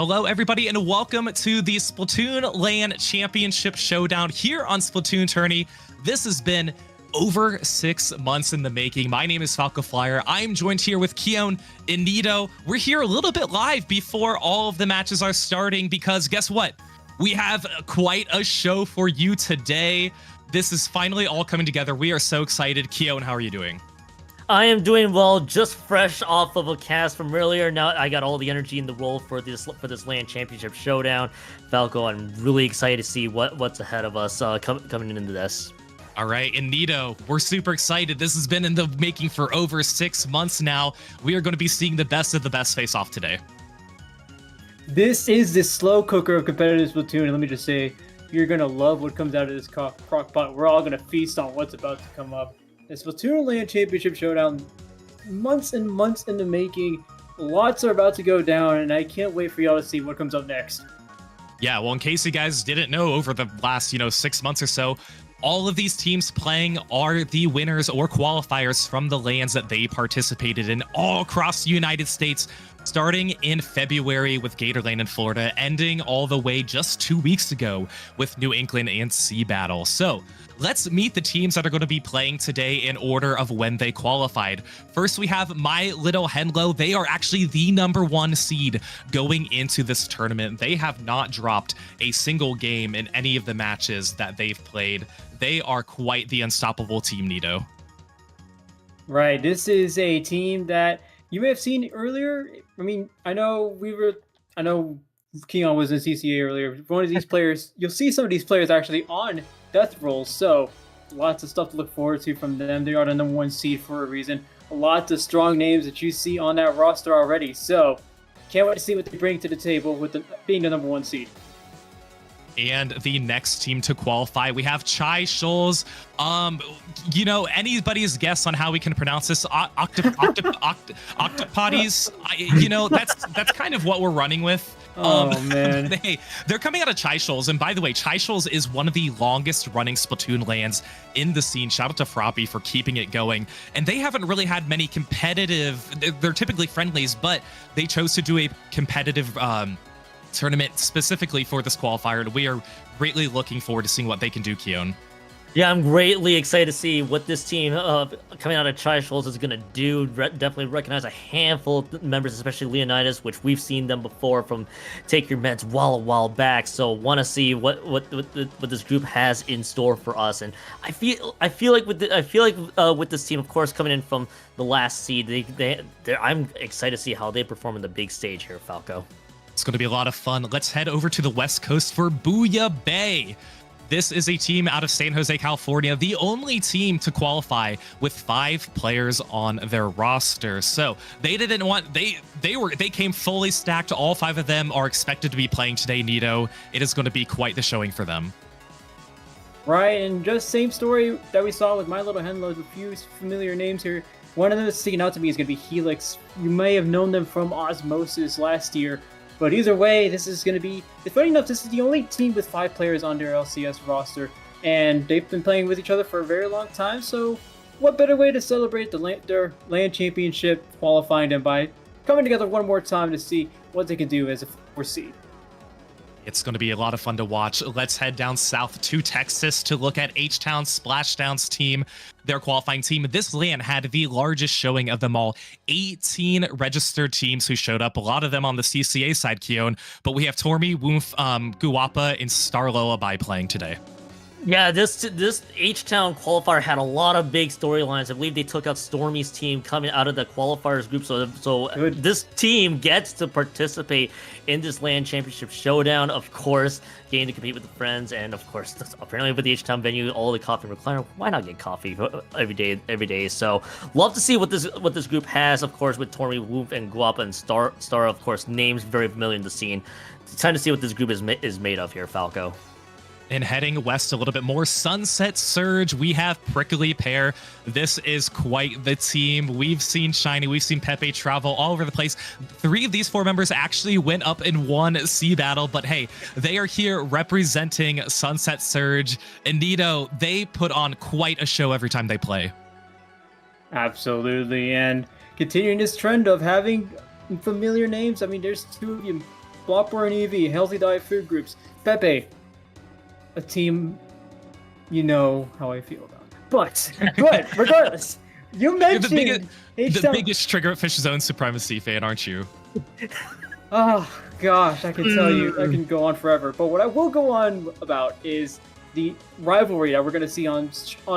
Hello, everybody, and welcome to the Splatoon LAN Championship Showdown here on Splatoon Tourney. This has been over 6 months in the making. My name is Falco Flyer. I'm joined here with Keon and Nito. We're here a little bit live before all of the matches are starting because guess what? We have quite a show for you today. This is finally all coming together. We are so excited. Keon, how are you doing? I am doing well, just fresh off of a cast from earlier. Now I got all the energy in the role for this LAN Championship Showdown. Falco, I'm really excited to see what's ahead of us coming into this. All right, and Nito, we're super excited. This has been in the making for over 6 months now. We are going to be seeing the best of the best face off today. This is the slow cooker of competitive Splatoon, and let me just say, you're going to love what comes out of this crock pot. We're all going to feast on what's about to come up. The Splatoon LAN Championship Showdown, months and months in the making. Lots are about to go down, and I can't wait for y'all to see what comes up next. Yeah, well, in case you guys didn't know, over the last, 6 months or so, all of these teams playing are the winners or qualifiers from the LANs that they participated in all across the United States, starting in February with Gatorland in Florida, ending all the way just 2 weeks ago with New England and Sea Battle. So let's meet the teams that are going to be playing today in order of when they qualified. First, we have My Little Henlo. They are actually the #1 seed going into this tournament. They have not dropped a single game in any of the matches that they've played. They are quite the unstoppable team, Nito. Right, this is a team that you may have seen earlier. I mean, I know Keon was in CCA earlier. One of these players, you'll see some of these players actually on death rolls, so lots of stuff to look forward to from them. They are the #1 seed for a reason. Lots of strong names that you see on that roster already, so can't wait to see what they bring to the table with being the #1 seed. And the next team to qualify, we have Chai Shoals. Anybody's guess on how we can pronounce this? Octopodes. That's kind of what we're running with. Oh man, they're coming out of Chai Shoals, and by the way, Chai Shoals is one of the longest running Splatoon LANs in the scene. Shout out to Froppy for keeping it going. And they haven't really had many competitive. They're typically friendlies, but they chose to do a competitive tournament specifically for this qualifier, and we are greatly looking forward to seeing what they can do, Keon. Yeah, I'm greatly excited to see what this team coming out of Chai Shoals is going to do. Definitely recognize a handful of members, especially Leonidas, which we've seen them before from Take Your Meds a while back. So want to see what this group has in store for us. And I feel like with this team, of course, coming in from the last seed, I'm excited to see how they perform in the big stage here, Falco. It's going to be a lot of fun. Let's head over to the West Coast for Booyah Bay. This is a team out of San Jose, California, the only team to qualify with 5 players on their roster. So they didn't want they came fully stacked. All 5 of them are expected to be playing today, Nito. It is going to be quite the showing for them. Right, and just same story that we saw with My Little Henlo. A few familiar names here. One of them that's sticking out to me is going to be Helix. You may have known them from Osmosis last year. But either way, this is going to be... It's funny enough, this is the only team with 5 players on their LCS roster. And they've been playing with each other for a very long time. So what better way to celebrate their LAN Championship, qualifying them by coming together one more time to see what they can do as a 4 seed. It's going to be a lot of fun to watch. Let's head down south to Texas to look at H-Town Splashdown's team, their qualifying team. This LAN had the largest showing of them all. 18 registered teams who showed up, a lot of them on the CCA side, Keon. But we have Tormy, Woof, Guapa, and Star Lullaby playing today. Yeah, this H-Town qualifier had a lot of big storylines. I believe they took out Stormy's team coming out of the qualifiers group. So this team gets to participate in this LAN Championship Showdown. Of course, getting to compete with the friends, and of course, apparently with the H-Town venue, all the coffee recliner. Why not get coffee every day? So love to see what this group has. Of course, with Tormy, Woof, and Guapa and Star, of course, names very familiar in the scene. It's time to see what this group is made of here, Falco. And heading west a little bit more, Sunset Surge, we have Prickly Pear. This is quite the team. We've seen Shiny, we've seen Pepe travel all over the place. 3 of these 4 members actually went up and won Sea Battle, but hey, they are here representing Sunset Surge. And Nito, they put on quite a show every time they play. Absolutely, and continuing this trend of having familiar names. I mean, there's 2 of you Blopper and EV, Healthy Diet Food Groups, Pepe, a team you know how I feel about. But regardless, you mentioned the biggest Trigger Fish Zone Supremacy fan, aren't you? Oh gosh, I can tell you, I can go on forever. But what I will go on about is the rivalry that we're going to see on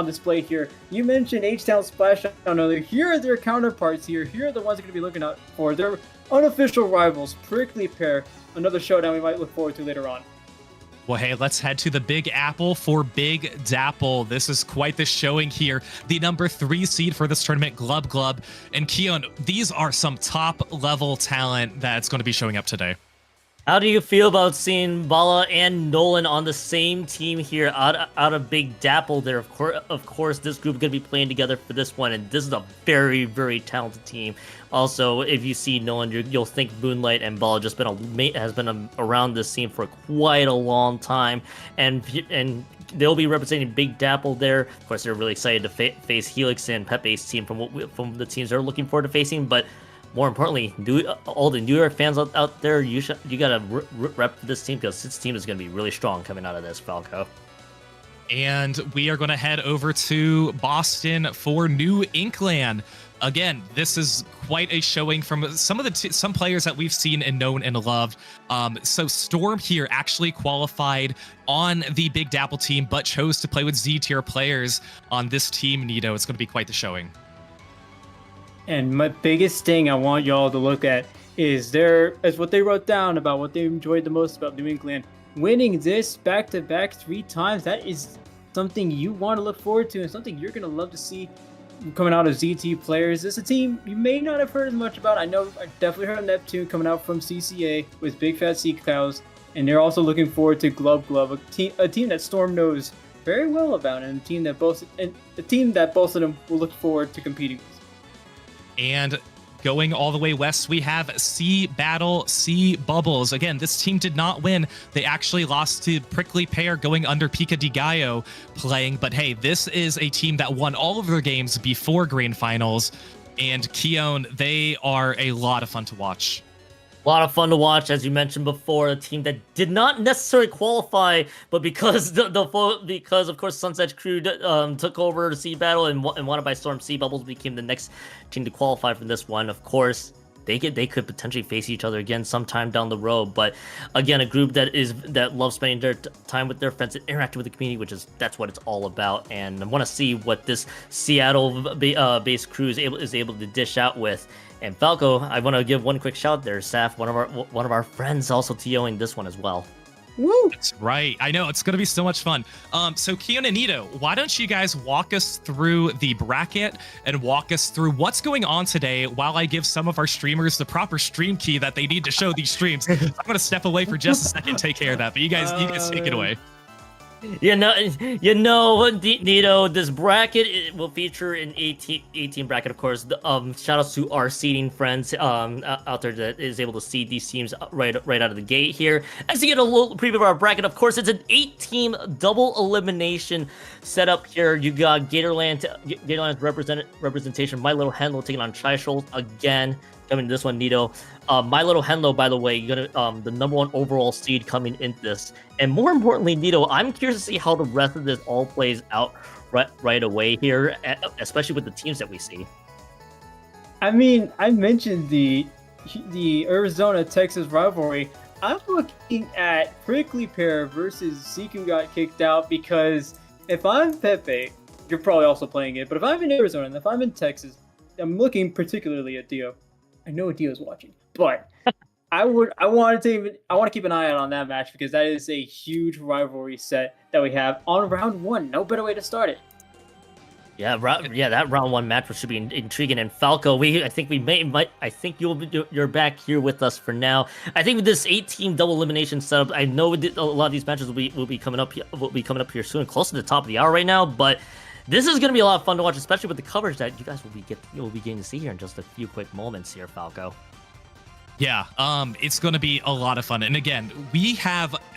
display here. You mentioned H-Town Splashdown earlier. Here are their counterparts here. Here are the ones you're going to be looking out for. Their unofficial rivals, Prickly Pear, another showdown we might look forward to later on. Well, hey, let's head to the Big Apple for Big Dapple. This is quite the showing here. The number 3 seed for this tournament, Glub Glub. And Keon, these are some top-level talent that's going to be showing up today. How do you feel about seeing Bala and Nolan on the same team here out of Big Dapple there? Of course, this group is going to be playing together for this one, and this is a very, very talented team. Also, if you see Nolan, you'll think Moonlight and Bala has been around this team for quite a long time, and they'll be representing Big Dapple there. Of course, they're really excited to face Helix and Pepe's team from the teams they're looking forward to facing, but more importantly, all the New York fans out there, you gotta rep this team, because this team is gonna be really strong coming out of this, Falco. And we are going to head over to Boston for New Inkland. Again, this is quite a showing from some players that we've seen and known and loved. So Storm here actually qualified on the Big Dapple team, but chose to play with Z-tier players on this team, Nito. It's going to be quite the showing. And my biggest thing I want y'all to look at is what they wrote down about what they enjoyed the most about New England. Winning this back-to-back 3 times, that is something you want to look forward to and something you're going to love to see coming out of ZT players. It's a team you may not have heard as much about. I know I definitely heard of Neptune coming out from CCA with Big Fat Sea Cows, and they're also looking forward to Glub Glub, a team that Storm knows very well about, and a team that both of them will look forward to competing with. And going all the way west, we have Sea Battle, Sea Bubbles. Again, this team did not win. They actually lost to Prickly Pear going under Pika Di Gallo playing. But hey, this is a team that won all of their games before Grand Finals. And Keon, they are a lot of fun to watch. A lot of fun to watch, as you mentioned before. A team that did not necessarily qualify, but because because of course Sunset Crew took over the Sea Battle and wanted by Storm, Sea Bubbles became the next team to qualify from this one. Of course, they could potentially face each other again sometime down the road. But again, a group that loves spending their time with their friends and interacting with the community, that's what it's all about. And I want to see what this Seattle based crew is able to dish out with. And Falco, I want to give one quick shout there. Saf, one of our friends, also TOing this one as well. Woo! That's right. I know, it's going to be so much fun. So Keon and Nito, why don't you guys walk us through the bracket and walk us through what's going on today while I give some of our streamers the proper stream key that they need to show these streams. I'm going to step away for just a second, take care of that. But you guys take it away. You know, Nito, this bracket will feature an 18 bracket, of course. Shout outs to our seeding friends out there that is able to seed these teams right out of the gate here. As you get a little preview of our bracket, of course, it's an 8-team double elimination setup here. You got Gatorland's representation, My Little Henlo taking on Chai Shoals again. Coming to this one, Nito. My Little Henlo, by the way, the #1 overall seed coming into this. And more importantly, Nito, I'm curious to see how the rest of this all plays out right away here, especially with the teams that we see. I mean, I mentioned the Arizona-Texas rivalry. I'm looking at Prickly Pear versus Siku got kicked out, because if I'm Pepe, you're probably also playing it, but if I'm in Arizona and if I'm in Texas, I'm looking particularly at Dio. I know Dio's watching, but I want to keep an eye out on that match, because that is a huge rivalry set that we have on round 1. No better way to start it. Yeah, that round 1 match should be intriguing. And Falco, I think you're back here with us for now. I think with this 8-team double elimination setup, I know a lot of these matches will be coming up here soon, close to the top of the hour right now, but this is going to be a lot of fun to watch, especially with the coverage that you guys will be getting to see here in just a few quick moments here, Falco. Yeah, it's going to be a lot of fun. And again, we're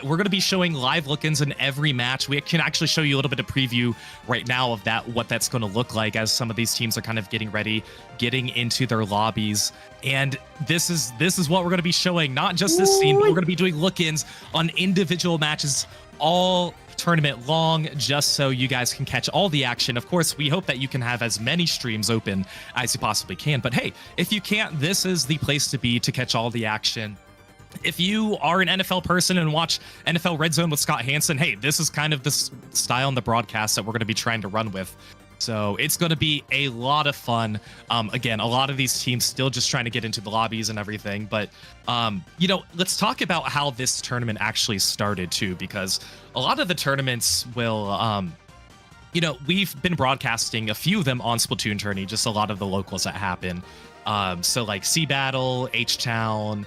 going to be showing live look-ins in every match. We can actually show you a little bit of preview right now of what that's going to look like as some of these teams are kind of getting ready, getting into their lobbies. And this is what we're going to be showing, not just this scene, but we're going to be doing look-ins on individual matches all tournament long, just so you guys can catch all the action. Of course, we hope that you can have as many streams open as you possibly can, but hey, if you can't, this is the place to be to catch all the action. If you are an NFL person and watch NFL Red Zone with Scott Hansen, hey, this is kind of the style in the broadcast that we're going to be trying to run with. So it's going to be a lot of fun. Again, a lot of these teams still just trying to get into the lobbies and everything. But, let's talk about how this tournament actually started, too, because a lot of the tournaments will, we've been broadcasting a few of them on Splatoon Tourney, just a lot of the locals that happen. So like Sea Battle, H-Town,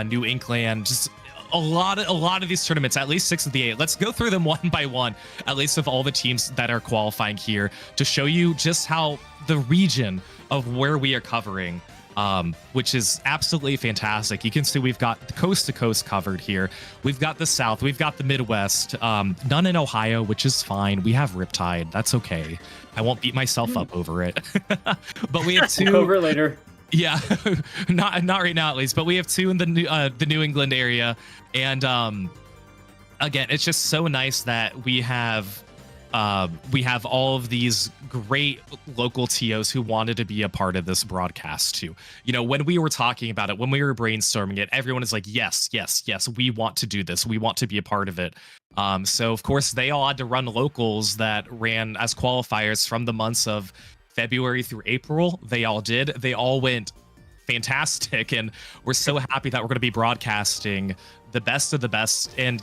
New Inkland, just a lot of these tournaments, at least 6 of the 8. Let's go through them one by one, at least of all the teams that are qualifying here, to show you just how the region of where we are covering, which is absolutely fantastic. You can see we've got coast to coast covered here. We've got the South, we've got the Midwest, none in Ohio, which is fine. We have Riptide, that's okay. I won't beat myself up over it. But we have 2 over later. Yeah, not right now at least, but we have 2 in the New England area, and again, it's just so nice that we have all of these great local TOs who wanted to be a part of this broadcast too. When we were talking about it, when we were brainstorming it, everyone is like, yes, we want to do this. We want to be a part of it. So of course they all had to run locals that ran as qualifiers from the months of February through April. They all did. They all went fantastic, and we're so happy that we're going to be broadcasting the best of the best. And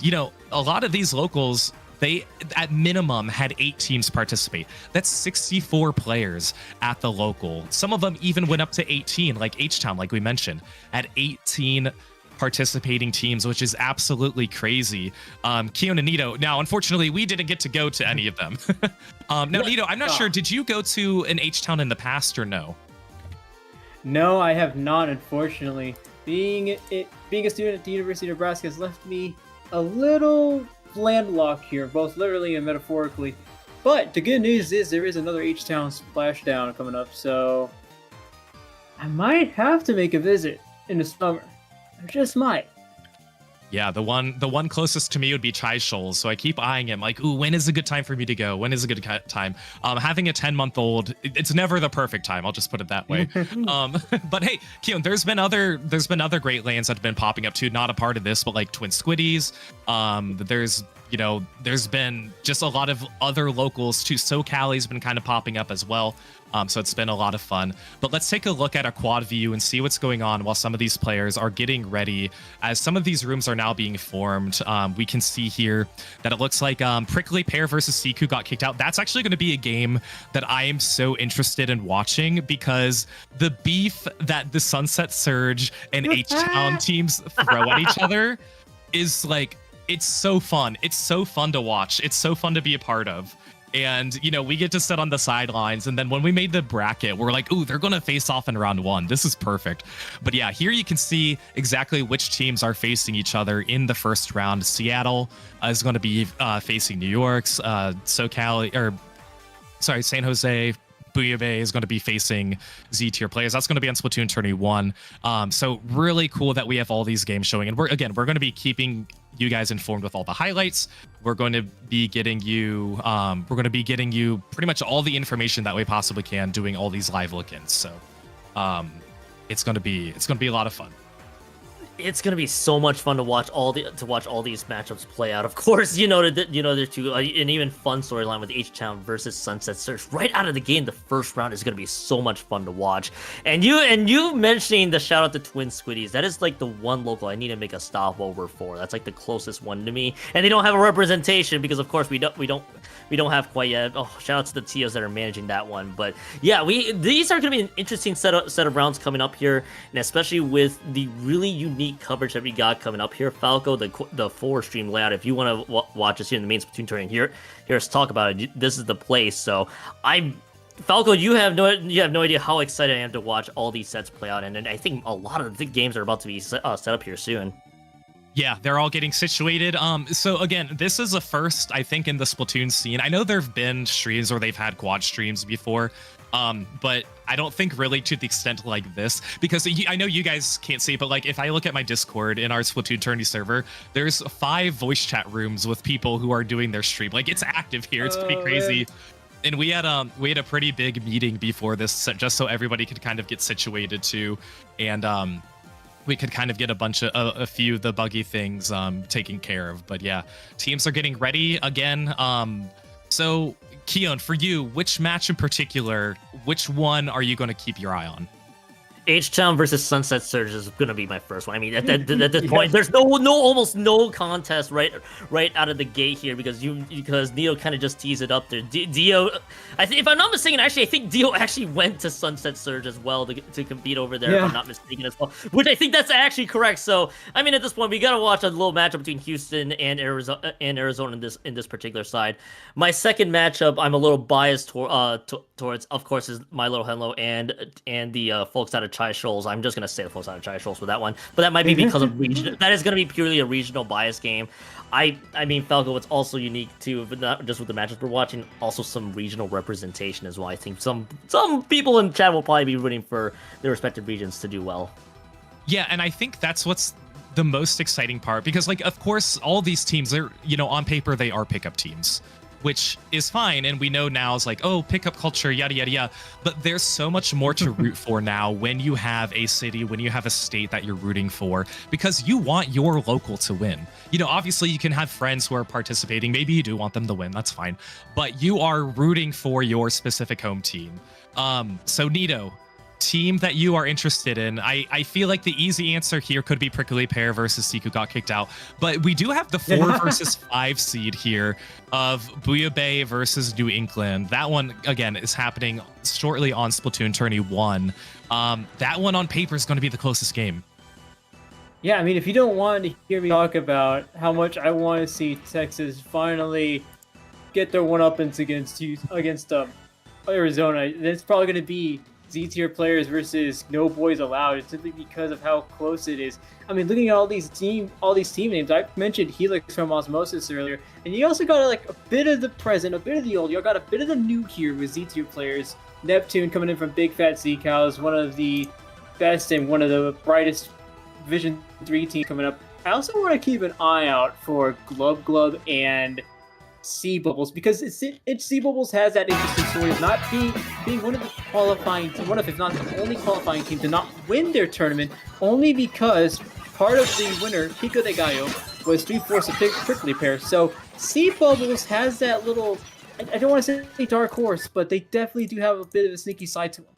a lot of these locals, they at minimum had 8 teams participate. That's 64 players at the local. Some of them even went up to 18, like H-Town, like we mentioned, at 18 participating teams, which is absolutely crazy. Keon and Nito, now unfortunately we didn't get to go to any of them. Now Nito, I'm not sure, did you go to an H-Town in the past or no? No, I have not, unfortunately. Being a student at the University of Nebraska has left me a little landlocked here, both literally and metaphorically. But the good news is there is another H-Town Splashdown coming up, so I might have to make a visit in the summer. I just might. Yeah, the one closest to me would be Chai Shoals, so I keep eyeing him like, ooh, when is a good time for me to go? When is a good time? Having a 10-month-old, it's never the perfect time. I'll just put it that way. But hey, Keon, there's been other great lands that have been popping up too. Not a part of this, but like Twin Squiddies. There's been just a lot of other locals too. SoCali's been kind of popping up as well. So it's been a lot of fun. But let's take a look at a quad view and see what's going on while some of these players are getting ready. As some of these rooms are now being formed, we can see here that it looks like Prickly Pear versus Siku got kicked out. That's actually going to be a game that I am so interested in watching, because the beef that the Sunset Surge and H-Town teams throw at each other is like, it's so fun. It's so fun to watch. It's so fun to be a part of. And, we get to sit on the sidelines. And then when we made the bracket, we're like, ooh, they're going to face off in round 1. This is perfect. But yeah, here you can see exactly which teams are facing each other in the first round. Seattle is going to be facing New York's, San Jose. Bouillabaisse Bay is going to be facing Z-tier players. That's going to be on Splatoon Tourney 1. So really cool that we have all these games showing. And we're going to be keeping you guys informed with all the highlights. We're going to be getting you pretty much all the information that we possibly can, doing all these live look-ins. So it's going to be a lot of fun. It's gonna be so much fun to watch all these matchups play out. Of course, there's two an even fun storyline with H-Town versus Sunset Surge right out of the game. The first round is gonna be so much fun to watch. And you mentioning the shout out to Twin Squiddies, that is like the one local I need to make a stopover for. That's like the closest one to me, and they don't have a representation because of course we don't have quite yet. Oh, shout out to the TOs that are managing that one. But yeah, these are gonna be an interesting set of rounds coming up here, and especially with the really unique coverage that we got coming up here. Falco, the 4-stream layout, if you want to watch us here in the main Splatoon tournament, hear us talk about it, this is the place. So I'm Falco, you have no idea how excited I am to watch all these sets play out, and I think a lot of the games are about to be set up here soon. Yeah, they're all getting situated. So again, this is a first, I think, in the Splatoon scene. I know there've been streams where they've had quad streams before, but I don't think really to the extent like this, because I know you guys can't see, but like if I look at my Discord in our Splatoon tourney server, there's 5 voice chat rooms with people who are doing their stream. Like it's active here. It's pretty crazy. And we had a pretty big meeting before this, just so everybody could kind of get situated too, and we could kind of get a few of the buggy things taken care of. But yeah, teams are getting ready again. So Keon, for you, which match in particular, which one are you going to keep your eye on? H-Town versus Sunset Surge is going to be my first one. I mean, at this point, there's almost no contest right out of the gate here because Neo kind of just teased it up there. Dio, if I'm not mistaken, I think Dio actually went to Sunset Surge as well to compete over there. Yeah. If I'm not mistaken as well, which I think that's actually correct. So I mean, at this point, we got to watch a little matchup between Houston and Arizona in this particular side. My second matchup, I'm a little biased towards, of course, is My Little Henlo and the folks out of Chai Shoals. I'm just gonna say the folks out of Chai Shoals for that one, but that might be because of region. That is gonna be purely a regional bias game. I mean, Falco, what's also unique too, but not just with the matches we're watching, also some regional representation as well. I think some people in chat will probably be rooting for their respective regions to do well. Yeah, and I think that's what's the most exciting part, because like, of course, all these teams are, on paper they are pickup teams, which is fine, and we know now is like, oh, pickup culture, yada yada yada. But there's so much more to root for now when you have a city, when you have a state that you're rooting for, because you want your local to win. Obviously you can have friends who are participating, maybe you do want them to win, that's fine, but you are rooting for your specific home team. So Nito, team that you are interested in. I feel like the easy answer here could be Prickly Pear versus Siku got kicked out, but we do have the 4 versus 5 seed here of Bouya Bay versus New England. That one again is happening shortly on Splatoon Tourney 1. That one on paper is going to be the closest game. Yeah, I mean, if you don't want to hear me talk about how much I want to see Texas finally get their one-uppance against Arizona, then it's probably going to be Z-tier players versus no boys allowed, simply because of how close it is. I mean, looking at all these team names, I mentioned Helix from Osmosis earlier, and you also got like a bit of the present, a bit of the old. You got a bit of the new here with Z-tier players. Neptune coming in from Big Fat Sea Cows, one of the best and one of the brightest Division 3 teams coming up. I also want to keep an eye out for Glub Glub and Sea Bubbles, because Sea Bubbles has that interesting story of not being one of the qualifying team, one of, if not the only qualifying team to not win their tournament, only because part of the winner, Pico de Gallo, was 3/4 of Prickly Pear. So Sea Bubbles has that little, I don't want to say dark horse, but they definitely do have a bit of a sneaky side to them.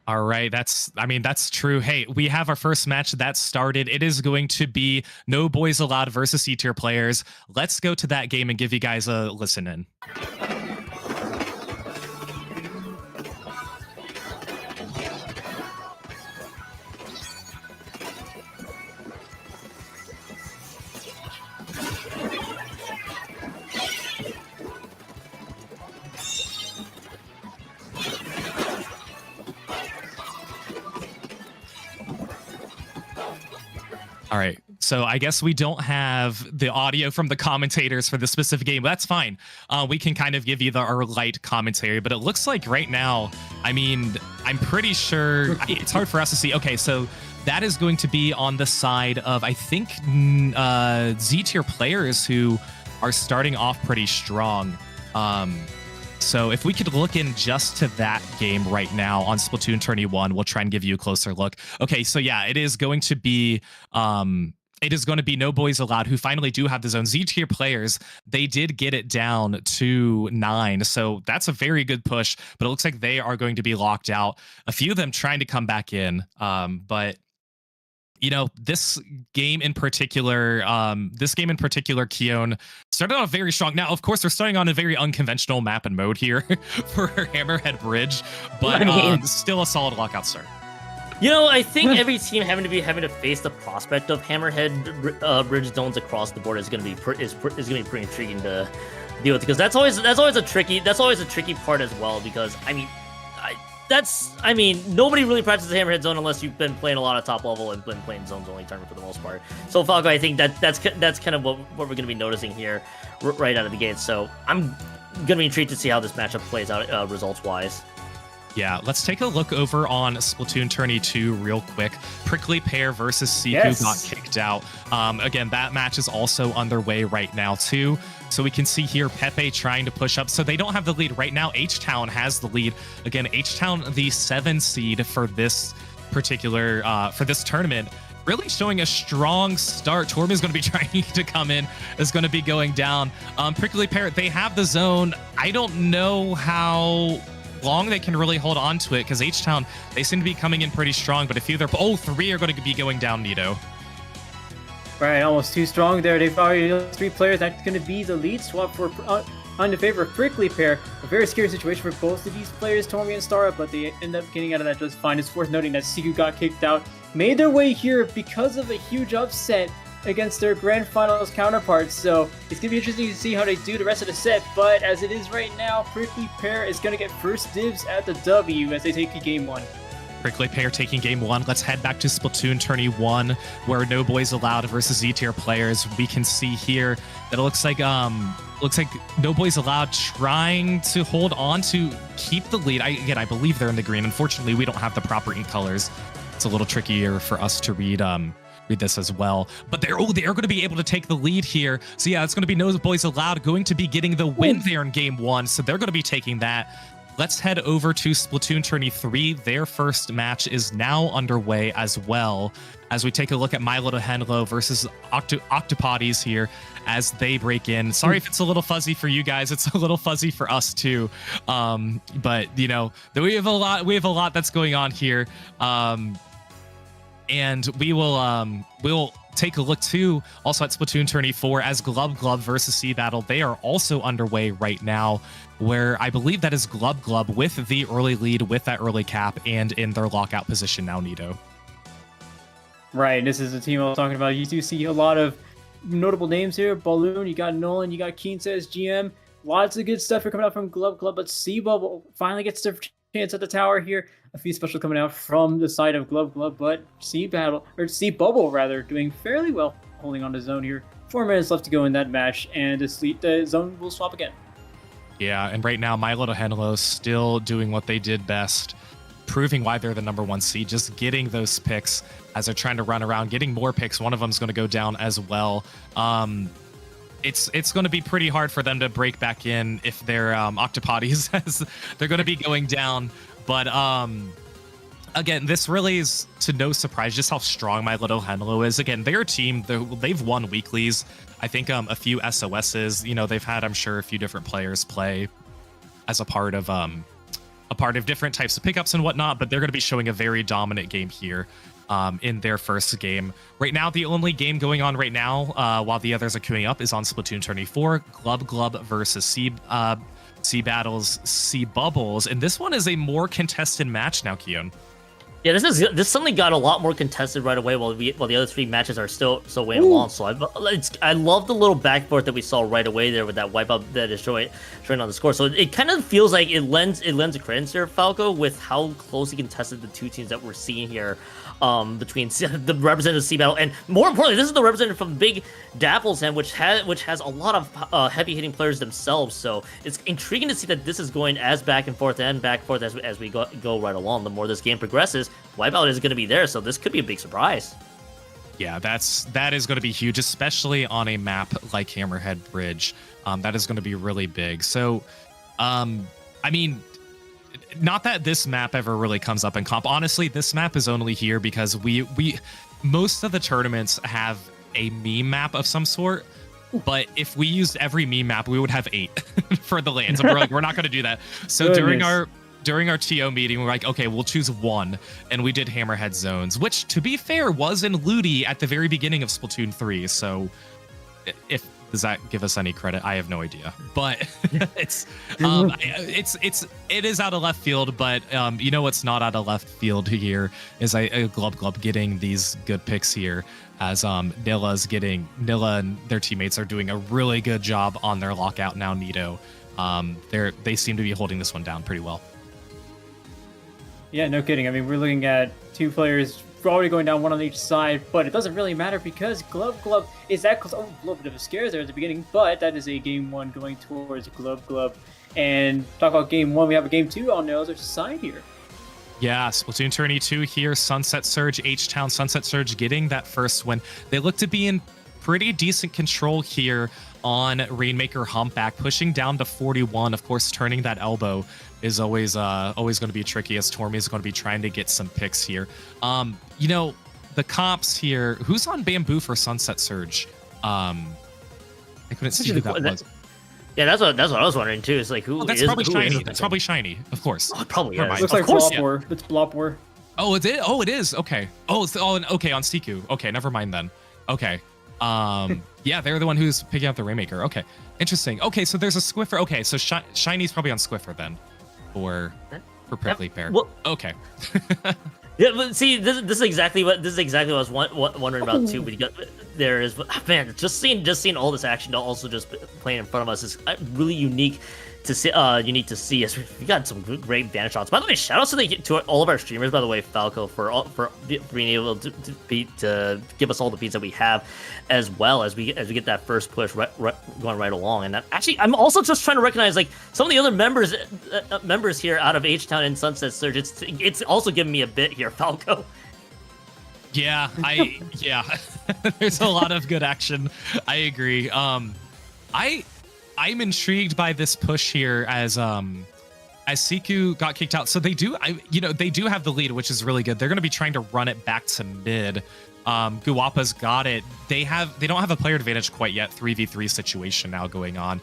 All right, that's true. Hey, we have our first match that started. It is going to be No Boys Allowed versus C-tier players. Let's go to that game and give you guys a listen in. All right, so I guess we don't have the audio from the commentators for the specific game, but that's fine. We can kind of give you our light commentary, but it looks like right now, I mean, I'm pretty sure it's hard for us to see. Okay, so that is going to be on the side of, I think, Z-tier players who are starting off pretty strong. So if we could look in just to that game right now on Splatoon Tourney 1, we'll try and give you a closer look. Okay, so yeah, it is going to be No Boys Allowed, who finally do have the zone. Z-tier players, they did get it down to 9, so that's a very good push, but it looks like they are going to be locked out. A few of them trying to come back in, but this game in particular, Keon, started off very strong. Now, of course, they're starting on a very unconventional map and mode here for Hammerhead Bridge, but still a solid lockout start. I think every team having to face the prospect of Hammerhead Bridge zones across the board is going to be pretty intriguing deal with, because that's always a tricky part as well, because I mean nobody really practices Hammerhead Zone unless you've been playing a lot of top level and been playing zones only tournament for the most part. So Falco, I think that's kind of what we're going to be noticing here right out of the gate. So I'm going to be intrigued to see how this matchup plays out results wise. Yeah, let's take a look over on Splatoon Tourney 2 real quick. Prickly Pear versus Siku got kicked out. Again, that match is also underway right now too. So we can see here Pepe trying to push up. So they don't have the lead right now. H-Town has the lead. Again, H-Town, the 7 seed for this particular, for this tournament, really showing a strong start. Torb is going to be trying to come in, is going to be going down. Prickly Pear, they have the zone. I don't know how long they can really hold on to it, because H-Town, they seem to be coming in pretty strong, but a few of their 3 are going to be going down, Nito. Right, almost too strong there. They've already 3 players. That's going to be the lead swap for on the favor of Prickly Pear. A very scary situation for both of these players, Tormy and Stara, but they end up getting out of that just fine. It's worth noting that Siku got kicked out, made their way here because of a huge upset against their grand finals counterparts. So it's going to be interesting to see how they do the rest of the set, but as it is right now, Prickly Pear is going to get first dibs at the W as they take game 1. Prickly Pear taking game 1. Let's head back to Splatoon Tourney 1, where No Boys Allowed versus Z-tier players. We can see here that it looks like No Boys Allowed trying to hold on to keep the lead. I believe they're in the green. Unfortunately, we don't have the proper ink colors. It's a little trickier for us to read this as well, but they are going to be able to take the lead here. So yeah, it's going to be No Boys Allowed going to be getting the win there in game 1, so they're going to be taking that. Let's head over to Splatoon Tourney 3. Their first match is now underway as well, as we take a look at My Little Henlo versus Octopoddies here as they break in. Sorry if it's a little fuzzy for you guys, it's a little fuzzy for us too, but you know, we have a lot that's going on here. And we'll take a look too also at Splatoon Tourney 4 as Glub Glub versus Sea Battle. They are also underway right now, where I believe that is Glub Glub with the early lead, with that early cap, and in their lockout position now, Nito. Right, this is the team I was talking about. You do see a lot of notable names here. Balloon, you got Nolan, you got Keen says GM. Lots of good stuff here coming out from Glub Glub, but Sea Bubble finally gets their chance at the tower here. A few special coming out from the side of Glub Glub, but Sea Bubble rather, doing fairly well, holding on to zone here. 4 minutes left to go in that match, and the zone will swap again. Yeah, and right now, My Little Henlo still doing what they did best, proving why they're the #1 seed, just getting those picks as they're trying to run around, getting more picks. One of them is going to go down as well. It's going to be pretty hard for them to break back in if they're Octopoddies, as they're going to be going down. But again, this really is to no surprise just how strong My Little Henlo is. Again, their team, they've won weeklies. I think a few SOSs. You know, they've had, I'm sure, a few different players play as a part of different types of pickups and whatnot. But they're going to be showing a very dominant game here in their first game. Right now, the only game going on right now, while the others are queuing up, is on Splatoon Tourney 4, Glub Glub versus Sea Battle's Sea Bubbles, and this one is a more contested match now, Keon. Yeah, this suddenly got a lot more contested right away, while the other 3 matches are still weighing along. So I love the little back forth that we saw right away there with that wipeout that is showing on the score. So it kind of feels like it lends a credence here, Falco, with how closely contested the 2 teams that we're seeing here. Between the representative of Sea Battle, and more importantly, this is the representative from Big Dapple's Hand, which has a lot of heavy hitting players themselves. So it's intriguing to see that this is going as back and forth as we go right along. The more this game progresses, Wipeout is going to be there, so this could be a big surprise. Yeah, that is going to be huge, especially on a map like Hammerhead Bridge. That is going to be really big. So, I mean, not that this map ever really comes up in comp. Honestly, this map is only here because we most of the tournaments have a meme map of some sort. But if we used every meme map, we would have 8 for the lands. And we're not going to do that. So during our TO meeting, we're like, okay, we'll choose 1, and we did Hammerhead Zones, which, to be fair, was in Ludi at the very beginning of Splatoon 3. So if Does that give us any credit? I have no idea, but it is out of left field. But you know what's not out of left field here is Glub getting these good picks here, as Nilla and their teammates are doing a really good job on their lockout now. Nito, they seem to be holding this one down pretty well. Yeah, no kidding. I mean, we're looking at two players already going down, one on each side, but it doesn't really matter because Glub is that close. Oh, a little bit of a scare there at the beginning, but that is a game 1 going towards Glub. And talk about game 1, we have a game 2 on the other side here. Yeah, Splatoon Tourney 2 here, Sunset Surge, H-Town, Sunset Surge getting that first win. They look to be in pretty decent control here on Rainmaker Humpback, pushing down to 41. Of course, turning that elbow is always going to be tricky, as Tormy is going to be trying to get some picks here. You know, the comps here, who's on Bamboo for Sunset Surge? I couldn't see who that was. Yeah, that's what I was wondering too. It's like who? Oh, that's is, probably who Shiny. Is That's probably Shiny, of course. Oh, it probably is. Looks like Blopwar. Yeah. It's Blopwar. Oh, it is. Oh, it is. Okay. Oh, it's okay on Siku. Okay, never mind then. Okay. Yeah, they're the one who's picking up the Rainmaker. Okay, interesting. Okay, so there's a Squiffer. Okay, so Shiny's probably on Squiffer then, for Prickly Pear. Well, okay. Yeah, but see, this is exactly what I was wondering about too. But there is, man, just seeing all this action, also just playing in front of us is really unique to see. Unique to see. As we got some great vanish shots. By the way, shout out to all of our streamers. By the way, Falco for being able to give us all the beats that we have, as well as we get that first push going right along. And actually, I'm also just trying to recognize like some of the other members here out of H-Town and Sunset Surge. It's also giving me a bit here, Falco. Yeah, there's a lot of good action. I agree. I'm intrigued by this push here as Siku got kicked out. So they do have the lead, which is really good. They're going to be trying to run it back to mid. Guapa's got it. They don't have a player advantage quite yet. 3v3 situation now going on.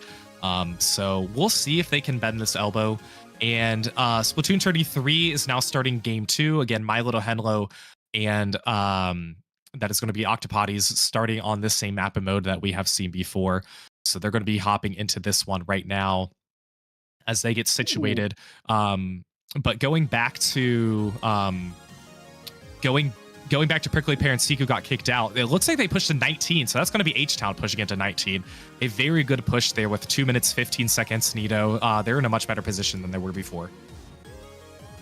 So we'll see if they can bend this elbow. And Splatoon 33 is now starting game 2. Again, My Little Henlo and that is going to be Octopoddies starting on this same map and mode that we have seen before. So they're going to be hopping into this one right now as they get situated. But going back to going back to Prickly Pear and Siku got kicked out. It looks like they pushed to 19, so that's going to be H-Town pushing into 19. A very good push there with 2 minutes 15 seconds. Nito, they're in a much better position than they were before.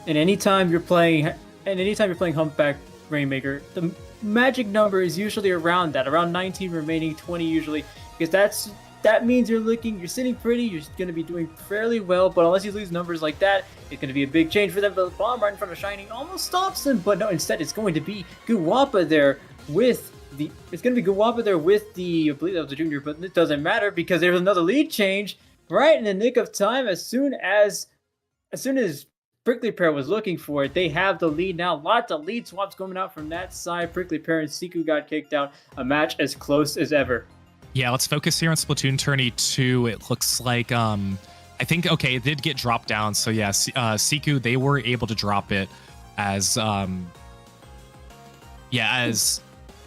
And anytime you're playing Humpback Rainmaker, the magic number is usually around 19 remaining, 20 usually, because that means you're sitting pretty, you're going to be doing fairly well, but unless you lose numbers like that, it's going to be a big change for them. The bomb right in front of Shiny almost stops them, but no, instead it's going to be Guapa there with the, I believe that was a junior, but it doesn't matter because there's another lead change right in the nick of time. As soon as Prickly Pear was looking for it, they have the lead now. Lots of lead swaps coming out from that side. Prickly Pear and Siku got kicked out. A match as close as ever. Yeah, let's focus here on Splatoon Tourney 2. It looks like, I think, okay, it did get dropped down. So yeah, Siku, they were able to drop it as, as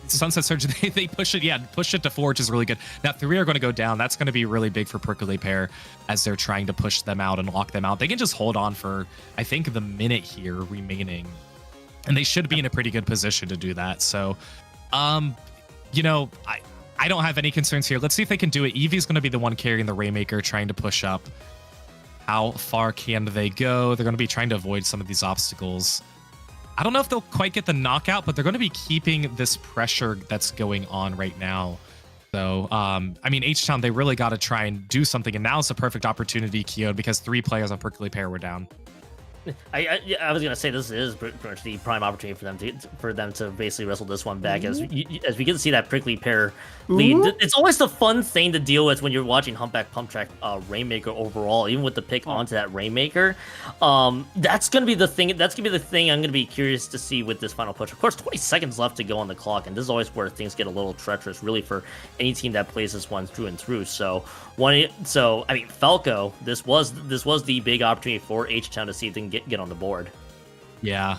Sunset Surge, they push it to 4, which is really good. Now 3 are going to go down. That's going to be really big for Prickly Pear as they're trying to push them out and lock them out. They can just hold on for, I think, the minute here remaining. And they should be in a pretty good position to do that. So, I don't have any concerns here. Let's see if they can do it. Eevee's going to be the one carrying the Rainmaker, trying to push up. How far can they go? They're going to be trying to avoid some of these obstacles. I don't know if they'll quite get the knockout, but they're going to be keeping this pressure that's going on right now. So, H-Town, they really got to try and do something. And now's the perfect opportunity, Kyo, because 3 players on Prickly Pear were down. I was gonna say this is pretty much the prime opportunity for them to basically wrestle this one back, as we get to see that Prickly Pear lead. It's always the fun thing to deal with when you're watching Humpback Pump Track Rainmaker overall, even with the pick onto that Rainmaker. That's gonna be the thing. That's gonna be the thing I'm gonna be curious to see with this final push. Of course, 20 seconds left to go on the clock, and this is always where things get a little treacherous, really, for any team that plays this one through and through. Falco, this was the big opportunity for H-Town to see if they can get on the board. Yeah.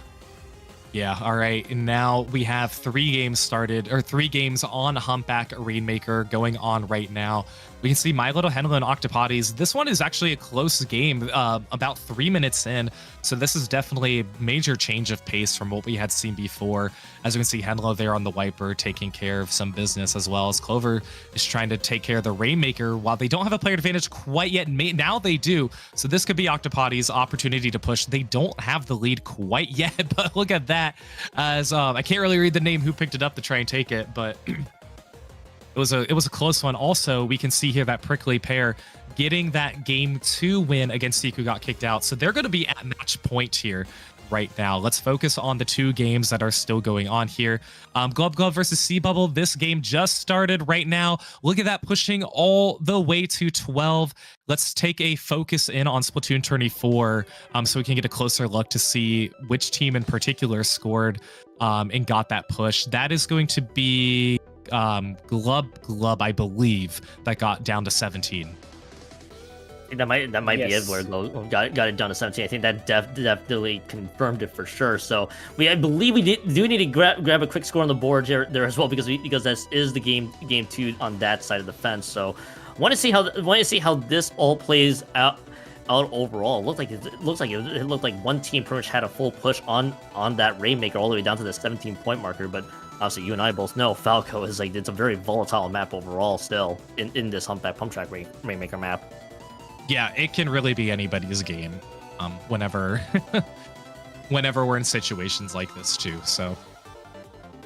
Yeah, all right. And now we have 3 games started, or 3 games on Humpback Rainmaker going on right now. We can see My Little Henlo and Octopodes. This one is actually a close game, about 3 minutes in. So this is definitely a major change of pace from what we had seen before. As you can see, Henlo there on the wiper taking care of some business, as well as Clover is trying to take care of the Rainmaker. While they don't have a player advantage quite yet, now they do. So this could be Octopodes' opportunity to push. They don't have the lead quite yet, but look at that. As I can't really read the name who picked it up to try and take it, but it was a close one. Also, we can see here that Prickly Pear getting that game 2 win against Seek, who got kicked out. So they're going to be at match point here right now. Let's focus on the 2 games that are still going on here. Glub Glub versus Sea Bubble. This game just started right now. Look at that, pushing all the way to 12. Let's take a focus in on Splatoon Tourney 4 so we can get a closer look to see which team in particular scored and got that push. That is going to be Glub Glub, I believe, that got down to 17. That might be it where Glow got it down to 17. I think that definitely confirmed it for sure. So I believe we do need to grab a quick score on the board there as well, because that is the game 2 on that side of the fence. So want to see how this all plays out overall. It looked like one team pretty much had a full push on that Rainmaker all the way down to the 17-point marker, but obviously you and I both know Falco is it's a very volatile map overall still in this Humpback Pump Track Rainmaker map. Yeah, it can really be anybody's game whenever we're in situations like this too. So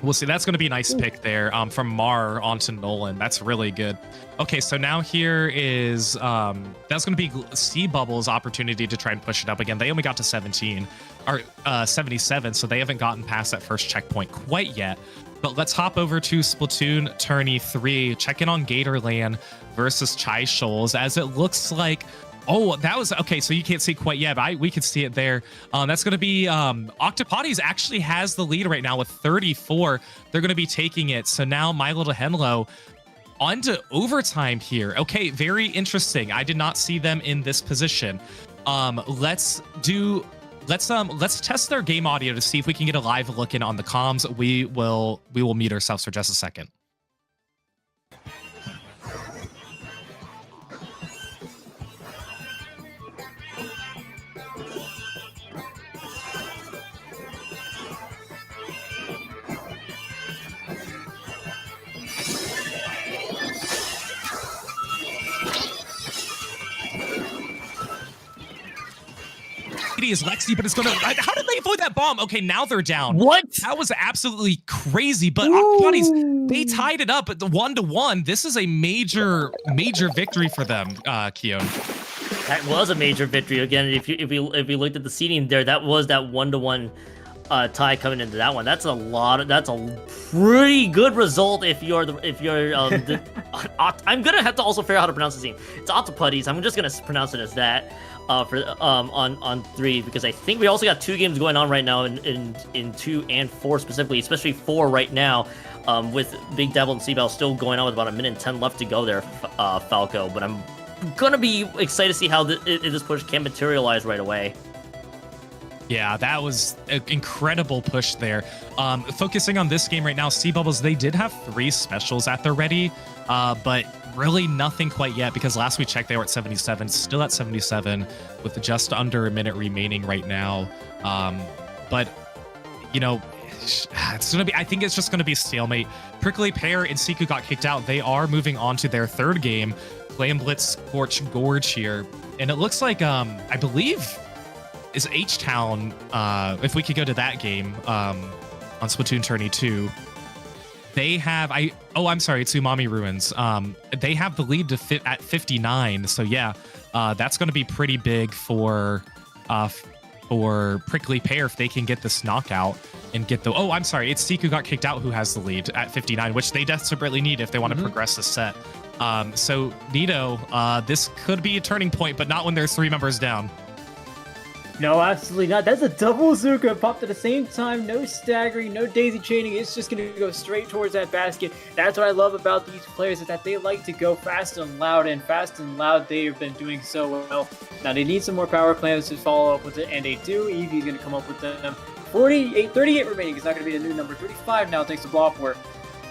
we'll see. That's going to be a nice pick there from Mar onto Nolan. That's really good. Okay, so now here is that's going to be Sea Bubble's opportunity to try and push it up again. They only got to 17 or 77, so they haven't gotten past that first checkpoint quite yet. But let's hop over to Splatoon Tourney 3, check in on Gatorland versus Chai Shoals, as it looks like, oh, that was, okay, so you can't see quite yet, but we can see it there. That's going to be, Octopodes actually has the lead right now with 34. They're going to be taking it. So now My Little Henlo on to overtime here. Okay, very interesting. I did not see them in this position. Let's test their game audio to see if we can get a live look in on the comms. We will mute ourselves for just a second. It is Lexi, but it's gonna. How did they avoid that bomb? Okay, now they're down. What? That was absolutely crazy. But Octopodes, they tied it up at the 1-1. This is a major victory for them, Keon. That was a major victory. Again, if you looked at the seeding there, that was that 1-1 tie coming into that one. That's a pretty good result if you're I'm gonna have to also figure out how to pronounce the name. It's Octopodes. I'm just gonna pronounce it as that. On 3, because I think we also got 2 games going on right now in 2 and 4 specifically, especially 4 right now, with Big Devil and Seabell still going on with about 1:10 left to go there, Falco. But I'm gonna be excited to see how this push can materialize right away. Yeah, that was an incredible push there. Focusing on this game right now, Sea Bubbles, they did have 3 specials at their ready, but really nothing quite yet, because last we checked they were at 77, still at 77 with just under a minute remaining right now. But you know, it's gonna be, I think it's just gonna be stalemate. Prickly Pear and Siku got kicked out. They are moving on to their 3rd game, Flame Blitz Scorch Gorge here, and it looks like I believe is H-Town, if we could go to that game on Splatoon Tourney 2. They have, I'm sorry, it's Umami Ruins. They have the lead to fit at 59. So yeah, that's going to be pretty big for Prickly Pear if they can get this knockout and get the, I'm sorry, it's Siku got kicked out who has the lead at 59, which they desperately need if they want to progress the set. So Nito, this could be a turning point, but not when there's 3 members down. No, absolutely not. That's a double Zuka popped at the same time. No staggering, no daisy chaining. It's just going to go straight towards that basket. That's what I love about these players, is that they like to go fast and loud, and fast and loud they've been doing so well. Now they need some more power plans to follow up with it, and they do. Eevee's going to come up with them. 38 remaining. It's not going to be a new number. 35 now, thanks to Blopper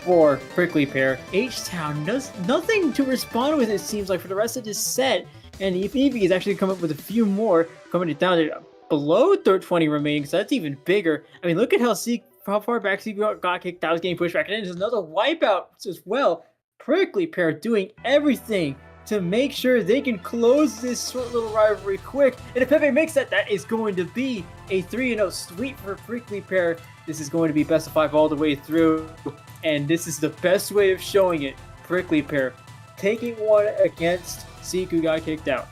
for Prickly Pear. H-Town does nothing to respond with, it seems like, for the rest of this set. And Eevee has actually come up with a few more, coming down to below 20 remaining, so that's even bigger. I mean, look at how far back Seek got kicked out, was getting pushed back, and then there's another wipeout as well. Prickly Pear doing everything to make sure they can close this short little rivalry quick. And if Pepe makes that, that is going to be a 3-0 sweep for Prickly Pear. This is going to be best of 5 all the way through, and this is the best way of showing it. Prickly Pear taking one against Seek, who got kicked out.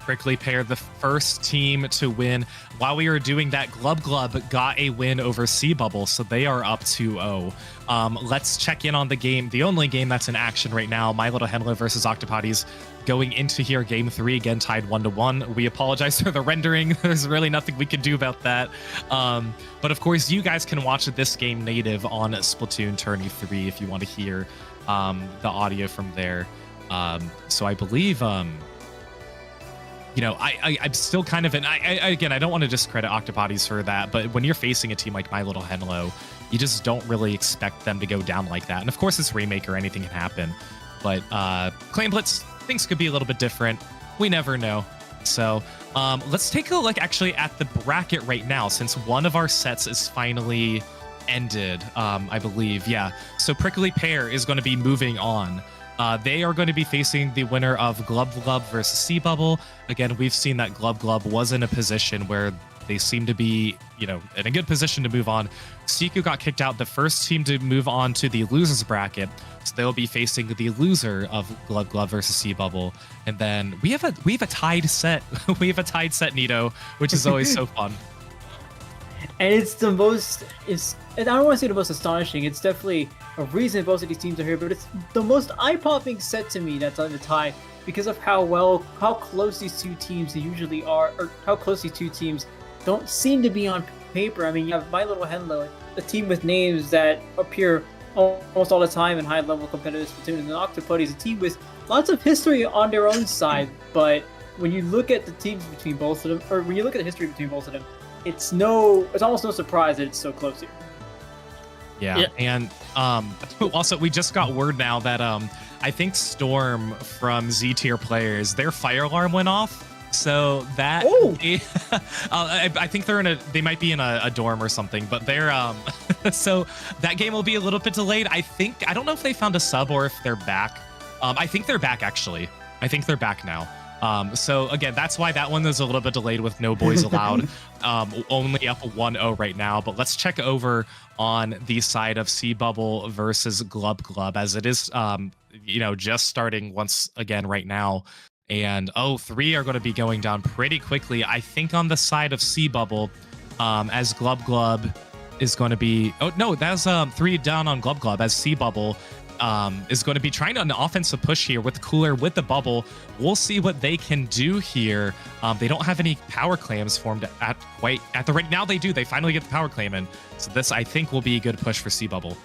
Prickly Pear, the first team to win. While we were doing that, Glub got a win over Sea Bubble, so they are up 2-0. Let's check in on the game. The only game that's in action right now, My Little Henlo versus Octopotties, going into here, game 3, again tied 1-1. We apologize for the rendering. There's really nothing we can do about that. But of course, you guys can watch this game native on Splatoon Tourney 3 if you want to hear the audio from there. So I believe... you know, I'm still kind of again, I don't want to discredit Octopotties for that, but when you're facing a team like My Little Henlo, you just don't really expect them to go down like that. And of course, it's Remake or anything can happen. But Clan Blitz, things could be a little bit different. We never know. So let's take a look actually at the bracket right now, since one of our sets is finally ended, I believe. Yeah. So Prickly Pear is going to be moving on. They are going to be facing the winner of Glub versus Sea Bubble. Again, we've seen that Glub was in a position where they seem to be, you know, in a good position to move on. Siku got kicked out, the first team to move on to the losers bracket. So they'll be facing the loser of Glub versus Sea Bubble. And then we have a tied set. We have a tied set, Nito, which is always so fun. And it's the most, I don't want to say the most astonishing, it's definitely a reason both of these teams are here, but it's the most eye-popping set to me that's on the tie because of how close these two teams usually are, or how close these two teams don't seem to be on paper. I mean, you have My Little Henlo, a team with names that appear almost all the time in high-level competitive Splatoon, and the Octopotties, a team with lots of history on their own side, but when you look at the teams between both of them, or when you look at the history between both of them, it's almost no surprise that it's so close here. Yeah. And also we just got word now that I think Storm from Z tier players, their fire alarm went off. So that I think they might be in a dorm or something, but they're so that game will be a little bit delayed. I don't know if they found a sub or if they're back. I think they're back actually. I think they're back now. So again, that's why that one is a little bit delayed with no boys allowed. Only up 1-0 right now, but let's check over on the side of Sea Bubble versus Glub as it is, you know, just starting once again right now. And 3 are going to be going down pretty quickly. I think on the side of Sea Bubble, as Glub is going to be, that's 3 down on Glub as Sea Bubble is going to be trying an offensive push here with Cooler, with the bubble. We'll see what they can do here. They don't have any power clams formed at the right now. They do. They finally get the power clam in. So this, I think, will be a good push for Sea Bubble.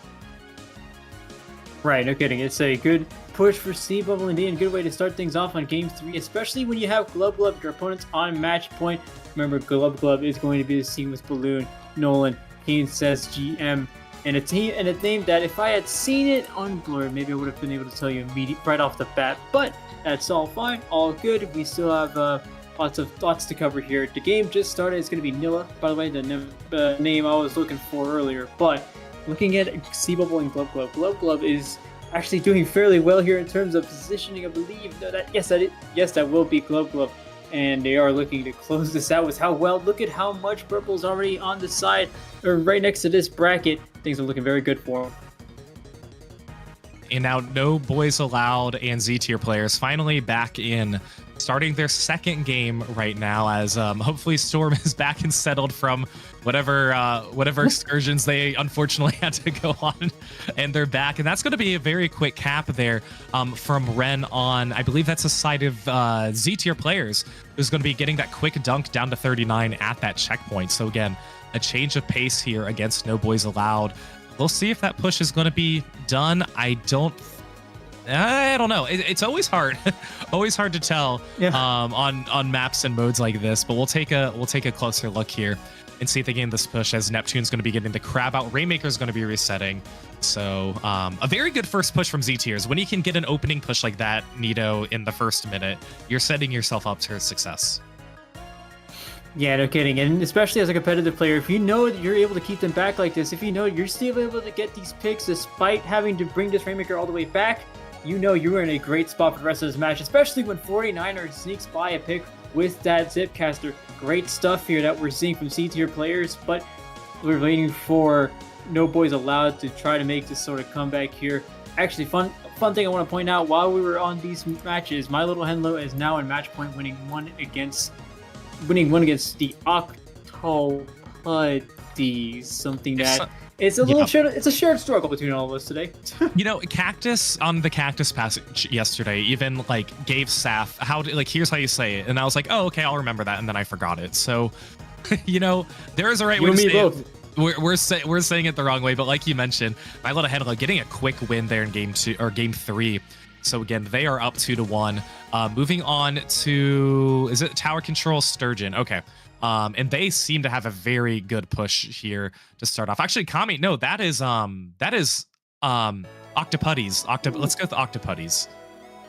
Right, no kidding. It's a good push for Sea Bubble indeed. A good way to start things off on Game 3, especially when you have Glub, your opponents on match point. Remember, Glub is going to be the team with Balloon, Nolan, Kane says GM, and a name that if I had seen it on Blur, maybe I would have been able to tell you right off the bat. But that's all fine, all good. We still have lots to cover here. The game just started. It's going to be Nilla, by the way, the name I was looking for earlier. But looking at Sea Bubble and Glub is actually doing fairly well here in terms of positioning. I believe that will be Glub. And they are looking to close this out with how well. Look at how much purple's already on the side, or right next to this bracket. Things are looking very good for them. And now no boys allowed and Z tier players finally back in, starting their second game right now, as hopefully Storm is back and settled from whatever excursions they unfortunately had to go on, and they're back. And that's going to be a very quick cap there from Ren on, I believe that's a side of Z tier players, who's going to be getting that quick dunk down to 39 at that checkpoint. So again, a change of pace here against no boys allowed. We'll see if that push is going to be done. I don't I don't know. It's always hard, always hard to tell on maps and modes like this. But we'll take a closer look here and see if they gain this push, as Neptune's going to be getting the crab out. Rainmaker's going to be resetting. So a very good first push from Z-Tiers. When you can get an opening push like that, Nito, in the first minute, you're setting yourself up for success. Yeah, no kidding. And especially as a competitive player, if you know that you're able to keep them back like this, if you know you're still able to get these picks despite having to bring this Rainmaker all the way back, you know you're in a great spot for the rest of this match, especially when 49er sneaks by a pick with that Zipcaster. Great stuff here that we're seeing from C-tier players, but we're waiting for No Boys Allowed to try to make this sort of comeback here. Actually, fun thing I want to point out, while we were on these matches, My Little Henlo is now in match point, winning one against the Octopuddies, something that it's a little it's a shared struggle between all of us today. You know, Cactus on the Cactus passage yesterday even like gave Saf here's how you say it, and I was like, oh, okay, I'll remember that, and then I forgot it. So, you know, there is a right way to say it. We're saying it the wrong way, but like you mentioned, My Little Henlo getting a quick win there in game 3. So again, they are up 2-1. Moving on to, is it Tower Control Sturgeon? Okay. And they seem to have a very good push here to start off. Actually, Kami, no, that is Octopuddies. Let's go with Octopuddies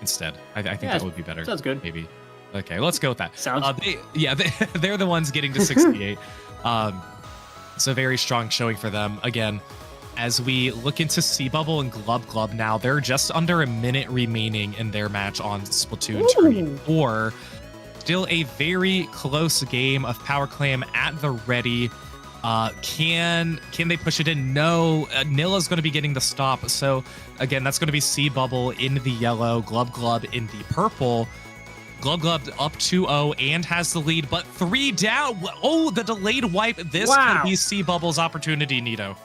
instead. I think that would be better. Sounds good. Maybe. Okay, let's go with that. Sounds they're the ones getting to 68. So very strong showing for them. Again, as we look into Sea Bubble and Glub Glub now, they're just under a minute remaining in their match on Splatoon 24. Still a very close game of Power Clam at the ready. Can they push it in? No. Nilla's going to be getting the stop. So again, that's going to be Sea Bubble in the yellow, Glub Glub in the purple. Glub Glub up 2-0 and has the lead, but 3 down. Oh, the delayed wipe. This could be Sea Bubble's opportunity, Nito.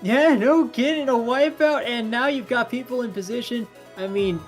Yeah, no kidding, a wipeout, and now you've got people in position. I mean,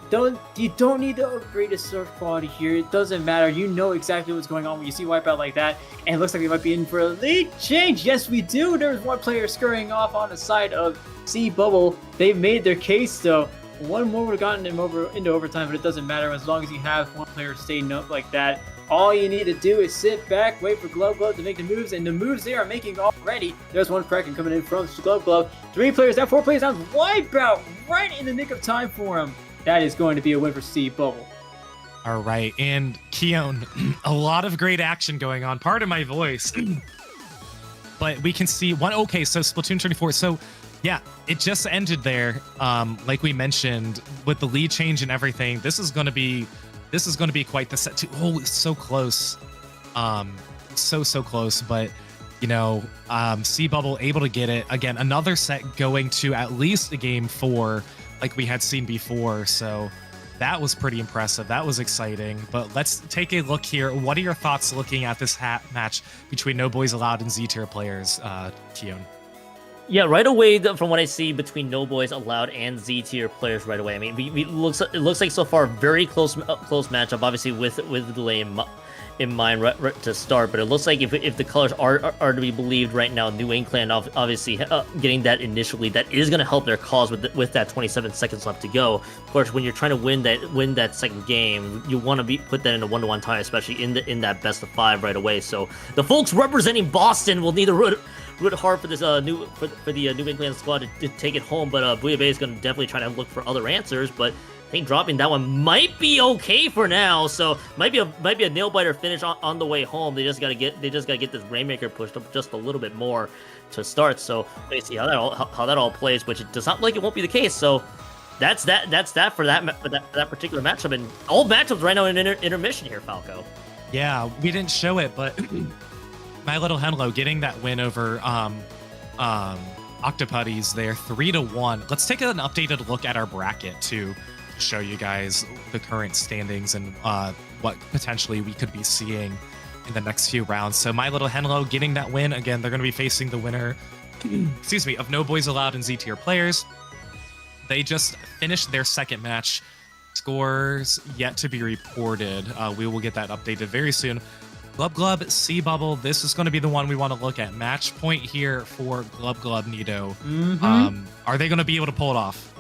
you don't need to upgrade a surf quality here. It doesn't matter. You know exactly what's going on when you see wipeout like that, and it looks like we might be in for a lead change. Yes, we do. There's one player scurrying off on the side of Sea Bubble. They made their case, though. One more would have gotten him into overtime, but it doesn't matter as long as you have one player staying up like that. All you need to do is sit back, wait for Glub Glub to make the moves, and the moves they are making already. There's one Kraken coming in from Glub Glub. 3 players down, 4 players down. Wipeout right in the nick of time for him. That is going to be a win for Sea Bubble. All right, and Keon, a lot of great action going on. Pardon my voice. But we can see one. Okay, so Splatoon 24. So yeah, it just ended there. Like we mentioned, with the lead change and everything, this is going to be quite the set too. Oh, it's so close. So close, but you know, Sea Bubble able to get it again. Another set going to at least a game 4, like we had seen before. So that was pretty impressive. That was exciting. But let's take a look here. What are your thoughts looking at this match between No Boys Allowed and Z-tier players, Keon? Yeah, right away, from what I see between No Boys Allowed and Z-tier players right away. I mean, it looks like so far very close matchup, obviously with the delay in mind right to start. But it looks like if the colors are to be believed right now, New England obviously getting that initially, that is going to help their cause with that 27 seconds left to go. Of course, when you're trying to win that second game, you want to put that in a 1-to-1 tie, especially in that best of 5 right away. So the folks representing Boston will need to root hard for this New England squad to take it home, but Bouillabaisse is going to definitely try to look for other answers. But I think dropping that one might be okay for now. So might be a nail biter finish on the way home. They just gotta get this Rainmaker pushed up just a little bit more to start. So let's see how that all plays, which it does not look like it won't be the case. So that's that for that particular matchup, and all matchups right now in intermission here, Falco. Yeah, we didn't show it, but My Little Henlo getting that win over Octopuddies there, 3-1. Let's take an updated look at our bracket too, to show you guys the current standings and what potentially we could be seeing in the next few rounds. So My Little Henlo getting that win. Again, they're going to be facing the winner, excuse me, of No Boys Allowed and Z-tier players. They just finished their second match. Scores yet to be reported. We will get that updated very soon. Glub Glub, Sea Bubble, this is going to be the one we want to look at. Match point here for Glub Glub, Nito. Are they going to be able to pull it off?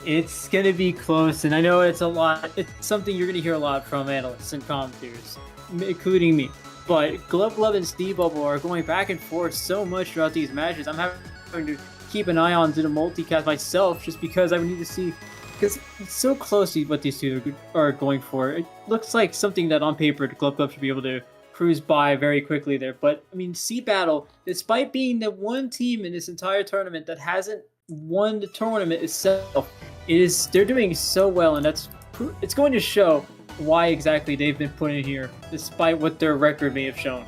It's going to be close, and I know it's a lot. It's something you're going to hear a lot from analysts and commentators, including me. But Glove and Steve Bubble are going back and forth so much throughout these matches. I'm having to keep an eye on to the multicast myself just because I need to see, because it's so close to what these two are going for. It looks like something that on paper the Glove should be able to cruise by very quickly there. But I mean, Sea Battle, despite being the one team in this entire tournament that hasn't won the tournament itself, they're doing so well, and it's going to show why exactly they've been put in here, despite what their record may have shown.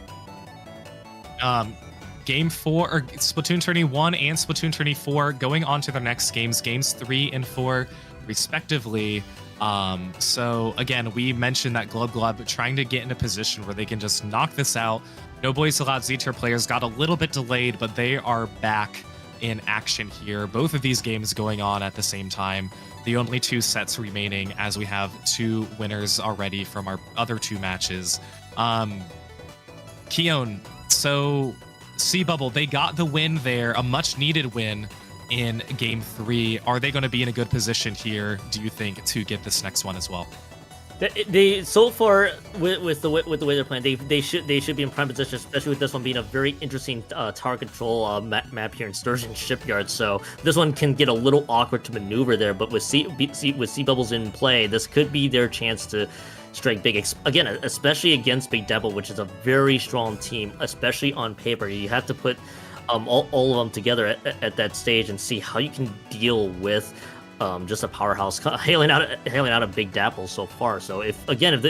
Game 4, or Splatoon Tourney 1 and Splatoon Tourney 4 going on to their next games 3 and 4 respectively. So again, we mentioned that Glub trying to get in a position where they can just knock this out. No Boys Allowed Z-tier players got a little bit delayed, but they are back in action here. Both of these games going on at the same time. The only 2 sets remaining, as we have 2 winners already from our other 2 matches. Keon, so Sea Bubble, they got the win there, a much needed win in game 3. Are they going to be in a good position here, do you think, to get this next one as well? They so far with the way they're playing, they should be in prime position, especially with this one being a very interesting tower control map here in Sturgeon Shipyard. So this one can get a little awkward to maneuver there, but with Sea Bubbles in play, this could be their chance to strike big. Again, especially against Big Devil, which is a very strong team, especially on paper. You have to put all of them together at that stage and see how you can deal with just a powerhouse hailing out a Big Dapple so far. So again,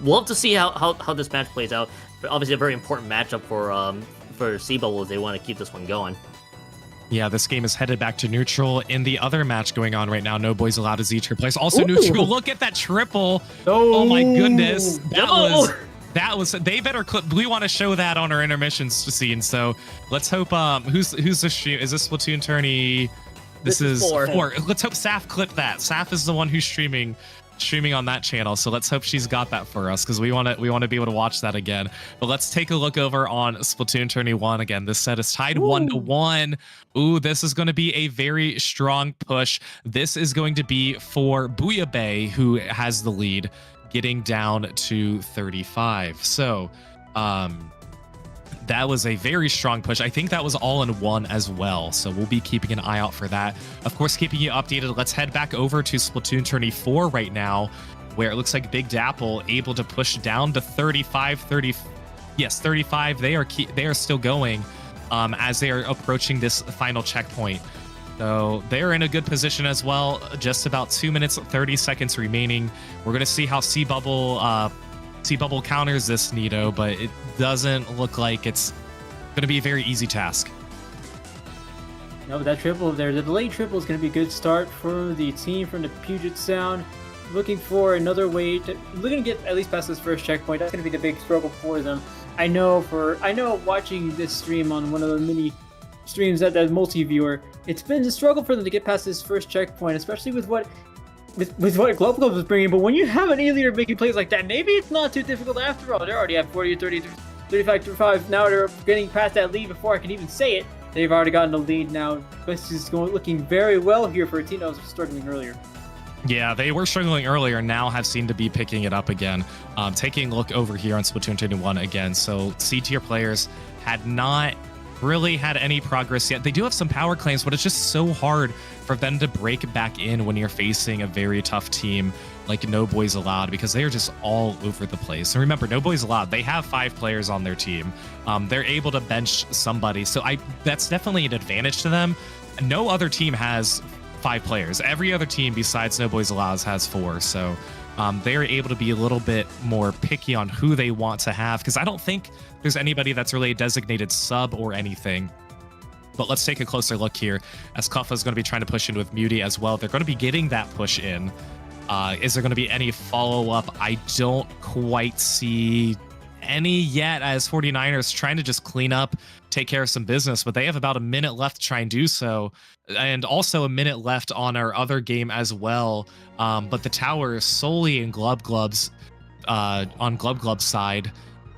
we'll have to see how this match plays out. But obviously, a very important matchup for Sea Bubble if they want to keep this one going. Yeah, this game is headed back to neutral. In the other match going on right now, No Boys Allowed as Z-tier plays also neutral. Look at that triple! Oh my goodness, that was they better clip. We want to show that on our intermissions scene. So let's hope who's the stream? Is this Splatoon Tourney? This is 4. Let's hope Saf clipped that. Saf is the one who's streaming on that channel, so let's hope she's got that for us, because we want to be able to watch that again. But let's take a look over on Splatoon Tourney 1 again. This set is tied 1-1. Ooh, this is going to be a very strong push. This is going to be for Bouillabaisse, who has the lead, getting down to 35. So that was a very strong push. I think that was all in one as well, so we'll be keeping an eye out for that. Of course, keeping you updated. Let's head back over to Splatoon Tourney 4 right now, where it looks like Big Dapple able to push down to 35. Yes, 35. They are still going as they are approaching this final checkpoint. So they're in a good position as well. Just about 2 minutes 30 seconds remaining. We're going to see how Sea Bubble counters this, Nito, but it doesn't look like it's going to be a very easy task. No, but that triple there, the delayed triple is going to be a good start for the team from the Puget Sound. Looking for another way to get at least past this first checkpoint. That's going to be the big struggle for them. I know watching this stream on one of the mini streams at that multi-viewer, it's been a struggle for them to get past this first checkpoint, especially with what Glub was bringing. But when you have an A-leader making plays like that, maybe it's not too difficult after all. They're already at 40, 30, 35, 35. Now they're getting past that lead before I can even say it. They've already gotten the lead now. This is looking very well here for a team that was struggling earlier. Yeah, they were struggling earlier, now have seemed to be picking it up again. Taking a look over here on Splatoon 21 again. So C-tier players had not really had any progress yet. They do have some power claims, but it's just so hard for them to break back in when you're facing a very tough team like No Boys Allowed, because they are just all over the place. And remember, No Boys Allowed, they have 5 players on their team. They're able to bench somebody, so that's definitely an advantage to them. No other team has 5 players. Every other team besides No Boys Allowed has 4, so they're able to be a little bit more picky on who they want to have, because I don't think there's anybody that's really a designated sub or anything. But let's take a closer look here, as Kuffa is going to be trying to push in with Muty as well. They're going to be getting that push in. Is there going to be any follow-up? I don't quite see any yet, as 49ers trying to just clean up, take care of some business, but they have about a minute left to try and do so, and also a minute left on our other game as well. But the tower is solely in Glub's on Glub's side,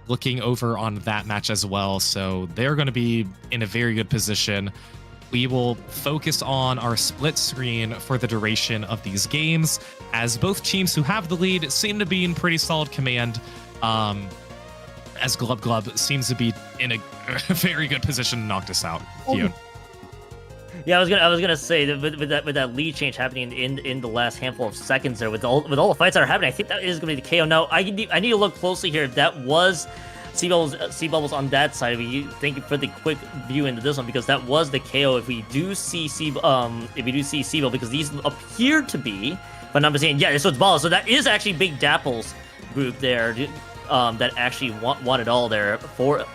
looking over on that match as well, so they're going to be in a very good position. we will focus on our split screen for the duration of these games, as both teams who have the lead seem to be in pretty solid command, as Glub Glub seems to be in a very good position to knock this out. Kion. Yeah, I was gonna say that with that lead change happening in the last handful of seconds there, with all the fights that are happening, I think that is gonna be the KO. Now I need to look closely here if that was Sea Bubbles on that side. Thank you for the quick view into this one, because that was the KO. If we do see Sea Bubble, because these appear to be, if I'm not mistaken, yeah, so it's Ball. So that is actually Big Dapple's group there. That actually won it all there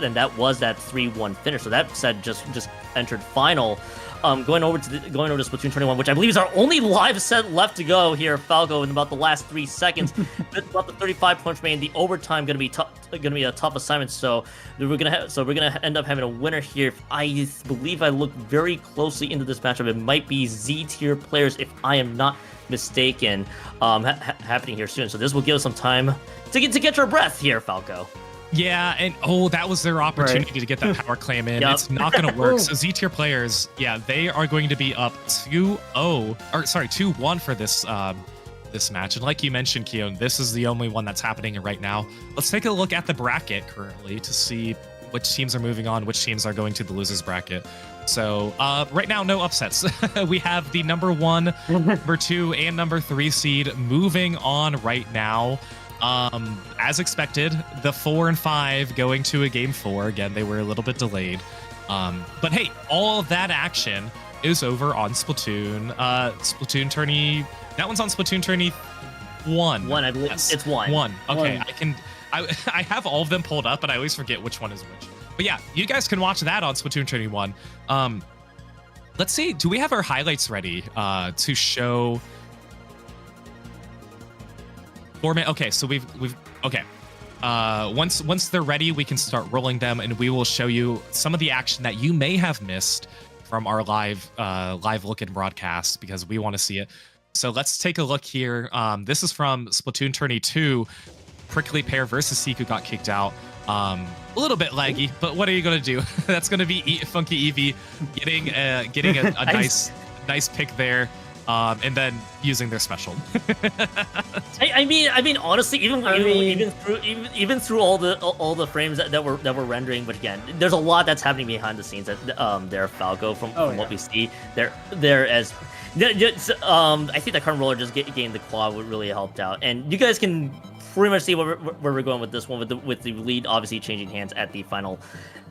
and that was that 3-1 finish. So that set just entered final. Going over to Splatoon 21, which I believe is our only live set left to go here, Falco, in about the last 3 seconds. About the 35 points remaining. The overtime gonna be a tough assignment. So we're gonna end up having a winner here. I believe I looked very closely into this matchup. It might be Z tier players, if I am not mistaken, happening here soon. So this will give us some time to get your breath here, Falco. Yeah, and that was their opportunity to get that power claim in. Yep. It's not going to work. So Z-tier players, yeah, they are going to be up 2-1 for this this match. And like you mentioned, Kion, this is the only one that's happening right now. Let's take a look at the bracket currently to see which teams are moving on, which teams are going to the losers bracket. So right now, no upsets. We have the number 1, number 2, and number 3 seed moving on right now. As expected, the 4 and 5 going to a game 4. Again, they were a little bit delayed. But hey, all of that action is over on Splatoon. Splatoon Tourney. That one's on Splatoon Tourney 1. I believe. Yes. It's 1. 1. Okay, I have all of them pulled up, but I always forget which one is which. But yeah, you guys can watch that on Splatoon Tourney 1. Let's see. Do we have our highlights ready to show? Okay, so we've okay. Once they're ready, we can start rolling them, and we will show you some of the action that you may have missed from our live look and broadcast, because we want to see it. So let's take a look here. This is from Splatoon Tourney 2. Prickly Pear versus Siku got kicked out. A little bit laggy, but what are you gonna do? That's gonna be Funky Eevee getting a nice pick there. And then using their special. I mean, honestly, even through all the frames that were rendering, but again, there's a lot that's happening behind the scenes. That there, Falco, from what we see, I think that current roller just getting the claw would really helped out, and you guys can pretty much see where we're going with this one, with the lead obviously changing hands at the final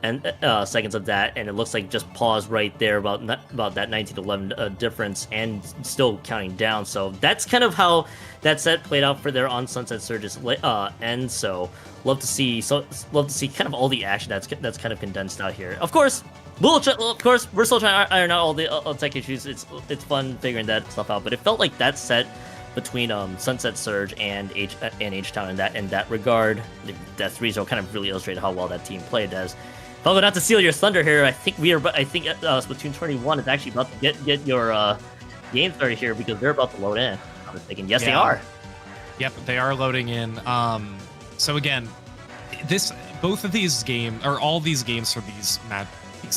and seconds of that, and it looks like just pause right there about that 19-11 difference, and still counting down. So that's kind of how that set played out for their on Sunset Surge's end. So love to see kind of all the action that's kind of condensed out here. Of course, we're still trying to iron out all the tech issues. It's fun figuring that stuff out, but it felt like that set between Sunset Surge and H-Town in that regard, that 3's kind of really illustrated how well that team played. As Falco, not to steal your thunder here, I think Splatoon 21 is actually about to get your game started here, because they're about to load in. I was thinking, yes, yeah. They are. Yep, they are loading in. So again, both of these games, or all these games for these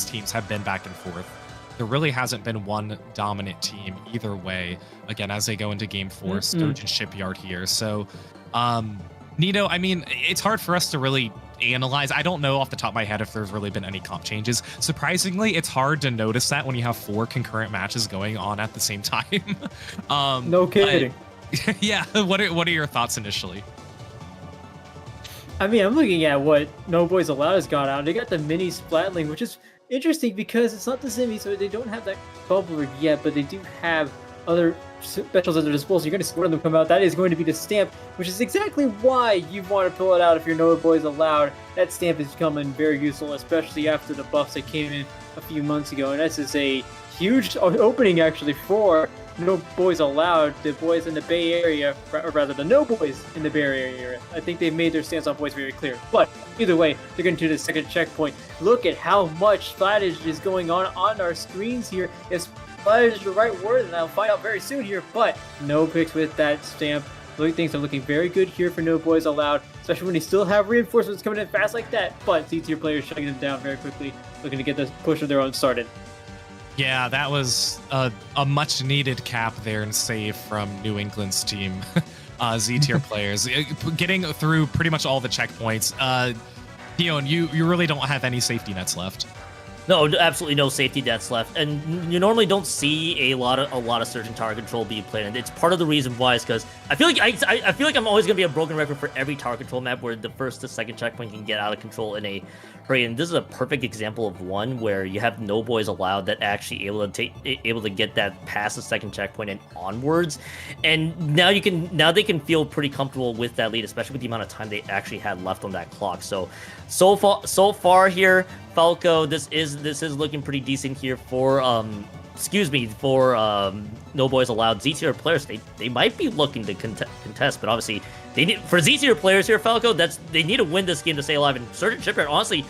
teams, have been back and forth. There really hasn't been one dominant team either way. Again, as they go into Game 4, Sturgeon Shipyard here. So, Nito, I mean, it's hard for us to really analyze. I don't know off the top of my head if there's really been any comp changes. Surprisingly, it's hard to notice that when you have 4 concurrent matches going on at the same time. No kidding. Yeah, what are your thoughts initially? I mean, I'm looking at what No Boys Allowed has got out. They got the mini Splatling, which is interesting because it's not the semi, so they don't have that bubble yet, but they do have other specials at their disposal. You're going to see one of them come out. That is going to be the stamp, which is exactly why you want to pull it out if you're No Boys Allowed. That stamp is becoming very useful, especially after the buffs that came in a few months ago, and this is a huge opening actually for No Boys Allowed, the boys in the Bay Area, or rather the No Boys in the Bay Area. I think they've made their stance on boys very clear. But either way, they're going to do the second checkpoint. Look at how much splattage is going on our screens here. If splattage is the right word, and I'll find out very soon here, but no picks with that stamp. Things are looking very good here for No Boys Allowed, especially when they still have reinforcements coming in fast like that. But C-tier players shutting them down very quickly, looking to get this push of their own started. Yeah, that was a much needed cap there and save from New England's team. Z tier players getting through pretty much all the checkpoints. Dion, you really don't have any safety nets left. No, absolutely no safety nets left, and you normally don't see a lot of surgeon tower control being played. And it's part of the reason why is because I feel like I feel like I'm always gonna be a broken record for every tower control map where the first to second checkpoint can get out of control in a hurry. And this is a perfect example of one where you have no boys allowed that actually able to get that past the second checkpoint and onwards. And now they can feel pretty comfortable with that lead, especially with the amount of time they actually had left on that clock. So far here, Falco, this is looking pretty decent here for no boys allowed. Z tier players, they might be looking to contest, but obviously they need, for Z tier players here, Falco, they need to win this game to stay alive. And Surgeon Shipyard honestly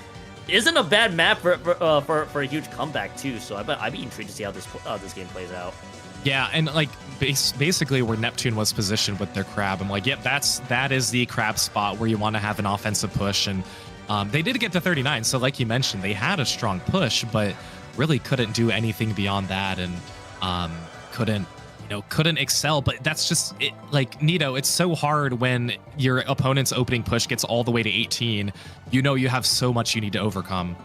isn't a bad map for a huge comeback too. So I'd be intrigued to see how this game plays out. Yeah, and like basically where Neptune was positioned with their crab, I'm like, yep, that is the crab spot where you want to have an offensive push. And they did get to 39, so like you mentioned, they had a strong push, but really couldn't do anything beyond that, and couldn't excel. But that's just it. Like Nito, it's so hard when your opponent's opening push gets all the way to 18. You have so much you need to overcome.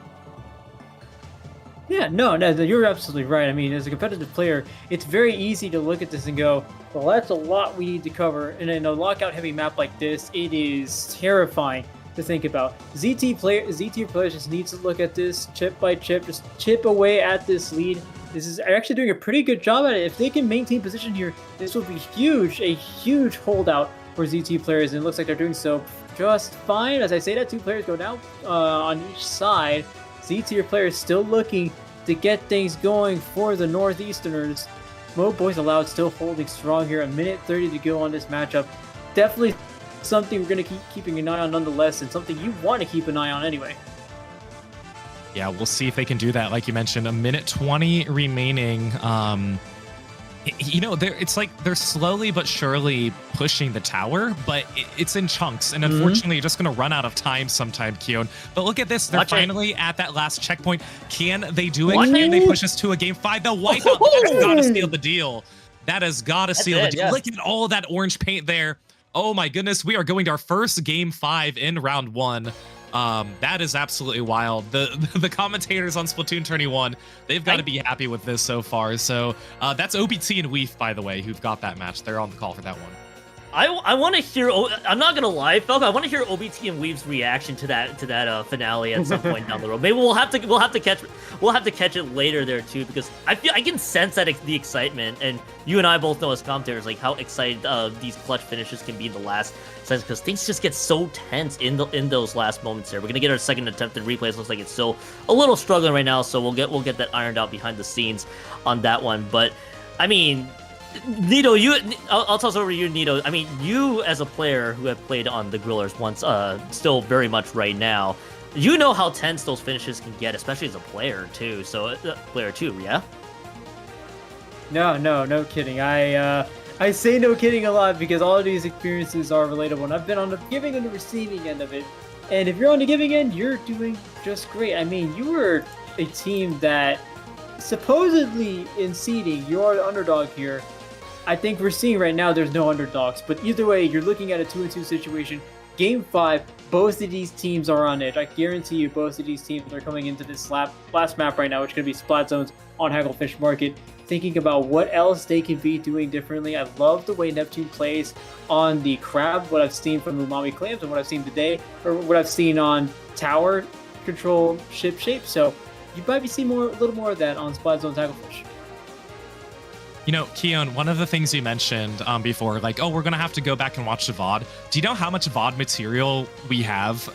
Yeah, no, you're absolutely right. I mean, as a competitive player, it's very easy to look at this and go, well, that's a lot we need to cover. And in a lockout-heavy map like this, it is terrifying to think about. Z-tier players just need to look at this chip by chip, just chip away at this lead. This is actually doing a pretty good job at it. If they can maintain position here, this will be huge, a huge holdout for Z-tier players, and it looks like they're doing so just fine. As I say that, 2 players go down on each side. Z-tier players still looking to get things going for the Northeasterners. Mo Boys Allowed still holding strong here. 1:30 to go on this matchup. Definitely something we're going to keep keeping an eye on nonetheless, and something you want to keep an eye on anyway. Yeah, we'll see if they can do that. Like you mentioned, 1:20 remaining. It's like they're slowly but surely pushing the tower, but it's in chunks. And unfortunately, you're just going to run out of time sometime, Keon. But look at this. They're finally at that last checkpoint. Can they do it? Can they push us to a game 5? The wipeout has got to seal the deal. That has got to seal the deal. Yeah. Look at all that orange paint there. Oh my goodness, we are going to our first game 5 in round 1. That is absolutely wild. The commentators on Splatoon 21, they've got to be happy with this so far. So that's OBT and Weef, by the way, who've got that match. They're on the call for that one. I want to hear. I'm not gonna lie, Falco. I want to hear OBT and Weave's reaction to that finale at some point down the road. Maybe we'll have to catch it later there too, because I can sense that the excitement, and you and I both know as commentators like how excited these clutch finishes can be in the last sense, because things just get so tense in those last moments there. We're gonna get our second attempted replays. Looks like it's still a little struggling right now, so we'll get that ironed out behind the scenes on that one. But I mean, Nito, I'll toss over to you, Nito. I mean, you as a player who have played on the Grillers once, still very much right now, you know how tense those finishes can get, especially as a player too. So, yeah? No kidding. I say no kidding a lot because all of these experiences are relatable, and I've been on the giving and the receiving end of it. And if you're on the giving end, you're doing just great. I mean, you were a team that supposedly in seeding, you're the underdog here. I think we're seeing right now there's no underdogs, but either way, you're looking at a 2-2 situation. Game 5, both of these teams are on edge. I guarantee you both of these teams are coming into this last map right now, which is going to be Splat Zones on Hagglefish Market, thinking about what else they can be doing differently. I love the way Neptune plays on the crab, what I've seen from Umami Clams and what I've seen today, or what I've seen on tower control ship shape. So you might be seeing a little more of that on Splat Zones Hagglefish. You know, Keon, one of the things you mentioned before, like, oh, we're going to have to go back and watch the VOD. Do you know how much VOD material we have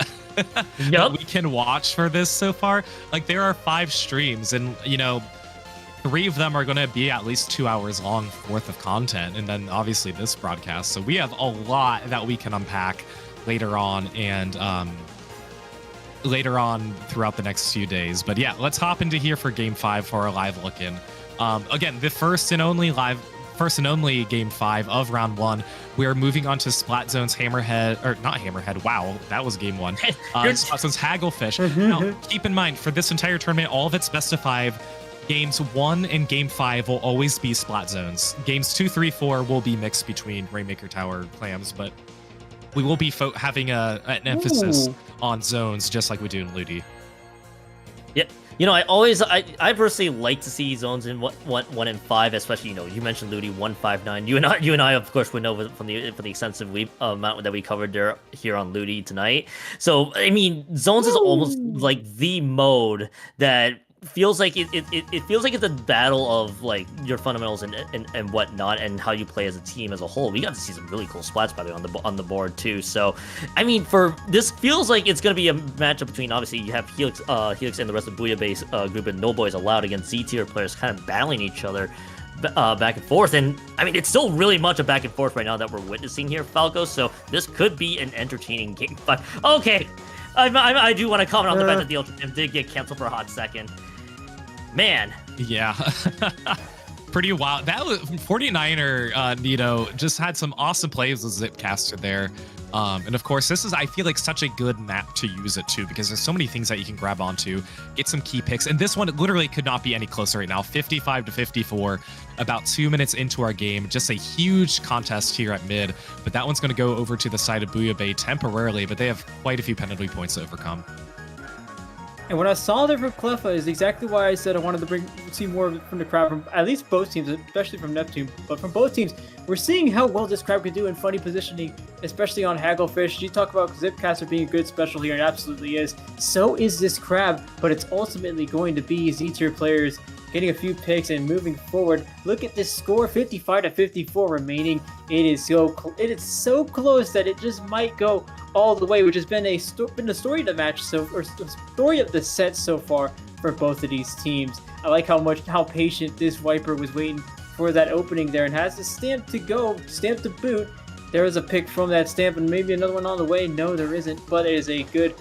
that we can watch for this so far? Like, there are 5 streams, and, 3 of them are going to be at least 2 hours long worth of content, and then obviously this broadcast. So we have a lot that we can unpack later on, and later on throughout the next few days. But yeah, let's hop into here for Game 5 for our live look-in. Again, the first and only Game 5 of Round 1. We are moving on to Splat Zone's Hammerhead, or not Hammerhead, wow, that was Game 1. Splat Zone's Hagglefish. Now, keep in mind, for this entire tournament, all of it's best of 5. Games 1 and Game 5 will always be splat zones. Games 2, 3, 4 will be mixed between Rainmaker Tower clams, but we will be having an emphasis on zones just like we do in Ludi. Yeah, you know, I personally like to see zones in 1 and 5, especially, you know, you mentioned Ludi 159. You and I of course would know from the extensive amount that we covered there here on Ludi tonight. So I mean, zones is almost like the mode that feels like it feels like it's a battle of like your fundamentals and whatnot, and how you play as a team as a whole. We got to see some really cool splats, by the way, on the board too. So I mean, for this feels like it's gonna be a matchup between, obviously you have Helix and the rest of Booyah-Bay's group, and No Boys Allowed against Z-tier players kind of battling each other back and forth. And I mean, it's still really much a back and forth right now that we're witnessing here, Falco. So this could be an entertaining game. But okay, I do want to comment on the fact that the Ultra Team did get canceled for a hot second. Man. Yeah. Pretty wild. That was 49er Nito just had some awesome plays with Zipcaster there. And of course, this is, I feel like, such a good map to use it to, because there's so many things that you can grab onto, get some key picks. And this one literally could not be any closer right now. 55-54, about 2 minutes into our game. Just a huge contest here at mid. But that one's going to go over to the side of Booyah-Bay temporarily, but they have quite a few penalty points to overcome. And what I saw there from Cleffa is exactly why I said I wanted to see more of it from the crowd, from at least both teams, especially from Neptune. But from both teams, we're seeing how well this crowd can do in funny positioning, especially on Hagglefish. You talk about Zipcaster being a good special here, and absolutely is. So is this crab, but it's ultimately going to be Z-tier players getting a few picks and moving forward. Look at this score, 55-54 remaining. It is so close that it just might go all the way, which has been a story of the match story of the set so far for both of these teams. I like how patient this Viper was waiting for that opening there, and has the stamp to go, stamp to boot. There is a pick from that stamp, and maybe another one on the way. No, there isn't, but it is a good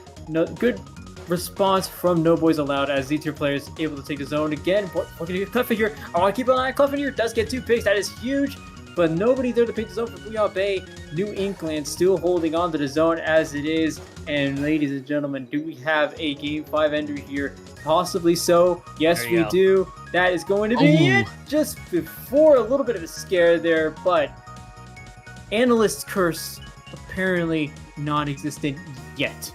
response from No Boys Allowed, as Z-tier players able to take the zone again. Look at Cleffa here. I want to keep an eye on Cleffa here. Does get 2 picks. That is huge. But nobody there to pick the zone for Booyah-Bay. New Inkland still holding on to the zone as it is. And ladies and gentlemen, do we have a Game 5 ender here? Possibly so. Yes, we do. That is going to be it. Just before a little bit of a scare there, but Analyst's Curse apparently non-existent yet.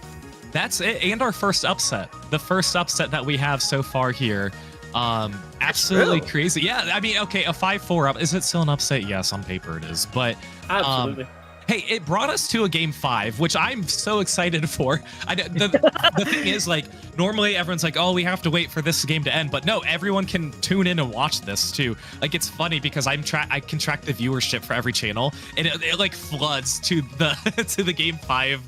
That's it, and our first upset. The first upset that we have so far here. Absolutely crazy. Yeah, I mean, okay, a 5-4 up. Is it still an upset? Yes, on paper it is. But absolutely. Hey, it brought us to a Game 5, which I'm so excited for. The thing is, like, normally everyone's like, oh, we have to wait for this game to end. But no, everyone can tune in and watch this too. Like, it's funny because I can track the viewership for every channel, and it like floods to the to the Game 5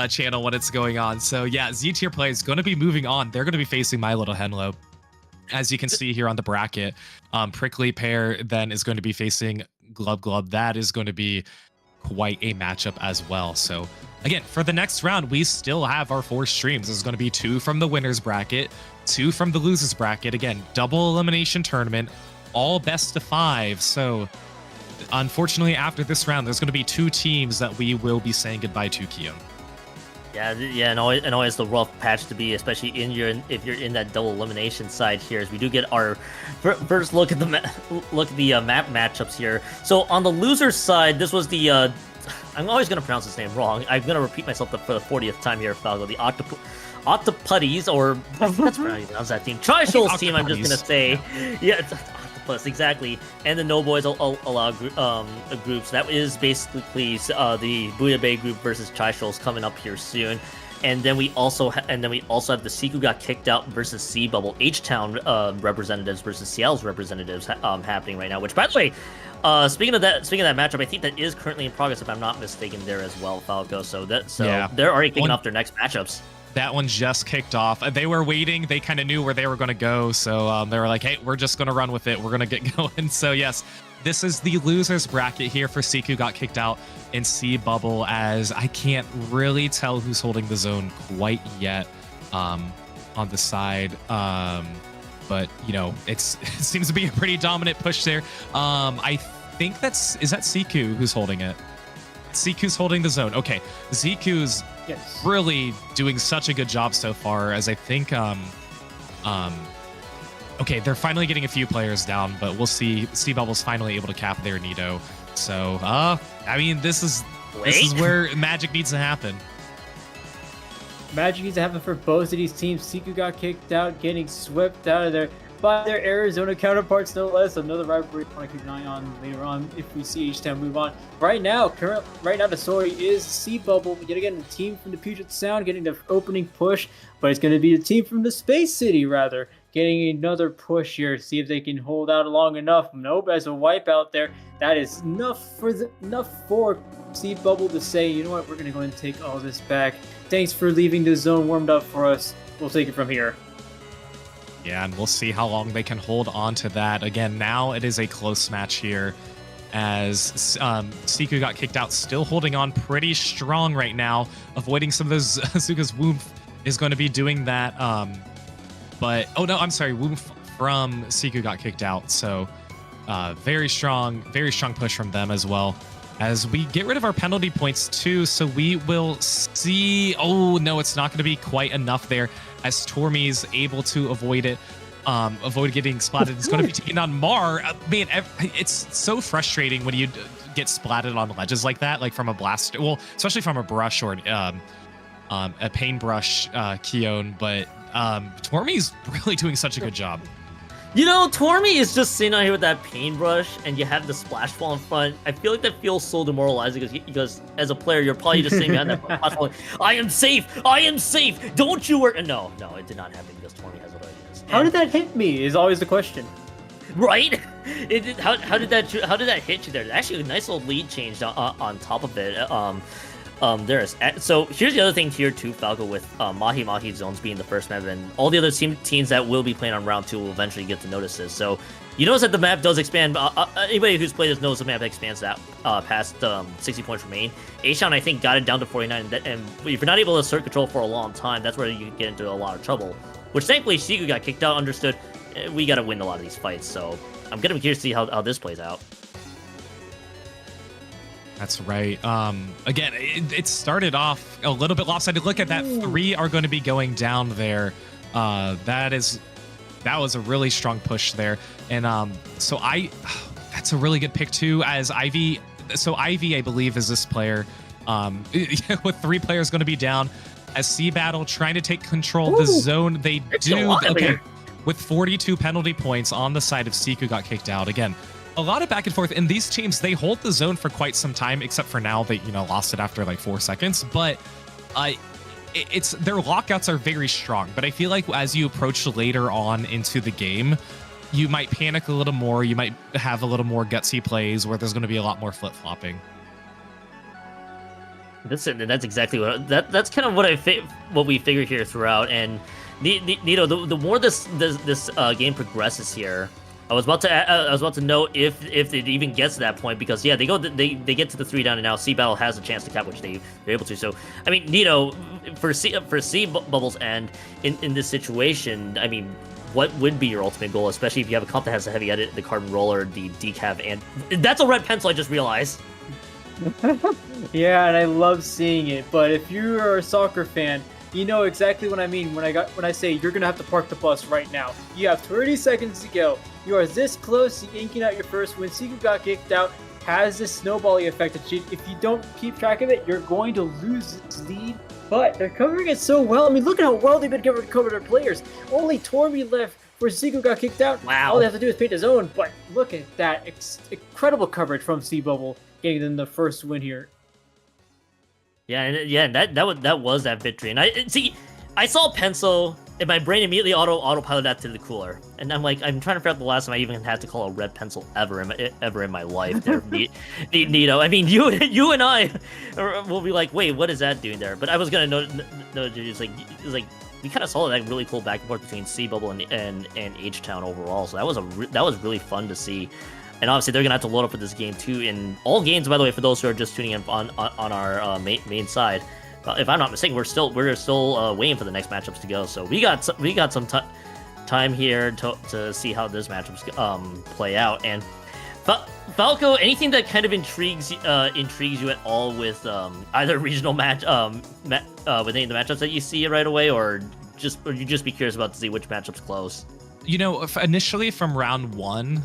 channel when it's going on. So yeah, Z-tier play is going to be moving on. They're going to be facing My Little Henlo. As you can see here on the bracket, Prickly Pear then is going to be facing Glub Glub. That is going to be quite a matchup as well. So again, for the next round, we still have our 4 streams. There's going to be 2 from the winners bracket, 2 from the losers bracket. Again, double elimination tournament, all best of 5. So unfortunately, after this round, there's going to be 2 teams that we will be saying goodbye to, Kiyo. Yeah, and always the rough patch to be, especially if you're in that double elimination side here. As we do get our first look at the map matchups here. So on the losers side, this was the I'm always gonna pronounce this name wrong. I'm gonna repeat myself for the 40th time here, Falco. The Octoputties, or that's how you pronounce that team. Tri-Shoals team. I'm just gonna say, yeah, it's Octopus, exactly. And the No Boys Allow groups. That is basically the Booyah-Bay group versus Tri-Shoals coming up here soon. And then we also have the Siku got kicked out versus Sea Bubble H-Town representatives versus Seattle's representatives happening right now. Which, by the way, speaking of that matchup, I think that is currently in progress, if I'm not mistaken, there as well, Falco. So they're already kicking off their next matchups. That one just kicked off. They were waiting. They kind of knew where they were going to go. So they were like, hey, we're just going to run with it. We're going to get going. So yes, this is the losers bracket here for Siku got kicked out in Sea Bubble, as I can't really tell who's holding the zone quite yet on the side. But, you know, it seems to be a pretty dominant push there. I think is that Siku who's holding it? Siku's holding the zone. Okay, Ziku's really doing such a good job so far, as I think Okay, they're finally getting a few players down, but we'll see. Bubble's finally able to cap their Nido. So, I mean, this is where magic needs to happen. Magic needs to happen for both of these teams. Siku got kicked out, getting swept out of there by their Arizona counterparts, no less. Another rivalry I want to keep an eye on later on if we see H-Town move on. Right now, the story is C-Bubble. Yet again, the team from the Puget Sound getting the opening push, but it's going to be the team from the Space City, rather, getting another push here. See if they can hold out long enough. Nope, as a wipe out there. That is enough for C-Bubble to say, you know what, we're going to go and take all this back. Thanks for leaving the zone warmed up for us. We'll take it from here. Yeah, and we'll see how long they can hold on to that. Again, now it is a close match here as Siku got kicked out, still holding on pretty strong right now, avoiding some of those. Suga's Woomph is going to be doing that. But, oh no, I'm sorry, Woomph from Siku got kicked out. So very strong push from them as well. As we get rid of our penalty points too, so we will see. Oh no, it's not going to be quite enough there. As Tormy's able to avoid it, avoid getting splatted. It's going to be taking on Mar. Man, it's so frustrating when you get splatted on ledges like that, like from a blast. Well, especially from a brush or a paintbrush, Keone. But Tormy's really doing such a good job. You know, Tormy is just sitting out here with that paintbrush, and you have the splash wall in front. I feel like that feels so demoralizing because as a player, you're probably just sitting behind that splash wall. I am safe. Don't you worry. No, it did not happen because Tormy has what it is. How did that hit me? Is always the question. Right? How did that hit you there? Actually, a nice little lead change on top of it. So here's the other thing here too, Falco, with Mahi zones being the first map, and all the other teams that will be playing on round 2 will eventually get to notice this. So you notice that the map does expand. Anybody who's played this knows the map expands that past 60 points from main. H-Town, I think, got it down to 49, and if you're not able to assert control for a long time, that's where you get into a lot of trouble. Which thankfully Siku got kicked out, understood. We got to win a lot of these fights, so I'm gonna be curious to see how this plays out. That's right. Again, it started off a little bit lopsided. Look at that. 3 are going to be going down there. That was a really strong push there. And so that's a really good pick too, as Ivy. So Ivy, I believe, is this player. With 3 players going to be down, as C-Battle trying to take control of the zone. They do. Okay. With 42 penalty points on the side of Siku got kicked out. Again, a lot of back and forth, and these teams, they hold the zone for quite some time, except for now they, lost it after like 4 seconds. But it's their lockouts are very strong. But I feel like as you approach later on into the game, you might panic a little more. You might have a little more gutsy plays where there's going to be a lot more flip-flopping. That's exactly that's kind of what we figure here throughout. And the more this game progresses here, I was about to know if it even gets to that point, because yeah, they get to the 3 down, and now C-Battle has a chance to cap, which they're able to. So I mean, Nito, for C-Bubble's end in this situation, I mean, what would be your ultimate goal, especially if you have a comp that has the heavy edit, the carbon roller, the decav, and that's a red pencil, I just realized. Yeah, and I love seeing it. But if you're a soccer fan, you know exactly what I mean when I say you're gonna have to park the bus right now. You have 30 seconds to go. You are this close to inking out your first win. Siku got kicked out, has this snowballing effect that if you don't keep track of it, you're going to lose this lead. But they're covering it so well. I mean, look at how well they've been able to cover their players. Only Tormy left where Siku got kicked out. Wow. All they have to do is paint his own. But look at that incredible coverage from C-Bubble, getting them the first win here. Yeah, that was that victory. And I saw pencil, and my brain immediately autopilot that to the cooler. And I'm like, I'm trying to figure out the last time I even had to call a red pencil ever in my life. There, Nito. I mean, you and I will be like, wait, what is that doing there? But I was gonna know, it's like we kind of saw that really cool back and forth between C-Bubble and H-Town overall. So that was really fun to see. And obviously, they're going to have to load up for this game, too. In all games, by the way, for those who are just tuning in on our main side, if I'm not mistaken, we're still waiting for the next matchups to go. So we got some time here to see how this matchups play out. And Falco, anything that kind of intrigues you at all with either regional with any of the matchups that you see right away, or you just be curious about to see which matchups close? Initially from round one,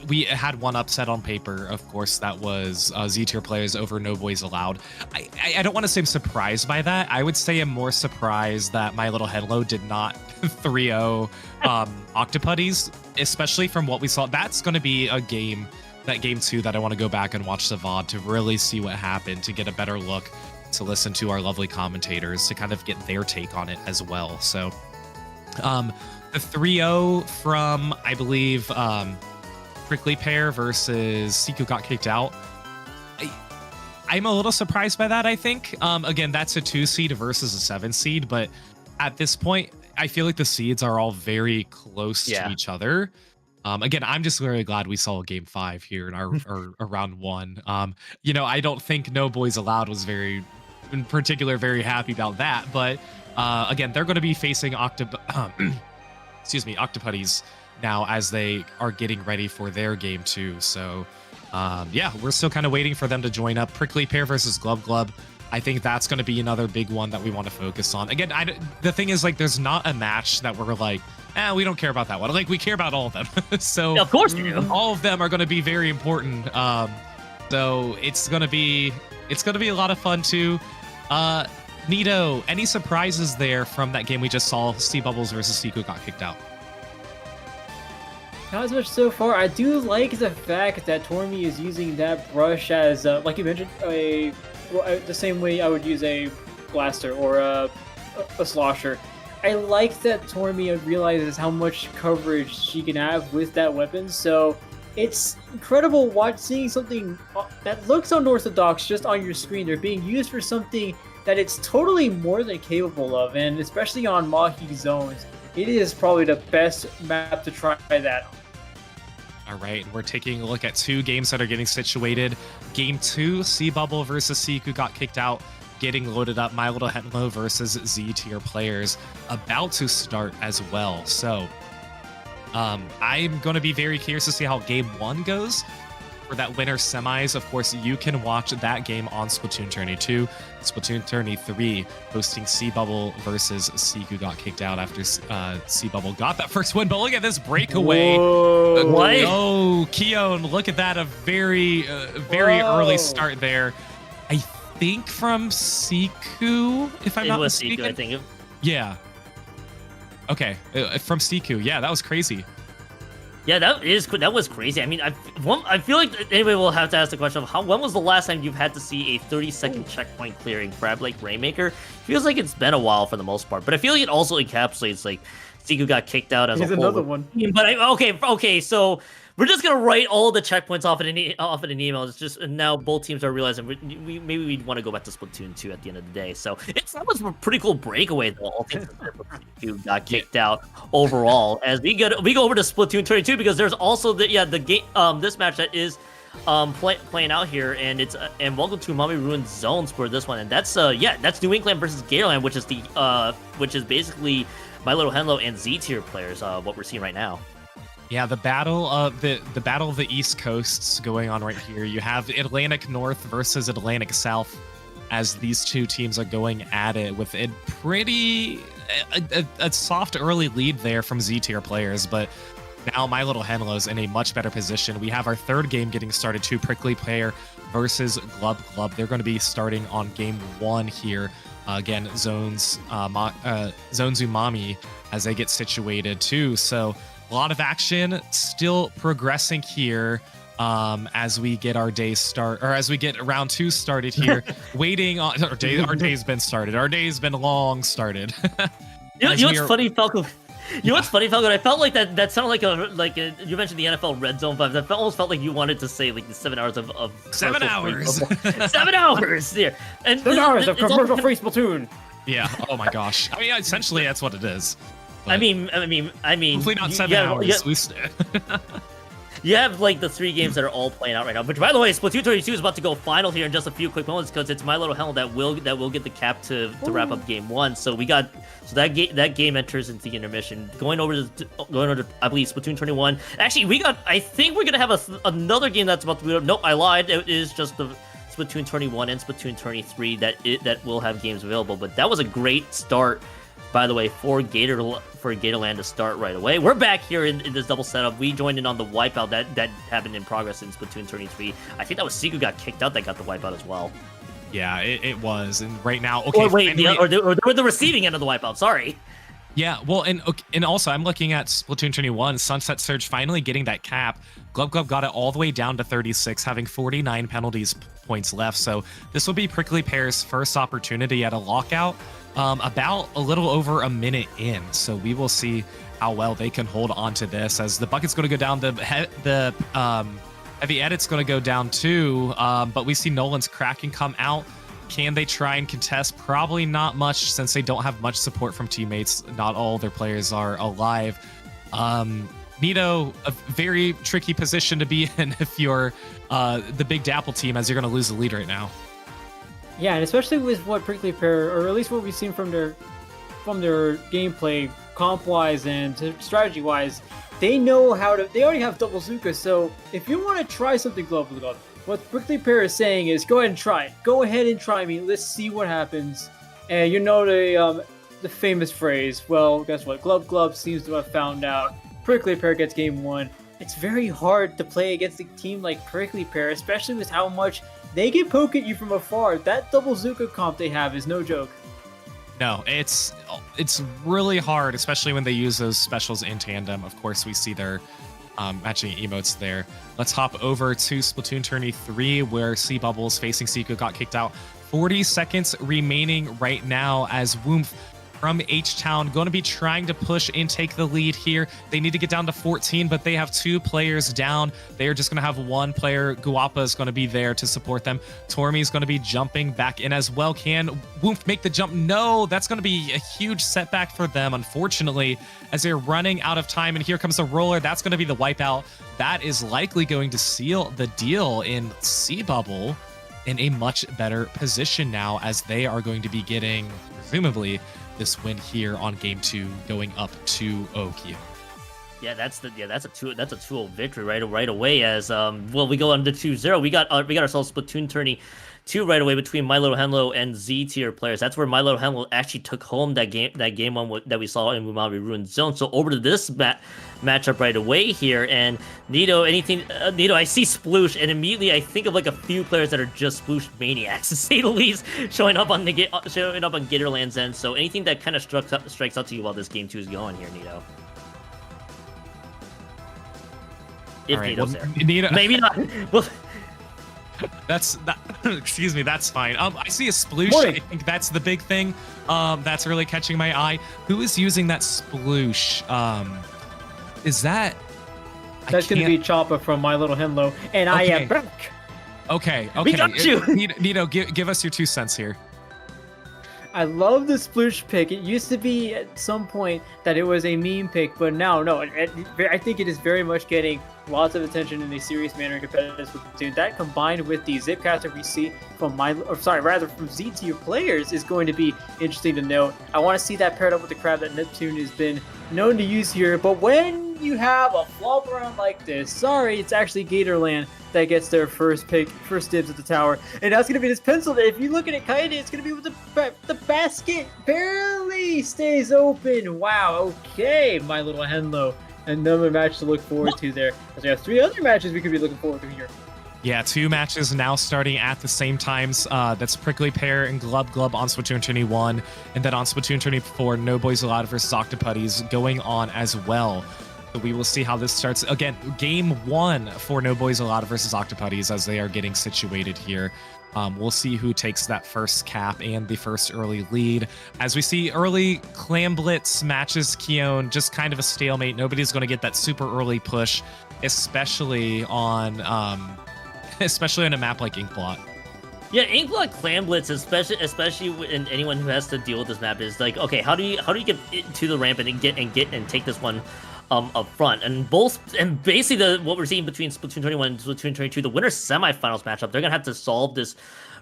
we had one upset on paper. Of course, that was Z tier players over No Boys Allowed. I don't want to say I'm surprised by that. I would say I'm more surprised that My Little Henlo did not 3-0 Octoputties, especially from what we saw. That's going to be a game, that game 2, that I want to go back and watch the VOD to really see what happened, to get a better look, to listen to our lovely commentators, to kind of get their take on it as well. So, the 3-0 from, I believe, Prickly Pear versus Siku got kicked out. I'm a little surprised by that, I think. Again, that's a 2 seed versus a 7 seed, but at this point, I feel like the seeds are all very close to each other. Again, I'm just very glad we saw a game 5 here in our round 1. I don't think No Boys Allowed was in particular very happy about that, but again, they're going to be facing Octoputties now as they are getting ready for their game 2. So we're still kind of waiting for them to join up. Prickly Pear versus Glub Glub, I think that's going to be another big one that we want to focus on. Again, the thing is, like, there's not a match that we're like, we don't care about that one. Like, we care about all of them. So yeah, of course you do. All of them are going to be very important. So it's going to be a lot of fun too. Nito, any surprises there from that game we just saw? Sea Bubbles versus Siku got kicked out. Not as much so far. I do like the fact that Tormy is using that brush as, like you mentioned, the same way I would use a blaster or a slosher. I like that Tormy realizes how much coverage she can have with that weapon, so it's incredible seeing something that looks unorthodox just on your screen. They're being used for something that it's totally more than capable of, and especially on Mahi zones, it is probably the best map to try that on. All right, we're taking a look at 2 games that are getting situated. Game 2, Sea Bubble versus Siku got kicked out, getting loaded up. My Little Henlo versus Z tier players about to start as well. So I'm going to be very curious to see how game 1 goes. For that winner semis, of course, you can watch that game on Splatoon Tourney 2. Splatoon Tourney 3 hosting Sea Bubble versus Siku got kicked out after Sea Bubble got that first win. But look at this breakaway. What? Oh, Keon, look at that. A very early start there. I think from Siku, if I'm not mistaken. Siku, I think. Yeah. Okay, from Siku. Yeah, that was crazy. Yeah, that was crazy. I mean, I feel like anybody will have to ask the question of when was the last time you've had to see a 30-second checkpoint clearing Crab Lake Rainmaker? Feels like it's been a while for the most part, but I feel like it also encapsulates like Siku got kicked out as a whole. Another one. But okay, so we're just gonna write all the checkpoints off in an email. It's just now both teams are realizing maybe we'd want to go back to Splatoon 2 at the end of the day. So that was a pretty cool breakaway though. All things Siku got kicked out overall. As we go over to Splatoon 32 because there's also the game this match that is playing out here, and it's and welcome to Mommy Ruined Zones for this one, and that's New England versus Gatorland, which is basically My Little Henlo and Z tier players. What we're seeing right now. Yeah, the battle of the East Coasts going on right here. You have Atlantic North versus Atlantic South, as these 2 teams are going at it with a pretty a soft early lead there from Z tier players, but now My Little Henlo's in a much better position. We have our 3rd game getting started too. Prickly Pear versus Glub Glub. They're going to be starting on game 1 here. Again, Zones Umami as they get situated too. So a lot of action still progressing here as we get our as we get round 2 started here. Waiting on our day's been started. Our day's been long started. You know what's funny, Falco? You know what's funny, Falco? I felt like that sounded like you mentioned the NFL red zone vibes. I almost felt like you wanted to say like the 7 hours of 7 hours. 7 hours there. And 7 hours of commercial free Splatoon. Yeah. Oh my gosh. I mean, essentially that's what it is. I mean, hopefully not 7 hours. You have like the 3 games that are all playing out right now. Which, by the way, Splatoon 32 is about to go final here in just a few quick moments because it's My Little Henlo that will get the cap to wrap up game 1. So that game enters into the intermission. Going over to I believe Splatoon 21. Actually, I think we're gonna have another game that's about to be. Nope, I lied. It is just the Splatoon 21 and Splatoon 23 that will have games available. But that was a great start by the way, for Gatorland to start right away. We're back here in this double setup. We joined in on the wipeout that had been in progress in Splatoon 33. I think that was Siku got kicked out that got the wipeout as well. Yeah, it was. And right now, okay. Or wait, or the receiving end of the wipeout. Sorry. Yeah, well, and also I'm looking at Splatoon 21, Sunset Surge finally getting that cap. Glub Glub got it all the way down to 36, having 49 penalties points left. So this will be Prickly Pear's first opportunity at a lockout, about a little over a minute in. So we will see how well they can hold on to this, as the bucket's going to go down. The heavy edit's going to go down too, but we see Nolan's Kraken come out. Can they try and contest? Probably not much, since they don't have much support from teammates. Not all their players are alive. Nito, a very tricky position to be in if you're the Big Dapple team, as you're going to lose the lead right now. Yeah, and especially with what Prickly Pear, or at least what we've seen from their gameplay, comp-wise and strategy-wise, they know how to. They already have double Zuka, so if you want to try something global, what Prickly Pear is saying is, go ahead and try it. Go ahead and try me. Let's see what happens. And you know the famous phrase, well, guess what? Glub Glub seems to have found out. Prickly Pear gets game 1. It's very hard to play against a team like Prickly Pear, especially with how much they can poke at you from afar. That double Zuka comp they have is no joke. No, it's really hard, especially when they use those specials in tandem. Of course, we see their matching emotes there. Let's hop over to Splatoon Tourney 3, where Sea Bubbles facing Siku got kicked out. 40 seconds remaining right now, as Woomph from H-Town going to be trying to push and take the lead here. They need to get down to 14, but they have 2 players down. They are just going to have 1 player. Guapa is going to be there to support them. Tormy is going to be jumping back in as well. Can Woomph make the jump? No, that's going to be a huge setback for them, unfortunately, as they're running out of time. And here comes the roller. That's going to be the wipeout. That is likely going to seal the deal, in Sea Bubble in a much better position now, as they are going to be getting, presumably, this win here on game 2, going up 2-0. Yeah, that's a 2-0 victory right away. As well, we go on to 2-0. We got ourselves Splatoon Tourney 2 right away between My Little Henlo and Z tier players. That's where My Little Henlo actually took home that game 1 that we saw in Wumabi Ruined Zone. So over to this matchup right away here, and Nito, Nito, I see Sploosh, and immediately I think of like a few players that are just Sploosh maniacs, to say the least, showing up on Gatorland's end. So anything that kind of strikes out to you while this game 2 is going here, Nito? If right, Nito's well, there, Nito, maybe not. Well, excuse me, that's fine. I see a Sploosh. Morning. I think that's the big thing. That's really catching my eye. Who is using that Sploosh? Is that? That's going to be Choppa from My Little Henlo, and I am back. Okay. We got you. Nito, give us your 2 cents here. I love the Sploosh pick. It used to be at some point that it was a meme pick, but now, no. I think it is very much getting lots of attention in a serious manner in competitive Splatoon. That combined with the Zipcaster we see from from Z tier players is going to be interesting to note. I want to see that paired up with the crab that Neptune has been known to use here, but when you have a flop around like this, sorry, it's actually Gatorland that gets their first dibs at the tower. And that's going to be this pencil that, if you look at it, kinda, it's going to be with the basket barely stays open. Wow, okay, My Little Henlo. Another match to look forward to there. As we have 3 other matches we could be looking forward to here. Yeah, 2 matches now starting at the same times. That's Prickly Pear and Glub Glub on Splatoon 21. And then on Splatoon 24, No Boys Allowed versus Octoputties going on as well. So we will see how this starts. Again, game 1 for No Boys Allowed versus Octoputties, as they are getting situated here. We'll see who takes that first cap and the first early lead. As we see early Clam Blitz matches, Keone, just kind of a stalemate. Nobody's going to get that super early push, especially on a map like Inkblot. Yeah, Inkblot Clam Blitz, especially in anyone who has to deal with this map, is like, okay, how do you get to the ramp and take this one up front? And basically what we're seeing between Splatoon 21 and Splatoon 22, the winner semifinals matchup, they're gonna have to solve this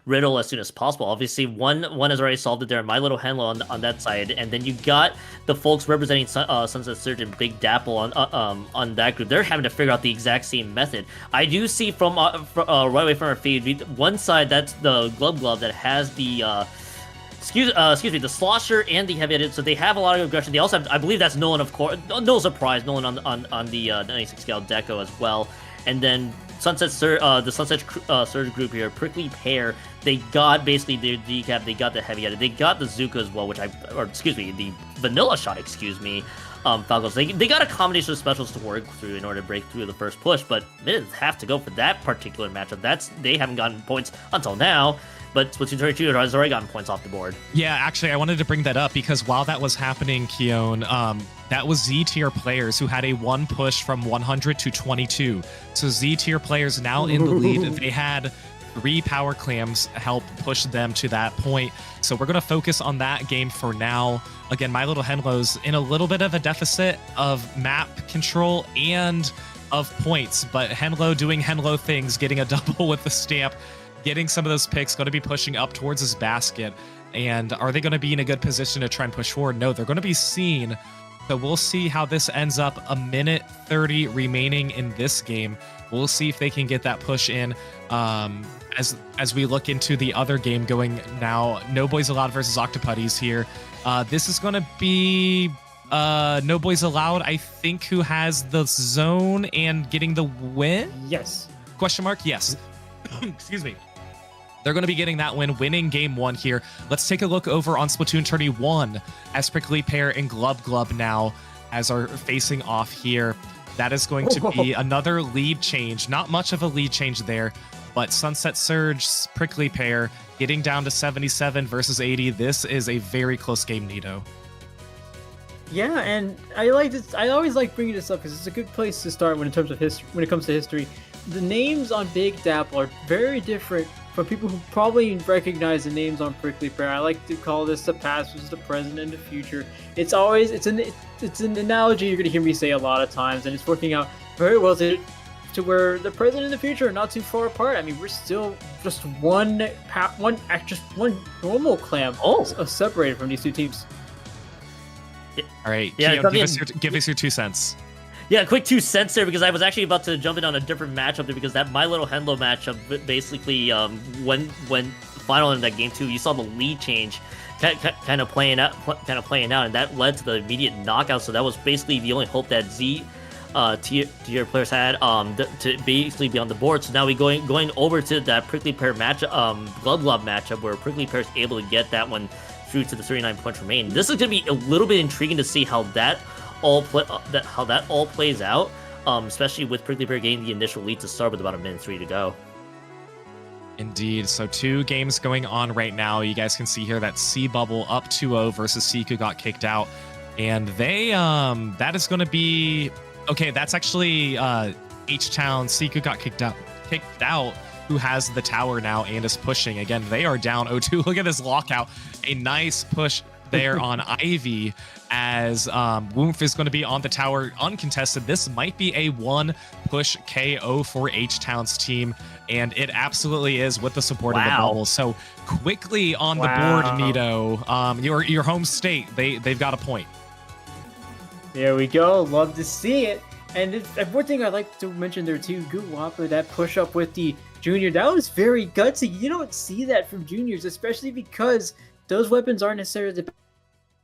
riddle as soon as possible. Obviously, one has already solved it there, My Little Henlo on that side, and then you got the folks representing Sunset Surge and Big Dapple on that group. They're having to figure out the exact same method. I do see from right away from our feed, one side, that's the Glub Glub that has the excuse me, the Slosher and the Heavy-Headed, so they have a lot of aggression. They also have, I believe that's Nolan, of course, no surprise, Nolan on the 96 scale Deco as well. And then the Sunset Surge group here, Prickly Pear, they got basically their decap, they got the Heavy-Headed, they got the Zuka as well, the Vanilla Shot, Falcons. They got a combination of specials to work through in order to break through the first push, but minutes have to go for that particular matchup. They haven't gotten points until now, but Splatoon 32 has already gotten points off the board. Yeah, actually, I wanted to bring that up because while that was happening, Keone, that was Z-tier players who had a 1 push from 100 to 22. So Z-tier players now in the lead. They had 3 power clams help push them to that point. So we're going to focus on that game for now. Again, My Little Henlo's in a little bit of a deficit of map control and of points, but Henlo doing Henlo things, getting a double with the stamp, getting some of those picks, going to be pushing up towards his basket. And are they going to be in a good position to try and push forward? No, they're going to be seen. So we'll see how this ends up. A minute 30 remaining in this game. We'll see if they can get that push in. As we look into the other game going now, No Boys Allowed versus Octoputties here. This is going to be No Boys Allowed, I think, who has the zone and getting the win? Yes. Question mark? Yes. Excuse me. They're going to be getting that win, winning game 1 here. Let's take a look over on Splatoon 31 as Prickly Pear and Glub Glub now as are facing off here. That is going to be another lead change. Not much of a lead change there, but Sunset Surge, Prickly Pear getting down to 77 versus 80. This is a very close game, Nito. Yeah, and I like this. I always like bringing this up because it's a good place to start when it comes to history. The names on Big Dapple are very different from people who probably recognize the names on Prickly Pear. I like to call this the past versus the present and the future. It's an analogy you're gonna hear me say a lot of times, and it's working out very well to where the present and the future are not too far apart. I mean, we're still just one normal clam separated from these two teams. All right, yeah, Keone, give us your 2 cents. Yeah, quick 2 cents there because I was actually about to jump in on a different matchup there because that My Little Henlo matchup basically when final in that game 2, you saw the lead change kind of playing out, and that led to the immediate knockout. So that was basically the only hope that Z tier players had to basically be on the board. So now we going over to that Prickly Pear matchup, Glub Glub matchup where Prickly Pear is able to get that one through to the 39 points remain. This is going to be a little bit intriguing to see how that all plays out, especially with Prickly Pear getting the initial lead to start with about a minute 3 to go. Indeed. So 2 games going on right now. You guys can see here that C Bubble up 2-0 versus Siku got kicked out, and they that is going to be okay. That's actually H-Town. Siku got kicked out. Who has the tower now and is pushing again? They are down 0-2. Look at this lockout. A nice push there on Ivy as Woomph is going to be on the tower uncontested. This might be a 1-push KO for H-Town's team, and it absolutely is with the support of the bubble. So quickly on the board, Nito, your home state, they've got a point. There we go. Love to see it. And one thing I'd like to mention there too, Guwapa, that push up with the junior, that was very gutsy. You don't see that from juniors, especially because those weapons aren't necessarily the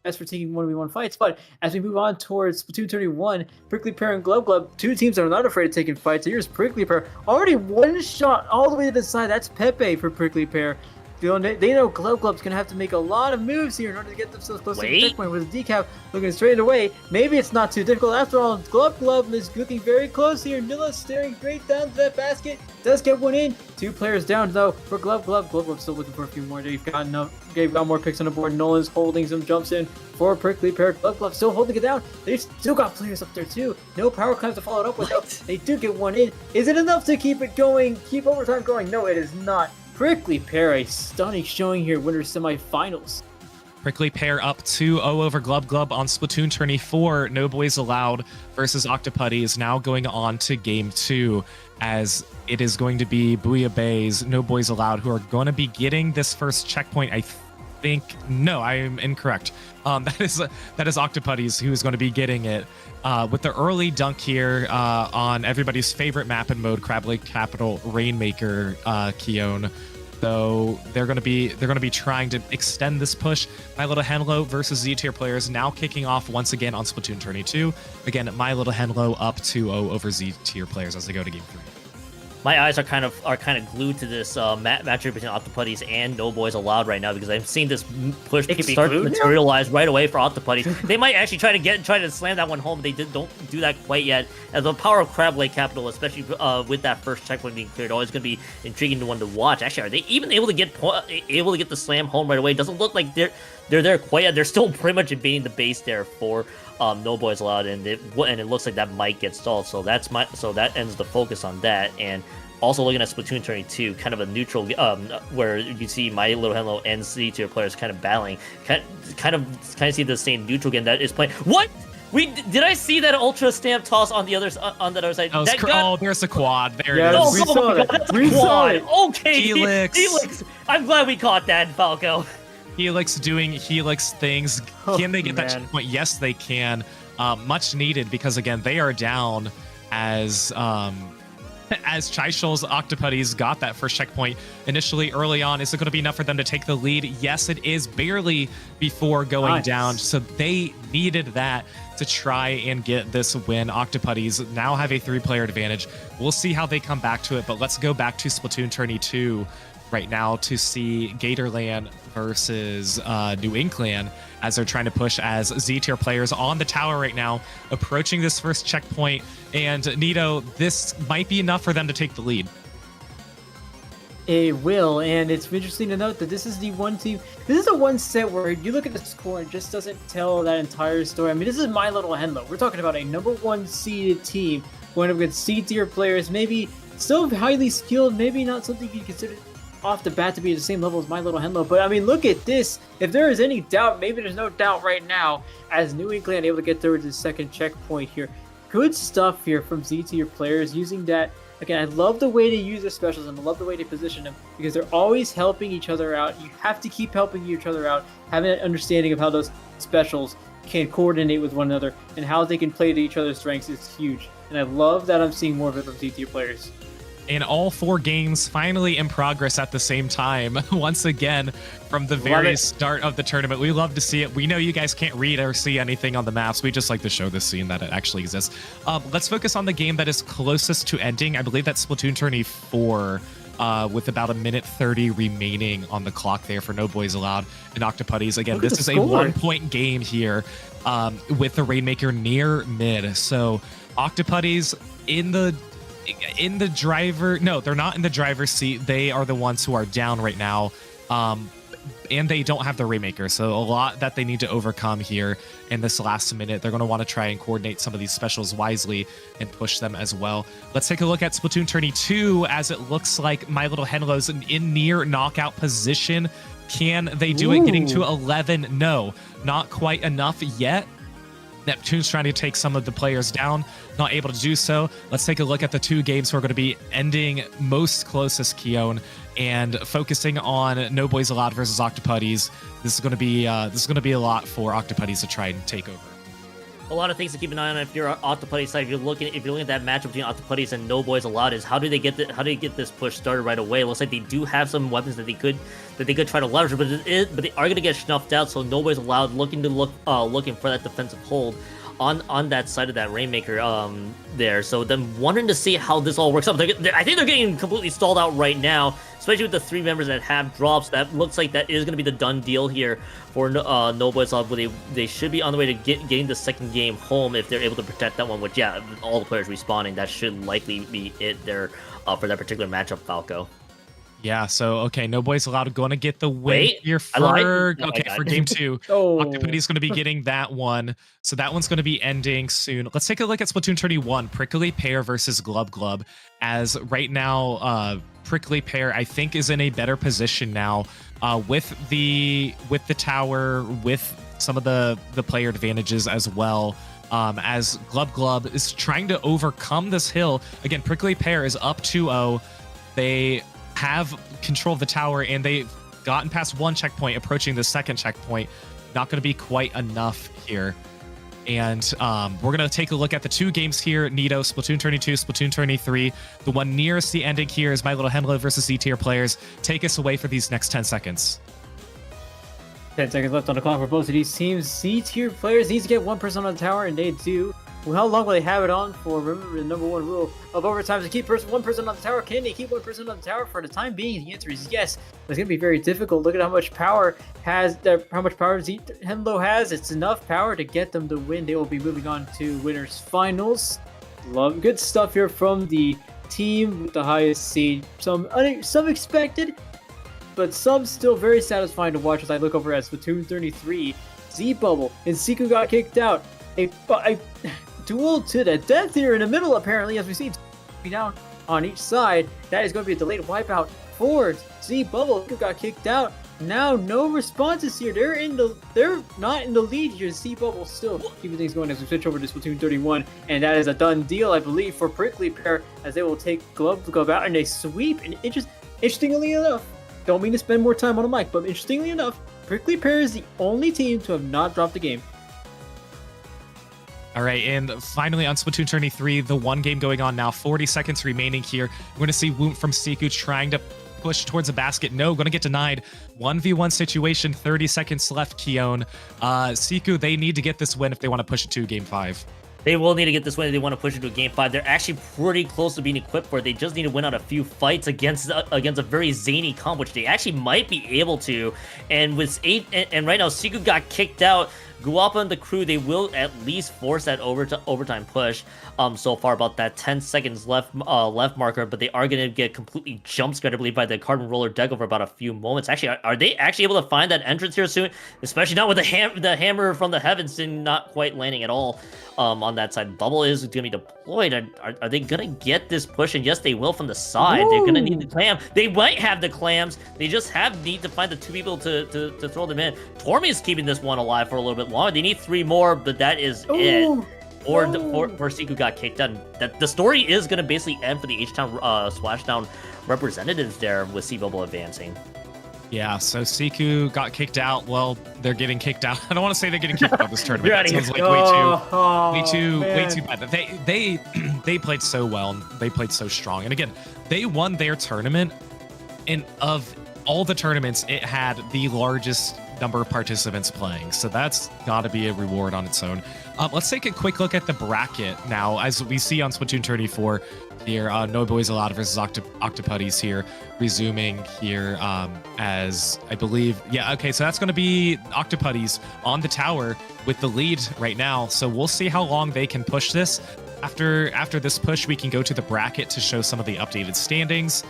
best for taking 1v1 fights. But as we move on towards Splatoon 31, Prickly Pear and Glub Glub, 2 teams that are not afraid of taking fights. Here's Prickly Pear, already 1 shot all the way to the side. That's Pepe for Prickly Pear. They know Glub Glub's going to have to make a lot of moves here in order to get themselves close to the checkpoint with the decap looking straight away. Maybe it's not too difficult. After all, Glub Glub is looking very close here. Nilla staring straight down to that basket. Does get one in. 2 players down, though, for Glub Glub. Glub Glub's still looking for a few more. They've got more picks on the board. Nolan's holding some jumps in for Prickly Pear. Glub Glub still holding it down. They've still got players up there, too. No power clams to follow it up with, though. They do get one in. Is it enough to keep it going? Keep overtime going? No, it is not. Prickly Pear, a stunning showing here, winner semifinals. Prickly Pear up 2-0 over Glub Glub on Splatoon 24. No Boys Allowed versus Octoputty is now going on to game 2, as it is going to be Bouillabaisse, No Boys Allowed, who are going to be getting this first checkpoint. I think, no, I am incorrect. That is Octoputties who is going to be getting it with the early dunk here on everybody's favorite map and mode, Crab Lake Capital Rainmaker, Keone. So they're gonna be trying to extend this push. My Little Henlo versus Z tier players now kicking off once again on Splatoon Tourney 2. Again, My Little Henlo up 2-0 over Z tier players as they go to game 3. My eyes are kind of glued to this matchup between Octoputties and No Boys Allowed right now because I'm seeing this push start to materialize right away for Octoputties. They might actually try to slam that one home. They don't do that quite yet. As the power of Crab Lake Capital, especially with that first checkpoint being cleared, always going to be intriguing one to watch. Actually, are they even able to get the slam home right away? It doesn't look like they're there quite yet. They're still pretty much invading the base there for No Boys Allowed, and it looks like that might get stalled. So that ends the focus on that. And also looking at Splatoon Tourney 2, kind of a neutral, where you see My Little Henlo and Z tier players kind of battling, kind of see the same neutral game that is playing. What? Did I see that ultra stamp toss on the other side? Oh, there's a quad. There it is. Oh, my God, that's a quad. Okay, Helix. I'm glad we caught that, Falco. Helix doing Helix things. Can they get that checkpoint? Yes, they can. Much needed because again, they are down as Chaishol's Octoputties got that first checkpoint initially early on. Is it going to be enough for them to take the lead? Yes, it is, barely before going down. So they needed that to try and get this win. Octoputties now have a 3-player advantage. We'll see how they come back to it, but let's go back to Splatoon Tourney 2 right now to see Gatorland versus New England as they're trying to push as Z-tier players on the tower right now, approaching this first checkpoint. And Nito, this might be enough for them to take the lead. It will, and it's interesting to note that this is the one team. This is the one set where you look at the score and it just doesn't tell that entire story. I mean, this is My Little Henlo. We're talking about a #1 seeded team going up against C-tier players, maybe still highly skilled, maybe not something you consider off the bat to be at the same level as My Little Henlo. But I mean, look at this. If there is any doubt, maybe there's no doubt right now, as New England able to get through to the second checkpoint here. Good stuff here from Z-tier players using that. Again, I love the way they use their specials and I love the way they position them because they're always helping each other out. You have to keep helping each other out, having an understanding of how those specials can coordinate with one another and how they can play to each other's strengths is huge. And I love that I'm seeing more of it from Z-tier players. And all 4 games finally in progress at the same time. Once again, from the very start of the tournament. We love to see it. We know you guys can't read or see anything on the maps. We just like to show this scene that it actually exists. Let's focus on the game that is closest to ending. I believe that's Splatoon Tourney 4 with about 1:30 remaining on the clock there for No Boys Allowed and Octoputties. Again, this is a 1-point game here with the Rainmaker near mid. So Octoputties in the driver, no, they're not in the driver's seat. They are the ones who are down right now, and they don't have the Rainmaker, so a lot that they need to overcome here in this last minute. They're going to want to try and coordinate some of these specials wisely and push them as well. Let's take a look at Splatoon Tourney 2 as it looks like My Little Henlo's in near knockout position. Can they do it? Getting to 11? No, not quite enough yet. Neptune's trying to take some of the players down, not able to do so. Let's take a look at the 2 games who are going to be ending most closest, Keone, and focusing on No Boys Allowed versus Octoputties. This is going to be a lot for Octoputties to try and take over. A lot of things to keep an eye on if you're on Octoputty side. If you're looking at that matchup between Octoputties and No Boys Allowed, is how do they get this push started right away? It looks like they do have some weapons that they could try to leverage, but they are going to get snuffed out. So No Boys Allowed looking for that defensive hold on that side of that Rainmaker there. So then wondering to see how this all works out. I think they're getting completely stalled out right now, especially with the 3 members that have drops. That looks like that is going to be the done deal here for No Boys Allowed. But they should be on the way to getting the second game home if they're able to protect that one. Which, yeah, all the players respawning, that should likely be it there for that particular matchup, Falco. Yeah, so, okay, No Boys Allowed going to get the win here for game 2. Octoputty's going to be getting that one. So that one's going to be ending soon. Let's take a look at Splatoon 31, Prickly Pear versus Glub Glub. As right now, Prickly Pear, I think, is in a better position now with the tower, with some of the player advantages as well. As Glub Glub is trying to overcome this hill. Again, Prickly Pear is up 2-0. They have control of the tower and they've gotten past 1 checkpoint, approaching the second checkpoint. Not going to be quite enough here. And we're going to take a look at the 2 games here. Nito, Splatoon 22, Splatoon 23. The one nearest the ending here is My Little Henlo versus Z-tier players. Take us away for these next 10 seconds. 10 seconds left on the clock for both of these teams. Z-tier players need to get 1% on the tower, and they do. Well, how long will they have it on for? Remember the number 1 rule of overtime is to keep 1% on the tower. Can they keep 1% on the tower for the time being? The answer is yes. It's going to be very difficult. Look at how much power Henlo has. It's enough power to get them to win. They will be moving on to winners finals. Good stuff here from the team with the highest seed. Some expected, but some still very satisfying to watch as I look over at Splatoon 33. Z-Bubble and Siku got kicked out. A duel to the death here in the middle, apparently, as we see down on each side. That is going to be a delayed wipeout for Z-Bubble, who got kicked out. Now, no responses here. They're not in the lead here. Z-Bubble still keeping things going as we switch over to Splatoon 31, and that is a done deal, I believe, for Prickly Pear, as they will take Glove out and they sweep. And interestingly enough, don't mean to spend more time on a mic, but interestingly enough, Prickly Pear is the only team to have not dropped the game. All right, and finally on Splatoon 23, the 1 game going on now, 40 seconds remaining here. We're going to see Woomp from Siku trying to push towards a basket. No, going to get denied. 1v1 situation, 30 seconds left, Keon. Siku, they need to get this win if they want to push it to Game 5. They will need to get this win if they want to push it to a Game 5. They're actually pretty close to being equipped for it. They just need to win out a few fights against a very zany comp, which they actually might be able to. And with 8, and right now, Siku got kicked out. Guapa and the crew, they will at least force that overtime push. So far about that 10 seconds left marker, but they are going to get completely jump scared, I believe, by the carbon roller deck over about a few moments. Actually, are they actually able to find that entrance here soon? Especially not with the hammer from the heavens not quite landing at all on that side. Bubble is going to be deployed. Are they going to get this push? And yes, they will from the side. Ooh. They're going to need the clam. They might have the clams. They just need to find the 2 people to throw them in. Tormy is keeping this one alive for a little bit longer. They need 3 more, but that is it. Or Siku got kicked out. That the story is going to basically end for the H-Town Splashdown representatives there with Z-Bubble advancing. Yeah, so Siku got kicked out. Well, they're getting kicked out. I don't want to say they're getting kicked out of this tournament. That sounds like way too bad. They played so well. And they played so strong. And again, they won their tournament. And of all the tournaments, it had the largest number of participants playing, so that's got to be a reward on its own. Let's take a quick look at the bracket now, as we see on Splatoon 34 here. No Boys Allowed versus Octoputties here, resuming here as I believe, yeah, okay, so that's going to be Octoputties on the tower with the lead right now. So we'll see how long they can push this. After this push, we can go to the bracket to show some of the updated standings.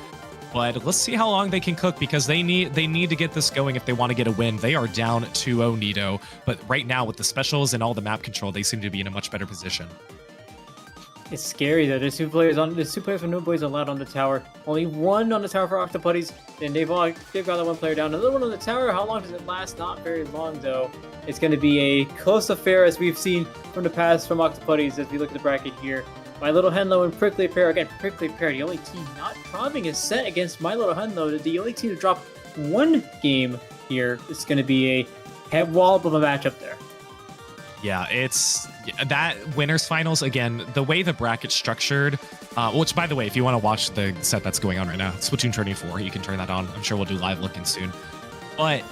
But let's see how long they can cook, because they need to get this going if they want to get a win. They are down 2-0 Nito, but right now with the specials and all the map control, they seem to be in a much better position. It's scary though. There's 2 players with No Boys Allowed on the tower. Only 1 on the tower for Octoputties, and they've got that 1 player down. Another 1 on the tower. How long does it last? Not very long though. It's going to be a close affair, as we've seen from the past from Octoputties as we look at the bracket here. My Little Henlo and Prickly Pear. Again, Prickly Pear, the only team not dropping a set against My Little Henlo. The only team to drop 1 game here. It's going to be a head wallop of a matchup there. Yeah, it's that winners finals. Again, the way the bracket's structured, which, by the way, if you want to watch the set that's going on right now, Splatoon 24, you can turn that on. I'm sure we'll do live looking soon. But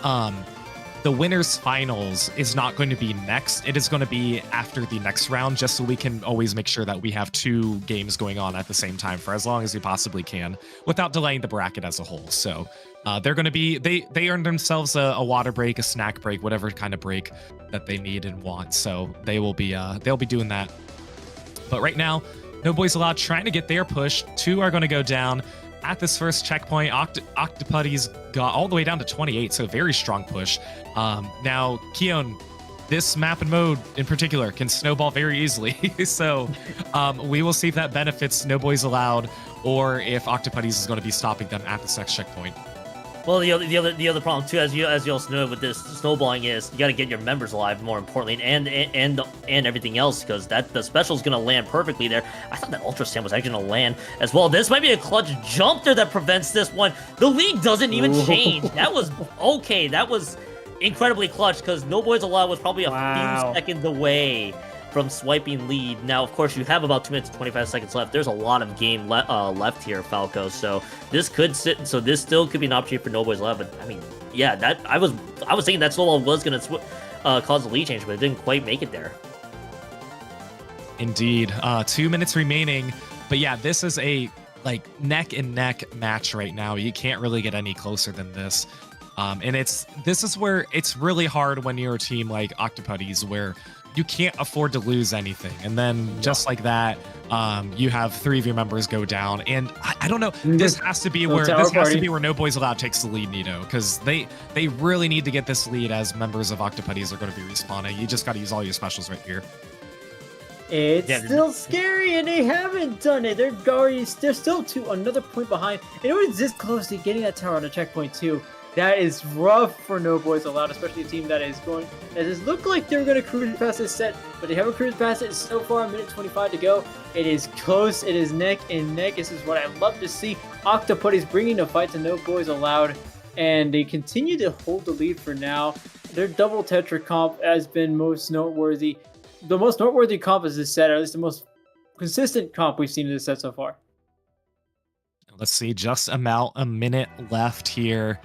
the winners finals is not going to be next. It is going to be after the next round, just so we can always make sure that we have 2 games going on at the same time for as long as we possibly can without delaying the bracket as a whole. So they're going to be, they earned themselves a water break, a snack break, whatever kind of break that they need and want. So they'll be doing that. But right now, No Boys Allowed trying to get their push. 2 are going to go down. At this first checkpoint, Octoputties got all the way down to 28, so very strong push. Now, Keon, this map and mode in particular can snowball very easily. So we will see if that benefits No Boys Allowed, or if Octoputties is going to be stopping them at this next checkpoint. Well, the other problem too, as you also know with this snowballing, is you got to get your members alive, more importantly, and everything else, because the special is going to land perfectly there. I thought that Ultra Sand was actually going to land as well. This might be a clutch jump there that prevents this one. The league doesn't even change. That was okay. That was incredibly clutch because No Boys Allowed was probably a Wow. few seconds away from swiping lead. Now, of course, you have about 2 minutes and 25 seconds left. There's a lot of game left here, Falco. So this could sit. So this still could be an opportunity for No Boys Allowed. But I mean, yeah, that I was thinking that snowball was gonna cause a lead change, but it didn't quite make it there. Indeed. 2 minutes remaining. But yeah, this is a like neck and neck match right now. You can't really get any closer than this. And this is where it's really hard when you're a team like Octoputties, where you can't afford to lose anything. And then just like that, you have 3 of your members go down. And I don't know, this has to be where No Boys Allowed takes the lead, Nito, because they really need to get this lead as members of Octoputties are going to be respawning. You just got to use all your specials right here. It's still scary, and they haven't done it. They're still another point behind. And it was this close to getting that tower on the checkpoint too. That is rough for No Boys Allowed, especially a team that has looked like they're going to cruise past this set, but they haven't cruised past it so far. 1:25 to go. It is close. It is neck and neck. This is what I love to see. Octoputties bringing the fight to No Boys Allowed, and they continue to hold the lead for now. Their double Tetra comp has been most noteworthy. The most noteworthy comp is this set, or at least the most consistent comp we've seen in this set so far. Let's see, just about a minute left here.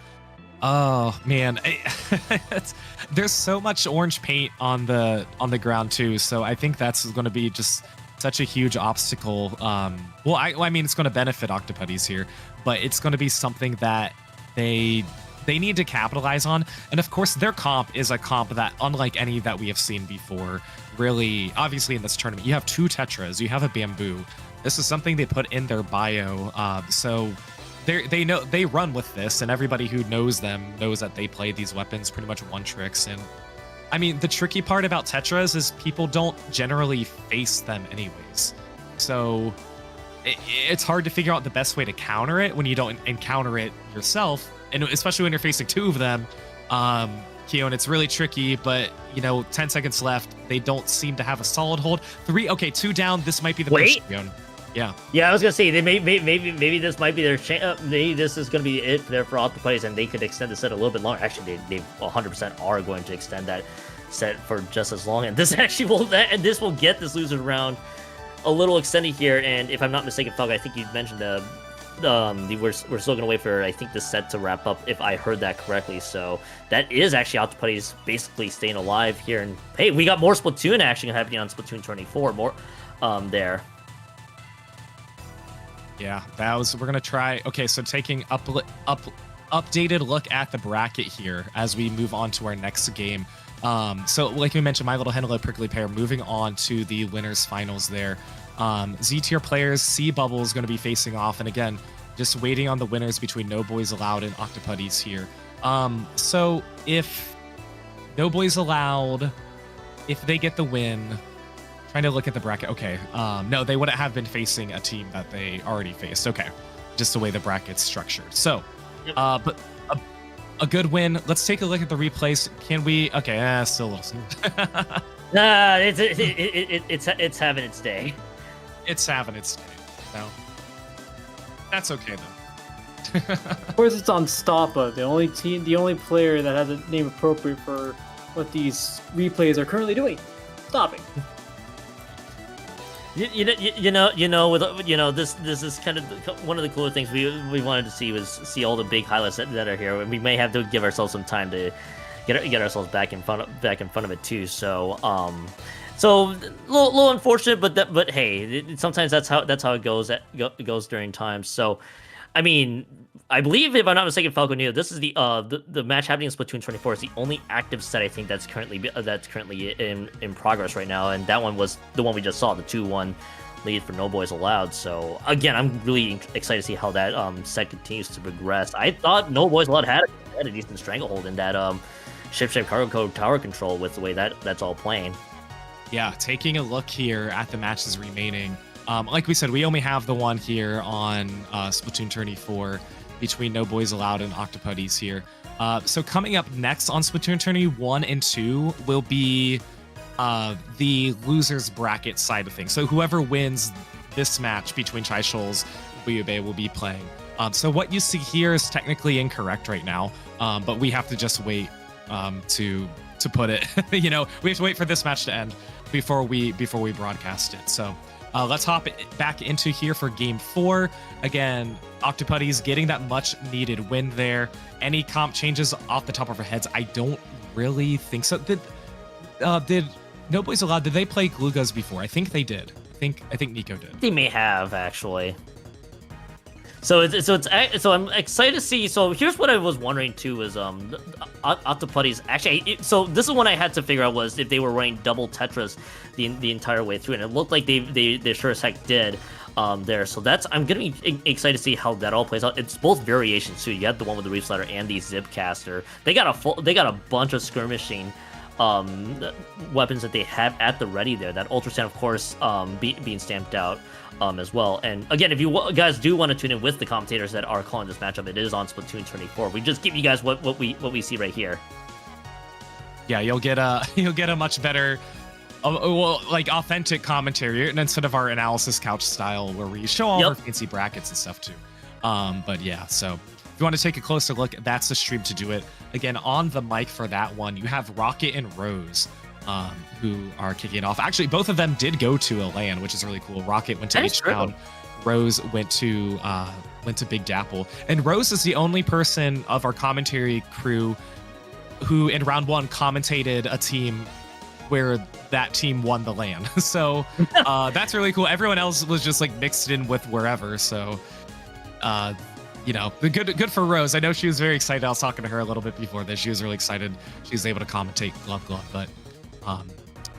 Oh man, there's so much orange paint on the ground too, so I think that's going to be just such a huge obstacle. Well, I mean, it's going to benefit Octoputties here, but it's going to be something that they need to capitalize on. And of course, their comp is a comp that, unlike any that we have seen before, really, obviously in this tournament, you have 2 Tetras, you have a Bamboo. This is something they put in their bio, so they run with this, and everybody who knows them knows that they play these weapons pretty much one tricks. And I mean, the tricky part about Tetras is people don't generally face them anyways. So it's hard to figure out the best way to counter it when you don't encounter it yourself, and especially when you're facing 2 of them. Keon, it's really tricky, but 10 seconds left. They don't seem to have a solid hold. 2 down. This might be the push, Keon. Yeah. Yeah, I was gonna say maybe this might be their chance. Maybe this is gonna be it there for Octoputties, and they could extend the set a little bit longer. Actually, they 100% are going to extend that set for just as long, and this actually will get this losers round a little extended here. And if I'm not mistaken, Falco, I think you mentioned we're still gonna wait for, I think, the set to wrap up, if I heard that correctly. So that is actually Octoputties basically staying alive here. And hey, we got more Splatoon action happening on Splatoon 24. More there. Yeah, we're gonna try. Okay, so taking updated look at the bracket here as we move on to our next game. So like we mentioned, My Little Hello Prickly Pear moving on to the winners finals there. Z tier players, C Bubble is going to be facing off, and again, just waiting on the winners between No Boys Allowed and Octoputties here. So if No Boys Allowed, if they get the win, trying to look at the bracket. Okay, no, they wouldn't have been facing a team that they already faced. Okay, just the way the bracket's structured. So, but a good win. Let's take a look at the replays. Can we? Okay, still a little soon. Nah, it's having its day. It's having its day. So that's okay though. Of course, it's on Stoppa, the only player that has a name appropriate for what these replays are currently doing. Stopping. This is kind of one of the cooler things we wanted to see was see all the big highlights that are here. We may have to give ourselves some time to get ourselves back in front of it too. So so a little unfortunate, but hey, sometimes that's how it goes during times. So I mean, I believe, if I'm not mistaken, Falco Neo, this is the match happening in Splatoon 24 is the only active set, I think, that's currently in progress right now, and that one was the one we just saw, the 2-1 lead for No Boys Allowed. So again, I'm really excited to see how that set continues to progress. I thought No Boys Allowed had a decent stranglehold in that ship-shaped cargo code tower control with the way that's all playing. Yeah, taking a look here at the matches remaining. Like we said, we only have the one here on Splatoon 24 between No Boys Allowed and Octoputties here. So coming up next on Splatoon 21 and 2 will be the losers bracket side of things. So whoever wins this match between Chai Shoals will be playing. So what you see here is technically incorrect right now, but we have to just wait to put it. You know, we have to wait for this match to end before we broadcast it. So let's hop back into here for game 4. Again, Octoputties getting that much needed win there. Any comp changes off the top of our heads? I don't really think so. Did No Boys Allowed, did they play Glugas before? I think they did. I think Nico did. They may have, actually. So I'm excited to see. So here's what I was wondering too: is Octoputties actually? So this is one I had to figure out was if they were running double Tetris the entire way through, and it looked like they sure as heck did there. So I'm gonna be excited to see how that all plays out. It's both variations too. You have the one with the Reef Slider and the Zipcaster. They got a bunch of skirmishing weapons that they have at the ready there. That Ultrasound, of course, being stamped out. As well. And again, if you guys do want to tune in with the commentators that are calling this matchup, it is on Splatoon 24. We just give you guys what we see right here. Yeah, you'll get a much better, like authentic commentary, and instead of our analysis couch style where we show all our fancy brackets and stuff too. But yeah, so if you want to take a closer look, that's the stream to do it. Again, on the mic for that one, you have Rocket and Rose. Who are kicking it off. Actually, both of them did go to a LAN, which is really cool. Rocket went to H-Town. Rose went to Big Dapple. And Rose is the only person of our commentary crew who in round 1 commentated a team where that team won the LAN. So that's really cool. Everyone else was just like mixed in with wherever. So you know, good for Rose. I know she was very excited. I was talking to her a little bit before this. She was really excited. She was able to commentate glove. But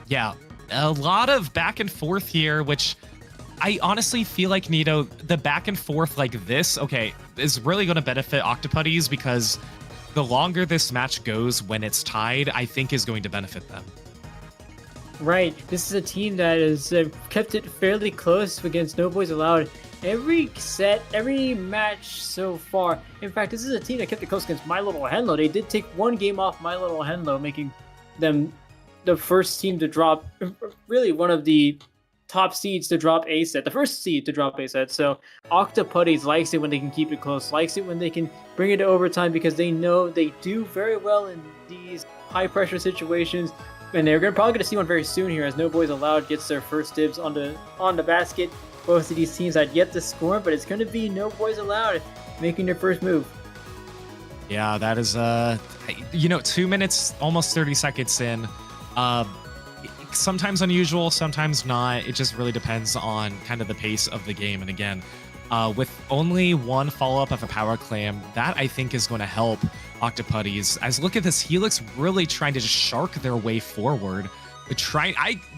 yeah, a lot of back and forth here, which I honestly feel like, Nito, the back and forth like this, okay, is really going to benefit Octoputties because the longer this match goes when it's tied, I think is going to benefit them. Right. This is a team that has kept it fairly close against No Boys Allowed. Every set, every match so far. In fact, this is a team that kept it close against My Little Henlo. They did take one game off My Little Henlo, making them the first team to drop, really one of the top seeds to drop a set, the first seed to drop a set. So Octoputties likes it when they can keep it close, likes it when they can bring it to overtime because they know they do very well in these high pressure situations. And they're probably going to see one very soon here as No Boys Allowed gets their first dibs on the basket. Both of these teams had yet to score, but it's going to be No Boys Allowed making their first move. Yeah, that is, 2 minutes, almost 30 seconds in. Sometimes unusual, sometimes not. It just really depends on kind of the pace of the game. And again, with only one follow-up of a power clam, that I think is going to help Octoputties. As look at this, Helix really trying to just shark their way forward.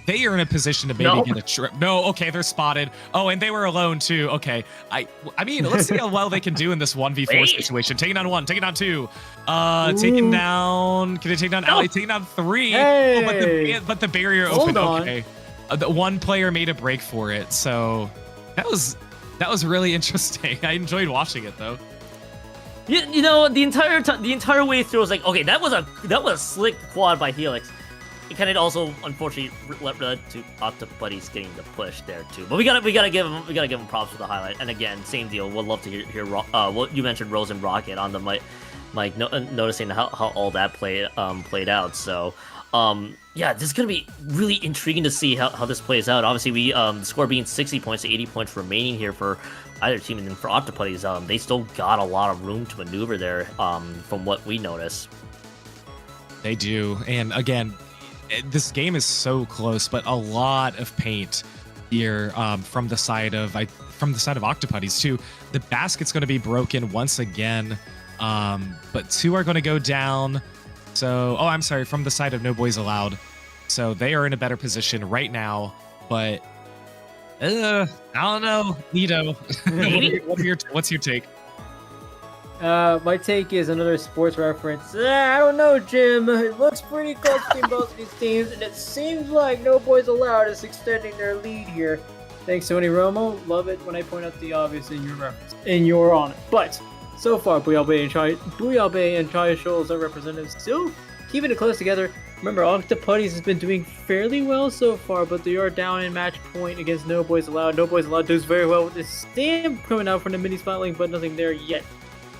They are in a position to maybe get a trip. No, okay, they're spotted. Oh, and they were alone too. Okay, I mean, let's see how well they can do in this 1v4 situation. Taking down 1, taking down 2, taking down. Can they take down Ali? Taking down 3. Hey. Oh, but the barrier opened. Okay, the one player made a break for it. So that was really interesting. I enjoyed watching it though. You know, the entire way through, I was like, okay, that was a slick quad by Helix. It kind of also, unfortunately, led to Octoputties getting the push there too. But we gotta give him props for the highlight. And again, same deal. We'd love to hear what you mentioned, Rose and Rocket on the mic, noticing how all that played out. So, yeah, this is gonna be really intriguing to see how this plays out. Obviously, the score being 60 points to 80 points remaining here for either team, and then for Octoputties, they still got a lot of room to maneuver there. From what we notice, they do. And again, this game is so close, but a lot of paint here from the side of Octoputties too. The basket's going to be broken once again, but 2 are going to go down. So, I'm sorry, from the side of No Boys Allowed. So they are in a better position right now, but I don't know, Nito. What's your take? My take is another sports reference. I don't know, Jim. It looks pretty close between both of these teams, and it seems like No Boys Allowed is extending their lead here. Thanks, Tony Romo. Love it when I point out the obvious in your reference. And you're on it. But so far, Booyah Bay and Chai Shoals are representatives still keeping it close together. Remember, Octoputties has been doing fairly well so far, but they are down in match point against No Boys Allowed. No Boys Allowed does very well with this stamp coming out from the mini spotlight, but nothing there yet.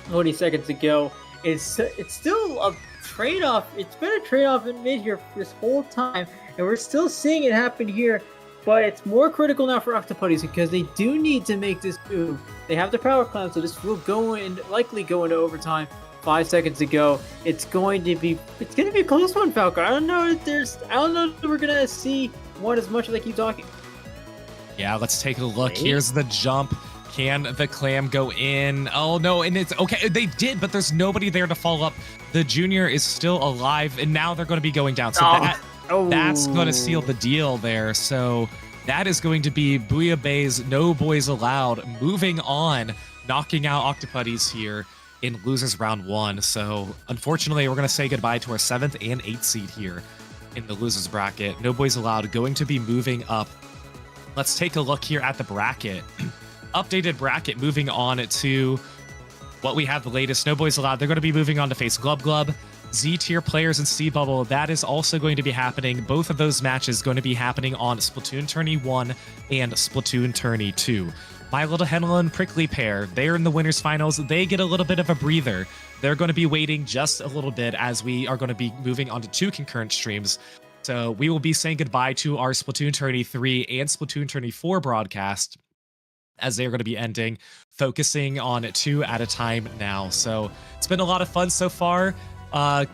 20 seconds to go. It's still a trade-off. It's been a trade-off in mid here this whole time, and we're still seeing it happen here. But it's more critical now for Octoputties because they do need to make this move. They have the power climb, so this will likely go into overtime. 5 seconds to go. It's going to be a close one, Falco. I don't know if we're gonna see one as much as I keep talking. Yeah, let's take a look. Here's the jump. Can the clam go in? Oh no, and it's okay. They did, but there's nobody there to follow up. The junior is still alive, and now they're going to be going down. So that's going to seal the deal there. So that is going to be Bouillabaisse, no boys allowed, moving on, knocking out Octoputties here in losers round 1. So unfortunately, we're going to say goodbye to our 7th and 8th seed here in the losers bracket. No boys allowed, going to be moving up. Let's take a look here at the bracket. Updated bracket, moving on to what we have the latest. No boys allowed. They're going to be moving on to face Glub Glub, Z tier players, and C Bubble. That is also going to be happening. Both of those matches going to be happening on Splatoon Tourney 1 and Splatoon Tourney 2. My Little Henlo and Prickly Pear, they're in the winners finals. They get a little bit of a breather. They're going to be waiting just a little bit as we are going to be moving on to 2 concurrent streams. So we will be saying goodbye to our Splatoon Tourney 3 and Splatoon Tourney 4 broadcast as they're going to be ending, focusing on 2 at a time now. So it's been a lot of fun so far.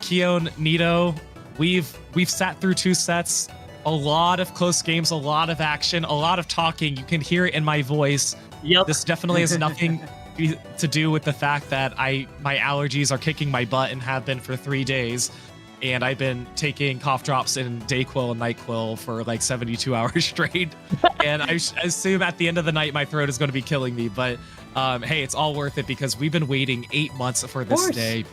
Keon, Nito, we've sat through 2 sets, a lot of close games, a lot of action, a lot of talking. You can hear it in my voice. Yep. This definitely has nothing to do with the fact that my allergies are kicking my butt and have been for 3 days. And I've been taking cough drops and Dayquil and NyQuil for like 72 hours straight. And I assume at the end of the night, my throat is going to be killing me. But hey, it's all worth it because we've been waiting 8 months for this day.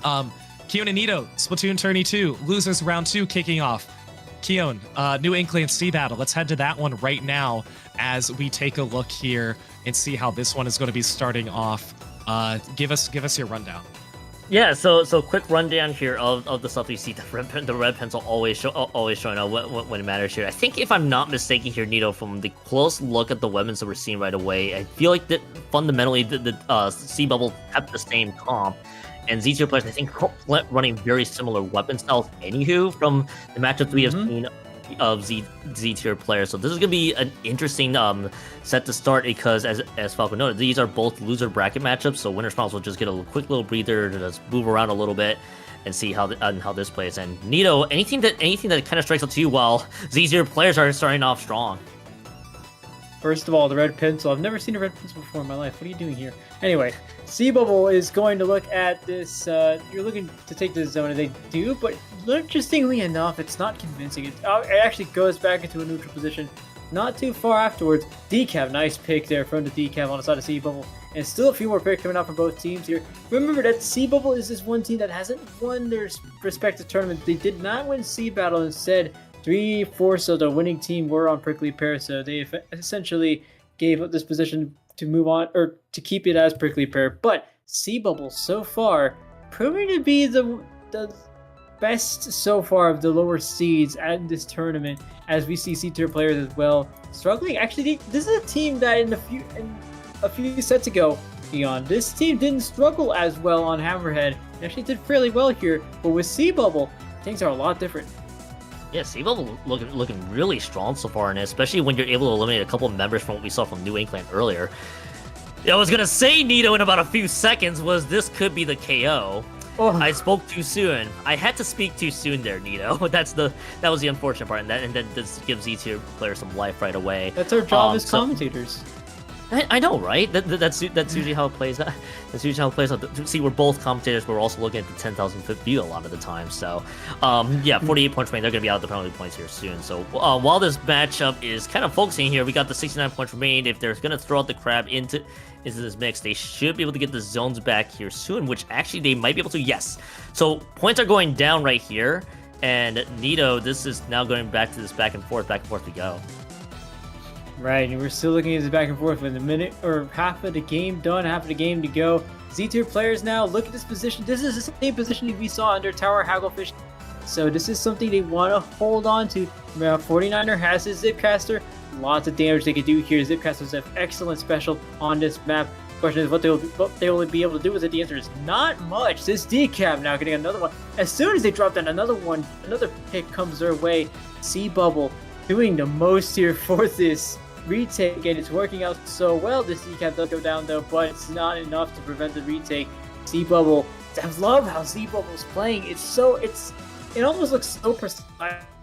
Keon and Nito, Splatoon Tourney 2, losers round 2 kicking off. Keon, New Inkling Sea Battle. Let's head to that one right now as we take a look here and see how this one is going to be starting off. Give us your rundown. Yeah, so quick rundown here of the stuff you see. The red pencil always showing up when it matters here. I think if I'm not mistaken here, Nito, from the close look at the weapons that we're seeing right away, I feel like that fundamentally the C Bubble have the same comp. And Z2 players, I think, running very similar weapon styles anywho from the matchups we have seen of Z tier players. So this is going to be an interesting set to start because, as Falco noted, these are both loser bracket matchups. So winners finals will just get a quick little breather to just move around a little bit and see how this plays. And Nito, anything that kind of strikes out to you while Z tier players are starting off strong? First of all, the red pencil. I've never seen a red pencil before in my life. What are you doing here? Anyway, C Bubble is going to look at this. You're looking to take this zone, and they do, but interestingly enough, it's not convincing. It actually goes back into a neutral position not too far afterwards. Decaf, nice pick there from the Decaf on the side of C Bubble. And still a few more picks coming out from both teams here. Remember that C Bubble is this one team that hasn't won their respective tournaments. They did not win C Battle. Instead, 3/4 of the winning team were on Prickly Pear, so they essentially gave up this position to move on, or to keep it as Prickly Pear. But C Bubble so far proving to be the best so far of the lower seeds at this tournament, as we see C tier players as well struggling. Actually, this is a team that in a few sets ago, Keon, this team didn't struggle as well on Hammerhead. They actually did fairly well here, but with C Bubble, things are a lot different. Yeah, C Bubble looking really strong so far, and especially when you're able to eliminate a couple of members from what we saw from New Inkling earlier. I was gonna say, Nito, in about a few seconds, this could be the KO. Oh. I spoke too soon. I had to speak too soon there, Nito. That was the unfortunate part, and then this gives Z tier players some life right away. That's our job as commentators. I know, right? That's usually how it plays out. That's usually how it plays out. See, we're both commentators. We're also looking at the 10,000-foot view a lot of the time. So, yeah, 48 points remaining. They're going to be out of the penalty points here soon. So, while this matchup is kind of focusing here, we got the 69 points remaining. If they're going to throw out the crab into this mix, they should be able to get the zones back here soon, which actually they might be able to. Yes. So, points are going down right here. And Nito, this is now going back to this back and forth we go. Right, and we're still looking at this back and forth with a minute or half of the game done, half of the game to go. Z-tier players now, look at this position. This is the same position we saw under Tower Hagglefish. So this is something they want to hold on to. 49er has his Zipcaster. Lots of damage they can do here. Zipcasters have excellent special on this map. Question is what they will be able to do with it. The answer is not much. This decap now getting another one. As soon as they drop down another one, another pick comes their way. Sea Bubble doing the most here for this retake, and it's working out so well. This decap does go down though, but it's not enough to prevent the retake. Sea Bubble, I love how Sea Bubble's playing. It almost looks so precise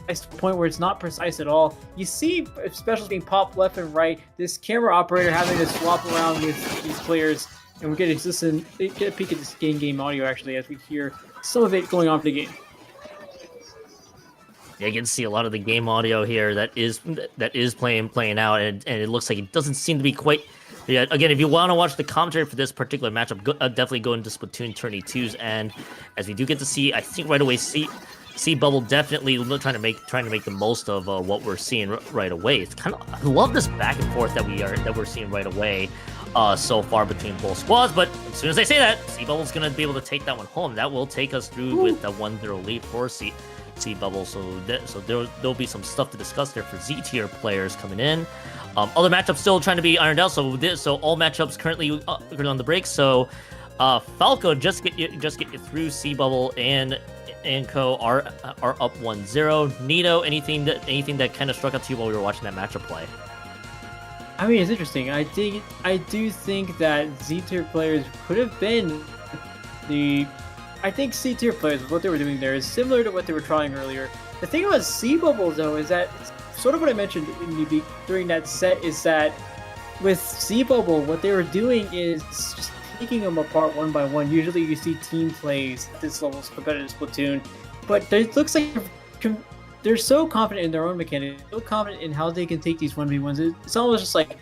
to the point where it's not precise at all. You see specials being popped left and right. This camera operator having to swap around with these players, and we're getting get a peek at this game audio actually as we hear some of it going on for the game. Yeah, you can see a lot of the game audio here that is playing out, and it looks like it doesn't seem to be quite. Yeah, again, if you want to watch the commentary for this particular matchup, definitely go into Splatoon Tourney 2's, and as we do get to see, I think right away, Sea Bubble definitely trying to make the most of what we're seeing right away. It's kind of, I love this back and forth that we're seeing right away so far between both squads. But as soon as I say that, Sea Bubble's gonna be able to take that one home. That will take us through with a 1-0 lead for Sea Bubble. So there'll be some stuff to discuss there for Z tier players coming in. Other matchups still trying to be ironed out. So all matchups currently on the break. So Falco just get you through. Sea Bubble and Co are up 1-0. Nito, anything that kind of struck out to you while we were watching that matchup play? I mean, it's interesting. I do think that Z tier players could have been I think C tier players, what they were doing there is similar to what they were trying earlier. The thing about Sea Bubble though is that sort of what I mentioned during that set is that with Sea Bubble, what they were doing is just taking them apart one by one. Usually you see team plays at this level competitive Splatoon, but it looks like they're so confident in their own mechanics, so confident in how they can take these 1v1s. It's almost just like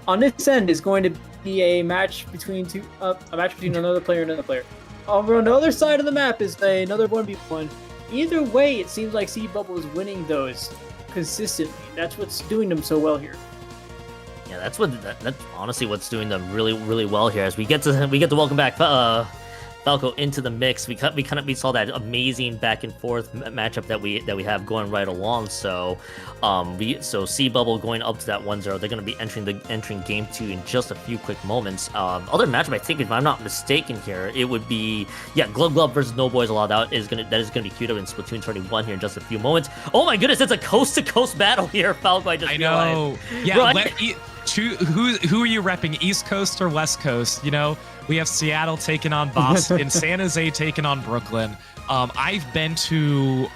on this end is going to be a match between another player and another player. Over on the other side of the map is another 1v1. Either way, it seems like Sea Bubble is winning those consistently. That's what's doing them so well here. Yeah, that's honestly what's doing them really, really well here. As we get to welcome back Falco into the mix. We saw that amazing back and forth matchup that we have going right along. So Sea Bubble going up to that 1-0. They're going to be entering game 2 in just a few quick moments. Other matchup, I think, if I'm not mistaken here, it would be Glub versus No Boys Allowed. That is going to be queued up in Splatoon 21 here in just a few moments. Oh my goodness, it's a coast to coast battle here, Falco. I know. Yeah. Right? Who are you repping, East Coast or West Coast? You know, we have Seattle taking on Boston, San Jose taking on Brooklyn. I've been to...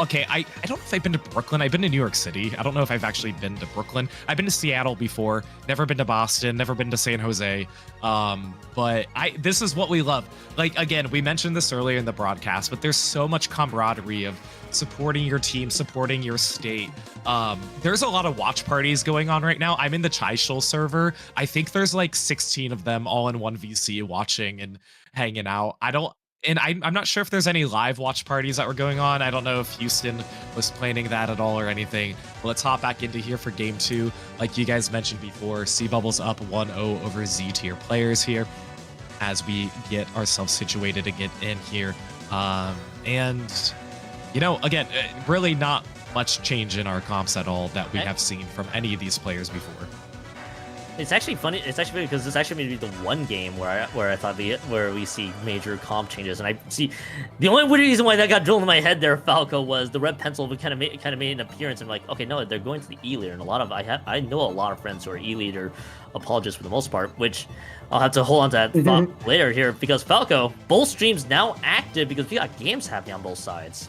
Okay, I don't know if I've been to Brooklyn. I've been to New York City. I don't know if I've actually been to Brooklyn. I've been to Seattle before. Never been to Boston. Never been to San Jose. But this is what we love. Like, again, we mentioned this earlier in the broadcast, but there's so much camaraderie of supporting your team, supporting your state. There's a lot of watch parties going on right now. I'm in the Chai Shul server. I think there's like 16 of them all in one VC watching and hanging out. I'm not sure if there's any live watch parties that were going on. I don't know if Houston was planning that at all or anything. But let's hop back into here for game 2. Like you guys mentioned before, Sea Bubble's up 1-0 over Z tier players here as we get ourselves situated to get in here. And, you know, again, really not much change in our comps at all that we have seen from any of these players before. It's actually funny. It's actually funny because this actually may be the one game where I thought where we see major comp changes, and I see the only reason why that got drilled in my head there, Falco, was the red pencil kind of made an appearance. And I'm like, okay, no, they're going to the E-leader, and I know a lot of friends who are E-leader apologists for the most part, which I'll have to hold on to that thought later here because Falco, both streams now active because we got games happening on both sides.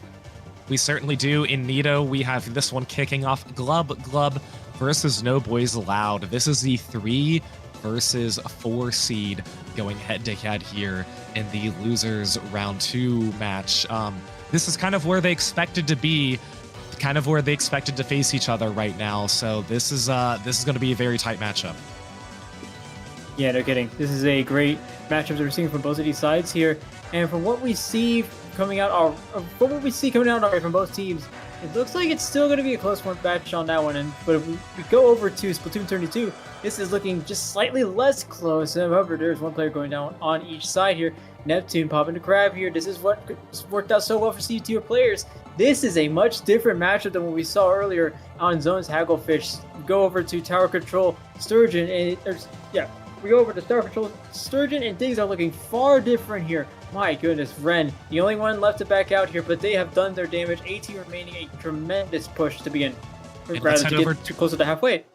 We certainly do. In Nito, we have this one kicking off Glub versus No Boys Allowed. This is the 3 versus 4 seed going head-to-head here in the losers round 2 match. This is kind of where they expected to be, kind of where they expected to face each other right now. So this is going to be a very tight matchup. Yeah, no kidding. This is a great matchup that we're seeing from both of these sides here, and from what we see coming out, from both teams, it looks like it's still going to be a close one match on that one. But if we go over to Splatoon 32, this is looking just slightly less close. However, there's one player going down on each side here. Neptune popping the crab here. This is what worked out so well for C-tier players. This is a much different matchup than what we saw earlier on Zone's Hagglefish. Go over to Tower Control Sturgeon, and We go over to Star Patrol Sturgeon, and things are looking far different here. My goodness, Ren, the only one left to back out here, but they have done their damage. AT remaining a tremendous push to begin, rather to get too closer to halfway.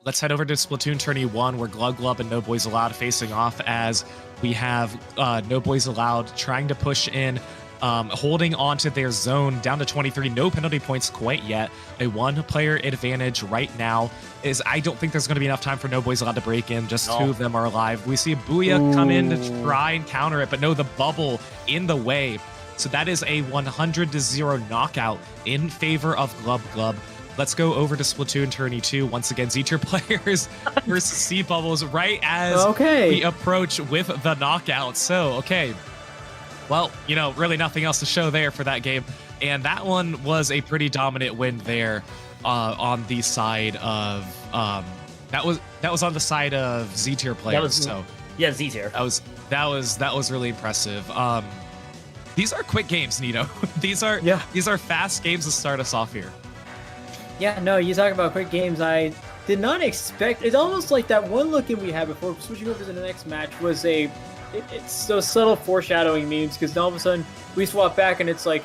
Let's head over to Splatoon Tourney 1, where Glub Glub and No Boys Allowed facing off, as we have No Boys Allowed trying to push in, holding on to their zone down to 23. No penalty points quite yet. A one-player advantage right now. I don't think there's going to be enough time for No Boys Allowed to break in. Just two of them are alive. We see Booyah come in to try and counter it, but no, the bubble in the way. So that is a 100-0 knockout in favor of Glub Glub. Let's go over to Splatoon Tourney 2. Once again, Z-tier players versus Sea Bubbles right as we approach with the knockout. So, okay. Well, you know, really nothing else to show there for that game. And that one was a pretty dominant win there on the side of that was on the side of Z-tier players. Yeah, Z-tier. That was really impressive. These are quick games, Nito. These are fast games to start us off here. Yeah, no, you talk about quick games. I did not expect. It's almost like that one look in we had before switching over to the next match was it's those subtle foreshadowing memes, because all of a sudden we swap back and it's like,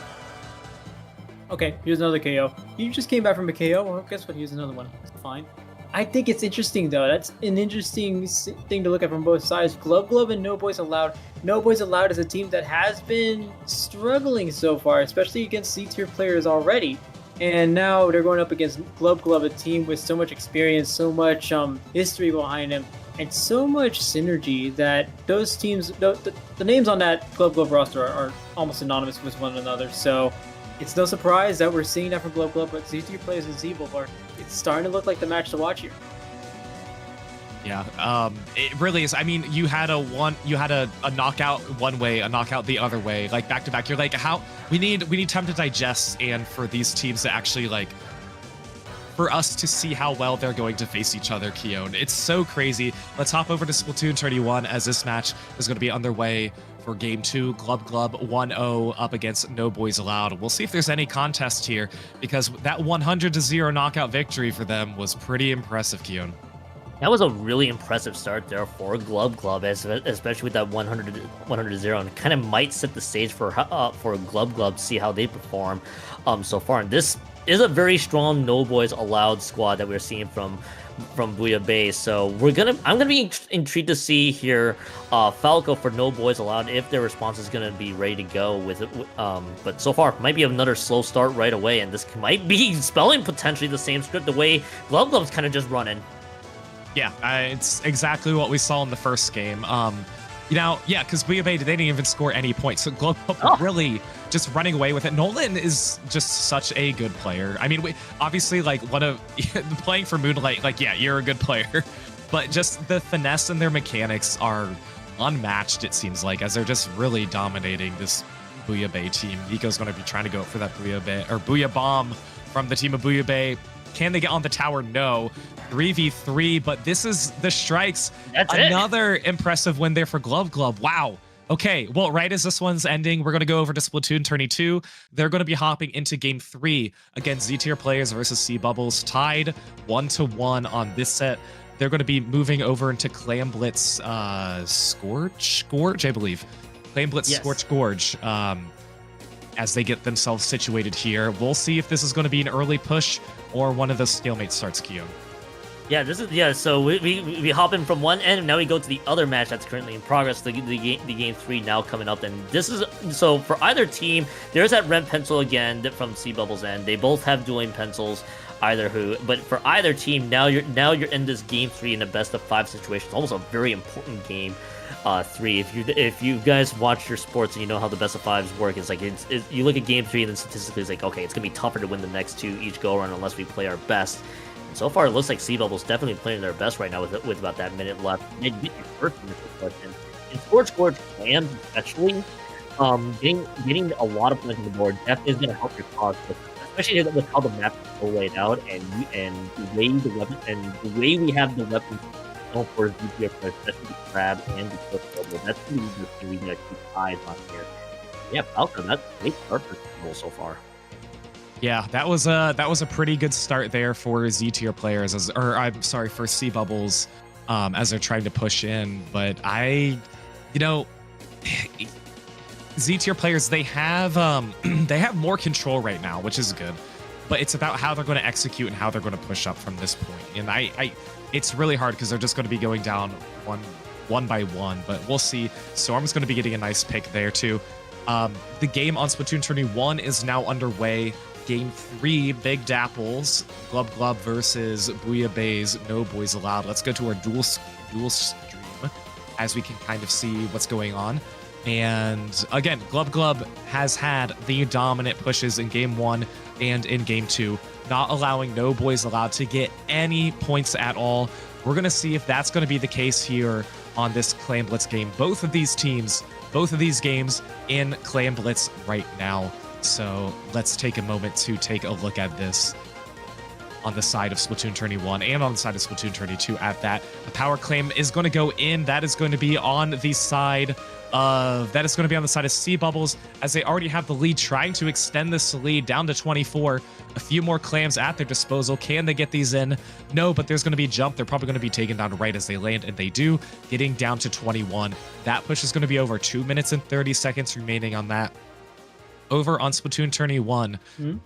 okay, here's another KO. You just came back from a KO. Well, guess what? Here's another one. It's fine. I think it's interesting though. That's an interesting thing to look at from both sides. Glub Glub and No Boys Allowed. No Boys Allowed is a team that has been struggling so far, especially against C-tier players already. And now they're going up against Glub Glub, a team with so much experience, so much history behind them, and so much synergy that those teams, the names on that Glub Glub roster are almost synonymous with one another. So it's no surprise that we're seeing that from Glub Glub, but Z-tier players and Z-Bubble it's starting to look like the match to watch here. Yeah, it really is. I mean, you had a knockout one way, a knockout the other way, like back to back. You're like, how we need time to digest, and for these teams to actually for us to see how well they're going to face each other, Keone. It's so crazy. Let's hop over to Splatoon 31 as this match is going to be underway for Game 2. Glub Glub 1-0 up against No Boys Allowed. We'll see if there's any contest here, because that 100-0 knockout victory for them was pretty impressive, Keone. That was a really impressive start there for Glub Glub, especially with that 100-0, and kind of might set the stage for Glub Glub to see how they perform so far. And this is a very strong No Boys Allowed squad that we're seeing from Booyah Bay. So I'm gonna be intrigued to see here Falco for No Boys Allowed, if their response is gonna be ready to go with it. But so far might be another slow start right away, and this might be spelling potentially the same script the way Glub Glub's kind of just running. Yeah, it's exactly what we saw in the first game. Because Booyah Bay, they didn't even score any points. So Glub really just running away with it. Nolan is just such a good player. I mean, obviously, playing for Moonlight, yeah, you're a good player. But just the finesse in their mechanics are unmatched, it seems like, as they're just really dominating this Booyah Bay team. Nico's going to be trying to go for that Booyah Bomb from the team of Booyah Bay. Can they get on the tower? No. 3v3, but this is the strikes. That's another impressive win there for Glub Glub. Wow. Okay, well, right as this one's ending, we're going to go over to Splatoon Tourney 2. They're going to be hopping into Game 3 against Z-tier players versus Sea Bubbles, tied 1-1 on this set. They're going to be moving over into Clam Blitz Scorch Gorge, I believe. Clam Blitz Scorch Gorge. As they get themselves situated here. We'll see if this is going to be an early push or one of those stalemate starts, Keone. Yeah, so we hop in from one end, and now we go to the other match that's currently in progress, the game 3 now coming up. And this is, so for either team, there's that red pencil again from Sea Bubbles end. They both have dueling pencils, but for either team, now you're in this game 3 in a best of 5 situation. It's almost a very important game. 3. If you guys watch your sports and you know how the best of 5s work, it's like you look at game 3 and then statistically it's like, okay, it's gonna be tougher to win the next 2 each go around unless we play our best. And so far, it looks like Sea Bubble's definitely playing their best right now with about that minute left. Maybe get your first initial question. In Scorch Gorge Clam, especially, getting a lot of points on the board definitely is gonna help your cause, especially with how the map is so laid out and the way we have the weapons for ZPF, especially the Crab and the Cliff Bubble. That's the thing we gotta keep eyes on here. Yeah, Falco, that's a great start for Bubble so far. Yeah, that was a pretty good start there for Z-tier players, for Sea Bubbles. as they're trying to push in. But Z tier players, they have they have more control right now, which is good. But it's about how they're going to execute and how they're going to push up from this point. And it's really hard because they're just going to be going down one by one. But we'll see. Storm's going to be getting a nice pick there too. The game on Splatoon Tourney 1 is now underway. Game 3, Big Dapples, Glub Glub versus Booyah Bays, No Boys Allowed. Let's go to our dual stream as we can kind of see what's going on. And again, Glub Glub has had the dominant pushes in Game 1 and in Game 2, not allowing No Boys Allowed to get any points at all. We're going to see if that's going to be the case here on this Clan Blitz game. Both of these games in Clan Blitz right now. So let's take a moment to take a look at this on the side of Splatoon Tourney 1 and on the side of Splatoon Tourney 2 at that. A power claim is going to go in. That is going to be on the side of Sea Bubbles, as they already have the lead, trying to extend this lead down to 24. A few more clams at their disposal. Can they get these in? No, but there's going to be a jump. They're probably going to be taken down right as they land, and they do, getting down to 21. That push is going to be over 2 minutes and 30 seconds remaining on that. Over on Splatoon Tourney 1,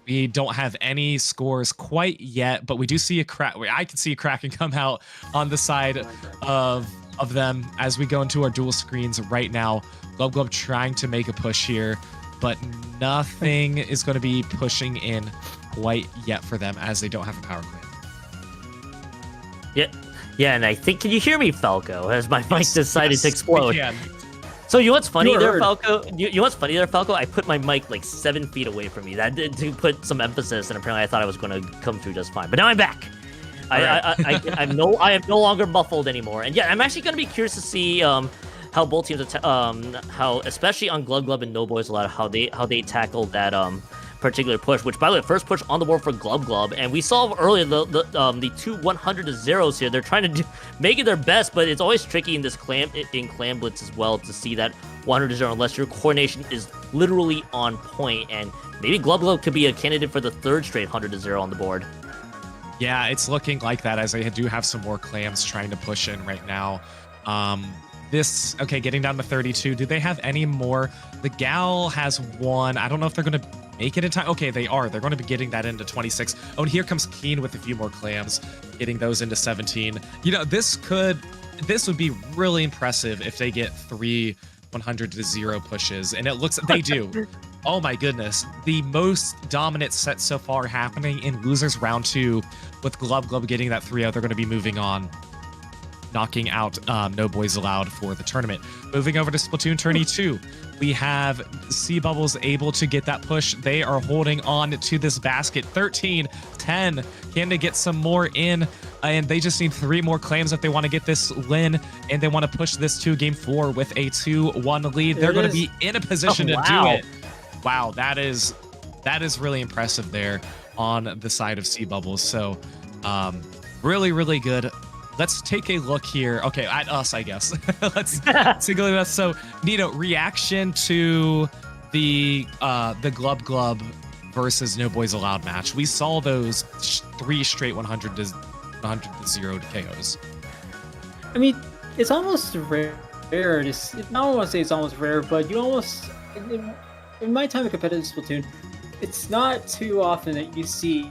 we don't have any scores quite yet, but we do see a crack. I can see a Kraken come out on the side of them as we go into our dual screens right now. Glub Glub trying to make a push here, but nothing is going to be pushing in quite yet for them as they don't have a power claim. Yeah, and I think, can you hear me, Falco? As my mic decided to explode. We can. So you know what's funny there, Falco? You know what's funny there, Falco? I put my mic like 7 feet away from me. That did to put some emphasis, and apparently I thought I was going to come through just fine. But now I'm back. I am no longer muffled anymore. And yeah, I'm actually going to be curious to see how both teams how especially on Glub Glub and No Boys Allowed, how they tackled that particular push, which, by the way, first push on the board for Glub Glub, and we saw earlier the two 100-0s here. They're trying to make it their best, but it's always tricky in this Clan Blitz as well to see that 100-0 unless your coordination is literally on point, and maybe Glub Glub could be a candidate for the third straight 100-0 on the board. Yeah, it's looking like that, as they do have some more clams trying to push in right now. Getting down to 32. Do they have any more? The Gal has one. I don't know if they're going to make it in time. Okay, they are. They're going to be getting that into 26. Oh, and here comes Keen with a few more clams, getting those into 17. You know, this would be really impressive if they get 3 100-0 pushes, and it looks they do. Oh my goodness, the most dominant set so far happening in losers round 2, with Glub Glub getting that 3-0. They're going to be moving on, knocking out No Boys Allowed for the tournament. Moving over to Splatoon Tourney 2, we have Sea Bubbles able to get that push. They are holding on to this basket. 13, 10. Can they get some more in? And they just need 3 more claims if they want to get this win, and they want to push this to Game 4 with a 2-1 lead. They're going to be in a position to do it. Wow, that is really impressive there on the side of Sea Bubbles. So really, really good. Let's take a look here. Okay, at us, I guess. Let's take a look at us. So, Nito, reaction to the Glub Glub versus No Boys Allowed match. We saw those 3 straight 100-0 KOs. I mean, it's almost rare. I don't want to say it's almost rare, but you almost, in my time of competitive Splatoon, it's not too often that you see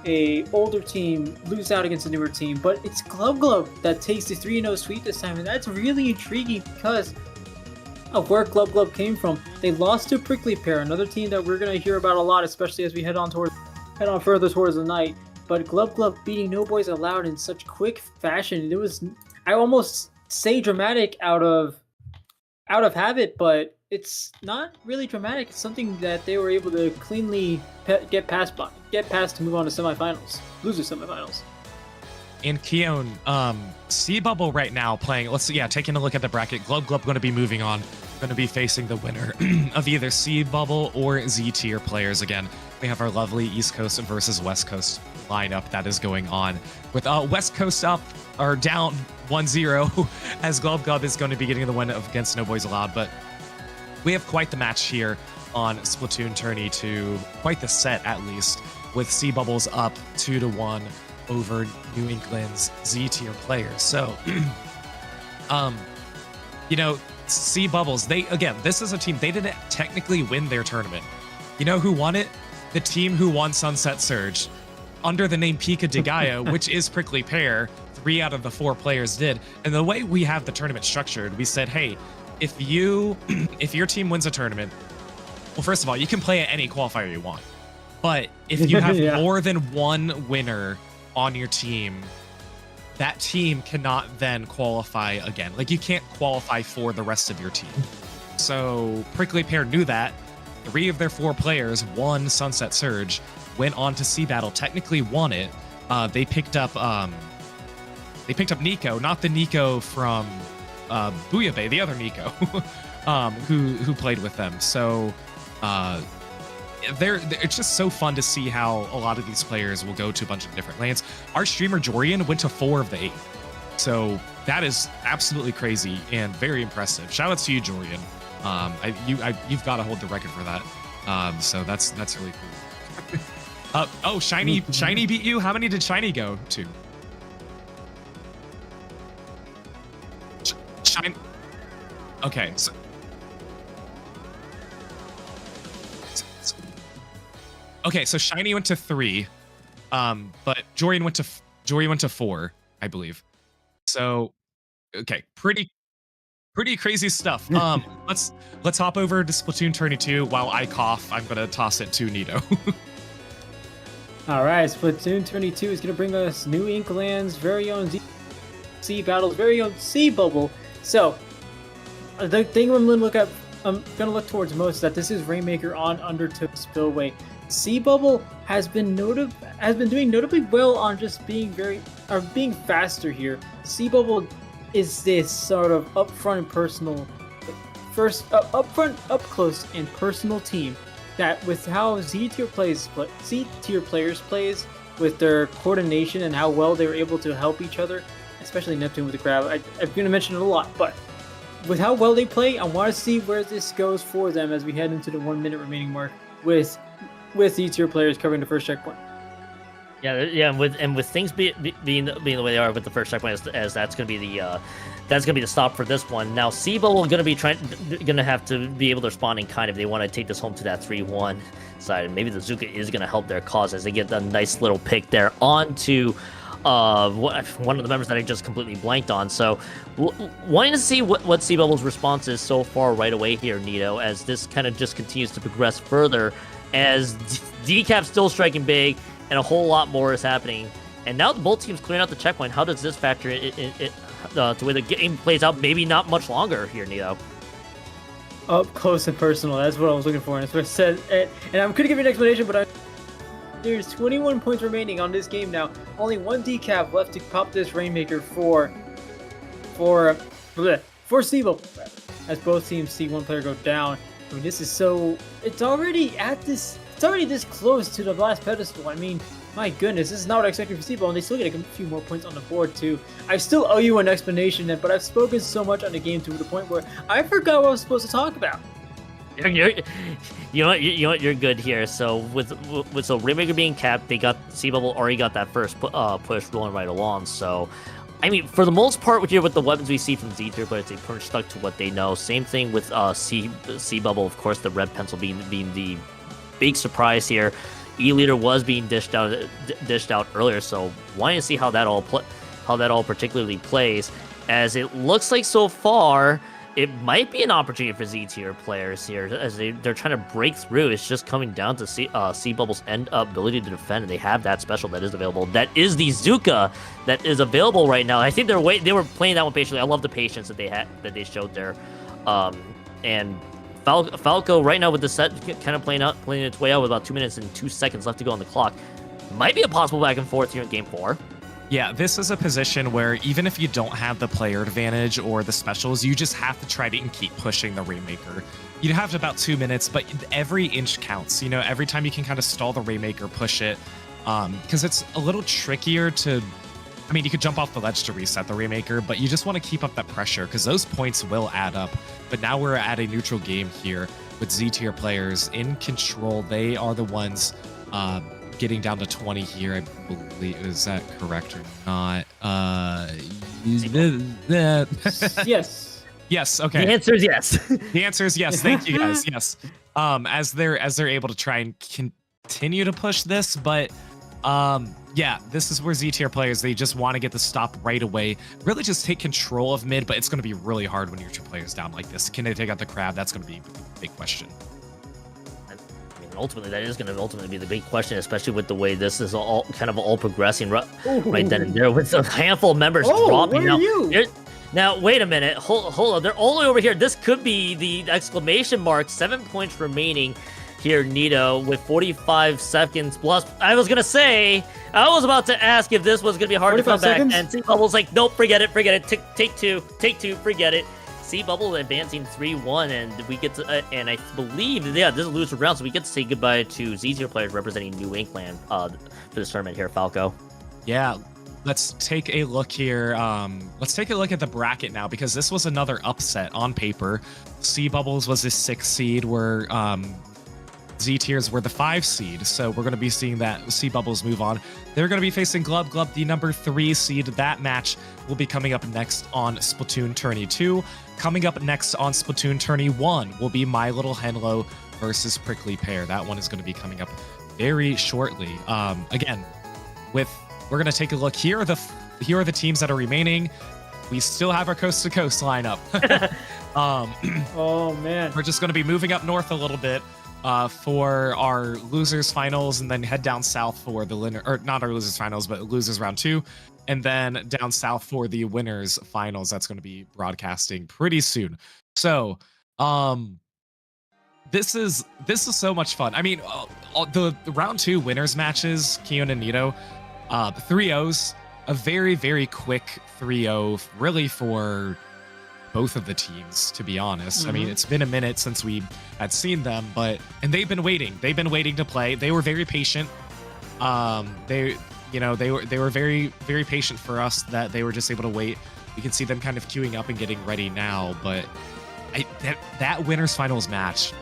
a older team lose out against a newer team, but it's Glub Glub that takes the 3-0 sweep this time, and that's really intriguing because of where Glub Glub came from. They lost to Prickly Pear, another team that we're going to hear about a lot, especially as we head on further towards the night. But Glub Glub beating No Boys Allowed in such quick fashion, it was, I almost say dramatic out of habit, but it's not really dramatic. It's something that they were able to cleanly get past to move on to semifinals, loser semifinals. And Keon, Sea Bubble right now playing, taking a look at the bracket. Glub Glub going to be moving on, going to be facing the winner of either Sea Bubble or Z tier players. Again, we have our lovely East Coast versus West Coast lineup that is going on, with West Coast up or down 1-0 as Glub Glub is going to be getting the win against No Boys Allowed. But we have quite the match here on Splatoon Tourney 2, quite the set at least, with Sea Bubbles up 2-1 over New England's Z tier players. So, you know, C Bubbles, this is a team, they didn't technically win their tournament. You know who won it? The team who won Sunset Surge under the name Pika de Gaia, which is Prickly Pear. 3 out of the 4 players did. And the way we have the tournament structured, we said, hey, if your team wins a tournament, well, first of all, you can play at any qualifier you want. But if you have more than one winner on your team, that team cannot then qualify again. Like, you can't qualify for the rest of your team. So Prickly Pear knew that. 3 of their 4 players won Sunset Surge, went on to Sea Battle, technically won it. They picked up Nico, not the Nico from Booyah Bay, the other Nico, who played with them. So it's just so fun to see how a lot of these players will go to a bunch of different lanes. Our streamer Jorian went to 4 of the 8. So that is absolutely crazy and very impressive. Shout out to you, Jorian. You've got to hold the record for that. So that's really cool. Oh, Shiny beat you? How many did Shiny go to? Shiny. Okay, so Shiny went to 3, but Jorian went to 4, I believe. So, okay, pretty crazy stuff. Let's hop over to Splatoon 22. While I cough, I'm gonna toss it to Nito. All right, Splatoon 22 is gonna bring us New England's very own Sea Battle's very own Sea Bubble. So, the thing I'm gonna look towards most is that this is Rainmaker on Undertook Spillway. Sea Bubble has been doing notably well on just being being faster here. Sea Bubble is this sort of upfront and personal, up close and personal team that, with how Z tier players plays, with their coordination and how well they were able to help each other, especially Neptune with the grab. I'm going to mention it a lot, but with how well they play, I want to see where this goes for them as we head into the 1 minute remaining mark with Z tier players covering the first checkpoint. Yeah, and with things being the way they are with the first checkpoint, as that's going to be the stop for this one. Now, Sea Bubble going to have to be able to respond in kind if they want to take this home to that 3-1 side, and maybe the Zuka is going to help their cause as they get a nice little pick there onto one of the members that I just completely blanked on. So, wanting to see what Sea Bubble's response is so far right away here, Nito, as this kind of just continues to progress further, as Decap's still striking big, and a whole lot more is happening. And now both teams clearing out the checkpoint. How does this factor to where the game plays out? Maybe not much longer here, Nito. Up close and personal. That's what I was looking for. And that's what I said. And I'm going to give you an explanation, but there's 21 points remaining on this game now. Only 1 decap left to pop this Rainmaker for Sea Bubble, as both teams see one player go down. I mean, it's already this close to the last pedestal. I mean, my goodness, this is not what I expected for Sea Bubble, and they still get a few more points on the board too. I still owe you an explanation, but I've spoken so much on the game to the point where I forgot what I was supposed to talk about. You're good here. So with Rainmaker being capped, they got Sea Bubble already got that first push rolling right along. So, I mean, for the most part, here with the weapons we see from Z tier players, they pretty much stuck to what they know. Same thing with Sea Bubble, of course, the red pencil being the big surprise here. E-Leader was being dished out earlier, so wanting to see how that all particularly plays, as it looks like so far it might be an opportunity for Z tier players here as they're trying to break through. It's just coming down to Sea Bubble's ability to defend, and they have that special that is available. That is the Zuka that is available right now. I think they were playing that one patiently. I love the patience that they showed there, and Falco right now with the set kind of playing its way out with about 2 minutes and 2 seconds left to go on the clock. Might be a possible back and forth here in Game 4. Yeah, this is a position where even if you don't have the player advantage or the specials, you just have to try to keep pushing the Rainmaker. You have about 2 minutes, but every inch counts. You know, every time you can kind of stall the Rainmaker, push it, because it's a little trickier to... I mean, you could jump off the ledge to reset the Rainmaker, but you just want to keep up that pressure because those points will add up. But now we're at a neutral game here with Z tier players in control. They are the ones getting down to 20 here, I believe. Is that correct or not? Yes. Yes. Okay. The answer is yes. The answer is yes. Thank you guys. Yes. As they're able to try and continue to push this, but yeah, this is where Z tier players, they just want to get the stop right away. Really just take control of mid, but it's going to be really hard when your two players down like this. Can they take out the crab? That's going to be a big question. I mean, ultimately, that is going to ultimately be the big question, especially with the way this is all progressing right then and there with a handful of members dropping. Where are you? Now, wait a minute. Hold on. They're all the way over here. This could be the exclamation mark. 7 points remaining here, Nito, with 45 seconds plus. I was about to ask if this was going to be hard to come back. And C-Bubble's like, nope, forget it. Take two, forget it. C-Bubble advancing 3-1, and we get to, and I believe, yeah, this is a loser round, so we get to say goodbye to Z-tier players representing New England for this tournament here, Falco. Yeah. Let's take a look here. Let's take a look at the bracket now, because this was another upset on paper. C-Bubbles was a 6 seed, where Z-tiers were the 5 seed. So we're going to be seeing that C-Bubbles move on. They're going to be facing Glub Glub, the number 3 seed. That match will be coming up next on Splatoon Tourney 2. Coming up next on Splatoon Tourney 1 will be My Little Henlo versus Prickly Pear. That one is going to be coming up very shortly. Again, we're going to take a look. Here are the teams that are remaining. We still have our coast to coast lineup. Oh man. We're just going to be moving up north a little bit for our losers finals, and then head down south for the winner, or not our losers finals, but losers round 2, and then down south for the winners finals. That's going to be broadcasting pretty soon. So, this is so much fun. I mean, the round 2 winners matches, Keon and Nito, 3-0s, a very, very quick 3-0, really, for both of the teams, to be honest. I mean, it's been a minute since we had seen them, and they've been waiting. They've been waiting to play. They were very patient. They were very, very patient for us, that they were just able to wait. We can see them kind of queuing up and getting ready now, but that winners finals match,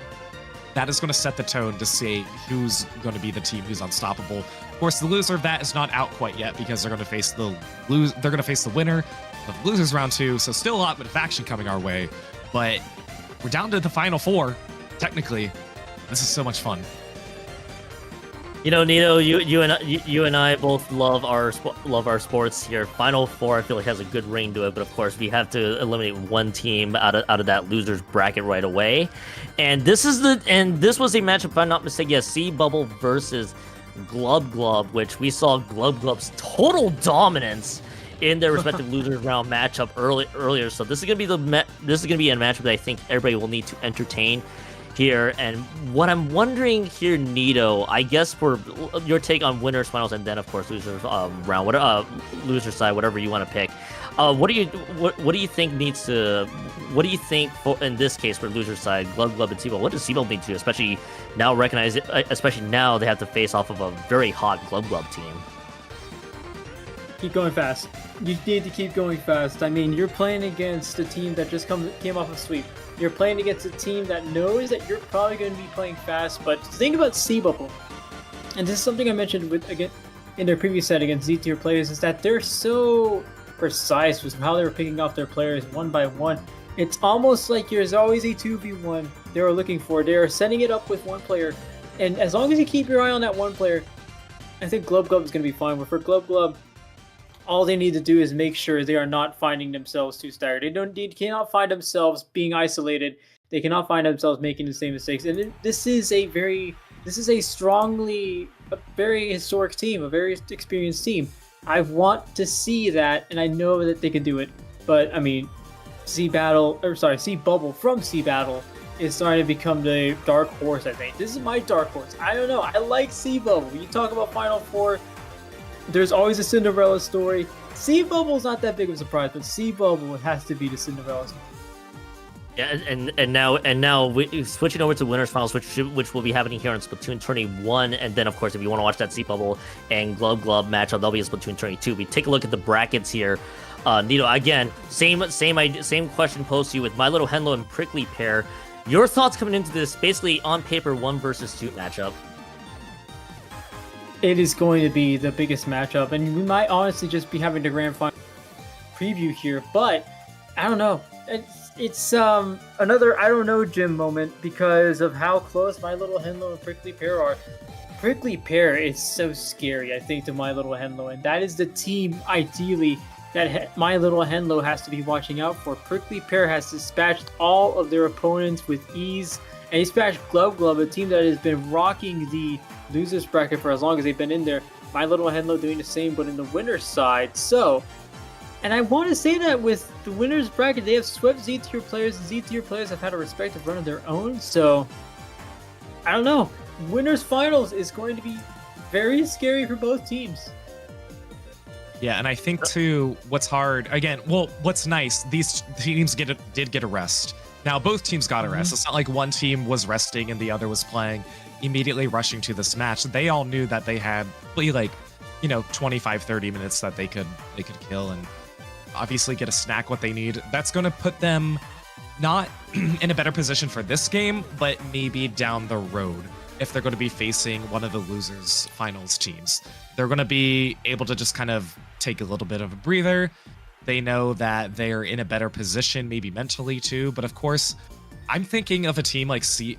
that is going to set the tone to see who's going to be the team who's unstoppable. Of course, the loser of that is not out quite yet, because they're going to face the winner of losers round 2. So still a lot of action coming our way, but we're down to the final 4. Technically, this is so much fun. You know, Nito, you and I both love our sports here. Final 4, I feel like, has a good ring to it, but of course we have to eliminate one team out of that losers bracket right away. And this was a matchup, if I'm not mistaken, yes, C-Bubble versus Glub Glub, which we saw Glub Glub's total dominance in their respective losers round matchup earlier. So this is gonna be a matchup that I think everybody will need to entertain here. And what I'm wondering here, Nito, I guess for your take on winners finals, and then of course losers round, whatever loser side, whatever you want to pick. What do you think for, in this case, for loser side, Glub Glub and C-Bubble? What does C-Bubble need to do, especially now especially now they have to face off of a very hot Glub Glub team? Keep going fast. You need to keep going fast. I mean, you're playing against a team that just came off a sweep. You're playing against a team that knows that you're probably going to be playing fast, but the thing about C-Bubble, and this is something I mentioned in their previous set against Z-tier players, is that they're so precise with how they were picking off their players one by one. It's almost like there's always a 2v1 they were looking for. They are setting it up with one player, and as long as you keep your eye on that one player, I think Glub Glub is going to be fine. But for Glub Glub, all they need to do is make sure they are not finding themselves too staggered. They cannot find themselves being isolated. They cannot find themselves making the same mistakes. And this is a very historic team, a very experienced team. I want to see that, and I know that they can do it. But I mean, C-Bubble from C-Battle is starting to become the dark horse, I think. This is my dark horse. I don't know. I like C-Bubble. You talk about Final 4, there's always a Cinderella story. C-Bubble's not that big of a surprise, but C-Bubble has to be the Cinderella story. Yeah, and now we switching over to winners finals, which will be happening here on Splatoon Tourney 1, and then of course if you want to watch that C-Bubble and Glub Glub matchup, that'll be in Splatoon Tourney 2. We take a look at the brackets here. Nito, again, same question posed to you with My Little Henlo and Prickly Pear. Your thoughts coming into this basically on paper 1 versus 2 matchup? it is going to be the biggest matchup, and we might honestly just be having the grand final preview here, but I don't know. It's another I don't know Jim moment because of how close My Little Henlo and Prickly Pear are. Prickly Pear is so scary, I think, to My Little Henlo, and that is the team ideally that My Little Henlo has to be watching out for. Prickly Pear has dispatched all of their opponents with ease, and he dispatched Glove Glove, a team that has been rocking the losers bracket for as long as they've been in there. My Little Henlo doing the same, but in the winner's side. So, and I want to say that with the winner's bracket, they have swept Z-tier players, and Z-tier players have had a respective run of their own. So, I don't know. Winners finals is going to be very scary for both teams. Yeah, and I think too, what's hard again. Well, what's nice, these teams did get a rest. Now both teams got a rest. It's not like one team was resting and the other was playing, immediately rushing to this match. They all knew that they had like, 25, 30 minutes that they could kill and obviously get a snack what they need. That's going to put them not in a better position for this game, but maybe down the road. If they're going to be facing one of the losers finals teams, they're going to be able to just kind of take a little bit of a breather. They know that they're in a better position, maybe mentally too. But of course, I'm thinking of a team like Sea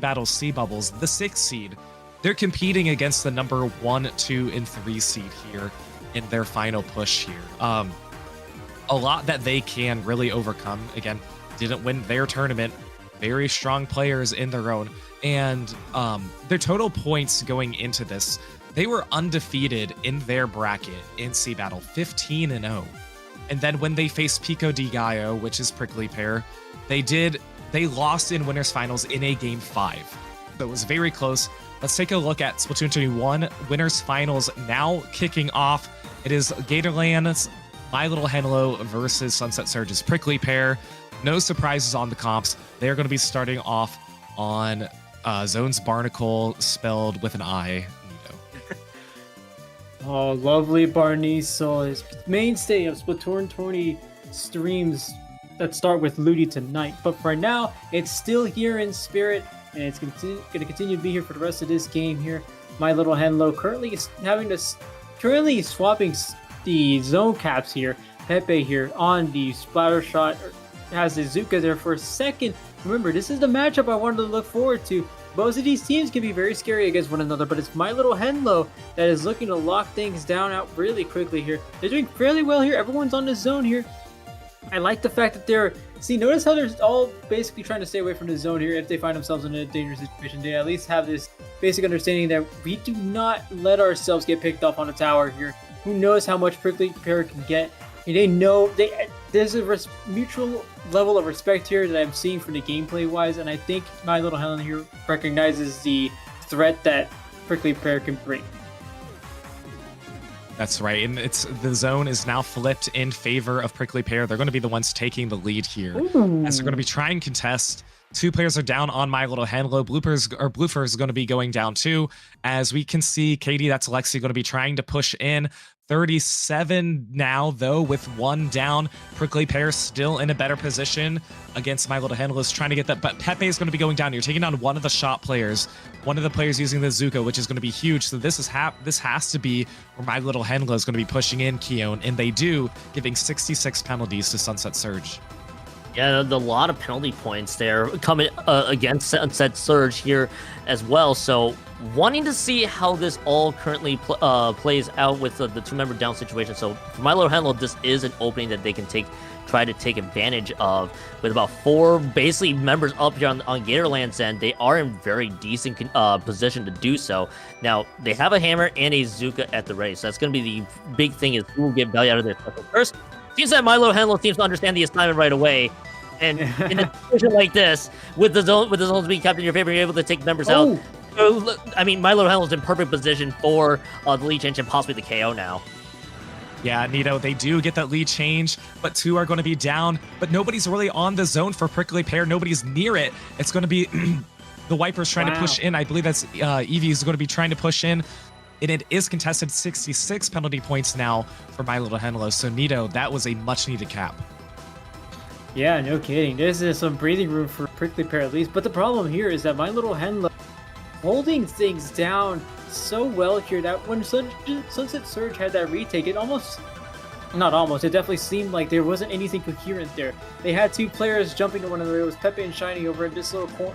Battle Sea Bubbles, the 6th seed. They're competing against the number 1, 2, and 3 seed here in their final push here. A lot that they can really overcome. Again, didn't win their tournament. Very strong players in their own. And their total points going into this, they were undefeated in their bracket in Sea Battle, 15-0. And then when they faced Pico de Gallo, which is Prickly Pear, they lost in winners finals in a game 5. So it was very close. Let's take a look at Splatoon 21 winners finals now kicking off. It is Gatorland's My Little Henlo versus Sunset Surge's Prickly Pear. No surprises on the comps. They're going to be starting off on Zone's Barnacle, spelled with an I. Oh, lovely Barniso is mainstay of Splatoon 20 streams that start with Ludi tonight. But for now, it's still here in spirit, and it's going to continue to be here for the rest of this game here. My Little Henlo currently swapping the zone caps here. Pepe here on the splatter shot has the Zuka there for a second. Remember, this is the matchup I wanted to look forward to. Both of these teams can be very scary against one another, but it's My Little Henlo that is looking to lock things down out really quickly here. They're doing fairly well here. Everyone's on the zone here. I like the fact that notice how they're all basically trying to stay away from the zone here. If they find themselves in a dangerous situation, they at least have this basic understanding that we do not let ourselves get picked off on a tower here. Who knows how much Prickly Pear can get? They know there's a mutual level of respect here that I'm seeing from the gameplay wise, and I think My Little Henlo here recognizes the threat that Prickly Pear can bring. That's right, and the zone is now flipped in favor of Prickly Pear. They're going to be the ones taking the lead here, as they're going to be trying to contest. 2 players are down on My Little Henlo. Blooper is going to be going down too. As we can see, Katie, that's Alexi, going to be trying to push in. 37 now, though, with 1 down. Prickly Pear still in a better position against My Little Henlo, is trying to get that, but Pepe is going to be going down. You're taking down one of the shot players, one of the players using the Zuka, which is going to be huge. So this has to be where My Little Henlo is going to be pushing in Keone, and they do, giving 66 penalties to Sunset Surge. Yeah, a lot of penalty points there coming against Sunset Surge here as well. So wanting to see how this all currently plays out with the 2-member down situation. So for My Little Henlo, this is an opening that they can try to take advantage of. With about 4 basically members up here on Gatorland's end, they are in very decent position to do so. Now, they have a hammer and a Zuka at the ready. So that's going to be the big thing, is who will get value out of this. First, seems that My Little Henlo seems to understand the assignment right away. And in a situation like this, with the zones being kept in your favor, you're able to take members out. So, I mean, My Little Henlo's in perfect position for the lead change and possibly the KO now. Yeah, Nito, they do get that lead change, but 2 are going to be down. But nobody's really on the zone for Prickly Pear. Nobody's near it. It's going to be the Wipers trying to push in. I believe that's Eevee is going to be trying to push in. And it is contested 66 penalty points now for My Little Henlo. So, Nito, that was a much-needed cap. Yeah, no kidding. This is some breathing room for Prickly Pear at least. But the problem here is that My Little Henlo holding things down so well here that when Sunset Surge had that retake, it almost, not almost, it definitely seemed like there wasn't anything coherent there. They had two players jumping to one another. It was Pepe and Shiny over at this little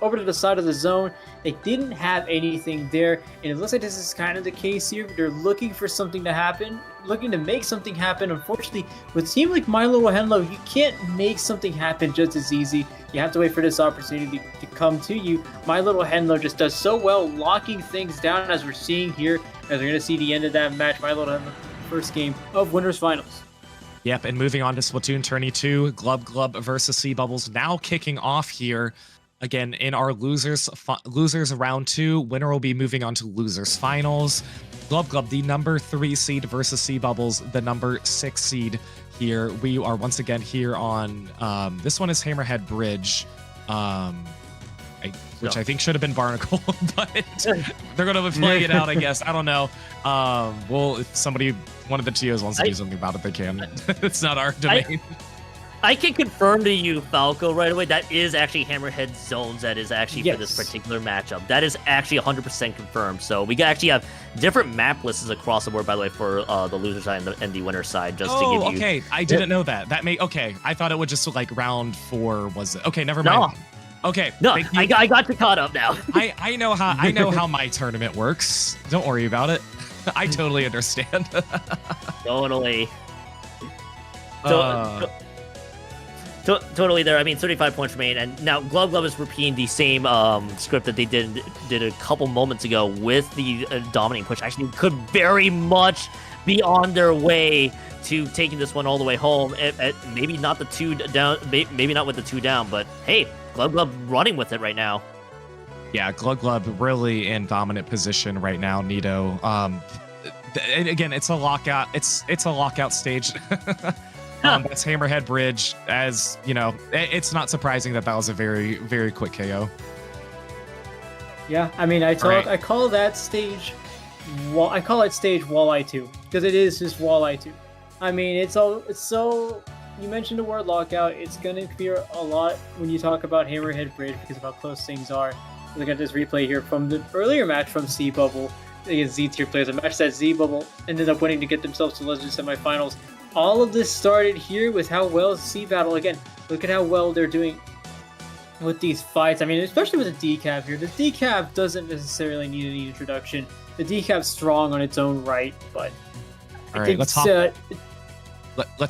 over to the side of the zone. They didn't have anything there, and it looks like this is kind of the case here. They're looking for something to happen, looking to make something happen. Unfortunately, with a team like My Little Henlo, you can't make something happen just as easy. You have to wait for this opportunity to come to you. My Little Henlo just does so well locking things down, as we're seeing here, as we're going to see the end of that match. My Little Henlo, first game of Winners Finals. Yep, and moving on to Splatoon Tourney 2, Glub Glub versus Sea Bubbles now kicking off here. Again, in our losers round 2, winner will be moving on to losers finals. Glub Glub, the number 3 seed versus Sea Bubbles, the number 6 seed here. We are once again here on, this one is Hammerhead Bridge, which I think should have been Barnacle, but they're going to be playing it out, I guess. I don't know. Well, if somebody, one of the TOs wants to do something about it, they can. It's not our domain. I can confirm to you, Falco, right away, that is actually Hammerhead Zones that is actually for this particular matchup. That is actually 100% confirmed. So we actually have different map lists across the board, by the way, for the loser side and the winner side, just to give you... okay. I didn't know that. Okay. I thought it would just like round 4 was it? Okay, never mind. No. Okay. No, I got you caught up now. I know how my tournament works. Don't worry about it. I totally understand. Totally. Totally there. I mean, 35 points remain, and now Glub Glub is repeating the same script that they did a couple moments ago with the dominating push. Actually, could very much be on their way to taking this one all the way home. Maybe not the 2 down, maybe not with the 2 down, but hey, Glub Glub running with it right now. Yeah, Glub Glub really in dominant position right now. Nito. And again, it's a lockout. It's a lockout stage. That's Hammerhead Bridge. As you know, it's not surprising that was a very, very quick KO. Yeah, I mean, I call that stage. Well, I call it stage Walleye 2 because it is just Walleye 2. I mean, it's so. You mentioned the word lockout. It's gonna appear a lot when you talk about Hammerhead Bridge because of how close things are. Look at this replay here from the earlier match from Sea Bubble against Z tier players. A match that Z Bubble ended up winning to get themselves to Legend semifinals. All of this started here with how well Sea Battle, again, look at how well they're doing with these fights. I mean, especially with the decaf here. The decaf doesn't necessarily need any introduction. The decaf's strong on its own right, but all right, let's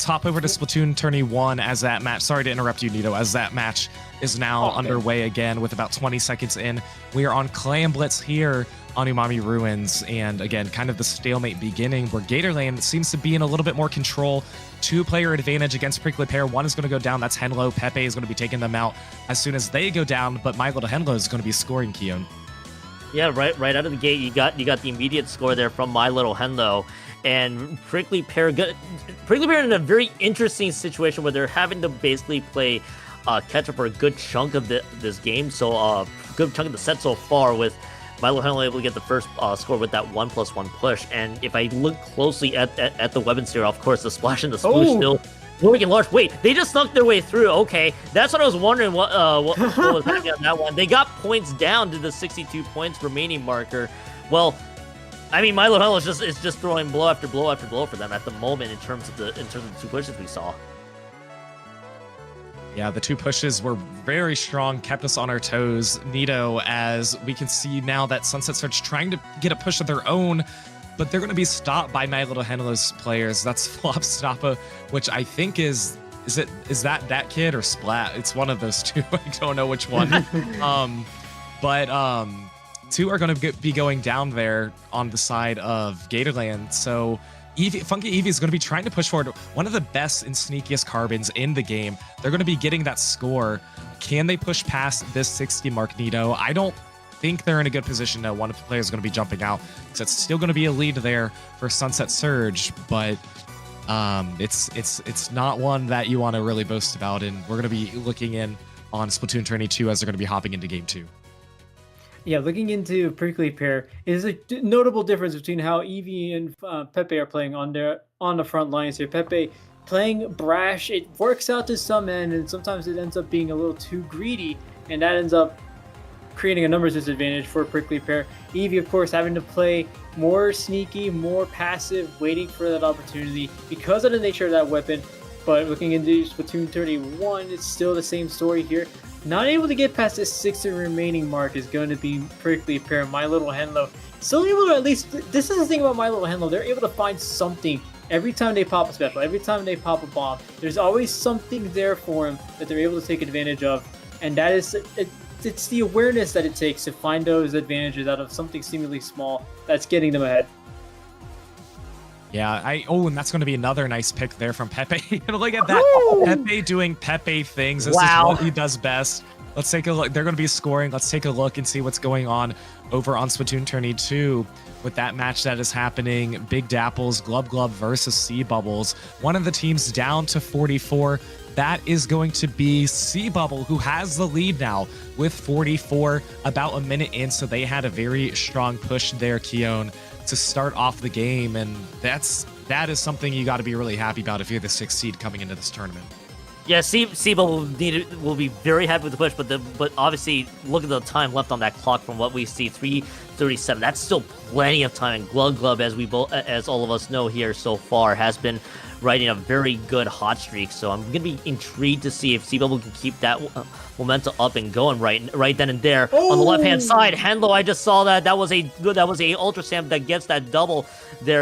hop over to Splatoon Tourney 1 as that match. Sorry to interrupt you, Nito, as that match is now underway again with about 20 seconds in. We are on Clan Blitz here on Umami Ruins, and again, kind of the stalemate beginning where Gatorland seems to be in a little bit more control. 2-player advantage against Prickly Pear. One is going to go down. That's Henlo. Pepe is going to be taking them out as soon as they go down, but My Little Henlo is going to be scoring, Keon. Yeah, right out of the gate, you got the immediate score there from My Little Henlo. And Prickly Pear in a very interesting situation where they're having to basically play catch up for a good chunk of this game. So a good chunk of the set so far, with My Little Henlo able to get the first score with that 1+1 push. And if I look closely at the weapons here, of course, the splash and the sploosh still working large. Wait, they just snuck their way through. Okay, that's what I was wondering. What was happening on that one? They got points down to the 62 points remaining marker. Well, I mean, My Little Henlo is just throwing blow after blow after blow for them at the moment in terms of the 2 pushes we saw. Yeah, the 2 pushes were very strong, kept us on our toes. Nito, as we can see now that Sunset Surge trying to get a push of their own, but they're going to be stopped by My Little Henlo's players. That's Flop Stoppa, which I think is that kid or Splat? It's one of those 2. I don't know which one. But 2 are going to be going down there on the side of Gatorland. So Funky Eevee is going to be trying to push forward. One of the best and sneakiest carbons in the game. They're going to be getting that score. Can they push past this 60 mark, Nito? I don't think they're in a good position. No, one of the players is going to be jumping out. So it's still going to be a lead there for Sunset Surge, but it's not one that you want to really boast about. And we're going to be looking in on Splatoon Tourney 2 as they're going to be hopping into Game 2. Yeah, looking into Prickly Pear, is a notable difference between how Eevee and Pepe are playing on the front lines here. Pepe playing brash, it works out to some end, and sometimes it ends up being a little too greedy, and that ends up creating a numbers disadvantage for Prickly Pear. Eevee, of course, having to play more sneaky, more passive, waiting for that opportunity because of the nature of that weapon. But looking into Splatoon 31, it's still the same story here. Not able to get past this 60 remaining mark is going to be Prickly Pear. My Little Henlo still able to at least, this is the thing about My Little Henlo, they're able to find something every time they pop a special, every time they pop a bomb. There's always something there for them that they're able to take advantage of. And that is, it's the awareness that it takes to find those advantages out of something seemingly small that's getting them ahead. Yeah, and that's going to be another nice pick there from Pepe. Look at that. Woo! Pepe doing Pepe things. This Wow. is what he does best. Let's take a look. They're going to be scoring. Let's take a look and see what's going on over on Splatoon Tourney 2 with that match that is happening. Big Dapples, Glub Glub versus Sea Bubbles. One of the teams down to 44. That is going to be Sea Bubble, who has the lead now with 44, about a minute in. So they had a very strong push there, Keon, to start off the game. And that is something you got to be really happy about if you're the 6th seed coming into this tournament. Yeah, Seba will be very happy with the push, but obviously look at the time left on that clock from what we see, 3:37. That's still plenty of time. And Glub Glub, as all of us know here so far, has been riding a very good hot streak. So I'm gonna be intrigued to see if Seba can keep that momentum up and going right then and there. On the left hand side, Henlo, I just saw that was a Ultra Stamp that gets that double there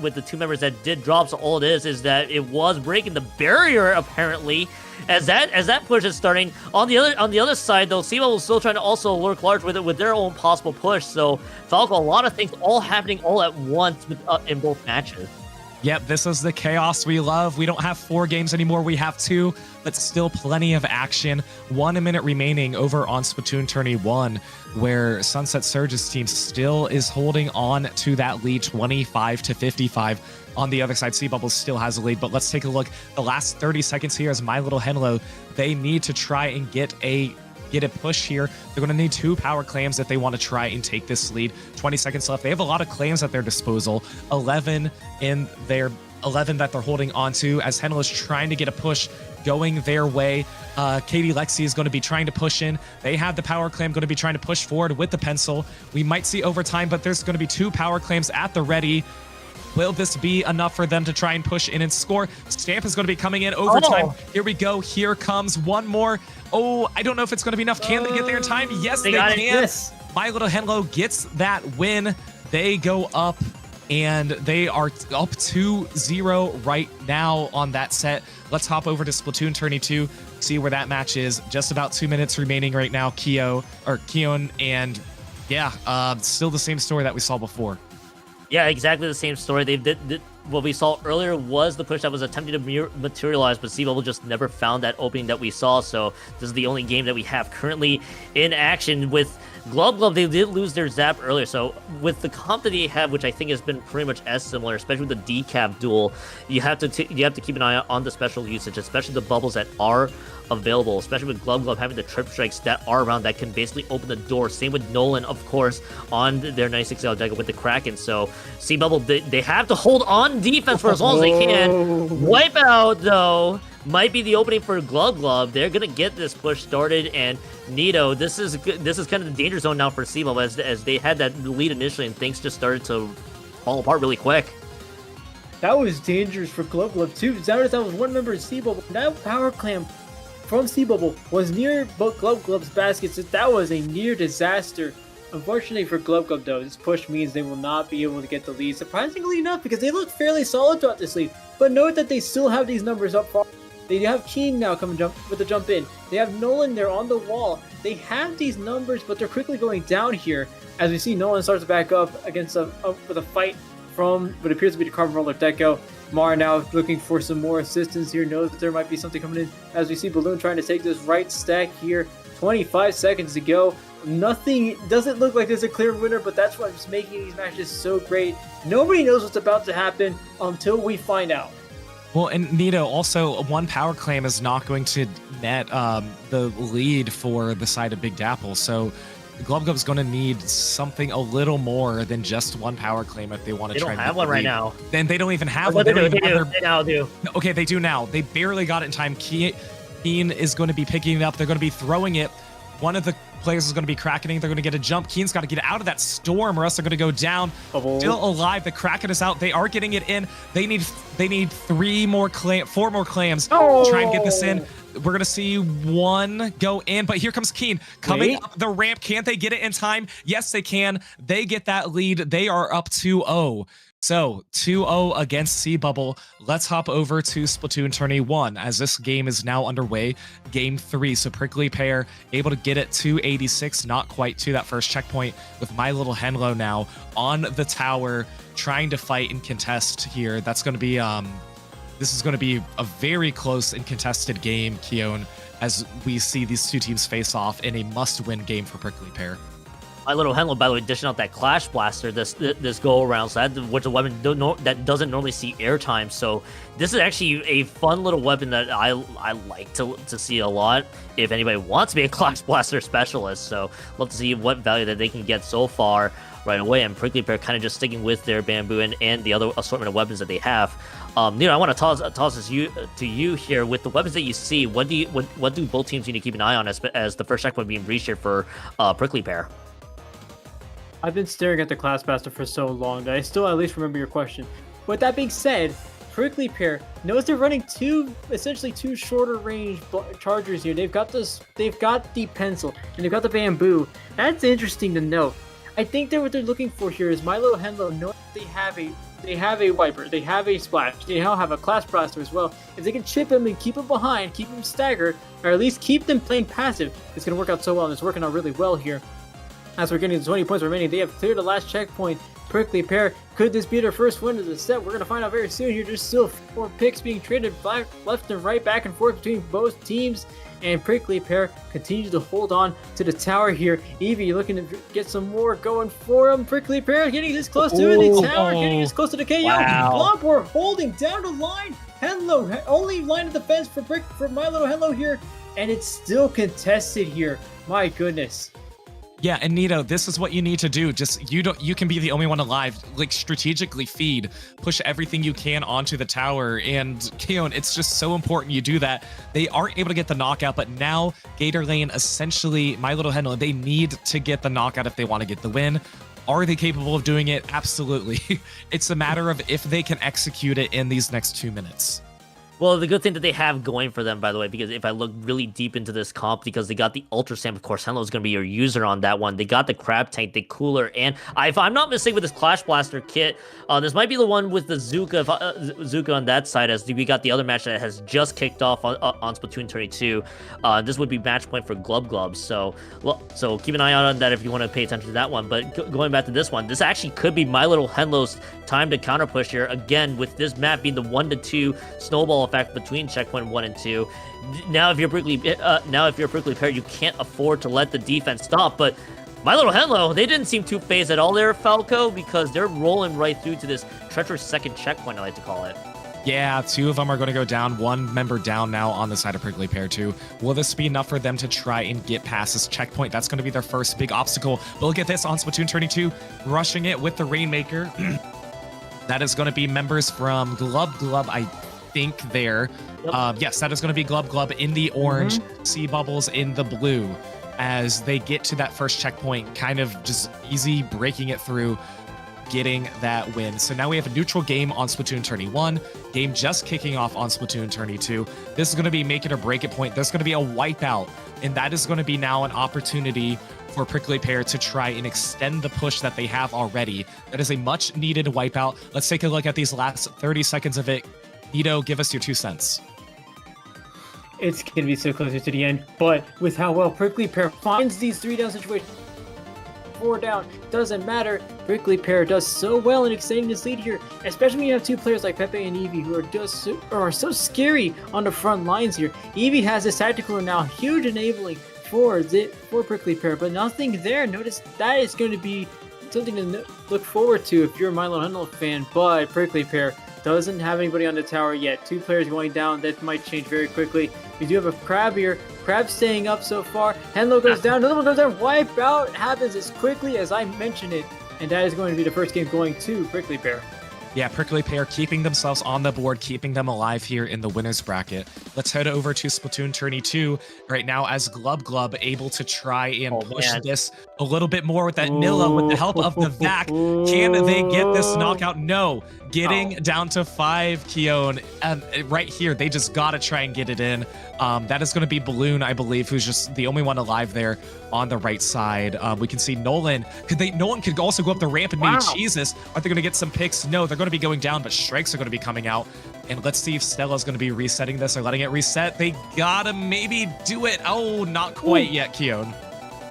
with the two members that did drop. So all it is that it was breaking the barrier apparently. As that push is starting on the other side though, Seba was still trying to also lurk large with their own possible push. So Falco, a lot of things all happening all at once in both matches. Yep, this is the chaos we love. We don't have 4 games anymore. We have 2, but still plenty of action. 1 minute remaining over on Splatoon Tourney 1, where Sunset Surge's team still is holding on to that lead, 25-55. On the other side, Sea Bubbles still has a lead, but let's take a look. The last 30 seconds here is My Little Henlo. They need to try and get a push here. They're going to need 2 power claims if they want to try and take this lead. 20 seconds left. They have a lot of claims at their disposal. 11 that they're holding on to as Henlo is trying to get a push going their way. Katie Lexi is going to be trying to push in. They have the power claim, going to be trying to push forward with the pencil. We might see overtime, but there's going to be 2 power claims at the ready. Will this be enough for them to try and push in and score? Stamp is going to be coming in overtime. Here we go. Here comes one more. Oh, I don't know if it's going to be enough. Can they get there in time? Yes, they can. Yes. My Little Henlo gets that win. They go up, and they are up 2-0 right now on that set. Let's hop over to Splatoon Tourney 2, see where that match is. Just about 2 minutes remaining right now. Keon, and yeah, still the same story that we saw before. Yeah, exactly the same story. What we saw earlier was the push that was attempting to materialize, but Sea Bubble just never found that opening that we saw. So this is the only game that we have currently in action. With Glub Glub, they did lose their Zap earlier. So with the comp that they have, which I think has been pretty much as similar, especially with the decap duel, you have to keep an eye on the special usage, especially the bubbles that are available, especially with Glub Glub having the trip strikes that are around that can basically open the door. Same with Nolan, of course, on their 96L Deca with the Kraken. So Sea Bubble, they have to hold on defense for as long as they can. Wipeout, though, might be the opening for Glub Glub. They're gonna get this push started, and Nito, this is kind of the danger zone now for Sea Bubble as they had that lead initially, and things just started to fall apart really quick. That was dangerous for Glub Glub too. That was one member of Sea Bubble. That power clam from Sea Bubble was near Glub Glub's baskets. That was a near disaster. Unfortunately for Glub Glub though, this push means they will not be able to get the lead. Surprisingly enough, because they look fairly solid throughout this lead. But note that they still have these numbers up far. They have Keen now coming with the jump in. They have Nolan there on the wall. They have these numbers, but they're quickly going down here. As we see, Nolan starts to back up against with a fight from what appears to be the Carbon Roller Deco. Mara now looking for some more assistance here, knows that there might be something coming in. As we see Balloon trying to take this right stack here. 25 seconds to go. Nothing, doesn't look like there's a clear winner, but that's what's making these matches so great. Nobody knows what's about to happen until we find out. Well, and Nito, also, 1 power claim is not going to net the lead for the side of Big Dapple. So Glub Glub's going to need something a little more than just 1 power claim if they want to try. They don't have one right now. Then they don't even have one. They now do. Okay, they do now. They barely got it in time. Keen is going to be picking it up. They're going to be throwing it. One of Players is going to be crackening. They're going to get a jump. Keen's got to get out of that storm or else they're going to go down. Still alive. The Kraken is out. They are getting it in. They need 4 more clams to try and get this in. We're going to see one go in, but here comes Keen coming up the ramp. Can they get it in time? Yes, they can. They get that lead. They are up 2-0. So 2-0 against Sea Bubble. Let's hop over to Splatoon Tourney 1 as this game is now underway. Game 3. So Prickly Pear able to get it to 86, not quite to that first checkpoint with My Little Henlo now on the tower trying to fight and contest here. That's going to be this is going to be a very close and contested game, Keon, as we see these two teams face off in a must-win game for Prickly Pear. My Little Henlo, by the way, dishing out that Clash Blaster this go around, so which a weapon that doesn't normally see airtime. So this is actually a fun little weapon that I like to see a lot. If anybody wants to be a Clash Blaster specialist, so love to see what value that they can get so far right away. And Prickly Pear kind of just sticking with their bamboo and the other assortment of weapons that they have. Nero, I want to toss this to you here with the weapons that you see. What do both teams need to keep an eye on as the first checkpoint being reached here for Prickly Pear? I've been staring at the Class Blaster for so long that I still at least remember your question. With that being said, Prickly Pear knows they're running essentially two shorter range chargers here. They've got the pencil and they've got the bamboo. That's interesting to note. I think that what they're looking for here is My Little Henlo knowing they have a wiper, they have a splash, they now have a Class Blaster as well. If they can chip him and keep him behind, keep him staggered, or at least keep them playing passive, it's going to work out so well, and it's working out really well here. As we're getting to 20 points remaining, they have cleared the last checkpoint. Prickly Pear, could this be their first win of the set? We're going to find out very soon here. There's still 4 picks being traded left and right, back and forth between both teams. And Prickly Pear continues to hold on to the tower here. Evie looking to get some more going for him. Prickly Pear getting this close to the tower, getting this close to the KO. Wow. We're holding down the line. Henlo, only line of defense for My Little Henlo here. And it's still contested here. My goodness. Yeah, and Nito, this is what you need to do. Just you can be the only one alive. Like strategically feed, push everything you can onto the tower. And Keon, it's just so important you do that. They aren't able to get the knockout, but now Gator Lane, essentially My Little Henlo, they need to get the knockout if they want to get the win. Are they capable of doing it? Absolutely. It's a matter of if they can execute it in these next 2 minutes. Well, the good thing that they have going for them, by the way, because if I look really deep into this comp, because they got the Ultra Stamp, of course, Henlo is going to be your user on that one. They got the Crab Tank, the Cooler, and if I'm not mistaken with this Clash Blaster kit, this might be the one with the Zuka on that side, as we got the other match that has just kicked off on Splatoon 32. This would be match point for Glub Glubs, so keep an eye out on that if you want to pay attention to that one. But going back to this one, this actually could be My Little Henlo's time to counter push here, again, with this map being the 1-2 snowball effect between checkpoint 1 and 2. Now if you're Prickly Pear, you can't afford to let the defense stop, but My Little Henlo, they didn't seem too phased at all there, Falco, because they're rolling right through to this treacherous second checkpoint, I like to call it. Yeah, 2 of them are going to go down. 1 member down now on the side of Prickly Pear too. Will this be enough for them to try and get past this checkpoint? That's going to be their first big obstacle. But look at this on Splatoon 32, rushing it with the Rainmaker. That is going to be members from Glub Glub, I think there. Yep. Yes, that is going to be Glub Glub in the orange, Sea Bubbles in the blue, as they get to that first checkpoint, kind of just easy breaking it through, getting that win. So now we have a neutral game on Splatoon Tourney 1, game just kicking off on Splatoon Tourney 2. This is going to be make it or break it point. There's going to be a wipeout, and that is going to be now an opportunity for Prickly Pear to try and extend the push that they have already. That is a much needed wipeout. Let's take a look at these last 30 seconds of it. Nito, give us your 2 cents. It's going to be so closer to the end, but with how well Prickly Pear finds these 3 down situations, 4 down, doesn't matter. Prickly Pear does so well in extending this lead here, especially when you have 2 players like Pepe and Evie who are so scary on the front lines here. Evie has this tactical now, huge enabling for Prickly Pear, but nothing there. Notice that is going to be something to look forward to if you're a My Little Henlo fan, but Prickly Pear doesn't have anybody on the tower yet. 2 players going down. That might change very quickly. We do have a Crab here. Crab staying up so far. Henlo goes down. Another one goes down. Wipeout happens as quickly as I mentioned it. And that is going to be the first game going to Prickly Pear. Yeah, Prickly Pear keeping themselves on the board, keeping them alive here in the winner's bracket. Let's head over to Splatoon Tourney 2 right now as Glub Glub able to try and push this a little bit more with that Nilla with the help of the Vac. Can they get this knockout? No. Getting down to 5, Keon. Right here, they just got to try and get it in. That is going to be Balloon, I believe, who's just the only one alive there on the right side. We can see Nolan. Nolan could also go up the ramp and maybe cheese this. Are they going to get some picks? No, they're going to be going down, but strikes are going to be coming out. And let's see if Stella's going to be resetting this or letting it reset. They gotta maybe do it. Oh, not quite yet, Keon.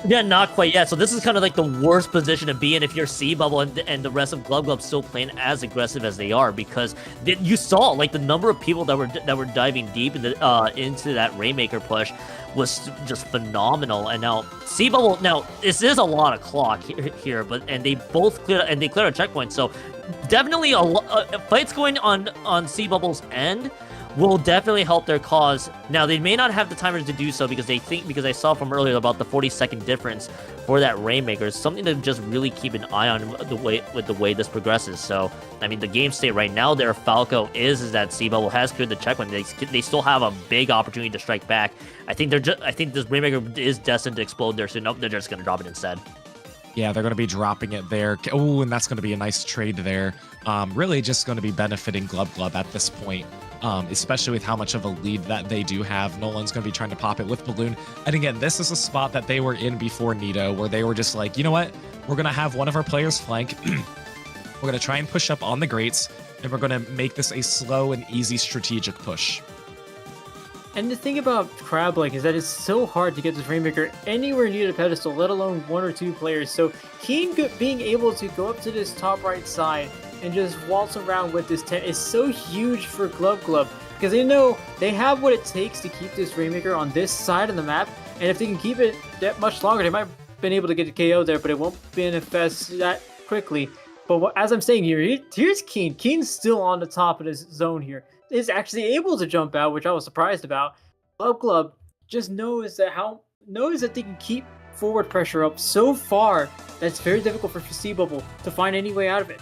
Yeah, not quite yet. So this is kind of like the worst position to be in if you're C-Bubble and the rest of Glub Glub still playing as aggressive as they are, because you saw like the number of people that were diving deep into that Rainmaker push was just phenomenal. And now C-Bubble, now this is a lot of clock here, but they both cleared a checkpoint. So definitely fights going on C-Bubble's end will definitely help their cause. Now, they may not have the timers to do so because I saw from earlier about the 40-second difference for that Rainmaker. It's something to just really keep an eye on with the way this progresses. So, I mean, the game state right now there, Falco is that C-Bubble has cleared the checkpoint. They still have a big opportunity to strike back. I think this Rainmaker is destined to explode there, so nope, they're just going to drop it instead. Yeah, they're going to be dropping it there. Oh, and that's going to be a nice trade there. Really just going to be benefiting Glub Glub at this point. Especially with how much of a lead that they do have. Nolan's going to be trying to pop it with Balloon. And again, this is a spot that they were in before Nito, where they were just like, you know what? We're going to have one of our players flank. We're going to try and push up on the grates, and we're going to make this a slow and easy strategic push. And the thing about Crab-like is that it's so hard to get this Rainmaker anywhere near the pedestal, let alone 1 or 2 players. So Keen being able to go up to this top right side and just waltz around with this tent is so huge for Glub Glub, because they know they have what it takes to keep this Rainmaker on this side of the map, and if they can keep it that much longer, they might have been able to get a KO there, but it won't manifest that quickly. But as I'm saying here, here's Keen. Keen's still on the top of this zone here. Is actually able to jump out, which I was surprised about. Glub Glub just knows that they can keep forward pressure up so far that it's very difficult for C-Bubble to find any way out of it.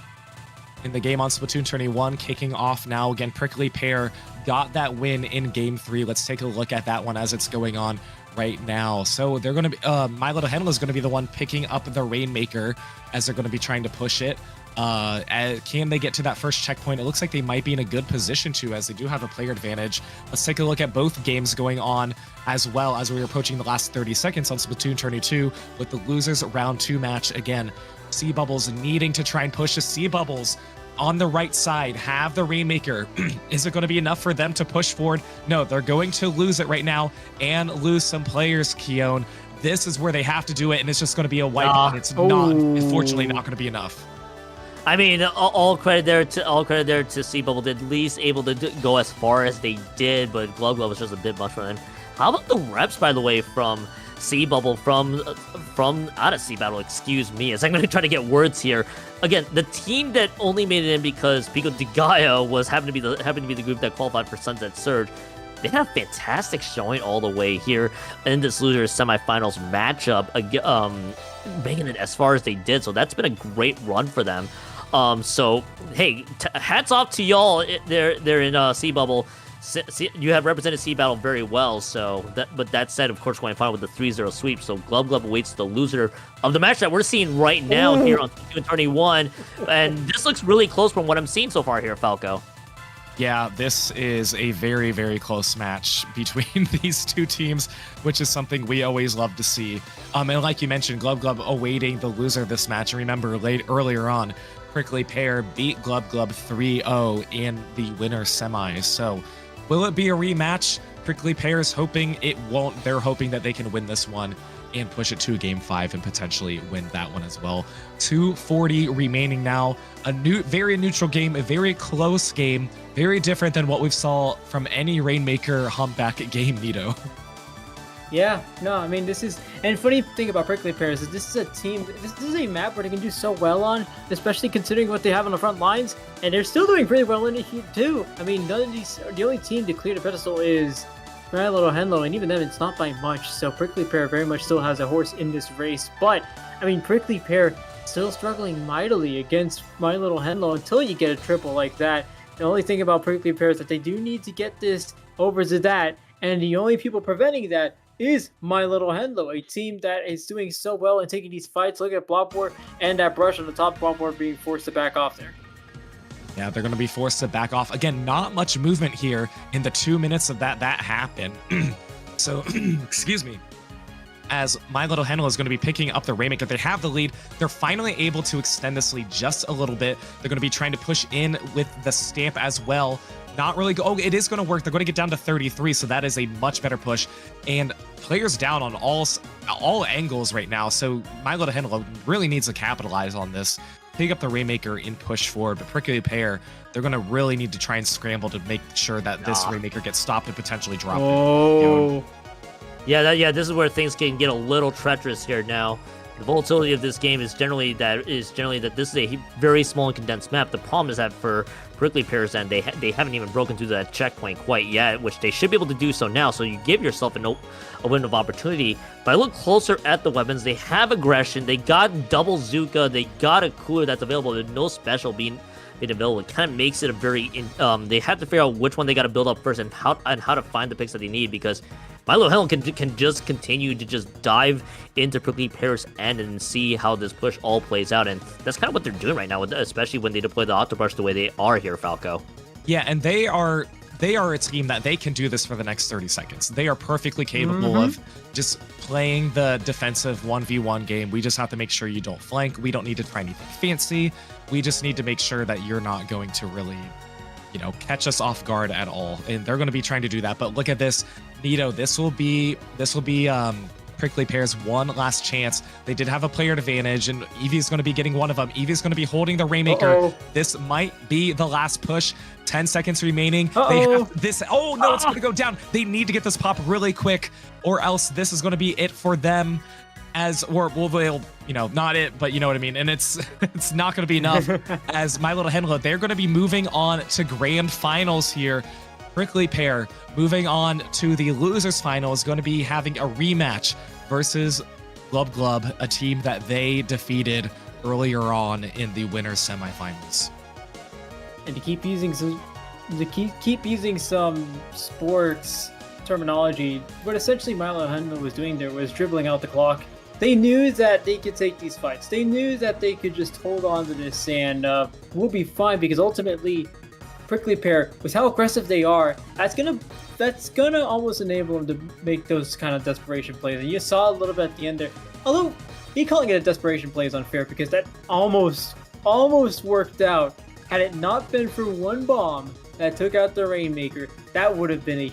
In the game on Splatoon Tourney 1, kicking off now. Again, Prickly Pear got that win in Game 3. Let's take a look at that one as it's going on right now. So they're going to be, My Little Handler is going to be the one picking up the Rainmaker as they're going to be trying to push it. Can they get to that first checkpoint? It looks like they might be in a good position to, as they do have a player advantage. Let's take a look at both games going on as well as we're approaching the last 30 seconds on Splatoon Tourney 2 with the losers round 2 match. Again, C-Bubbles needing to try and push the C-Bubbles on the right side, have the Rainmaker. Is it going to be enough for them to push forward? No, they're going to lose it right now and lose some players, Keon. This is where they have to do it, and it's just going to be a wipe on. It's not, unfortunately, not going to be enough. I mean, all credit there to C-Bubble. At least able to go as far as they did, but Glub Glub was just a bit much for them. How about the reps, by the way, from C-Bubble, from out of C-Battle, excuse me, as I'm going to try to get words here. Again, the team that only made it in because Pico de Gallo happened to be the group that qualified for Sunset Surge. They had a fantastic showing all the way here in this losers semifinals matchup, making it as far as they did. So that's been a great run for them. So hey, hats off to y'all. They're in C-Bubble. You have represented C-Battle very well. So but that said, of course, going final with the 3-0 sweep. So Glub Glub awaits the loser of the match that we're seeing right now here on Splatoon 21, and this looks really close from what I'm seeing so far here, Falco. Yeah, this is a very, very close match between these two teams, which is something we always love to see. And like you mentioned, Glub Glub awaiting the loser of this match. And remember, earlier on, Prickly Pear beat Glub Glub 3-0 in the winner semis. So will it be a rematch? Prickly Pear is hoping it won't. They're hoping that they can win this one and push it to Game 5 and potentially win that one as well. 2:40 remaining now. Very neutral game, a very close game, very different than what we've saw from any Rainmaker Humpback game, Nito. Yeah, no, I mean, this is, and funny thing about Prickly Pear is that this is a team, this is a map where they can do so well on, especially considering what they have on the front lines, and they're still doing pretty well in it here too. I mean, none of these, the only team to clear the pedestal is My Little Henlo, and even then it's not by much, so Prickly Pear very much still has a horse in this race. But I mean, Prickly Pear still struggling mightily against My Little Henlo until you get a triple like that. The only thing about Prickly Pear is that they do need to get this over to that, and the only people preventing that is My Little Henlo, a team that is doing so well and taking these fights. Look at Blockboard and that brush on the top. Blockboard being forced to back off there. Yeah, they're going to be forced to back off. Again, not much movement here in the 2 minutes of that happened. So, excuse me. As My Little Henlo is going to be picking up the Rainmaker. They have the lead. They're finally able to extend this lead just a little bit. They're going to be trying to push in with the Stamp as well. Not really go. Oh, it is going to work. They're going to get down to 33, so that is a much better push. And players down on all angles right now. So My Little Henlo really needs to capitalize on this. Pick up the Rainmaker and push forward. But Prickly Pear, they're going to really need to try and scramble to make sure that this Rainmaker gets stopped and potentially dropped. Oh. Yeah, this is where things can get a little treacherous here now. The volatility of this game is generally that this is a very small and condensed map. The problem is that for Prickly Pear's end, they haven't even broken through that checkpoint quite yet, which they should be able to do so now. So you give yourself a window of opportunity. But I look closer at the weapons. They have aggression. They got double Zuka. They got a cooler that's available. There's no special being available. It kind of makes it a very they have to figure out which one they got to build up first and how to find the picks that they need, because My Little Henlo can just continue to just dive into Prickly Pear's end and see how this push all plays out. And that's kind of what they're doing right now, especially when they deploy the Octobrush the way they are here, Falco. Yeah, and they are a team that they can do this for the next 30 seconds. They are perfectly capable of just playing the defensive 1v1 game. We just have to make sure you don't flank. We don't need to try anything fancy. We just need to make sure that you're not going to really, catch us off guard at all. And they're going to be trying to do that. But look at this. Nito, this will be Prickly Pear's one last chance. They did have a player advantage, and Eevee's going to be getting one of them. Eevee's going to be holding the Rainmaker. This might be the last push. 10 seconds remaining. They have this. Oh, no, it's going to go down. They need to get this pop really quick, or else this is going to be it for them. Not it, but you know what I mean. And it's not going to be enough. As My Little Henlo, they're going to be moving on to grand finals here. Prickly Pear moving on to the losers final is going to be having a rematch versus Glub Glub, a team that they defeated earlier on in the winners semifinals. And to keep using some sports terminology, what essentially My Little Henlo was doing there was dribbling out the clock. They knew that they could take these fights. They knew that they could just hold on to this and we'll be fine, because ultimately Prickly Pear, with how aggressive they are, that's gonna almost enable them to make those kind of desperation plays. And you saw a little bit at the end there. Although me calling it a desperation play is unfair, because that almost worked out. Had it not been for one bomb that took out the Rainmaker, that would have been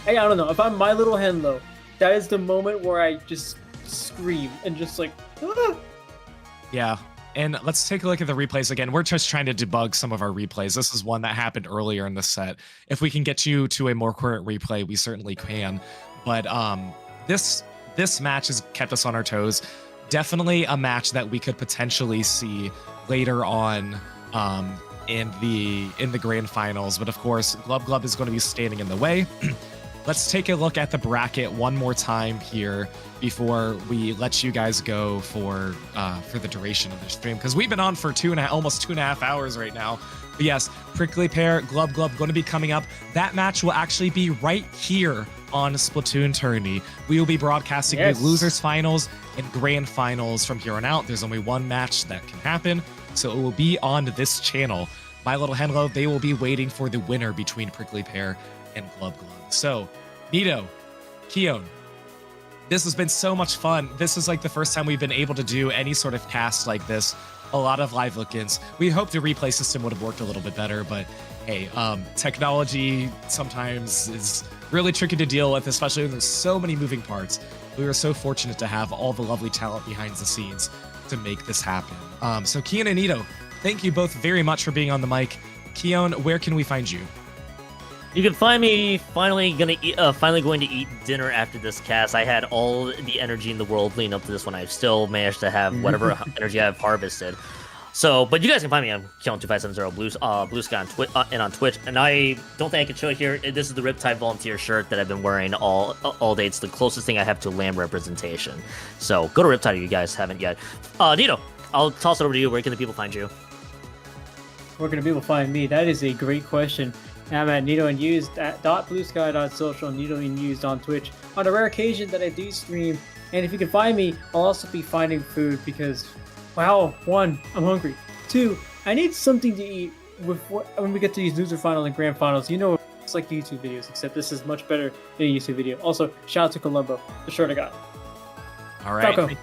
I don't know. If I'm My Little Henlo, that is the moment where I just scream and just like, ah! Yeah. And let's take a look at the replays again. We're just trying to debug some of our replays. This is one that happened earlier in the set. If we can get you to a more current replay, we certainly can. But this match has kept us on our toes. Definitely a match that we could potentially see later on in the grand finals. But of course, Glub Glub is going to be standing in the way. Let's take a look at the bracket one more time here before we let you guys go for the duration of the stream, because we've been on for almost 2.5 hours right now. But yes, Prickly Pear, Glub Glub going to be coming up. That match will actually be right here on Splatoon Tourney. We will be broadcasting the losers finals and grand finals from here on out. There's only one match that can happen, so it will be on this channel. My Little Henlo, they will be waiting for the winner between Prickly Pear and Glub Glub. So, Nito, Keon, this has been so much fun. This is like the first time we've been able to do any sort of cast like this. A lot of live look-ins. We hope the replay system would have worked a little bit better, but hey, technology sometimes is really tricky to deal with, especially when there's so many moving parts. We were so fortunate to have all the lovely talent behind the scenes to make this happen. So Keon and Nito, thank you both very much for being on the mic. Keon, where can we find you? You can find me finally going to eat dinner after this cast. I had all the energy in the world leading up to this one. I've still managed to have whatever energy I've harvested. So, but you guys can find me on Keon2570 Blue Sky on Twitch. And I don't think I can show it here. This is the Riptide Volunteer shirt that I've been wearing all day. It's the closest thing I have to LAN representation. So go to Riptide if you guys haven't yet. Nito, I'll toss it over to you. Where can the people find you? Where can people find me? That is a great question. I'm at NitoAndUsed at .bluesky.social, NitoAndUsed on Twitch. On a rare occasion that I do stream, and if you can find me, I'll also be finding food because, wow, 1, I'm hungry. 2, I need something to eat when we get to these loser finals and grand finals. You know, it's like YouTube videos, except this is much better than a YouTube video. Also, shout out to Columbo, the shirt I got. All right.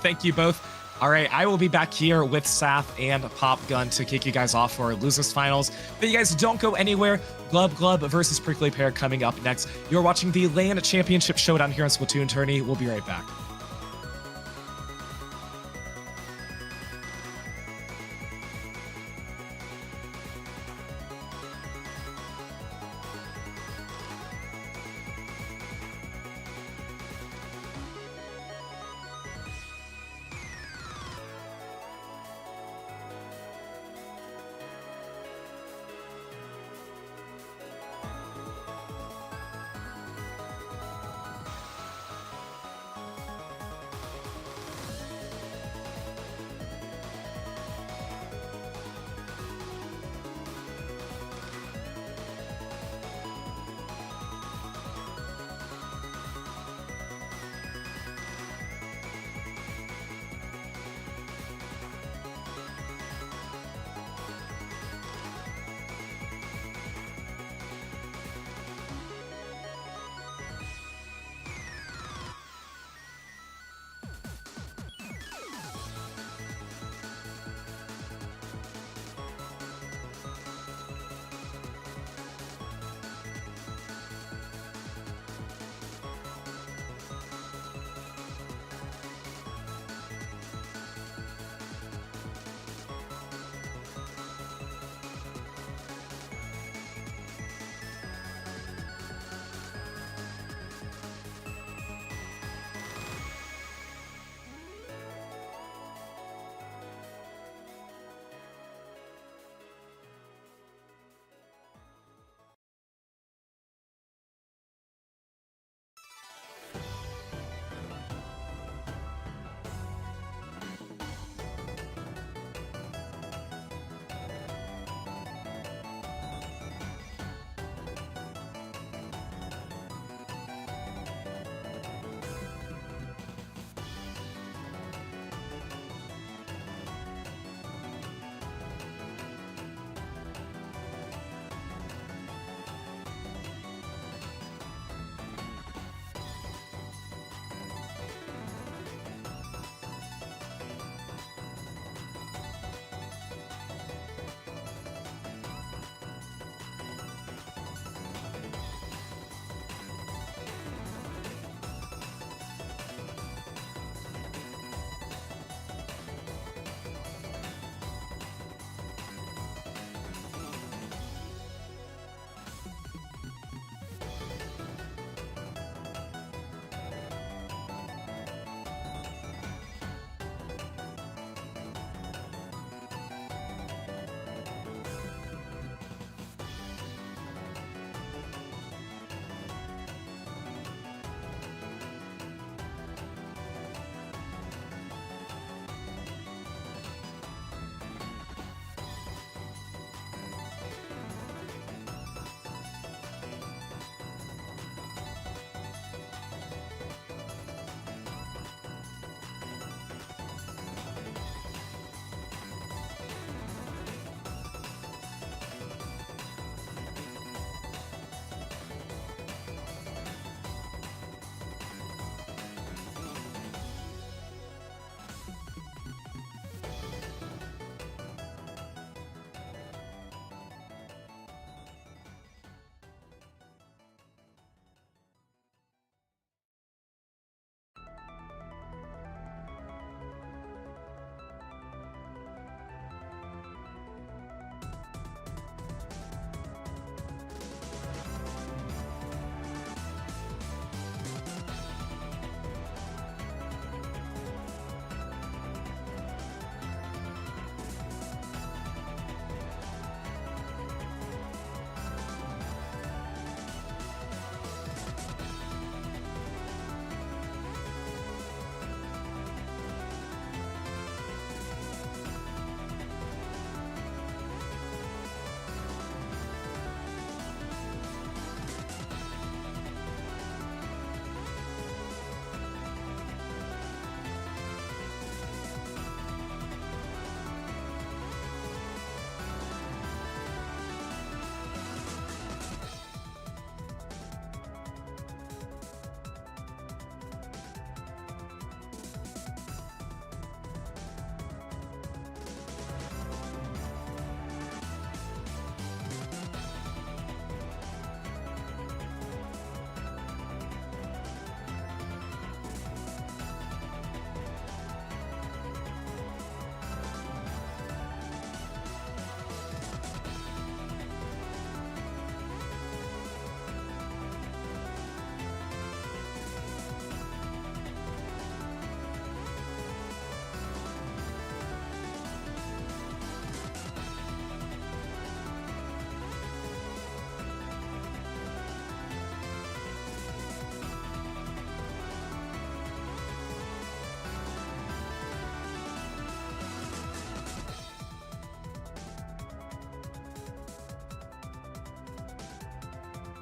Thank you both. All right, I will be back here with Saf and Pop Gun to kick you guys off for our losers finals. But you guys don't go anywhere. Glub Glub versus Prickly Pear coming up next. You're watching the LAN Championship Showdown here on Splatoon Tourney. We'll be right back.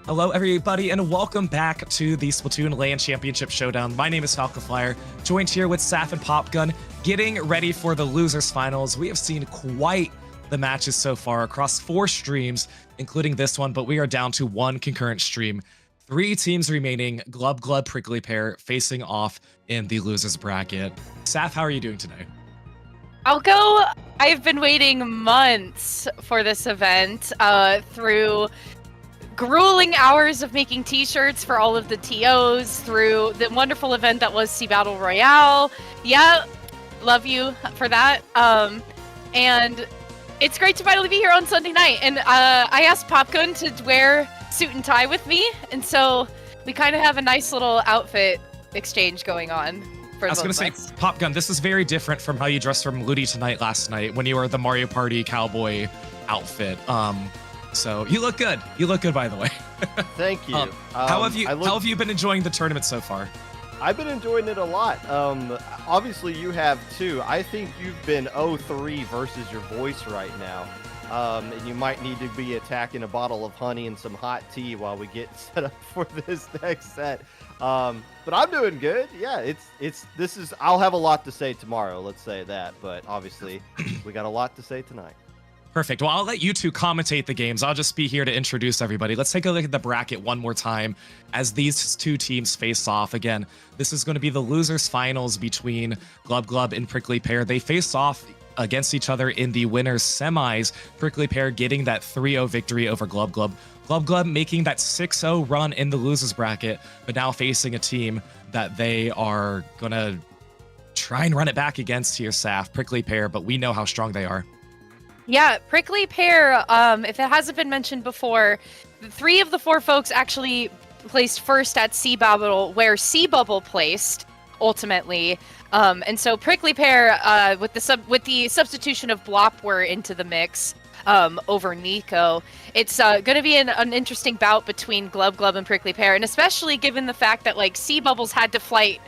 Hello, everybody, and welcome back to the Splatoon LAN Championship Showdown. My name is Falcoflyer, joined here with Saf and Popgun, getting ready for the losers finals. We have seen quite the matches so far across 4 streams, including this one, but we are down to 1 concurrent stream. 3 teams remaining, Glub Glub Prickly Pear facing off in the losers bracket. Saf, how are you doing today? I've been waiting months for this event, through grueling hours of making t-shirts for all of the TOs, through the wonderful event that was Sea Battle Royale. Yeah, love you for that. And it's great to finally be here on Sunday night. And I asked Popgun to wear suit and tie with me, and so we kind of have a nice little outfit exchange going on. I was going to say, Popgun, this is very different from how you dressed from Ludi tonight last night when you were the Mario Party cowboy outfit. So you look good. You look good, by the way. Thank you. How have you been enjoying the tournament so far? I've been enjoying it a lot. Obviously, you have too. I think you've been 0-3 versus your voice right now. And you might need to be attacking a bottle of honey and some hot tea while we get set up for this next set. But I'm doing good. Yeah, I'll have a lot to say tomorrow. Let's say that. But obviously, we got a lot to say tonight. Perfect. Well, I'll let you two commentate the games. I'll just be here to introduce everybody. Let's take a look at the bracket one more time as these 2 teams face off. Again, this is going to be the losers finals between Glub Glub and Prickly Pear. They face off against each other in the winners semis. Prickly Pear getting that 3-0 victory over Glub Glub. Glub Glub making that 6-0 run in the losers bracket, but now facing a team that they are going to try and run it back against here, Saf, Prickly Pear, but we know how strong they are. Yeah, Prickly Pear, if it hasn't been mentioned before, 3 of the 4 folks actually placed first at Sea Battle, where Sea Bubble placed, ultimately. And so Prickly Pear, with the substitution of Blopwer into the mix over Nico, it's going to be an interesting bout between Glub Glub and Prickly Pear, and especially given the fact that Sea Bubbles had to fight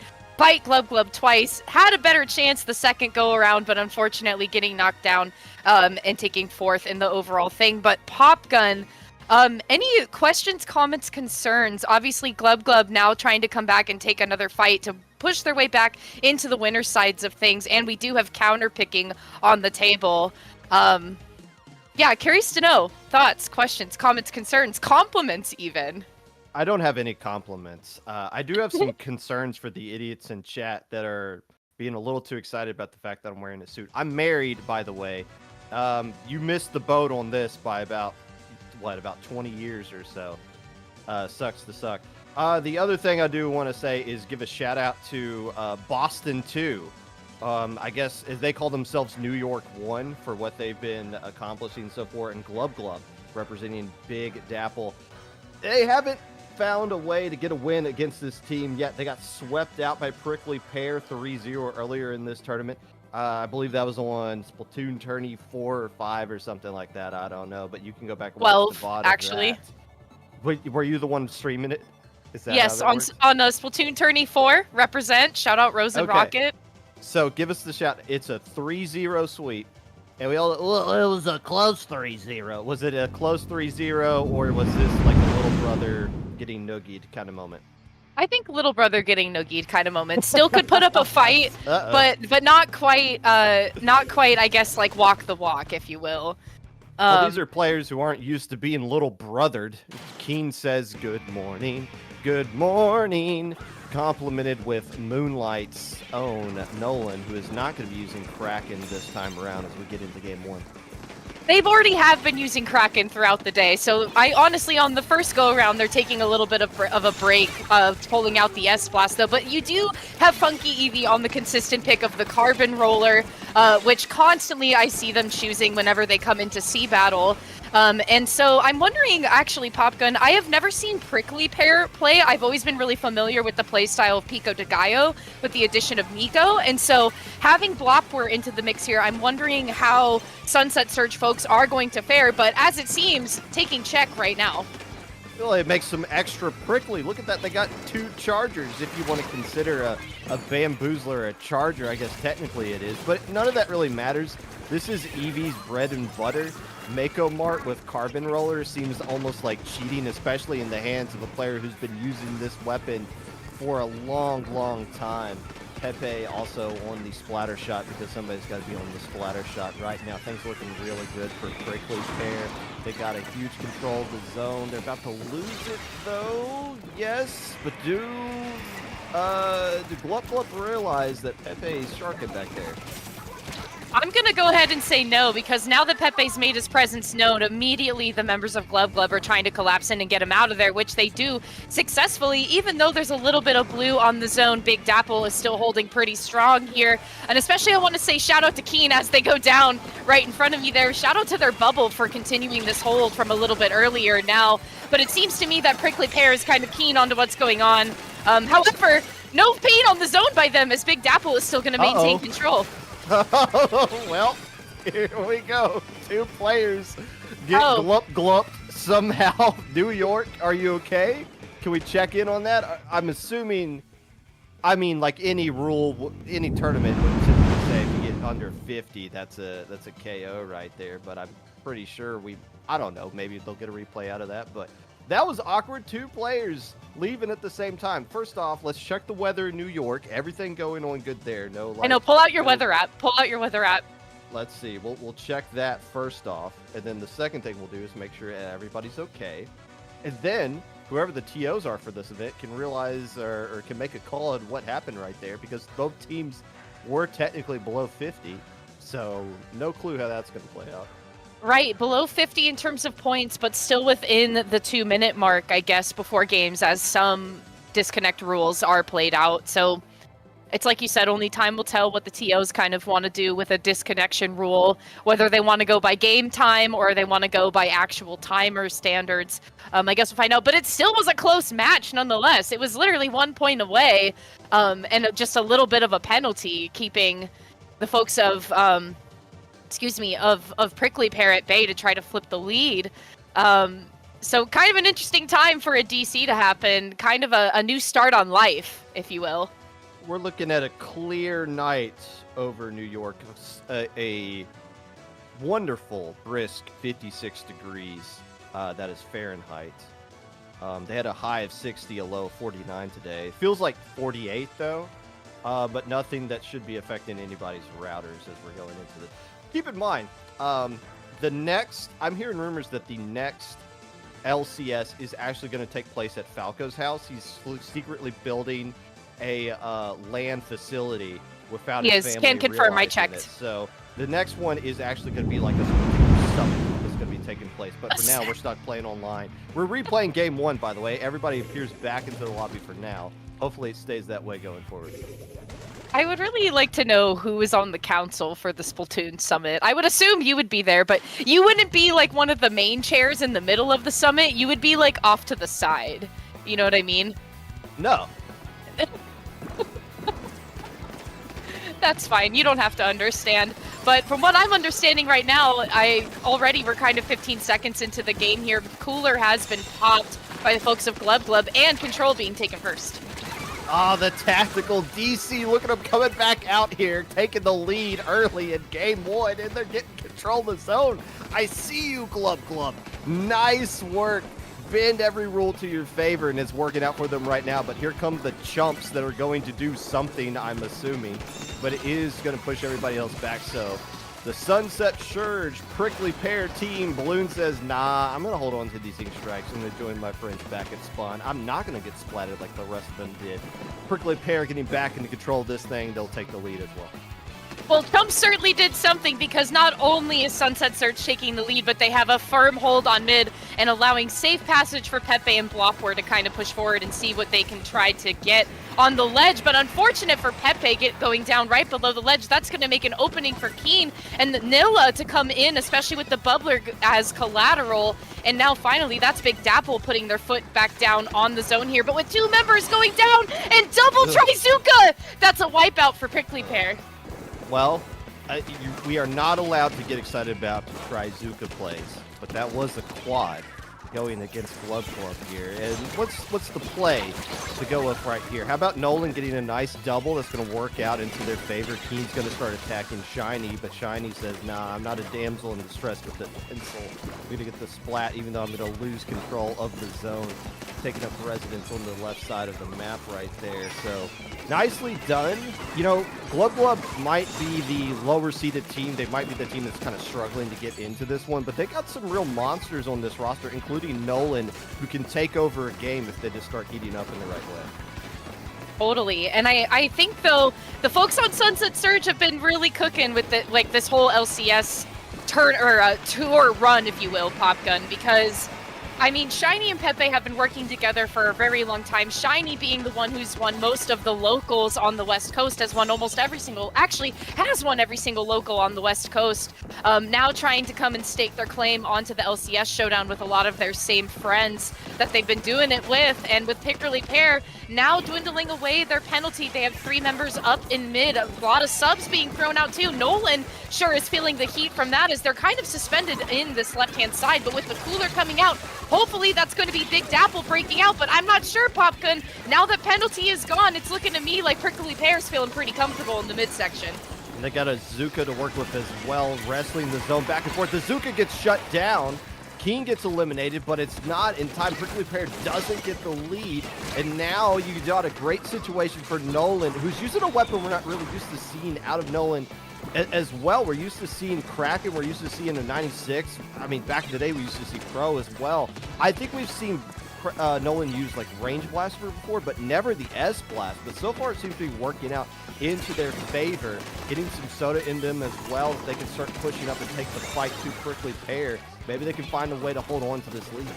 Glub Glub twice, had a better chance the second go around, but unfortunately getting knocked down and taking 4th in the overall thing. But Popgun, any questions, comments, concerns? Obviously, Glub Glub now trying to come back and take another fight to push their way back into the winner's sides of things, and we do have counter picking on the table. Yeah, curious to know thoughts, questions, comments, concerns, compliments even. I don't have any compliments. I do have some concerns for the idiots in chat that are being a little too excited about the fact that I'm wearing a suit. I'm married, by the way. You missed the boat on this by about 20 years or so. Sucks to suck. The other thing I do want to say is give a shout out to Boston 2. I guess they call themselves New York 1 for what they've been accomplishing so far, and Glub Glub representing Big Dapple. They haven't found a way to get a win against this team yet. They got swept out by Prickly Pear 3-0 earlier in this tournament. I believe that was on Splatoon Tourney 4 or 5 or something like that. I don't know, but you can go back and watch the VOD actually. Of that. Were you the one streaming it? Is that yes, on Splatoon Tourney 4. Represent. Shout out Rose and Rocket. So give us the shout. It's a 3-0 sweep. And it was a close 3-0. Was it a close 3-0, or was this like a little brother getting noogied kind of moment? I think little brother getting noogied kind of moment. Still could put up a fight, but not quite. I guess walk the walk, if you will. Well, these are players who aren't used to being little brothered. Keen says, "Good morning, good morning." Complimented with Moonlight's own Nolan, who is not going to be using Kraken this time around as we get into game 1. They've already have been using Kraken throughout the day, so I honestly, on the first go-around, they're taking a little bit of a break, pulling out the S-Blast, though, but you do have Funky Eevee on the consistent pick of the Carbon Roller, which constantly I see them choosing whenever they come into Sea Battle. And so I'm wondering, actually, Popgun, I have never seen Prickly Pear play. I've always been really familiar with the playstyle of Pico de Gallo with the addition of Nico. And so having Blopwer into the mix here, I'm wondering how Sunset Surge folks are going to fare. But as it seems, taking check right now. Well, it makes them extra prickly. Look at that. They got 2 chargers, if you want to consider a bamboozler a charger. I guess technically it is. But none of that really matters. This is Eevee's bread and butter. Mako Mart with carbon roller seems almost like cheating, especially in the hands of a player who's been using this weapon for a long time. Pepe also on the splatter shot because somebody's got to be on the splatter shot right now. Things looking really good for Prickly Pear. They got a huge control of the zone. They're about to lose it though. Yes, but do Glup Glup realize that Pepe is sharking back there? I'm gonna go ahead and say no, because now that Pepe's made his presence known, immediately the members of Glub Glub are trying to collapse in and get him out of there, which they do successfully. Even though there's a little bit of blue on the zone, Big Dapple is still holding pretty strong here. And especially I want to say shout out to Keen as they go down right in front of me there. Shout out to their bubble for continuing this hold from a little bit earlier now. But it seems to me that Prickly Pear is kind of keen onto what's going on. However, no pain on the zone by them, as Big Dapple is still going to maintain control. Well, here we go. 2 players get glupped somehow. New York, are you okay? Can we check in on that? I'm assuming, I mean, like any rule, any tournament would typically say if you get under 50, that's a KO right there. But I'm pretty sure I don't know, maybe they'll get a replay out of that. But that was awkward. 2 players leaving at the same time. First off, let's check the weather in New York. Everything going on good there. No, like, I know. Pull out your weather app. Pull out your weather app. Let's see. We'll check that first off, and then the second thing we'll do is make sure everybody's okay, and then whoever the TOs are for this event can realize or can make a call on what happened right there, because both teams were technically below 50, so no clue how that's going to play out. Right, below 50 in terms of points, but still within the 2-minute mark, I guess, before games, as some disconnect rules are played out. So it's like you said, only time will tell what the TOs kind of want to do with a disconnection rule, whether they want to go by game time or they want to go by actual timer standards. I guess we'll find out, but it still was a close match nonetheless. It was literally 1 point away, and just a little bit of a penalty keeping the folks of of Prickly Pear at bay to try to flip the lead. So kind of an interesting time for a DC to happen, kind of a new start on life, if you will. We're looking at a clear night over New York, a wonderful, brisk 56 degrees. That is Fahrenheit. They had a high of 60, a low of 49 today. Feels like 48 though, but nothing that should be affecting anybody's routers as we're going into this. Keep in mind, I'm hearing rumors that the next LCS is actually going to take place at Falco's house. He's secretly building a LAN facility without his family can confirm. I realizing checked. it. So the next one is actually going to be like a Splatoon summit that's going to be taking place. But for now, we're stuck playing online. We're replaying game 1, by the way. Everybody appears back into the lobby for now. Hopefully, it stays that way going forward. I would really like to know who is on the council for the Splatoon summit. I would assume you would be there, but you wouldn't be like one of the main chairs in the middle of the summit. You would be like off to the side. You know what I mean? No. That's fine. You don't have to understand. But from what I'm understanding right now, we're kind of 15 seconds into the game here. Cooler has been popped by the folks of Glub Glub, and Control being taken first. Oh, the tactical DC. Look at them coming back out here, taking the lead early in game 1, and they're getting control of the zone. I see you, Glub Glub. Nice work. Bend every rule to your favor, and it's working out for them right now. But here come the chumps that are going to do something, I'm assuming. But it is going to push everybody else back, so the Sunset Surge, Prickly Pear team. Balloon says, nah, I'm going to hold on to these ink strikes. I'm going to join my friends back at spawn. I'm not going to get splattered like the rest of them did. Prickly Pear getting back into control of this thing. They'll take the lead as well. Well, Trump certainly did something, because not only is Sunset Surge taking the lead, but they have a firm hold on mid and allowing safe passage for Pepe and Blopper to kind of push forward and see what they can try to get on the ledge. But unfortunate for Pepe going down right below the ledge. That's going to make an opening for Keen and Nilla to come in, especially with the bubbler as collateral. And now finally, that's Big Dapple putting their foot back down on the zone here. But with 2 members going down and double Trizuka, that's a wipeout for Prickly Pear. Well, we are not allowed to get excited about Trizuka plays, but that was a quad. going against Glub Glub here. And what's the play to go with right here? How about Nolan getting a nice double that's going to work out into their favor? Keen's going to start attacking Shiny, but Shiny says, nah, I'm not a damsel in distress with the pencil. I'm going to get the splat, even though I'm going to lose control of the zone. Taking up residence on the left side of the map right there. So nicely done. You know, Glub Glub might be the lower seeded team. They might be the team that's kind of struggling to get into this one, but they got some real monsters on this roster, including Nolan, who can take over a game if they just start heating up in the right way. Totally. And I think, though, the folks on Sunset Surge have been really cooking with the, like, this whole LCS tour run, if you will, Popgun, because I mean, Shiny and Pepe have been working together for a very long time. Shiny being the one who's won most of the locals on the West Coast, has won almost every single, actually has won every single local on the West Coast. Now trying to come and stake their claim onto the LCS Showdown with a lot of their same friends that they've been doing it with. And with Pickerly Pear now dwindling away their penalty, they have 3 members up in mid. A lot of subs being thrown out too. Nolan sure is feeling the heat from that as they're kind of suspended in this left-hand side, but with the cooler coming out, hopefully that's going to be Big Dapple breaking out, but I'm not sure, Popgun. Now that penalty is gone, it's looking to me like Prickly Pear's feeling pretty comfortable in the midsection. And they got a Zuka to work with as well, wrestling the zone back and forth. The Zuka gets shut down. Keen gets eliminated, but it's not in time. Prickly Pear doesn't get the lead, and now you got a great situation for Nolan, who's using a weapon we're not really used to seeing out of Nolan as well. We're used to seeing Kraken, we're used to seeing the 96. I mean, back in the day, we used to see Pro as well. I think we've seen Nolan use like Range Blaster before, but never the S-Blast. But so far, it seems to be working out into their favor, getting some soda in them as well. If they can start pushing up and take the fight to Prickly Pear, maybe they can find a way to hold on to this lead.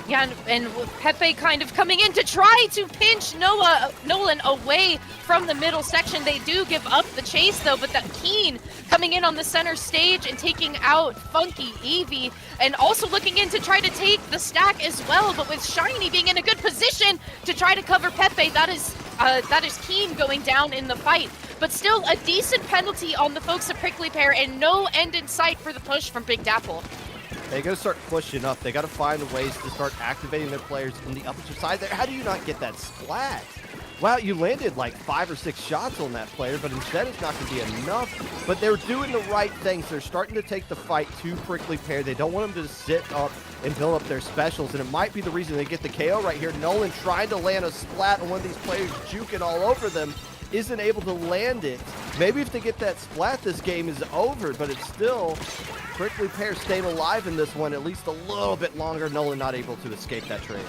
Yeah, and with Pepe kind of coming in to try to pinch Nolan away from the middle section. They do give up the chase, though, but that Keen coming in on the center stage and taking out Funky Eevee, and also looking in to try to take the stack as well, but with Shiny being in a good position to try to cover Pepe, that is Keen going down in the fight. But still, a decent penalty on the folks at Prickly Pear, and no end in sight for the push from Big Dapple. They got to start pushing up. They got to find ways to start activating their players in the upper side there. How do you not get that splat? Wow, you landed like 5 or 6 shots on that player, but instead it's not going to be enough. But they're doing the right things. They're starting to take the fight to Prickly Pear. They don't want them to sit up and build up their specials, and it might be the reason they get the KO right here. Nolan trying to land a splat on one of these players, juking all over them, isn't able to land it. Maybe if they get that splat, this game is over, but it's still Prickly Pear staying alive in this one at least a little bit longer. Nolan not able to escape that trade.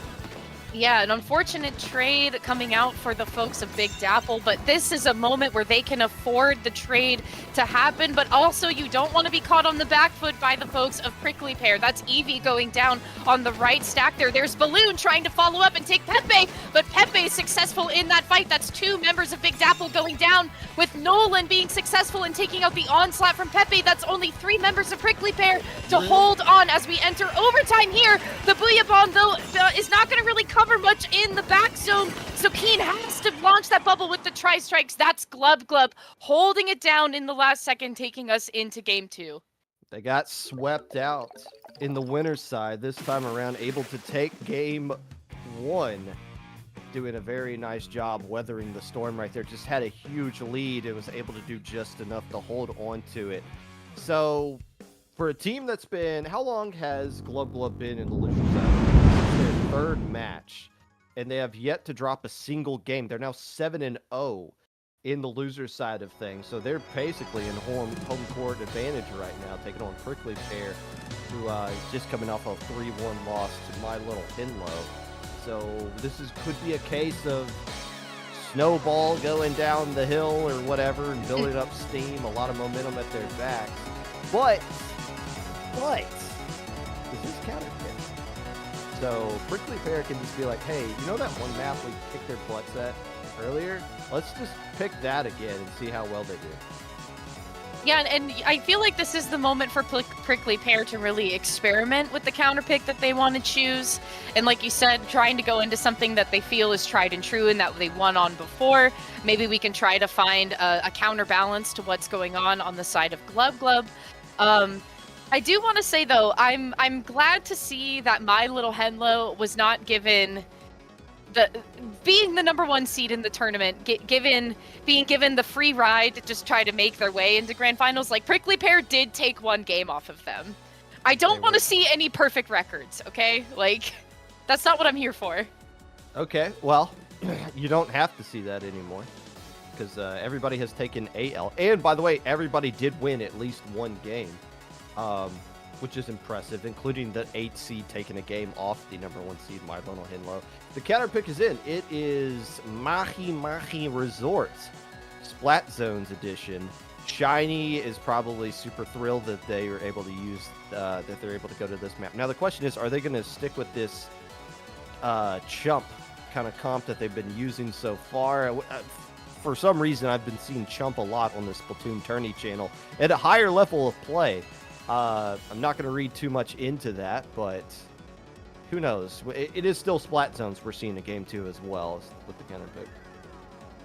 Yeah, an unfortunate trade coming out for the folks of Big Dapple, but this is a moment where they can afford the trade to happen, but also you don't want to be caught on the back foot by the folks of Prickly Pear. That's Eevee going down on the right stack there. There's Balloon trying to follow up and take Pepe, but Pepe is successful in that fight. That's 2 members of Big Dapple going down, with Nolan being successful in taking out the onslaught from Pepe. That's only 3 members of Prickly Pear to hold on as we enter overtime here. The Booyah Bomb, though, is not going to really cover much in the back zone, so Keen has to launch that bubble with the tri-strikes. That's Glub Glub holding it down in the last second, taking us into game 2. They got swept out in the winner's side this time around, able to take game 1. Doing a very nice job weathering the storm right there. Just had a huge lead and was able to do just enough to hold on to it. So for a team that's been, how long has Glub Glub been in the loser side? Their 3rd match, and they have yet to drop a single game. They're now 7-0 in the loser side of things, so they're basically in home court advantage right now, taking on Prickly Pear, who is just coming off a 3-1 loss to My Little Hinlow. So this could be a case of snowball going down the hill or whatever and building up steam, a lot of momentum at their backs. But this is counterpick. So Prickly Pear can just be like, hey, you know that one map we kicked their butts at earlier? Let's just pick that again and see how well they do. Yeah, and I feel like this is the moment for Prickly Pear to really experiment with the counterpick that they want to choose. And like you said, trying to go into something that they feel is tried and true and that they won on before. Maybe we can try to find a counterbalance to what's going on the side of Glub Glub. I do want to say though, I'm glad to see that my little Henlo was not given being the #1 seed in the tournament, being given the free ride to just try to make their way into grand finals. Like Prickly Pear did take one game off of them. I don't want to see any perfect records, okay? Like, that's not what I'm here for. Okay, well, you don't have to see that anymore because everybody has taken AL. And by the way, everybody did win at least one game, which is impressive, including the 8th seed taking a game off the #1 seed, My Little Henlo. The counter pick is in. It is Mahi Mahi Resorts, Splat Zones edition. Shiny is probably super thrilled that they are able to use, that they're able to go to this map. Now the question is, are they going to stick with this chump kind of comp that they've been using so far? For some reason, I've been seeing chump a lot on the Splatoon tourney channel at a higher level of play. I'm not going to read too much into that, but who knows? It is still Splat Zones we're seeing in Game 2 as well with the counter pick.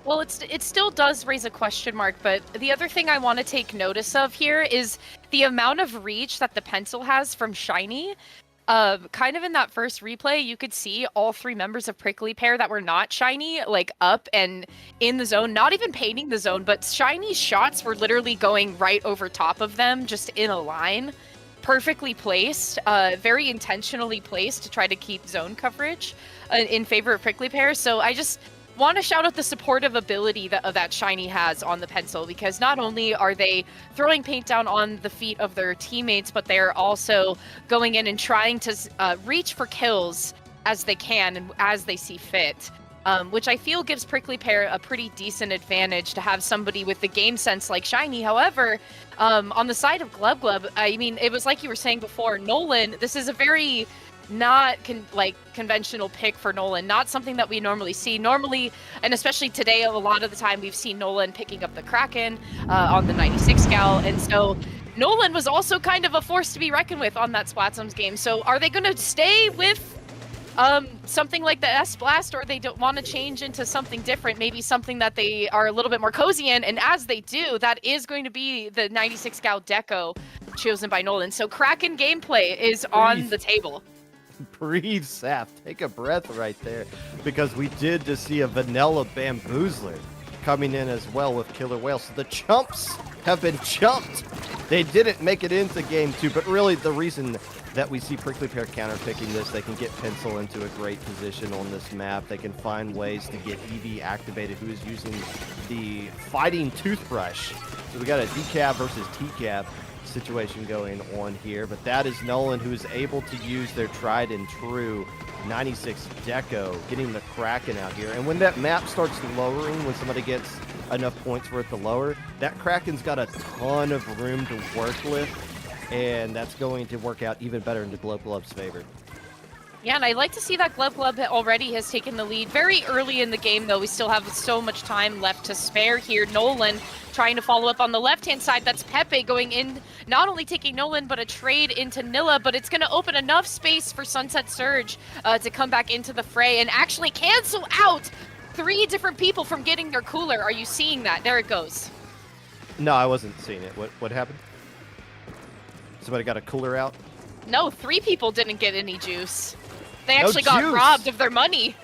Well, it still does raise a question mark, but the other thing I want to take notice of here is the amount of reach that the pencil has from Shiny. Kind of in that first replay, you could see all 3 members of Prickly Pear that were not Shiny, like up and in the zone, not even painting the zone, but Shiny's shots were literally going right over top of them, just in a line. Perfectly placed, very intentionally placed to try to keep zone coverage in favor of Prickly Pear. So I just want to shout out the supportive ability that Shiny has on the pencil, because not only are they throwing paint down on the feet of their teammates, but they're also going in and trying to reach for kills as they can and as they see fit, which I feel gives Prickly Pear a pretty decent advantage to have somebody with the game sense like Shiny. However, on the side of Glub Glub, I mean, it was like you were saying before, Nolan, this is a very not conventional pick for Nolan, not something that we normally see. Normally, and especially today, a lot of the time we've seen Nolan picking up the Kraken on the 96 Gal, and so Nolan was also kind of a force to be reckoned with on that Splatzones game. So are they going to stay with something like the S-Blast, or they don't want to change into something different, maybe something that they are a little bit more cozy in? And as they do, that is going to be the 96 Gal Deco chosen by Nolan. So Kraken gameplay is on the table. Breathe, Sap. Take a breath right there, because we did just see a vanilla bamboozler coming in as well with Killer Whale. So the chumps have been chumped. They didn't make it into Game 2, but really the reason that we see Prickly Pear counterpicking this, they can get Pencil into a great position on this map. They can find ways to get Eevee activated, who is using the fighting toothbrush. So we got a decab versus TCab situation going on here, but that is Nolan, who is able to use their tried and true 96 Deco, getting the Kraken out here. And when that map starts lowering, when somebody gets enough points for it to lower, that Kraken's got a ton of room to work with, and that's going to work out even better into Glub Glub's favor. Yeah, and I like to see that Glub Glub already has taken the lead very early in the game, though. We still have so much time left to spare here. Nolan trying to follow up on the left-hand side. That's Pepe going in, not only taking Nolan, but a trade into Nilla, but it's going to open enough space for Sunset Surge to come back into the fray and actually cancel out 3 different people from getting their cooler. Are you seeing that? There it goes. No, I wasn't seeing it. What happened? Somebody got a cooler out? No, 3 people didn't get any juice. They actually got robbed of their money.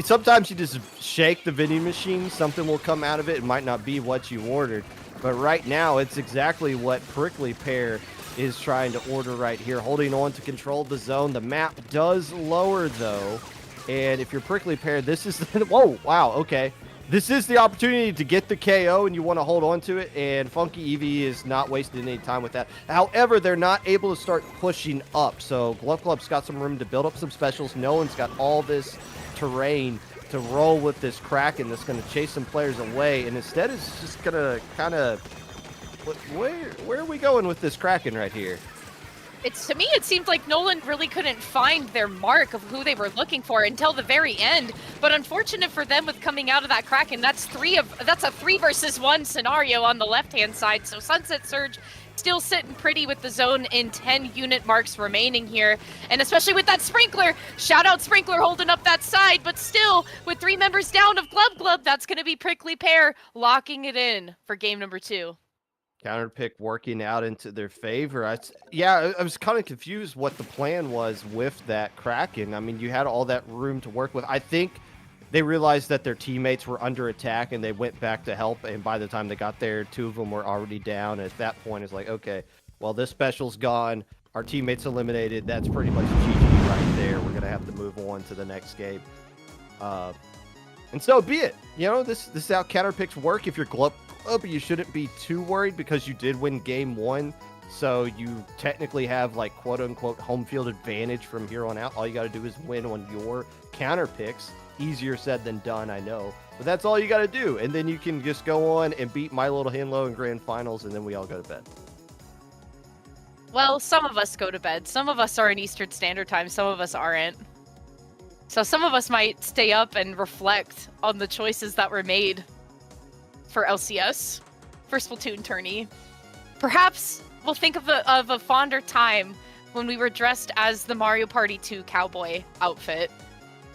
Sometimes you just shake the vending machine, something will come out of it. It might not be what you ordered, but right now it's exactly what Prickly Pear is trying to order right here, holding on to control of the zone. The map does lower though, and if you're Prickly Pear, this is whoa, wow, okay. This is the opportunity to get the KO, and you want to hold on to it, and Funky Eevee is not wasting any time with that. However, they're not able to start pushing up, so Glub Glub's got some room to build up some specials. Nolan's got all this terrain to roll with this Kraken that's going to chase some players away, and instead it's just going to kind of... Where are we going with this Kraken right here? To me, it seemed like Nolan really couldn't find their mark of who they were looking for until the very end. But unfortunate for them with coming out of that Kraken, that's a 3 versus 1 scenario on the left-hand side. So Sunset Surge still sitting pretty with the zone in 10 unit marks remaining here. And especially with that Sprinkler, shout out Sprinkler holding up that side, but still with 3 members down of Glub Glub, that's going to be Prickly Pear locking it in for game number 2. Counter pick working out into their favor. I was kind of confused what the plan was with that Kraken. I mean, you had all that room to work with. I think they realized that their teammates were under attack and they went back to help. And by the time they got there, 2 of them were already down. And at that point, it's like, okay, well, this special's gone. Our teammates eliminated. That's pretty much GG right there. We're going to have to move on to the next game. And so be it. You know, this is how counter picks work. If you're Glub, you shouldn't be too worried because you did win game 1. So you technically have like quote unquote home field advantage from here on out. All you got to do is win on your counter picks. Easier said than done, I know. But that's all you got to do. And then you can just go on and beat My Little Henlo in grand finals, and then we all go to bed. Well, some of us go to bed. Some of us are in Eastern Standard Time. Some of us aren't. So some of us might stay up and reflect on the choices that were made for LCS, for Splatoon tourney. Perhaps we'll think of a fonder time when we were dressed as the Mario Party 2 cowboy outfit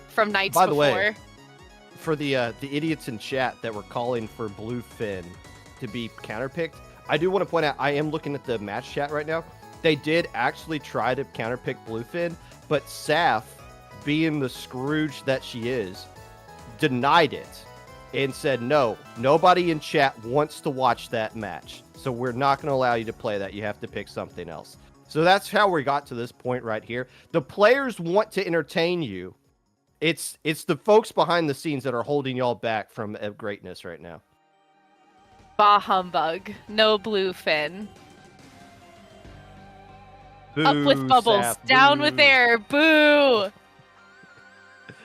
from nights before. By the way, for the idiots in chat that were calling for Bluefin to be counterpicked, I do want to point out, I am looking at the match chat right now. They did actually try to counterpick Bluefin, but Saf, being the Scrooge that she is, denied it and said, no, nobody in chat wants to watch that match. So we're not going to allow you to play that. You have to pick something else. So that's how we got to this point right here. The players want to entertain you. It's the folks behind the scenes that are holding y'all back from greatness right now. Bah humbug. No Bluefin. Boo, up with bubbles. Saf, Down boo. with air. Boo.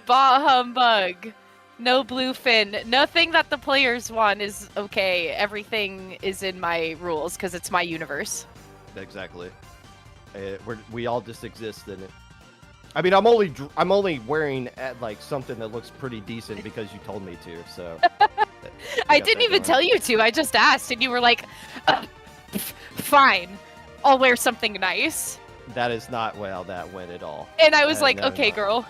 Bah humbug. No Bluefin. Nothing that the players want is okay. Everything is in my rules because it's my universe. Exactly. We all just exist in it. I mean, I'm only wearing like something that looks pretty decent because you told me to. So I didn't even tell you to. I just asked, and you were like, "Fine, I'll wear something nice." That is not how that went at all. And I was like, no, "Okay, girl."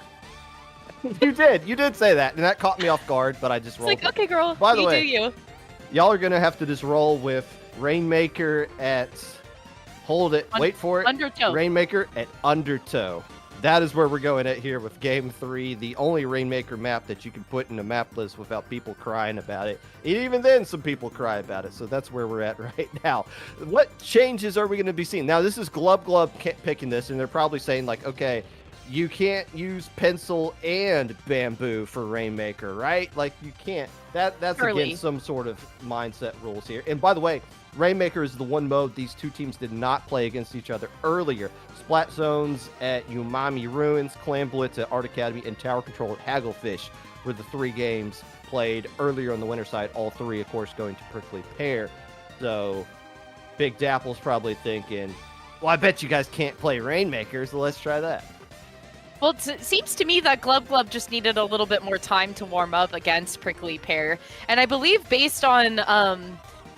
You did say that, and that caught me off guard. But I just rolled. It's like, "Okay, girl." By the way, do you? Y'all are gonna have to just roll with Rainmaker at. Hold it. Wait for it. Undertow. Rainmaker at Undertow. That is where we're going at here with Game 3, the only Rainmaker map that you can put in a map list without people crying about it. And even then, some people cry about it, so that's where we're at right now. What changes are we going to be seeing? Now, this is Glub picking this, and they're probably saying, like, okay, you can't use pencil and bamboo for Rainmaker, right? Like, you can't. That's against some sort of mindset rules here. And by the way, Rainmaker is the one mode these two teams did not play against each other earlier. Splat Zones at Umami Ruins, Clan Blitz at Art Academy, and Tower Control at Hagglefish were the 3 games played earlier on the winter side. All 3, of course, going to Prickly Pear. So Big Dapple's probably thinking, well, I bet you guys can't play Rainmaker, so let's try that. Well, it seems to me that Glub just needed a little bit more time to warm up against Prickly Pear. And I believe based on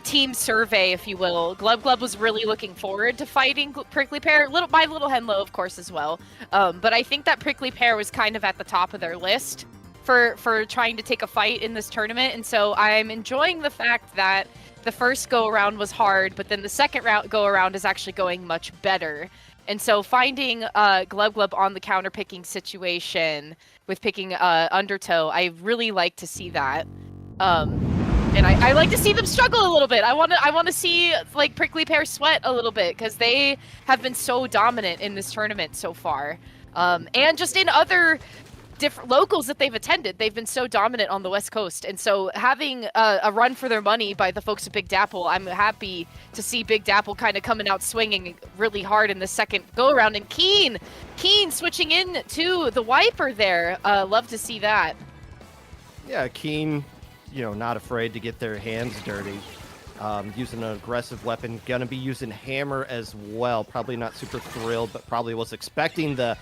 team survey, if you will, Glub was really looking forward to fighting Prickly Pear. My Little Henlo, of course, as well. But I think that Prickly Pear was kind of at the top of their list for trying to take a fight in this tournament. And so I'm enjoying the fact that the first go-around was hard, but then the second go-around is actually going much better. And so finding Glub on the counter-picking situation with picking Undertow, I really like to see that. And I like to see them struggle a little bit. I want to see like Prickly Pear sweat a little bit because they have been so dominant in this tournament so far. And just in other different locals that they've attended, they've been so dominant on the West Coast. And so having a run for their money by the folks at Big Dapple, I'm happy to see Big Dapple kind of coming out swinging really hard in the second go-around. And Keen switching in to the Wiper there. Love to see that. Yeah, Keen, not afraid to get their hands dirty. Using an aggressive weapon. Gonna be using hammer as well. Probably not super thrilled, but probably was expecting the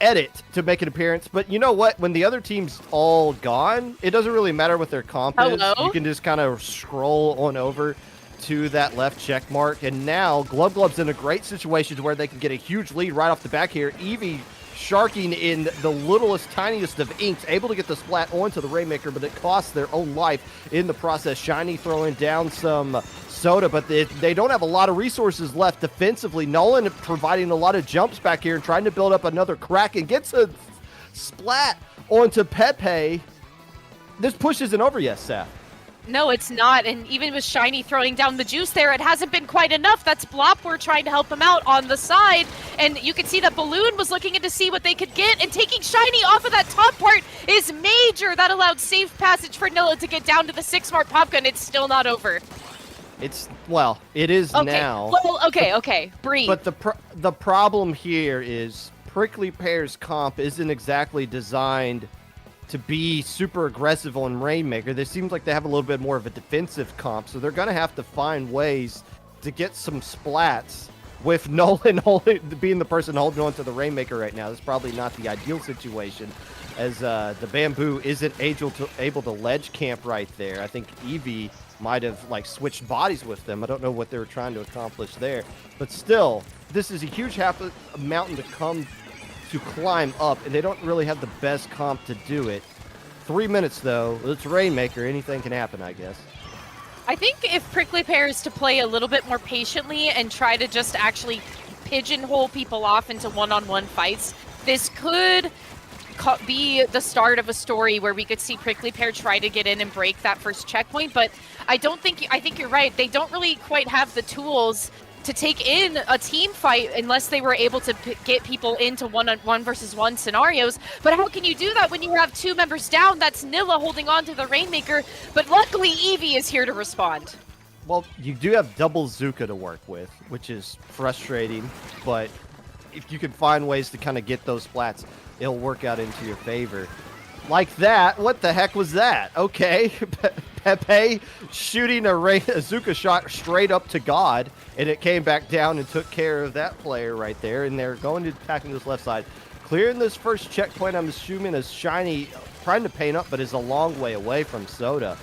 edit to make an appearance. But you know what? When the other team's all gone, it doesn't really matter what their comp is. You can just kind of scroll on over to that left check mark. And now Glub's in a great situation to where they can get a huge lead right off the back here. Eevee sharking in the littlest, tiniest of inks, able to get the splat onto the Rainmaker, but it costs their own life in the process. Shiny throwing down some soda, but they don't have a lot of resources left defensively. Nolan providing a lot of jumps back here and trying to build up another crack and gets a splat onto Pepe. This push isn't over yet, Seth. No, it's not, and even with Shiny throwing down the juice there, it hasn't been quite enough. That's Blopper trying to help him out on the side, and you can see that Balloon was looking in to see what they could get, and taking Shiny off of that top part is major. That allowed safe passage for Nilla to get down to the 6-smart pop gun. It's still not over. Well, it is okay. now. Well, okay, breathe. But the problem here is Prickly Pear's comp isn't exactly designed to be super aggressive on Rainmaker. They seems like they have a little bit more of a defensive comp, so they're going to have to find ways to get some splats with Nolan being the person holding on to the Rainmaker right now. That's probably not the ideal situation, as the Bamboo isn't able to ledge camp right there. I think Eevee might have switched bodies with them. I don't know what they were trying to accomplish there, but still, this is a huge mountain to climb up, and they don't really have the best comp to do it. 3 minutes though, it's Rainmaker, anything can happen, I guess. I think if Prickly Pear is to play a little bit more patiently and try to just actually pigeonhole people off into one-on-one fights, this could be the start of a story where we could see Prickly Pear try to get in and break that first checkpoint. But I think you're right. They don't really quite have the tools to take in a team fight unless they were able to get people into one-on-one versus one scenarios. But how can you do that when you have 2 members down? That's Nilla holding on to the Rainmaker, but luckily Eevee is here to respond. Well, you do have double Zuka to work with, which is frustrating, but if you can find ways to kind of get those splats, it'll work out into your favor. Like that, what the heck was that? Okay, Pepe shooting a Zuka shot straight up to God, and it came back down and took care of that player right there, and they're going to attacking this left side. Clearing this first checkpoint, I'm assuming, is Shiny trying to paint up, but is a long way away from Soda.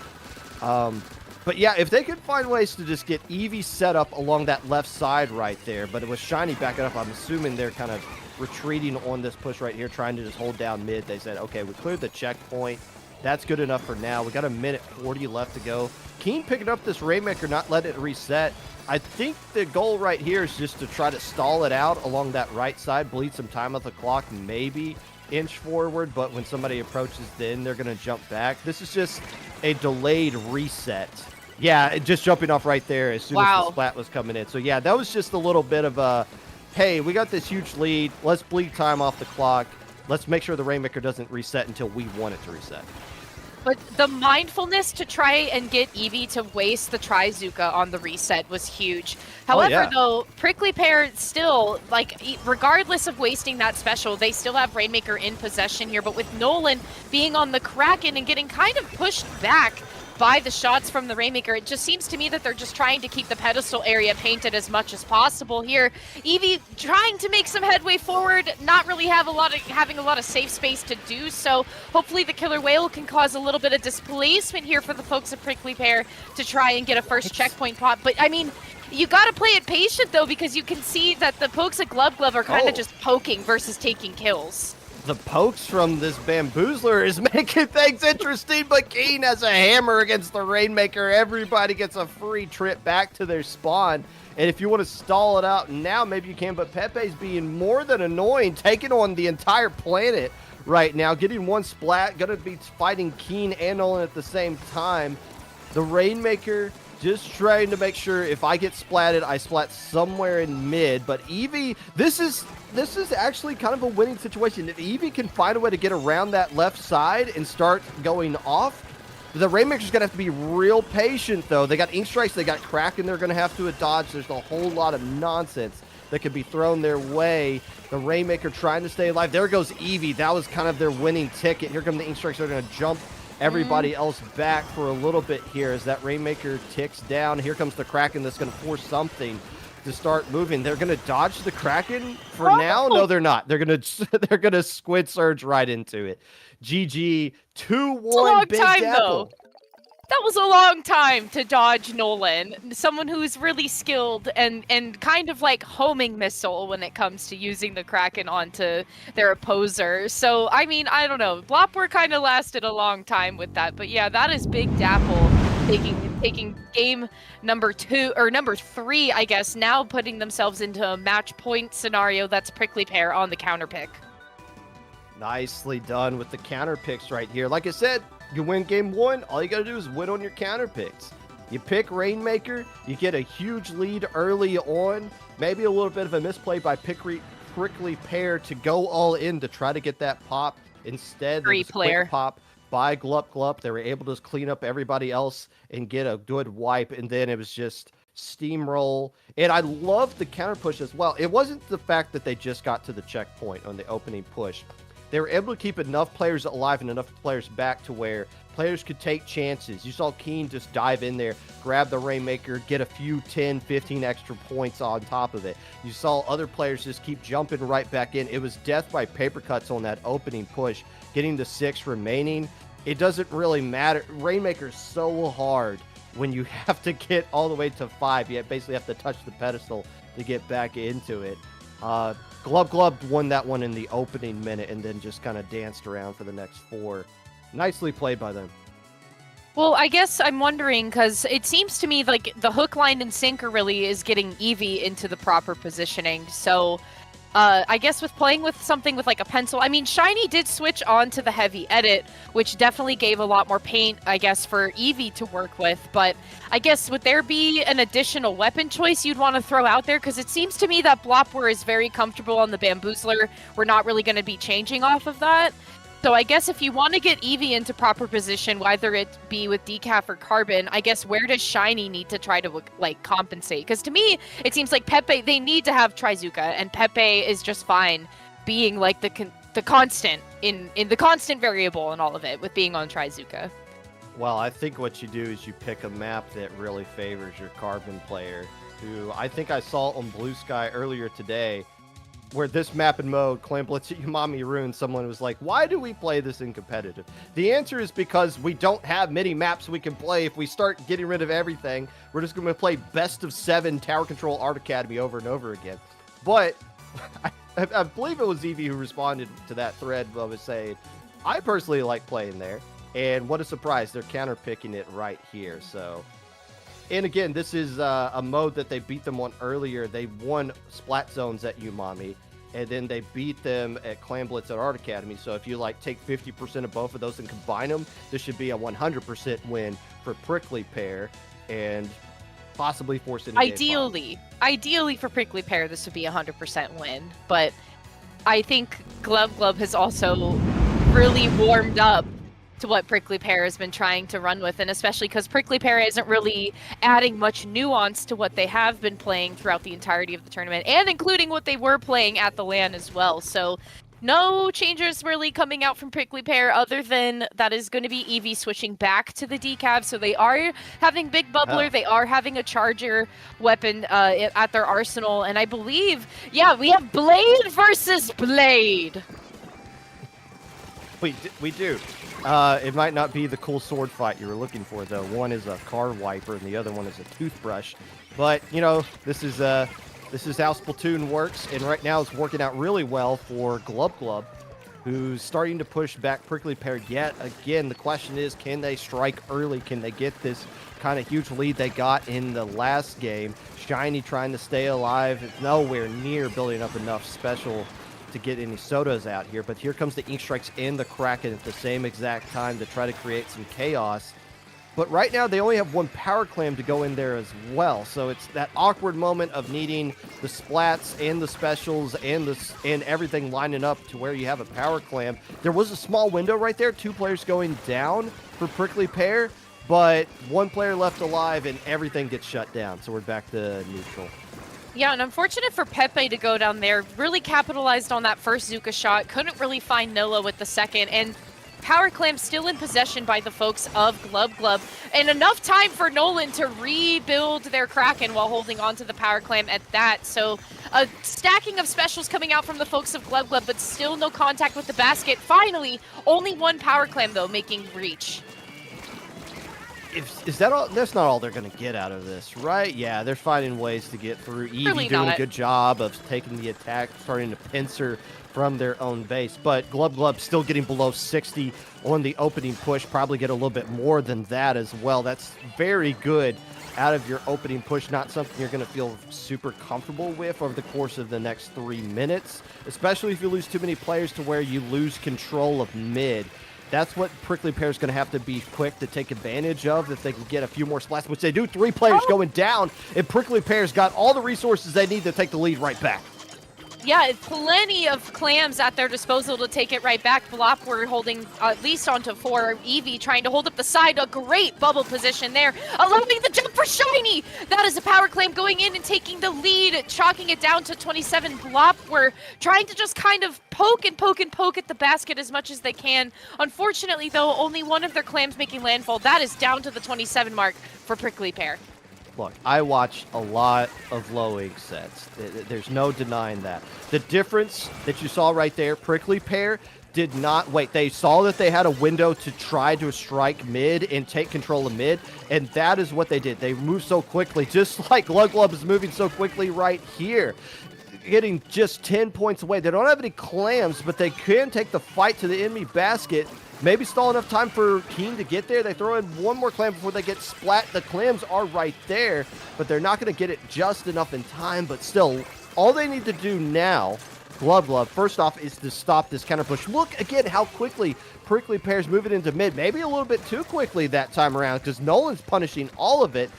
But yeah, if they could find ways to just get Eevee set up along that left side right there, but it was Shiny backing up, I'm assuming they're kind of retreating on this push right here, trying to just hold down mid. They said, okay, we cleared the checkpoint. That's good enough for now. We got a minute 40 left to go. Keen picking up this Rainmaker, not let it reset. I think the goal right here is just to try to stall it out along that right side, bleed some time off the clock, maybe inch forward, but when somebody approaches, then they're going to jump back. This is just a delayed reset. Yeah, just jumping off right there as soon as the splat was coming in. So yeah, that was just a little bit of a, hey, we got this huge lead. Let's bleed time off the clock. Let's make sure the Rainmaker doesn't reset until we want it to reset. But the mindfulness to try and get Eevee to waste the Trizuka on the reset was huge. However, though, Prickly Pear still, regardless of wasting that special, they still have Rainmaker in possession here. But with Nolan being on the Kraken and getting kind of pushed back by the shots from the Rainmaker, it just seems to me that they're just trying to keep the pedestal area painted as much as possible here. Eevee trying to make some headway forward, not really having a lot of safe space to do so. Hopefully the Killer Whale can cause a little bit of displacement here for the folks at Prickly Pear to try and get a first checkpoint pop. But I mean, you gotta play it patient though, because you can see that the pokes at Glove are kind of just poking versus taking kills. The pokes from this Bamboozler is making things interesting, but Keen has a hammer against the Rainmaker. Everybody gets a free trip back to their spawn. And if you want to stall it out now, maybe you can, but Pepe's being more than annoying, taking on the entire planet right now, getting one splat, gonna be fighting Keen and Nolan at the same time. The Rainmaker just trying to make sure if I get splatted, I splat somewhere in mid. But Eevee, this is actually kind of a winning situation. If Eevee can find a way to get around that left side and start going off, the Rainmaker's going to have to be real patient, though. They got Ink Strikes, they got Kraken they're going to have to dodge. There's a whole lot of nonsense that could be thrown their way. The Rainmaker trying to stay alive. There goes Eevee. That was kind of their winning ticket. Here come the Ink Strikes. They're going to jump everybody else back for a little bit here as that Rainmaker ticks down. Here comes the Kraken that's going to force something to start moving. They're going to dodge the Kraken for now. No, they're not. They're going to Squid Surge right into it. GG 2-1 Big time, Apple. though. that was a long time to dodge Nolan, someone who's really skilled and kind of like homing missile when it comes to using the Kraken onto their opposer. So, I mean, I don't know. Blopper kind of lasted a long time with that, but yeah, that is Big Dapple taking game number 2 or number 3, I guess, now putting themselves into a match point scenario. That's Prickly Pear on the counter pick. Nicely done with the counter picks right here. Like I said, you win game 1, all you gotta do is win on your counter picks. You pick Rainmaker, you get a huge lead early on, maybe a little bit of a misplay by Prickly Pear to go all in to try to get that pop. Instead, there was a quick pop by Glup Glup. They were able to just clean up everybody else and get a good wipe, and then it was just steamroll. And I love the counter push as well. It wasn't the fact that they just got to the checkpoint on the opening push. They were able to keep enough players alive and enough players back to where players could take chances. You saw Keen just dive in there, grab the Rainmaker, get a few 10, 15 extra points on top of it. You saw other players just keep jumping right back in. It was death by paper cuts on that opening push, getting the 6 remaining. It doesn't really matter. Rainmaker's so hard when you have to get all the way to 5. You basically have to touch the pedestal to get back into it. Glub Glub won that one in the opening minute and then just kind of danced around for the next 4. Nicely played by them. Well, I guess I'm wondering, because it seems to me like the hook, line, and sinker really is getting Eevee into the proper positioning. So I guess with playing with something with like a pencil, I mean, Shiny did switch on to the heavy edit, which definitely gave a lot more paint, I guess, for Eevee to work with. But I guess would there be an additional weapon choice you'd want to throw out there? Because it seems to me that Blopper is very comfortable on the Bamboozler. We're not really going to be changing off of that. So I guess if you want to get Eevee into proper position, whether it be with Decaf or Carbon, I guess where does Shiny need to try to like compensate? Because to me, it seems like Pepe, they need to have Trizuka, and Pepe is just fine being like the constant in the constant variable in all of it with being on Trizuka. Well, I think what you do is you pick a map that really favors your Carbon player, who I think I saw on Blue Sky earlier today, where this map and mode, Clan Blitz at Umami Ruin, someone was like, why do we play this in competitive? The answer is because we don't have many maps we can play. If we start getting rid of everything, we're just going to play best of 7 Tower Control Art Academy over and over again. But I believe it was Eevee who responded to that thread I was saying, I personally like playing there. And what a surprise, they're counter-picking it right here. So, and again, this is a mode that they beat them on earlier. They won Splat Zones at Umami, and then they beat them at Clan Blitz at Art Academy. So if you like take 50% of both of those and combine them, this should be a 100% win for Prickly Pear, and possibly force it. Ideally for Prickly Pear, this would be a 100% win. But I think Glub Glub has also really warmed up to what Prickly Pear has been trying to run with, and especially because Prickly Pear isn't really adding much nuance to what they have been playing throughout the entirety of the tournament, and including what they were playing at the LAN as well. So no changes really coming out from Prickly Pear other than that is going to be Eevee switching back to the decaf. So they are having Big Bubbler, they are having a charger weapon at their arsenal, and I believe, yeah, we have Blade versus Blade. We do. It might not be the cool sword fight you were looking for, though. One is a car wiper, and the other one is a toothbrush. But, you know, this is how Splatoon works, and right now it's working out really well for Glub Glub, who's starting to push back Prickly Pear yet again. The question is, can they strike early? Can they get this kind of huge lead they got in the last game? Shiny trying to stay alive. It's nowhere near building up enough special to get any sodas out here, but here comes the Ink Strikes and the Kraken at the same exact time to try to create some chaos. But right now they only have one Power Clam to go in there as well, so it's that awkward moment of needing the splats and the specials and everything lining up to where you have a Power Clam. There was a small window right there, 2 players going down for Prickly Pear, but 1 player left alive and everything gets shut down, so we're back to neutral. Yeah, and unfortunate for Pepe to go down there. Really capitalized on that first Zuka shot. Couldn't really find Noah with the second. And Power Clam still in possession by the folks of Glub Glub. And enough time for Nolan to rebuild their Kraken while holding on to the Power Clam at that. So a stacking of specials coming out from the folks of Glub Glub, but still no contact with the basket. Finally, only 1 Power Clam, though, making reach. is that all? That's not all they're going to get out of this, right? Yeah, they're finding ways to get through. Eevee Really doing a not. good job of taking the attack, starting to pincer from their own base. But Glub still getting below 60 on the opening push. Probably get a little bit more than that as well. That's very good out of your opening push. Not something you're going to feel super comfortable with over the course of the next 3 minutes, especially if you lose too many players to where you lose control of mid. That's what Prickly Pear is going to have to be quick to take advantage of if they can get a few more splats, which they do. 3 players going down, and Prickly Pear's got all the resources they need to take the lead right back. Yeah, plenty of clams at their disposal to take it right back. Blop were holding at least onto 4. Eevee trying to hold up the side. A great bubble position there, allowing the jump for Shiny. That is a power clam going in and taking the lead, chalking it down to 27. Blop were trying to just kind of poke and poke and poke at the basket as much as they can. Unfortunately, though, only one of their clams making landfall. That is down to the 27 mark for Prickly Pear. Look, I watched a lot of low ink sets. There's no denying that. The difference that you saw right there, Prickly Pear did not wait. They saw that they had a window to try to strike mid and take control of mid, and that is what they did. They moved so quickly, just like Glub is moving so quickly right here. Getting just 10 points away. They don't have any clams, but they can take the fight to the enemy basket. Maybe stall enough time for Keen to get there. They throw in one more clam before they get splat. The clams are right there, but they're not going to get it just enough in time. But still, all they need to do now, Glub, first off, is to stop this counter push. Look again how quickly Prickly Pear's moving into mid. Maybe a little bit too quickly that time around because Nolan's punishing all of it.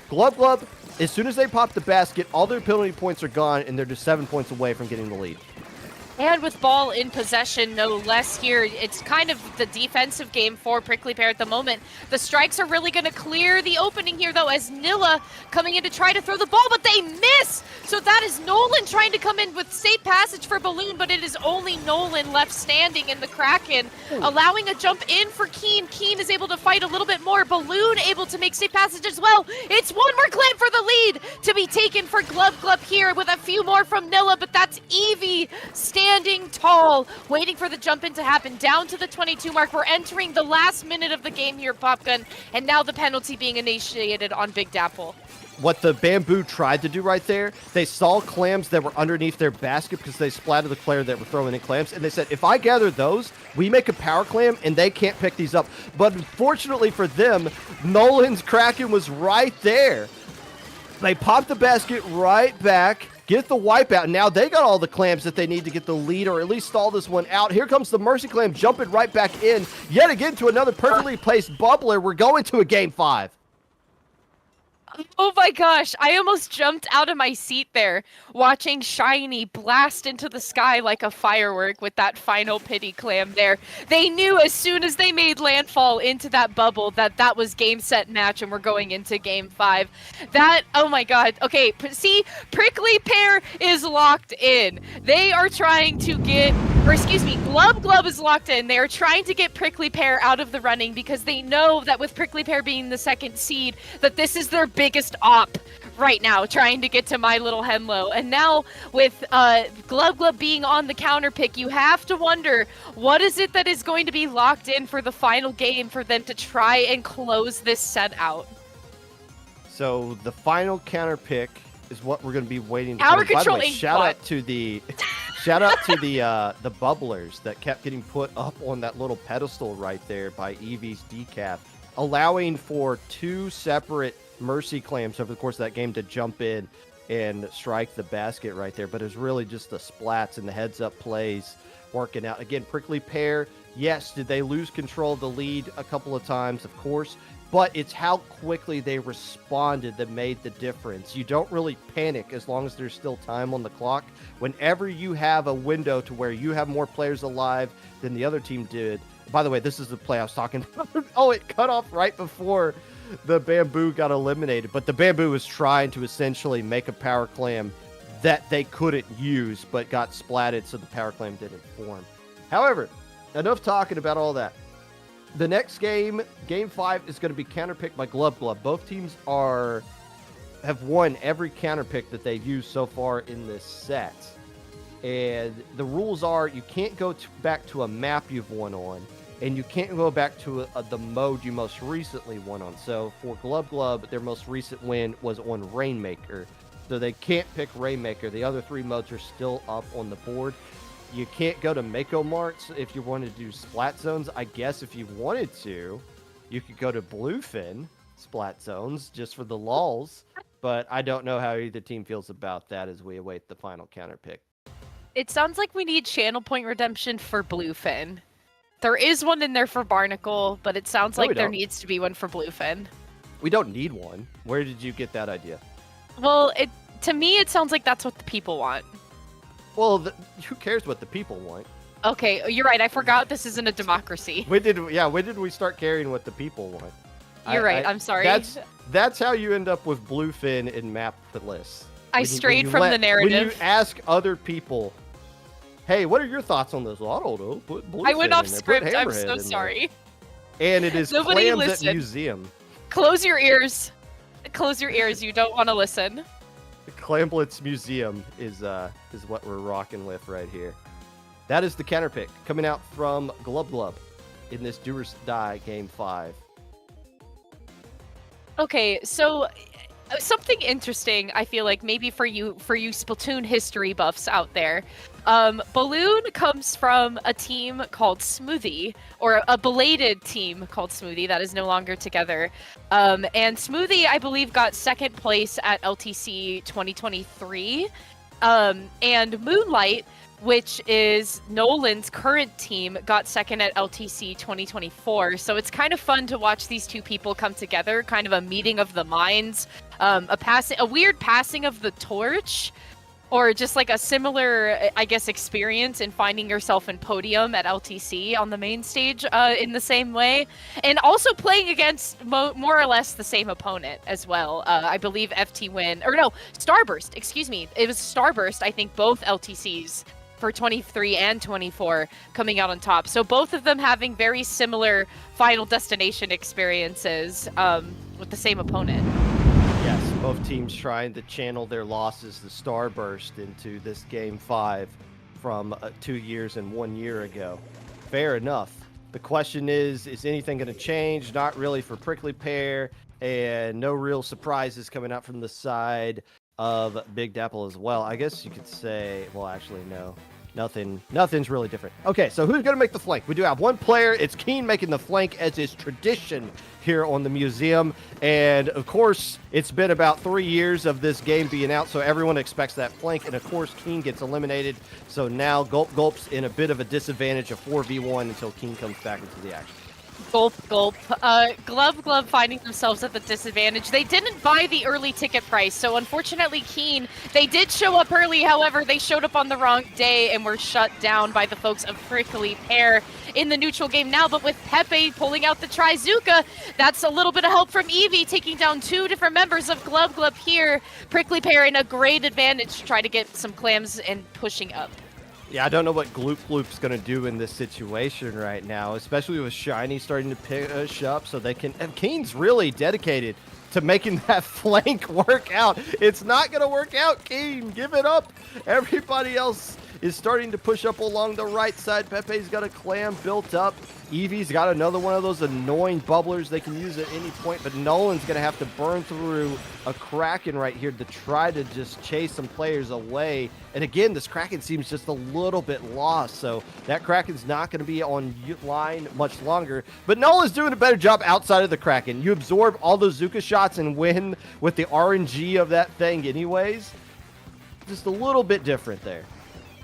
Glub, as soon as they pop the basket, all their penalty points are gone, and they're just 7 points away from getting the lead. And with ball in possession, no less here, it's kind of the defensive game for Prickly Pear at the moment. The strikes are really going to clear the opening here, though, as Nilla coming in to try to throw the ball, but they miss! So that is Nolan trying to come in with safe passage for Balloon, but it is only Nolan left standing in the Kraken, allowing a jump in for Keen. Keen is able to fight a little bit more. Balloon able to make safe passage as well. It's one more clam for the lead to be taken for Glub here with a few more from Nilla, but that's Eevee standing tall, waiting for the jump in to happen. Down to the 22 mark. We're entering the last minute of the game here, Popgun, and now the penalty being initiated on Big Dapple. What the Bamboo tried to do right there, they saw clams that were underneath their basket because they splattered the player that were throwing in clams, and they said, if I gather those, we make a power clam, and they can't pick these up. But unfortunately for them, Nolan's Kraken was right there. They popped the basket right back, get the wipeout, and now they got all the clams that they need to get the lead or at least stall this one out. Here comes the Mercy Clam jumping right back in, yet again to another perfectly placed bubbler. We're going to a Game 5. Oh my gosh, I almost jumped out of my seat there, watching Shiny blast into the sky like a firework with that final pity clam there. They knew as soon as they made landfall into that bubble that that was game, set, match, and we're going into Game 5. That, oh my god. Okay, see, Prickly Pear is locked in. They are trying to get, or excuse me, Glub is locked in. They are trying to get Prickly Pear out of the running because they know that with Prickly Pear being the second seed, that this is their biggest op right now, trying to get to My Little Henlo. And now with Glub being on the counter pick, you have to wonder, what is it that is going to be locked in for the final game for them to try and close this set out? So the final counter pick is what we're going to be waiting to Power come. By the way, controlling shout what? out to the the bubblers that kept getting put up on that little pedestal right there by Eevee's decaf, allowing for 2 separate Mercy clams over the course of that game to jump in and strike the basket right there. But it's really just the splats and the heads-up plays working out. Again, Prickly Pear, yes, did they lose control of the lead a couple of times? Of course. But it's how quickly they responded that made the difference. You don't really panic as long as there's still time on the clock. Whenever you have a window to where you have more players alive than the other team did. By the way, this is the play I was talking about. Oh, it cut off right before the Bamboo got eliminated. But the Bamboo was trying to essentially make a power clam that they couldn't use, but got splatted so the power clam didn't form. However, enough talking about all that. The next game, Game 5, is going to be counterpicked by Glub. Both teams have won every counterpick that they've used so far in this set. And the rules are you can't go back to a map you've won on, and you can't go back to the mode you most recently won on. So for Glub, their most recent win was on Rainmaker. So they can't pick Rainmaker. The other 3 modes are still up on the board. You can't go to Mako Marts if you want to do Splat Zones. I guess if you wanted to, you could go to Bluefin Splat Zones just for the lulz. But I don't know how either team feels about that as we await the final counter pick. It sounds like we need channel point redemption for Bluefin. There is one in there for Barnacle, but it sounds like there needs to be one for Bluefin. We don't need one. Where did you get that idea? Well, to me, it sounds like that's what the people want. Well, who cares what the people want? Okay, you're right. I forgot this isn't a democracy. When did we start caring what the people want? You're right. I'm sorry. That's how you end up with Bluefin in map lists. I strayed from the narrative. When you ask other people, hey, what are your thoughts on this? Well, I don't know. Put Bluefin I went off in there. script. I'm so sorry. And it is Nobody Clams listened. at Museum. Close your ears. Close your ears. You don't want to listen. Clamblitz Museum is what we're rocking with right here. That is the counter pick coming out from Glub in this Do or Die Game 5. Okay, so something interesting, I feel like maybe for you Splatoon history buffs out there. Balloon comes from a team called Smoothie, or a belated team called Smoothie that is no longer together. And Smoothie, I believe, got 2nd place at LTC 2023. And Moonlight, which is Nolan's current team, got 2nd at LTC 2024. So it's kind of fun to watch these 2 people come together, kind of a meeting of the minds, a weird passing of the torch, or just like a similar, I guess, experience in finding yourself in podium at LTC on the main stage in the same way. And also playing against more or less the same opponent as well. I believe Starburst, excuse me. It was Starburst, I think, both LTCs for 23 and 24 coming out on top. So both of them having very similar Final Destination experiences with the same opponent. Yes, both teams trying to channel their losses, the Starburst, into this Game 5 from 2 years and 1 year ago. Fair enough. The question is anything going to change? Not really for Prickly Pear, and no real surprises coming out from the side of Big Dapple as well. I guess you could say, well, actually, no. Nothing's really different. Okay, so who's going to make the flank? We do have one player. It's Keen making the flank, as is tradition here on the Museum. And, of course, it's been about 3 years of this game being out, so everyone expects that flank. And, of course, Keen gets eliminated. So now Gulp's in a bit of a disadvantage of 4v1 until Keen comes back into the action. Gulp. Glub finding themselves at the disadvantage. They didn't buy the early ticket price, so unfortunately Keen, they did show up early. However, they showed up on the wrong day and were shut down by the folks of Prickly Pear in the neutral game now. But with Pepe pulling out the Trizuka, that's a little bit of help from Eevee, taking down 2 different members of Glub here. Prickly Pear in a great advantage to try to get some clams and pushing up. Yeah, I don't know what Gloop's going to do in this situation right now, especially with Shiny starting to push up so they can... And Keen's really dedicated to making that flank work out. It's not going to work out, Keen. Give it up. Everybody else is starting to push up along the right side. Pepe's got a clam built up. Eevee's got another one of those annoying bubblers they can use at any point, but Nolan's going to have to burn through a Kraken right here to try to just chase some players away. And again, this Kraken seems just a little bit lost, so that Kraken's not going to be on line much longer. But Nolan's doing a better job outside of the Kraken. You absorb all those Zuka shots and win with the RNG of that thing anyways. Just a little bit different there.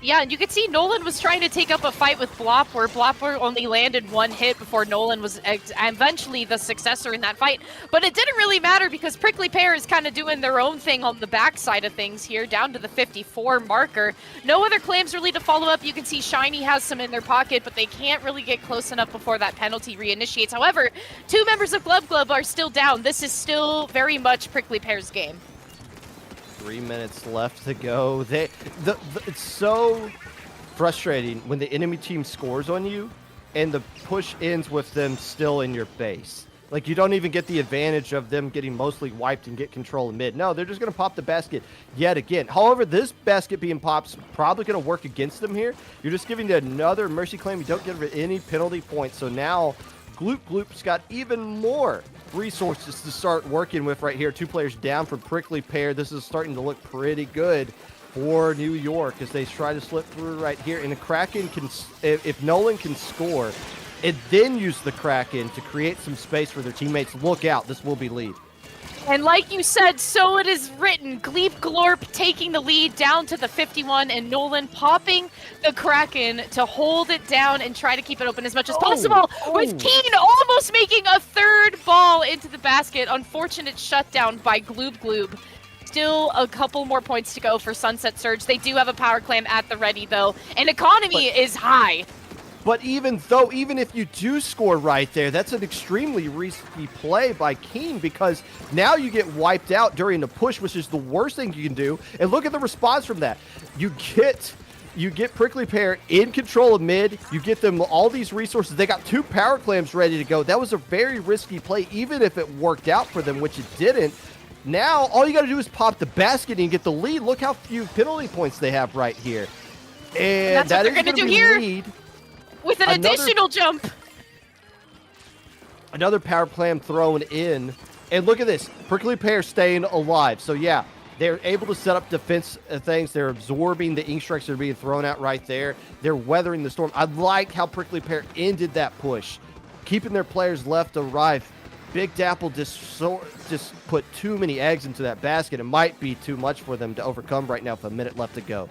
Yeah, and you could see Nolan was trying to take up a fight with Blop, where Blop only landed 1 hit before Nolan was eventually the successor in that fight. But it didn't really matter because Prickly Pear is kind of doing their own thing on the backside of things here, down to the 54 marker. No other clams really to follow up. You can see Shiny has some in their pocket, but they can't really get close enough before that penalty reinitiates. However, 2 members of Glub are still down. This is still very much Prickly Pear's game. 3 minutes left to go. It's so frustrating when the enemy team scores on you and the push ends with them still in your base. Like, you don't even get the advantage of them getting mostly wiped and get control of mid. No, they're just going to pop the basket yet again. However, this basket being popped is probably going to work against them here. You're just giving it another mercy claim. You don't give it any penalty points. So now Gloop Gloop's got even more resources to start working with right here. 2 players down for Prickly Pear. This is starting to look pretty good for New York as they try to slip through right here. And the Kraken can, if Nolan can score, and then use the Kraken to create some space for their teammates. Look out, this will be lead. And like you said, so it is written. Gleep Glorp taking the lead down to the 51, and Nolan popping the Kraken to hold it down and try to keep it open as much as possible. With Keen almost making a 3rd ball into the basket. Unfortunate shutdown by Gloob Gloob. Still a couple more points to go for Sunset Surge. They do have a power clam at the ready, though, and economy is high. But even if you do score right there, that's an extremely risky play by Keen, because now you get wiped out during the push, which is the worst thing you can do. And look at the response from that. You get Prickly Pear in control of mid. You get them all these resources. They got 2 power clams ready to go. That was a very risky play, even if it worked out for them, which it didn't. Now, all you got to do is pop the basket and get the lead. Look how few penalty points they have right here. And that's what they're going to do here. Lead. With an additional jump. Another power clam thrown in. And look at this. Prickly Pear staying alive. So, yeah, they're able to set up defense things. They're absorbing the ink strikes that are being thrown out right there. They're weathering the storm. I like how Prickly Pear ended that push, keeping their players left alive. Big Dapple just put too many eggs into that basket. It might be too much for them to overcome right now with a minute left to go.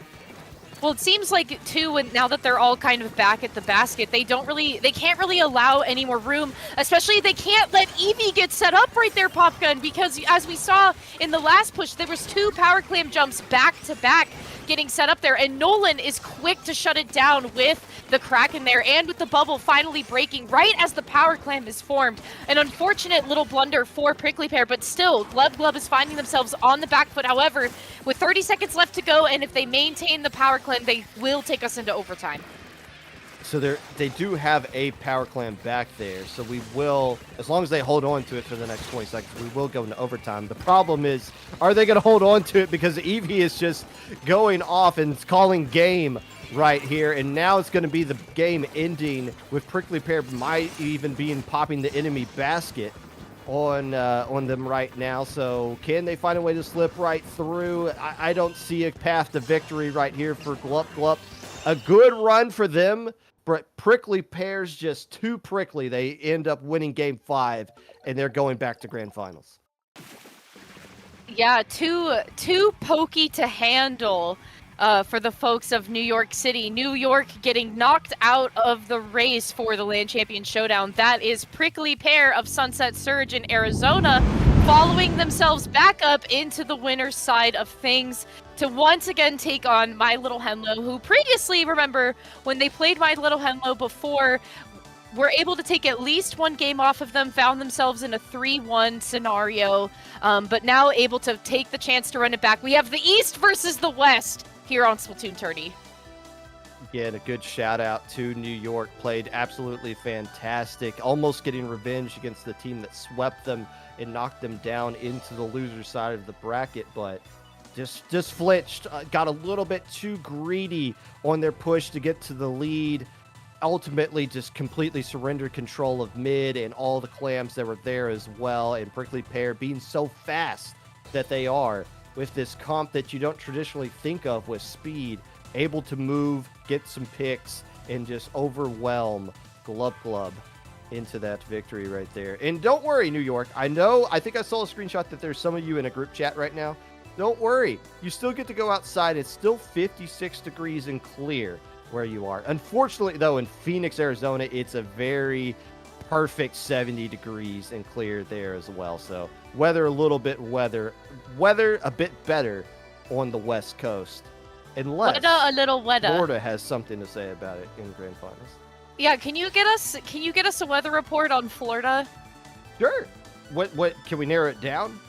Well, it seems like, too, now that they're all kind of back at the basket, they can't really allow any more room, especially they can't let Eevee get set up right there, Popgun, because as we saw in the last push, there was 2 power clam jumps back-to-back getting set up there, and Nolan is quick to shut it down with the Kraken there, and with the bubble finally breaking right as the power clam is formed. An unfortunate little blunder for Prickly Pear, but still, Glub Glub is finding themselves on the back foot. However, with 30 seconds left to go, and if they maintain the power clam, they will take us into overtime. So they do have a power clam back there, so we will, as long as they hold on to it for the next 20 seconds, we will go into overtime. The problem is, are they going to hold on to it, because Eevee is just going off and calling game right here, and now it's going to be the game ending with Prickly Pear might even be popping the enemy basket on them right now. So can they find a way to slip right through? I don't see a path to victory right here for Glup Glup. A good run for them, but Prickly Pear's just too prickly. They end up winning game 5, and they're going back to grand finals. Yeah, too pokey to handle for the folks of New York City. New York getting knocked out of the race for the LAN Champion Showdown. That is Prickly Pear of Sunset Surge in Arizona, following themselves back up into the winner's side of things to once again take on My Little Henlo, who previously, remember, when they played My Little Henlo before, were able to take at least 1 game off of them, found themselves in a 3-1 scenario, but now able to take the chance to run it back. We have the East versus the West here on Splatoon Tourney. Again, a good shout out to New York. Played absolutely fantastic, almost getting revenge against the team that swept them and knocked them down into the loser side of the bracket, but just flinched, got a little bit too greedy on their push to get to the lead. Ultimately just completely surrendered control of mid and all the clams that were there as well, and Prickly Pear being so fast that they are with this comp that you don't traditionally think of with speed, able to move, get some picks, and just overwhelm Glub Glub into that victory right there. And don't worry, New York, I think I saw a screenshot that there's some of you in a group chat right now. Don't worry, you still get to go outside. It's still 56 degrees and clear where you are. Unfortunately, though, in Phoenix, Arizona, it's a very perfect 70 degrees and clear there as well. So weather a bit better on the West Coast, unless a little weather. Florida has something to say about it in grand finals. Yeah, can you get us a weather report on Florida? Sure. What can we narrow it down?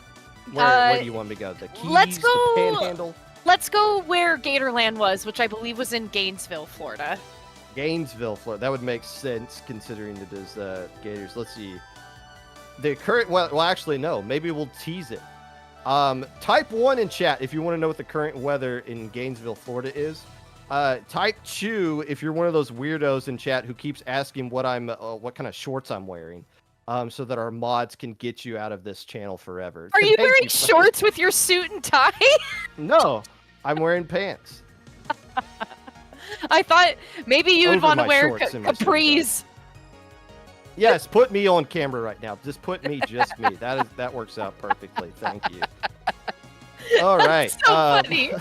Where do you want me to go? The Keys, let's go, the Panhandle? Let's go where Gatorland was, which I believe was in Gainesville, Florida. Gainesville, Florida. That would make sense considering it is Gators. Let's see. the current well, actually no, maybe we'll tease it. Type 1 in chat if you want to know what the current weather in Gainesville, Florida is. Type 2 if you're one of those weirdos in chat who keeps asking what kind of shorts I'm wearing. So that our mods can get you out of this channel forever. Are you wearing shorts with your suit and tie? No, I'm wearing pants. I thought maybe you would Over want to my wear shorts and my capris. Yes, put me on camera right now. Just put me, just me. That works out perfectly. Thank you. All right. So funny.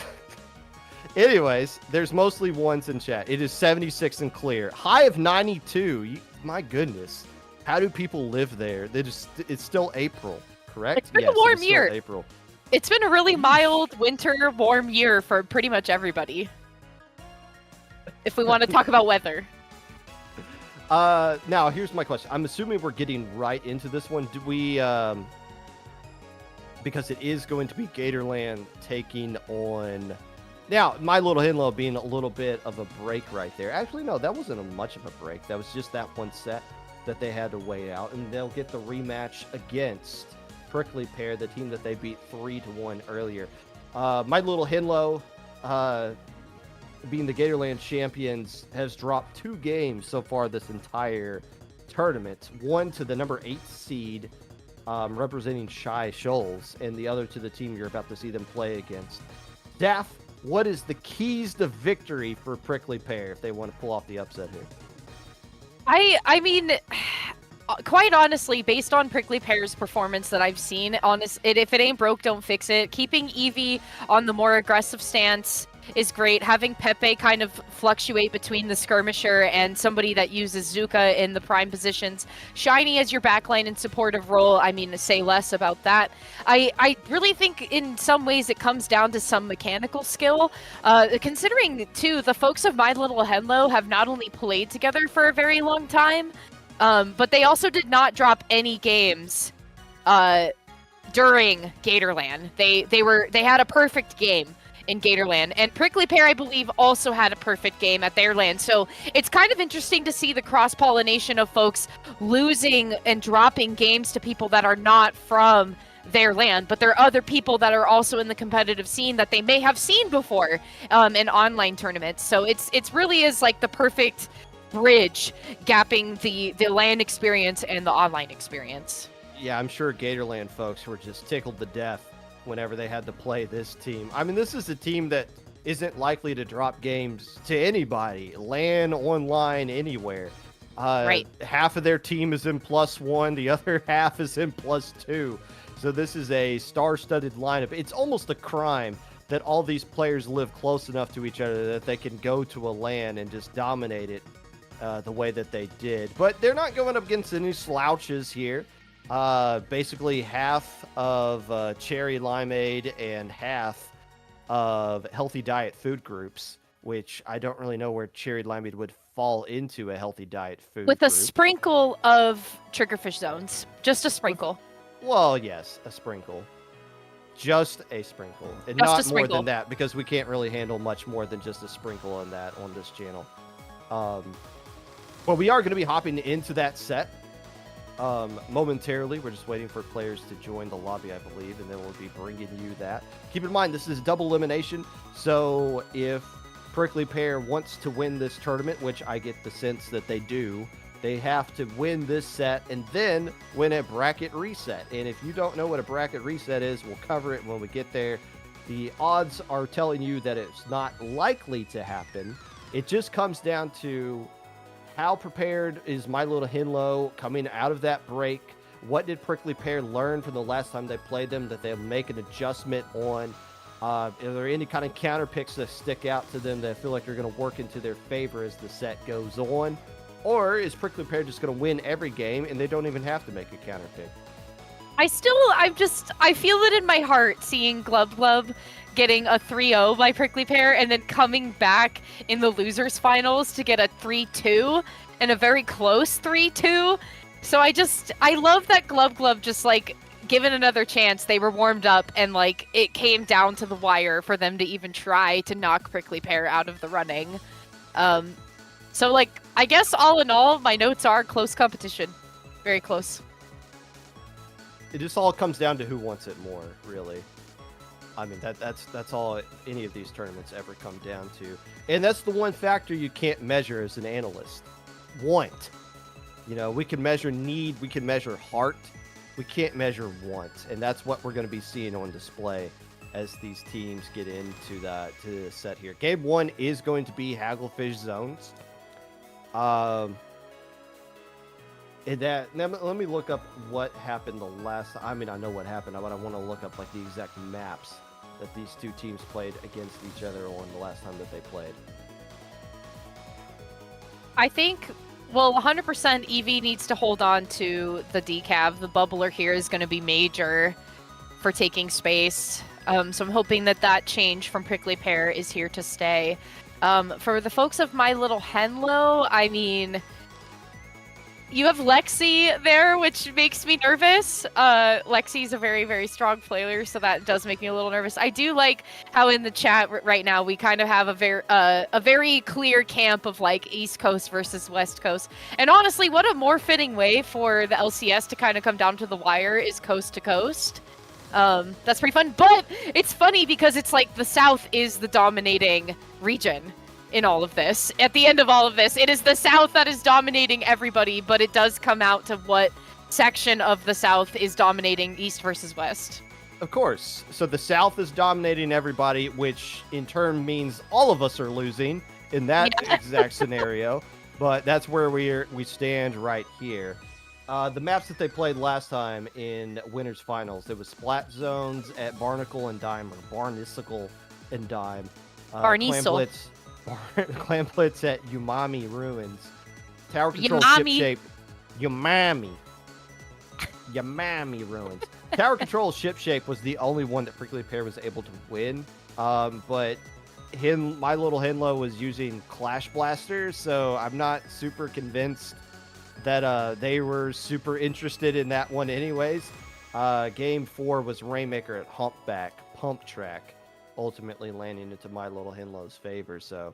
Anyways, there's mostly ones in chat. It is 76 and clear. High of 92. My goodness. How do people live there? It's still April, correct? It's been a warm year. April. It's been a really mild winter, warm year for pretty much everybody. If we want to talk about weather. Now here's my question. I'm assuming we're getting right into this one. Do we, because it is going to be Gatorland taking on. Now, My Little Henlo being a little bit of a break right there. Actually, no, that wasn't much of a break. That was just that one set that they had to wait out, and they'll get the rematch against Prickly Pear, the team that they beat 3-1 earlier. My Little Henlo, being the Gatorland champions, has dropped 2 games so far this entire tournament. One to the number 8 seed, representing Shy Shoals, and the other to the team you're about to see them play against. Daff, what is the keys to victory for Prickly Pear if they want to pull off the upset here? I mean, quite honestly, based on Prickly Pear's performance that I've seen, if it ain't broke, don't fix it. Keeping Eevee on the more aggressive stance is great. Having Pepe kind of fluctuate between the skirmisher and somebody that uses Zuka in the prime positions. Shiny as your backline and supportive role, I mean, to say less about that. I really think in some ways it comes down to some mechanical skill. Considering, too, the folks of My Little Henlo have not only played together for a very long time, but they also did not drop any games during Gatorland. They had a perfect game in Gatorland, and Prickly Pear, I believe, also had a perfect game at their land. So it's kind of interesting to see the cross-pollination of folks losing and dropping games to people that are not from their land, but there are other people that are also in the competitive scene that they may have seen before in online tournaments. So it's really is like the perfect bridge gapping the LAN experience and the online experience. Yeah, I'm sure Gatorland folks were just tickled to death whenever they had to play this team. I mean, this is a team that isn't likely to drop games to anybody, LAN, online, anywhere. Right. Half of their team is in +1, the other half is in +2. So this is a star-studded lineup. It's almost a crime that all these players live close enough to each other that they can go to a LAN and just dominate it the way that they did. But they're not going up against any slouches here. Basically half of Cherry Limeade and half of Healthy Diet food groups, which I don't really know where Cherry Limeade would fall into a Healthy Diet food With group. a sprinkle of Triggerfish zones. Just a sprinkle. Well, yes, a sprinkle. Just a sprinkle. And Just not a sprinkle. more than that, because we can't really handle much more than just a sprinkle on that on this channel. But we are going to be hopping into that set. Momentarily. We're just waiting for players to join the lobby, I believe, and then we'll be bringing you that. Keep in mind, this is double elimination, so if Prickly Pear wants to win this tournament, which I get the sense that they do, they have to win this set and then win a bracket reset. And if you don't know what a bracket reset is, we'll cover it when we get there. The odds are telling you that it's not likely to happen. It just comes down to how prepared is My Little Henlo coming out of that break? What did Prickly Pear learn from the last time they played them that they'll make an adjustment on? Are there any kind of counter picks that stick out to them that feel like they're going to work into their favor as the set goes on? Or is Prickly Pear just going to win every game and they don't even have to make a counter pick? I feel it in my heart seeing Glub Glub getting a 3-0 by Prickly Pear and then coming back in the losers finals to get a 3-2 and a very close 3-2. So I love that Glub Glub just like given another chance, they were warmed up and like it came down to the wire for them to even try to knock Prickly Pear out of the running. So like I guess all in all, my notes are close competition. Very close. it just all comes down to who wants it more, really. I mean, that's all any of these tournaments ever come down to. And that's the one factor you can't measure as an analyst. Want. You know, we can measure need, we can measure heart, we can't measure want. And that's what we're going to be seeing on display as these teams get into the set here. Game 1 is going to be Hagglefish Zones. And let me look up what happened the last. I mean, I know what happened, but I want to look up like the exact maps that these two teams played against each other on the last time that they played. I think, well, 100% EV needs to hold on to the decav. The bubbler here is going to be major for taking space. So I'm hoping that change from Prickly Pear is here to stay. For the folks of My Little Henlo, I mean, you have Lexi there, which makes me nervous. Lexi's a very, very strong player, so that does make me a little nervous. I do like how in the chat right now we kind of have a very clear camp of like East Coast versus West Coast. And honestly, what a more fitting way for the LCS to kind of come down to the wire is coast to coast. That's pretty fun, but it's funny because it's like the South is the dominating region in all of this. At the end of all of this, it is the South that is dominating everybody, but it does come out to what section of the South is dominating East versus West. Of course. So the South is dominating everybody, which in turn means all of us are losing in that exact scenario. But that's where we stand right here. The maps that they played last time in Winners Finals, it was Splat Zones at Barnacle and Dime, or Barnicicle and Dime. Barnicle. Clan Blitz at Umami Ruins. Tower Control Ship Shape. Umami Ruins. Tower Control Ship Shape was the only one that Prickly Pear was able to win. But My Little Henlo was using Clash Blaster, so I'm not super convinced that they were super interested in that one anyways. Game 4 was Rainmaker at Humpback Pump Track, ultimately landing into My Little Henlo's favor. So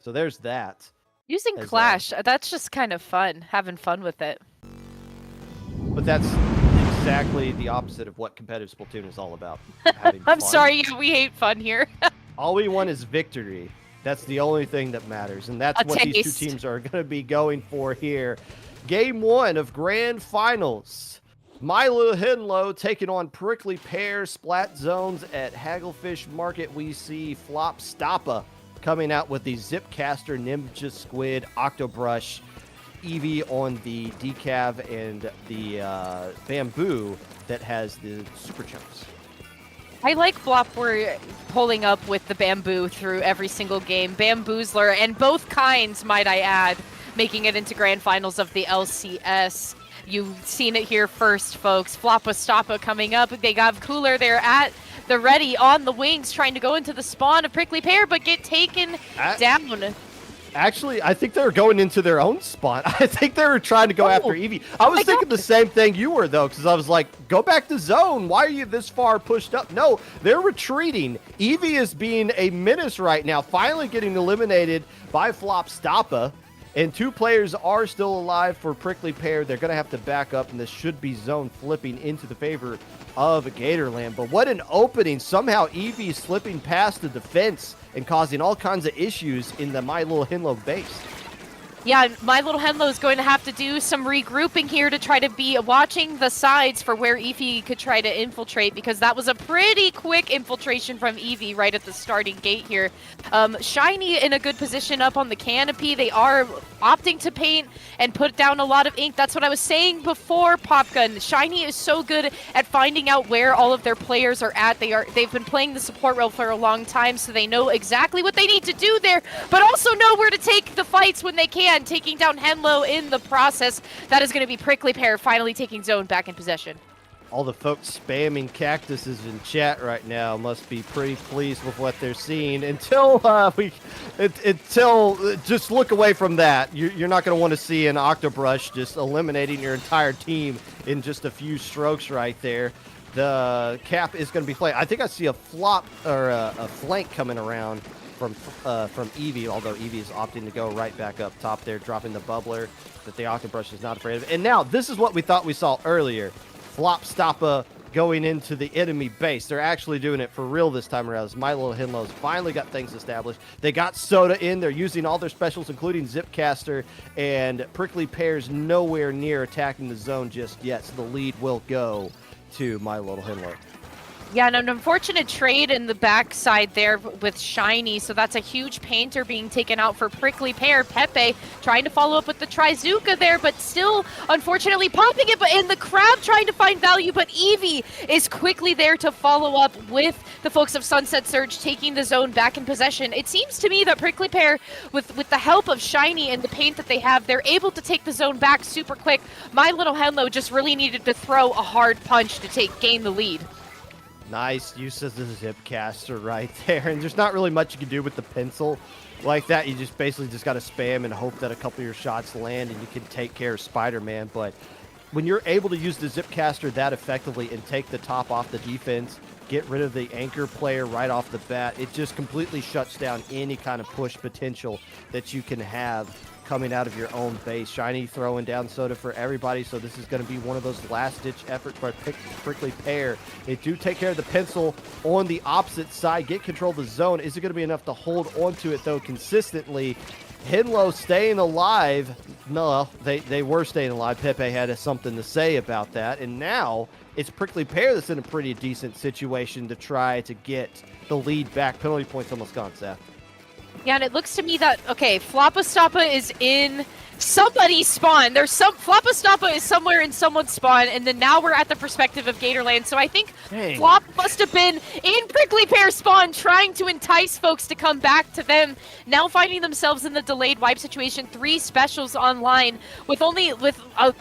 there's that. Using Clash, that's just kind of fun, having fun with it. But that's exactly the opposite of what competitive Splatoon is all about. Having I'm fun. sorry, we hate fun here. All we want is victory. That's the only thing that matters, and that's what these two teams are going to be going for here. Game 1 of Grand Finals. My Little Henlo taking on Prickly Pear. Splat Zones at Hagglefish Market. We see Flop Stoppa coming out with the Zipcaster, Ninja Squid, Octobrush, Eevee on the decav, and the Bamboo that has the Super Chunks. I like Flop we're pulling up with the Bamboo through every single game. Bamboozler, and both kinds, might I add, making it into Grand Finals of the LCS. You've seen it here first, folks. Floppa Stoppa coming up. They got Cooler there at the ready on the wings, trying to go into the spawn of Prickly Pear, but get taken down. Actually, I think they were going into their own spawn. I think they were trying to go after Eevee. I was thinking the same thing you were, though, because I was like, go back to zone. Why are you this far pushed up? No, they're retreating. Eevee is being a menace right now, finally getting eliminated by Flop Stoppa. And 2 players are still alive for Prickly Pear. They're going to have to back up, and this should be zone flipping into the favor of Gatorland. But what an opening. Somehow Eevee slipping past the defense and causing all kinds of issues in the My Little Henlo base. Yeah, My Little Henlo is going to have to do some regrouping here to try to be watching the sides for where Eevee could try to infiltrate, because that was a pretty quick infiltration from Eevee right at the starting gate here. Shiny in a good position up on the canopy. They are opting to paint and put down a lot of ink. That's what I was saying before, Popgun. Shiny is so good at finding out where all of their players are at. They've been playing the support role for a long time, so they know exactly what they need to do there, but also know where to take the fights when they can. Taking down Henlo in the process. That is going to be Prickly Pear finally taking zone back in possession. All the folks spamming cactuses in chat right now must be pretty pleased with what they're seeing. Until just look away from that. You're not going to want to see an Octobrush just eliminating your entire team in just a few strokes right there. The cap is going to be playing. I think I see a flop or a flank coming around from Eevee, although Eevee is opting to go right back up top there, dropping the bubbler that the Octobrush is not afraid of. And now, this is what we thought we saw earlier. Flop Stoppa going into the enemy base. They're actually doing it for real this time around. As My Little Henlo's finally got things established. They got Soda in. They're using all their specials, including Zipcaster, and Prickly Pear's nowhere near attacking the zone just yet, so the lead will go to My Little Henlo. Yeah, and an unfortunate trade in the backside there with Shiny, so that's a huge painter being taken out for Prickly Pear. Pepe trying to follow up with the Trizuka there, but still, unfortunately, popping it, but in the Crab trying to find value, but Eevee is quickly there to follow up with the folks of Sunset Surge taking the zone back in possession. It seems to me that Prickly Pear, with the help of Shiny and the paint that they have, they're able to take the zone back super quick. My Little Henlo just really needed to throw a hard punch to gain the lead. Nice use of the Zipcaster right there. And there's not really much you can do with the pencil like that. You just basically just got to spam and hope that a couple of your shots land and you can take care of Spider-Man. But when you're able to use the Zipcaster that effectively and take the top off the defense, get rid of the anchor player right off the bat, it just completely shuts down any kind of push potential that you can have coming out of your own base. Shiny throwing down Soda for everybody, so this is going to be one of those last-ditch efforts by Prickly Pear. They do take care of the pencil on the opposite side, get control of the zone. Is it going to be enough to hold onto it, though, consistently? Henlo staying alive. No, they were staying alive. Pepe had something to say about that, and now it's Prickly Pear that's in a pretty decent situation to try to get the lead back. Penalty points almost gone, Seth. Yeah, and it looks to me that, okay, Floppa Stoppa is in somebody's spawn. Floppa Stoppa is somewhere in someone's spawn, and then now we're at the perspective of Gatorland. So I think Flop must have been in Prickly Pear's spawn trying to entice folks to come back to them. Now finding themselves in the delayed wipe situation, 3 specials online with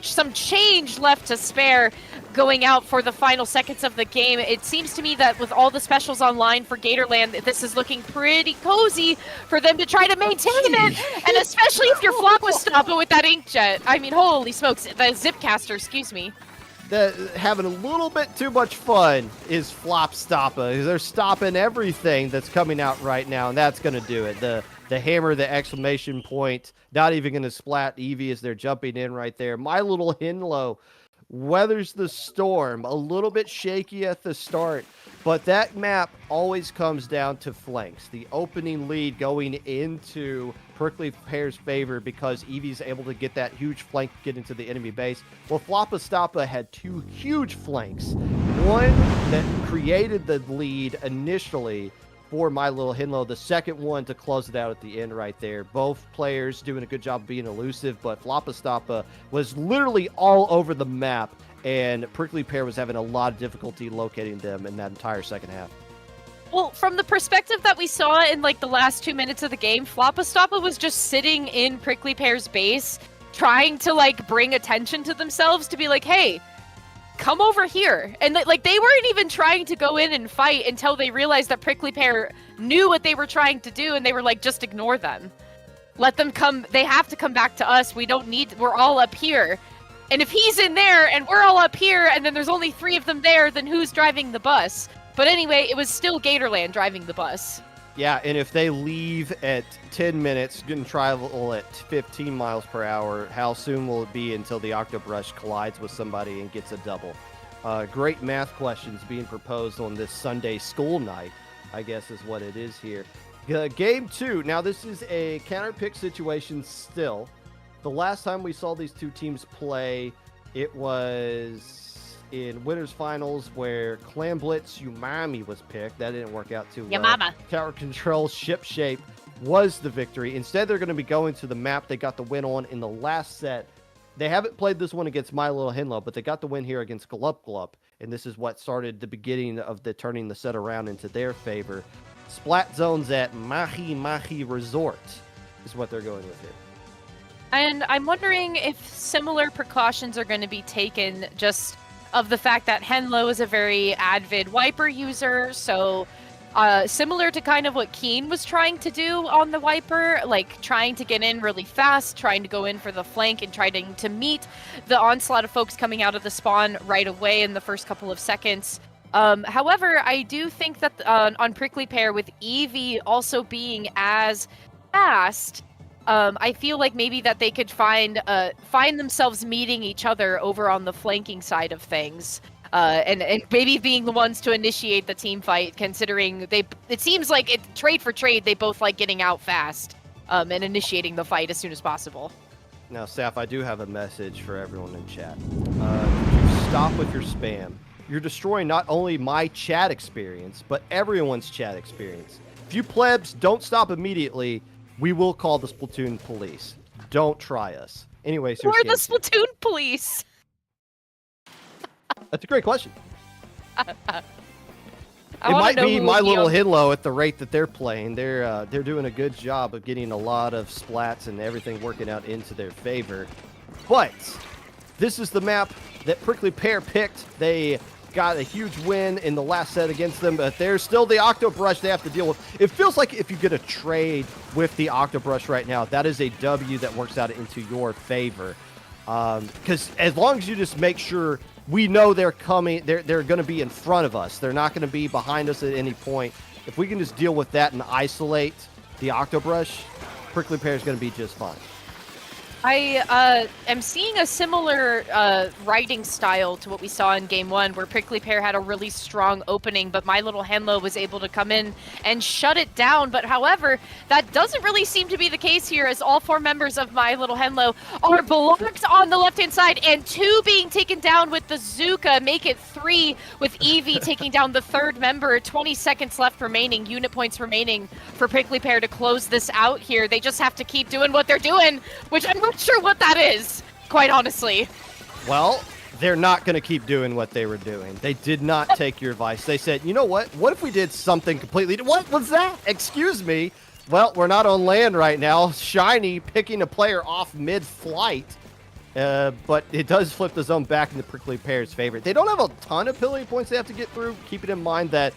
some change left to spare going out for the final seconds of the game. It seems to me that with all the specials online for Gatorland, this is looking pretty cozy for them to try to maintain it, and especially if you're Floppa Stoppa with that inkjet. I mean, holy smokes, the Zipcaster, excuse me. Having a little bit too much fun is Flop Stoppa. They're stopping everything that's coming out right now, and that's going to do it. The hammer, the exclamation point, not even going to splat Eevee as they're jumping in right there. My Little Henlo weathers the storm. A little bit shaky at the start, but that map always comes down to flanks. The opening lead going into Prickly Pear's favor because Eevee's able to get that huge flank, get into the enemy base. Well, Floppa Stoppa had 2 huge flanks. One that created the lead initially for My Little Henlo, the second one to close it out at the end right there. Both players doing a good job of being elusive, but Floppa Stoppa was literally all over the map, and Prickly Pear was having a lot of difficulty locating them in that entire second half. Well, from the perspective that we saw in like the last 2 minutes of the game, Floppa Stoppa was just sitting in Prickly Pear's base, trying to like bring attention to themselves to be like, hey, come over here. And like they weren't even trying to go in and fight until they realized that Prickly Pear knew what they were trying to do, and they were like, just ignore them. Let them come. They have to come back to us. We're all up here. And if he's in there and we're all up here and then there's only 3 of them there, then who's driving the bus? But anyway, it was still Gatorland driving the bus. Yeah, and if they leave at 10 minutes and travel at 15 miles per hour, how soon will it be until the Octobrush collides with somebody and gets a double? Great math questions being proposed on this Sunday school night, I guess is what it is here. Game 2. Now, this is a counter-pick situation still. The last time we saw these 2 teams play, it was in winners finals where Clan Blitz Umami was picked. That didn't work out too well. Mama. Tower Control Ship Shape was the victory. Instead, they're going to be going to the map they got the win on in the last set. They haven't played this one against My Little Henlo, but they got the win here against Glup Glup, and this is what started the beginning of the turning the set around into their favor. Splat zones at Mahi Mahi Resort is what they're going with here. And I'm wondering if similar precautions are going to be taken just of the fact that Henlo is a very avid wiper user, so similar to kind of what Keen was trying to do on the wiper, like trying to get in really fast, trying to go in for the flank and trying to meet the onslaught of folks coming out of the spawn right away in the first couple of seconds. However, I do think that on Prickly Pear, with Eevee also being as fast, I feel like maybe that they could find themselves meeting each other over on the flanking side of things. And maybe being the ones to initiate the team fight, considering it seems like trade for trade, they both like getting out fast and initiating the fight as soon as possible. Now, Saf, I do have a message for everyone in chat. Could you stop with your spam? You're destroying not only my chat experience, but everyone's chat experience. If you plebs don't stop immediately, we will call the Splatoon police. Don't try us. Anyways, here's We're the Game 2. Splatoon police. That's a great question. I It wanna might know be who my would be little on- Hinlow at the rate that they're playing. They're doing a good job of getting a lot of splats and everything working out into their favor. But this is the map that Prickly Pear picked. They got a huge win in the last set against them, but there's still the Octobrush they have to deal with. It feels like if you get a trade with the Octobrush right now, that is a W that works out into your favor. Because as long as you just make sure we know they're coming, they're going to be in front of us. They're not going to be behind us at any point. If we can just deal with that and isolate the Octobrush, Prickly Pear is going to be just fine. I am seeing a similar writing style to what we saw in Game 1, where Prickly Pear had a really strong opening, but My Little Henlo was able to come in and shut it down. But however, that doesn't really seem to be the case here, as all 4 members of My Little Henlo are blocked on the left-hand side, and 2 being taken down with the Zuka, make it 3, with Eevee taking down the 3rd member. 20 seconds left remaining, unit points remaining for Prickly Pear to close this out here. They just have to keep doing what they're doing, which I'm not sure what that is, quite honestly. Well, they're not going to keep doing what they were doing. They did not take your advice. They said, you know what? What if we did something completely... What was that? Excuse me. Well, we're not on land right now. Shiny picking a player off mid-flight. But it does flip the zone back into Prickly Pear's favor. They don't have a ton of ability points they have to get through. Keep it in mind that...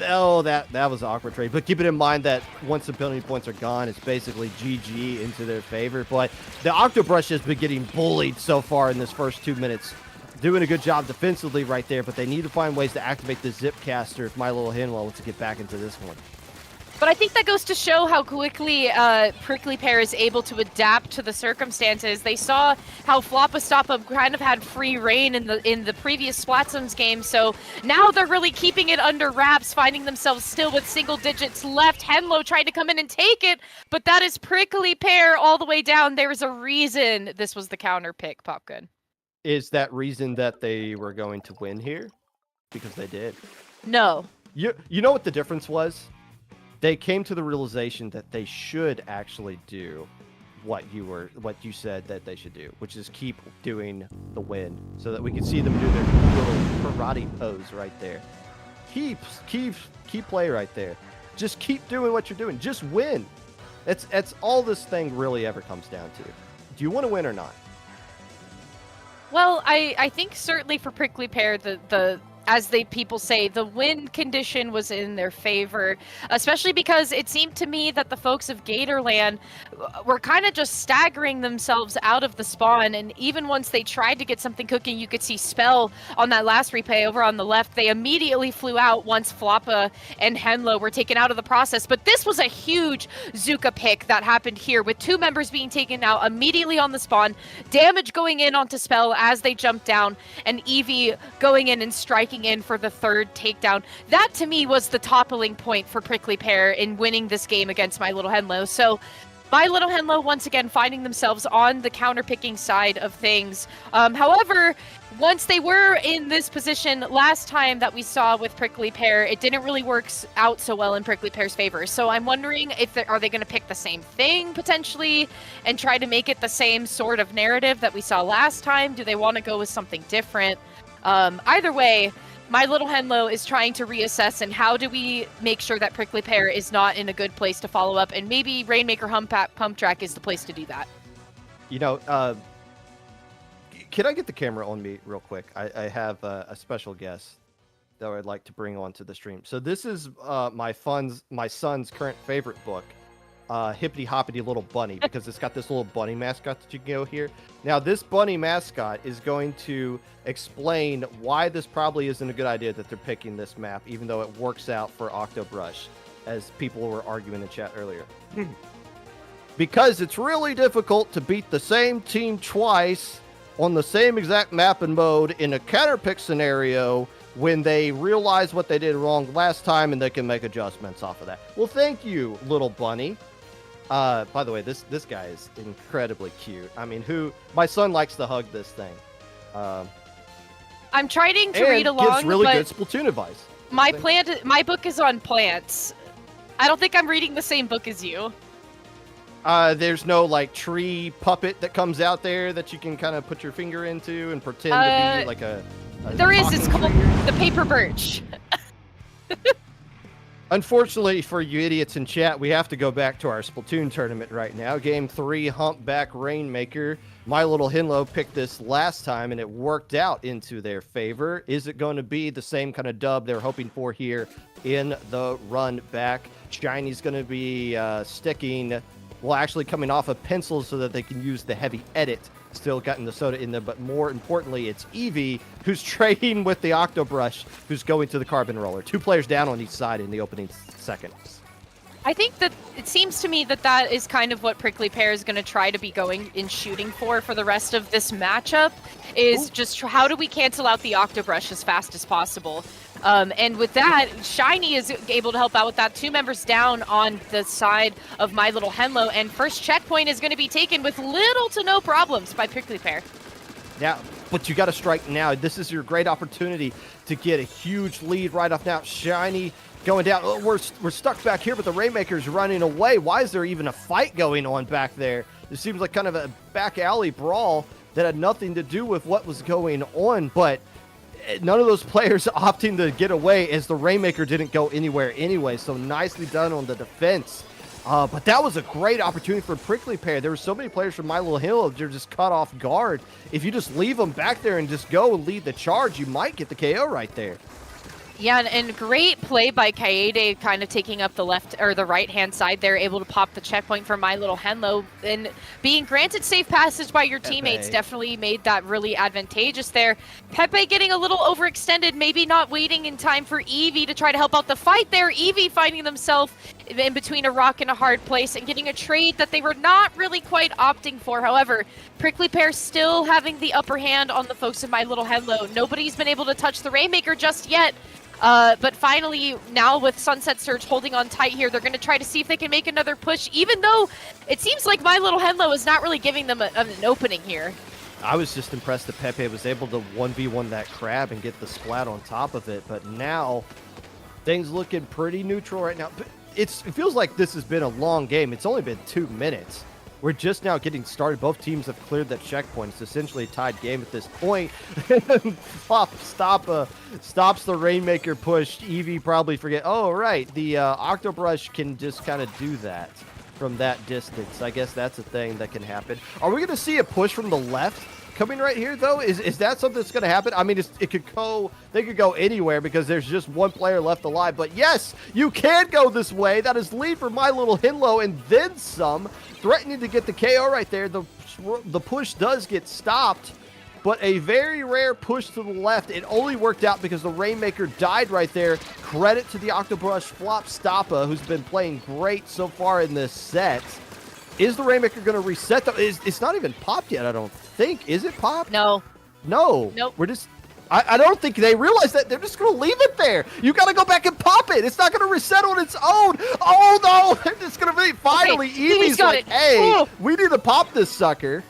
Oh, that was an awkward trade. But keep it in mind that once the ability points are gone, it's basically GG into their favor. But the Octobrush has been getting bullied so far in this first 2 minutes. Doing a good job defensively right there, but they need to find ways to activate the Zipcaster if My Little Hinlow wants to get back into this one. But I think that goes to show how quickly Prickly Pear is able to adapt to the circumstances. They saw how Floppa kind of had free reign in the previous Splatoon's game, so now they're really keeping it under wraps, finding themselves still with single digits left. Henlo tried to come in and take it, but that is Prickly Pear all the way down. There is a reason this was the counter pick, Popgun. Is that reason that they were going to win here? Because they did. No. You know what the difference was? They came to the realization that they should actually do what you said that they should do, which is keep doing the win, so that we can see them do their little karate pose right there. Keep play right there. Just keep doing what you're doing. Just win. That's all this thing really ever comes down to. Do you want to win or not? Well, I think certainly for Prickly Pear, the as people say, the win condition was in their favor, especially because it seemed to me that the folks of Gatorland were kind of just staggering themselves out of the spawn, and even once they tried to get something cooking, you could see Spell on that last replay over on the left. They immediately flew out once Floppa and Henlo were taken out of the process, but this was a huge Zuka pick that happened here, with 2 members being taken out immediately on the spawn, damage going in onto Spell as they jumped down, and Eevee going in and striking in for the 3rd takedown. That to me was the toppling point for Prickly Pear in winning this game against My Little Henlo. So My Little Henlo once again finding themselves on the counter-picking side of things. However, once they were in this position last time that we saw with Prickly Pear, it didn't really work out so well in Prickly Pear's favor. So I'm wondering if are they going to pick the same thing potentially and try to make it the same sort of narrative that we saw last time? Do they want to go with something different? Either way, My Little Henlo is trying to reassess, and how do we make sure that Prickly Pear is not in a good place to follow up, and maybe Rainmaker Pump Track is the place to do that. You know, can I get the camera on me real quick? I have a special guest that I'd like to bring onto the stream. So this is my son's current favorite book, Hippity Hoppity Little Bunny, because it's got this little bunny mascot that you can go here. Now, this bunny mascot is going to explain why this probably isn't a good idea that they're picking this map, even though it works out for Octobrush, as people were arguing in chat earlier. because it's really difficult to beat the same team twice on the same exact map and mode in a counterpick scenario when they realize what they did wrong last time and they can make adjustments off of that. Well, thank you, little bunny. By the way, this guy is incredibly cute. I mean, my son likes to hug this thing. I'm trying to read along, gives really but good Splatoon advice. my book is on plants. I don't think I'm reading the same book as you. There's no like tree puppet that comes out there that you can kind of put your finger into and pretend to be like a there is. It's talking called tree. the paper birch. Unfortunately for you idiots in chat, we have to go back to our Splatoon tournament right now. Game 3, Humpback Rainmaker. My Little Hinlow picked this last time, and it worked out into their favor. Is it going to be the same kind of dub they're hoping for here in the run back? Shiny's going to be actually coming off of pencils so that they can use the heavy edit. Still getting the soda in there, but more importantly, it's Eevee who's trading with the Octobrush, who's going to the Carbon Roller. 2 players down on each side in the opening seconds. I think that it seems to me that is kind of what Prickly Pear is going to try to be going and shooting for the rest of this matchup, is just how do we cancel out the Octobrush as fast as possible. And with that, Shiny is able to help out with that. 2 members down on the side of My Little Henlo, and first checkpoint is going to be taken with little to no problems by Prickly Pear. Yeah, but you got to strike now. This is your great opportunity to get a huge lead right off now. Shiny going down. Oh, we're stuck back here, but the Rainmaker's running away. Why is there even a fight going on back there? It seems like kind of a back alley brawl that had nothing to do with what was going on, but none of those players opting to get away as the Rainmaker didn't go anywhere anyway, so nicely done on the defense. But that was a great opportunity for Prickly Pear. There were so many players from My Little Hill that are just caught off guard. If you just leave them back there and just go and lead the charge, you might get the KO right there. Yeah, and great play by Kaede, kind of taking up the left or the right-hand side there, able to pop the checkpoint for My Little Henlo, and being granted safe passage by your teammates definitely made that really advantageous there. Pepe getting a little overextended, maybe not waiting in time for Eevee to try to help out the fight there. Eevee finding themselves in between a rock and a hard place and getting a trade that they were not really quite opting for. However, Prickly Pear still having the upper hand on the folks in My Little Henlo. Nobody's been able to touch the Rainmaker just yet. But finally, now with Sunset Surge holding on tight here, they're going to try to see if they can make another push, even though it seems like My Little Henlo is not really giving them an opening here. I was just impressed that Pepe was able to 1v1 that crab and get the splat on top of it, but now things looking pretty neutral right now. But it feels like this has been a long game. It's only been 2 minutes. We're just now getting started. Both teams have cleared that checkpoint. It's essentially a tied game at this point. Stops the Rainmaker push. Eevee probably forget. Oh, right. The Octobrush can just kind of do that from that distance. I guess that's a thing that can happen. Are we going to see a push from the left coming right here, though? Is that something that's going to happen? I mean, it could go. They could go anywhere because there's just 1 player left alive. But yes, you can go this way. That is lead for My Little Hinlow and then some. Threatening to get the KO right there. The push does get stopped, but a very rare push to the left. It only worked out because the Rainmaker died right there. Credit to the Octobrush Flop Stoppa, who's been playing great so far in this set. Is the Rainmaker going to reset? It's not even popped yet, I don't think. Is it popped? No. No. Nope. We're just... I don't think they realize that. They're just going to leave it there. You got to go back and pop it. It's not going to reset on its own. Oh, no. It's going to be... Finally, Eevee's like, hey, we need to pop this sucker.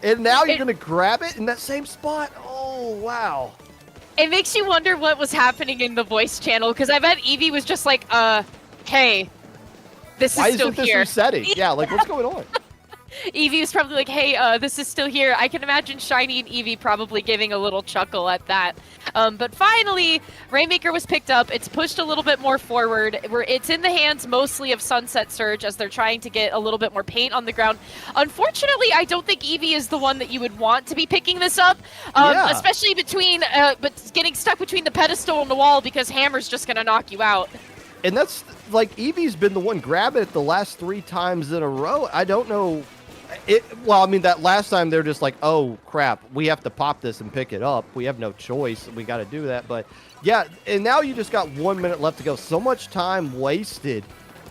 And now you're going to grab it in that same spot. Oh, wow. It makes you wonder what was happening in the voice channel, because I bet Eevee was just like, hey, this is still here. Why isn't this resetting? Yeah, like, what's going on? Eevee was probably like, hey, this is still here. I can imagine Shiny and Eevee probably giving a little chuckle at that. But finally, Rainmaker was picked up. It's pushed a little bit more forward. It's in the hands mostly of Sunset Surge as they're trying to get a little bit more paint on the ground. Unfortunately, I don't think Eevee is the one that you would want to be picking this up, especially but getting stuck between the pedestal and the wall, because Hammer's just going to knock you out. And that's, like, Eevee's been the one grabbing it the last 3 times in a row. I don't know... Well, I mean, that last time they're just like, oh, crap, we have to pop this and pick it up. We have no choice. We got to do that. But, yeah, and now you just got 1 minute left to go. So much time wasted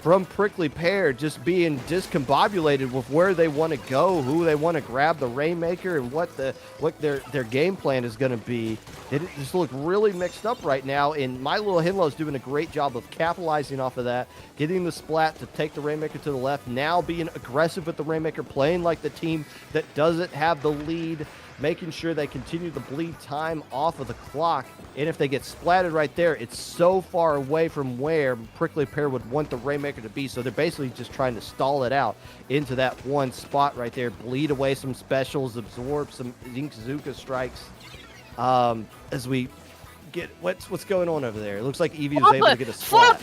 from Prickly Pear just being discombobulated with where they want to go, who they want to grab the Rainmaker, and what their game plan is going to be. It just look really mixed up right now, and My Little Henlo's doing a great job of capitalizing off of that, getting the splat to take the Rainmaker to the left, now being aggressive with the Rainmaker, playing like the team that doesn't have the lead, making sure they continue to bleed time off of the clock. And if they get splatted right there, it's so far away from where Prickly Pear would want the Rainmaker to be. So they're basically just trying to stall it out into that one spot right there, bleed away some specials, absorb some Inkzuka strikes. As we get what's going on over there? It looks like Eevee was able to get a splat.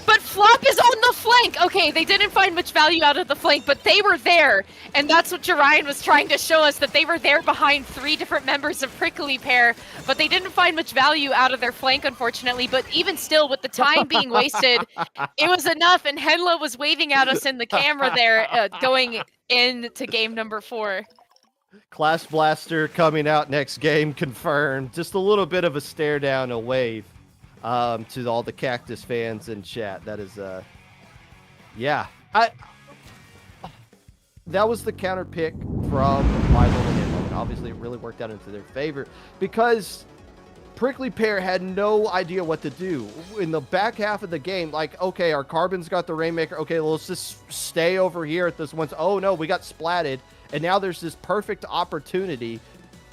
But Flop is on the flank. Okay, they didn't find much value out of the flank, but they were there. And that's what Jarian was trying to show us, that they were there behind 3 different members of Prickly Pear, but they didn't find much value out of their flank, unfortunately. But even still, with the time being wasted, it was enough. And Henlo was waving at us in the camera there, going into game number 4. Class Blaster coming out next game, confirmed. Just a little bit of a stare down, a wave. To all the Cactus fans in chat. That is, yeah. That was the counter pick from My Little Henlo, and obviously it really worked out into their favor because Prickly Pear had no idea what to do. In the back half of the game, like, okay, our Carbon's got the Rainmaker. Okay, well, let's just stay over here at this one. Oh, no, we got splatted. And now there's this perfect opportunity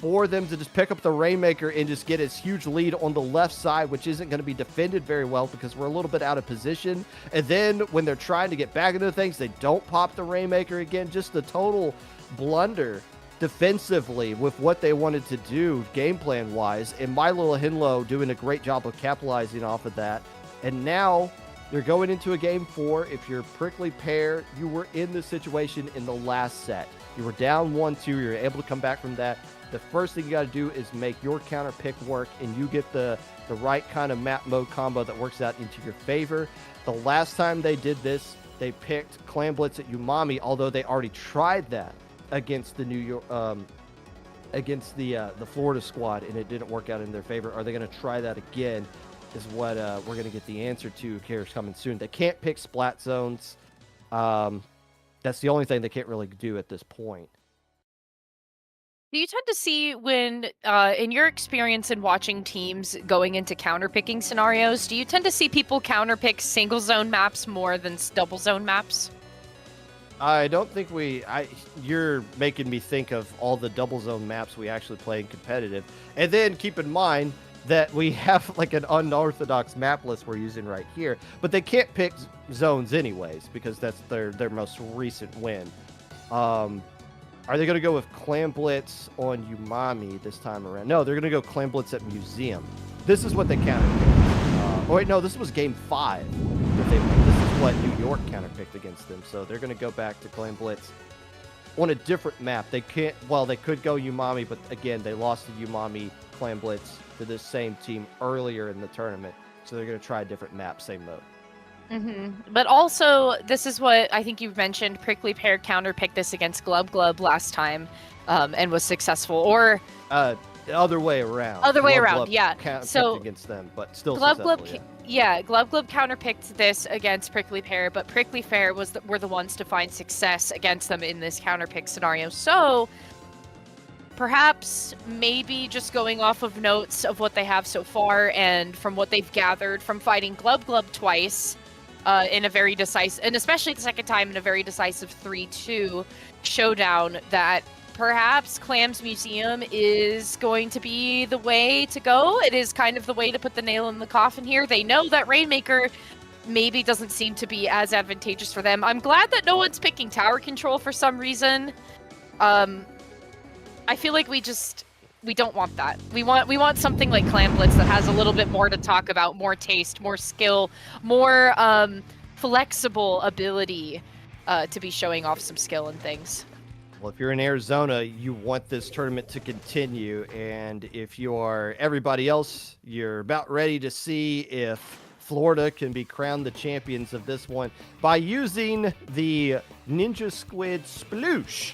for them to just pick up the Rainmaker and just get its huge lead on the left side, which isn't going to be defended very well because we're a little bit out of position. And then when they're trying to get back into things, they don't pop the Rainmaker again. Just the total blunder defensively with what they wanted to do game plan wise. And My Little Henlo doing a great job of capitalizing off of that. And now they're going into a game 4. If you're Prickly Pear, you were in this situation in the last set. You were down 1-2. You're able to come back from that. The first thing you got to do is make your counter pick work, and you get the right kind of map mode combo that works out into your favor. The last time they did this, they picked Clam Blitz at Umami, although they already tried that against the the Florida squad, and it didn't work out in their favor. Are they going to try that again? Is what we're going to get the answer to here coming soon. They can't pick splat zones. That's the only thing they can't really do at this point. Do you tend to see when, in your experience in watching teams going into counterpicking scenarios, do you tend to see people counterpick single zone maps more than double zone maps? I don't think you're making me think of all the double zone maps we actually play in competitive. And then keep in mind that we have like an unorthodox map list we're using right here, but they can't pick zones anyways because that's their most recent win. Are they going to go with Clam Blitz on Umami this time around? No, they're going to go Clam Blitz at Museum. This is what they counterpicked. Oh, wait, no, this was game 5. This is what New York counterpicked against them. So they're going to go back to Clam Blitz on a different map. They can't, well, they could go Umami, but again, they lost the Umami Clam Blitz to this same team earlier in the tournament. So they're going to try a different map, same mode. But also, this is what I think you've mentioned. Prickly Pear counterpicked this against Glub Glub last time, and was successful. Or the other way around. Glub yeah. So against them, but still Glub Glub, yeah. Glub Glub counterpicked this against Prickly Pear, but Prickly Pear were the ones to find success against them in this counterpick scenario. So perhaps maybe just going off of notes of what they have so far and from what they've gathered from fighting Glub Glub twice. In a very decisive, and especially the second time in a very decisive 3-2 showdown, that perhaps Clam's Museum is going to be the way to go. It is kind of the way to put the nail in the coffin here. They know that Rainmaker maybe doesn't seem to be as advantageous for them. I'm glad that no one's picking tower control for some reason. I feel like we don't want that. We want something like Clam Blitz that has a little bit more to talk about, more taste, more skill, more flexible ability to be showing off some skill and things. Well, if you're in Arizona, you want this tournament to continue, and if you are everybody else, you're about ready to see if Florida can be crowned the champions of this one by using the Ninja Squid Sploosh.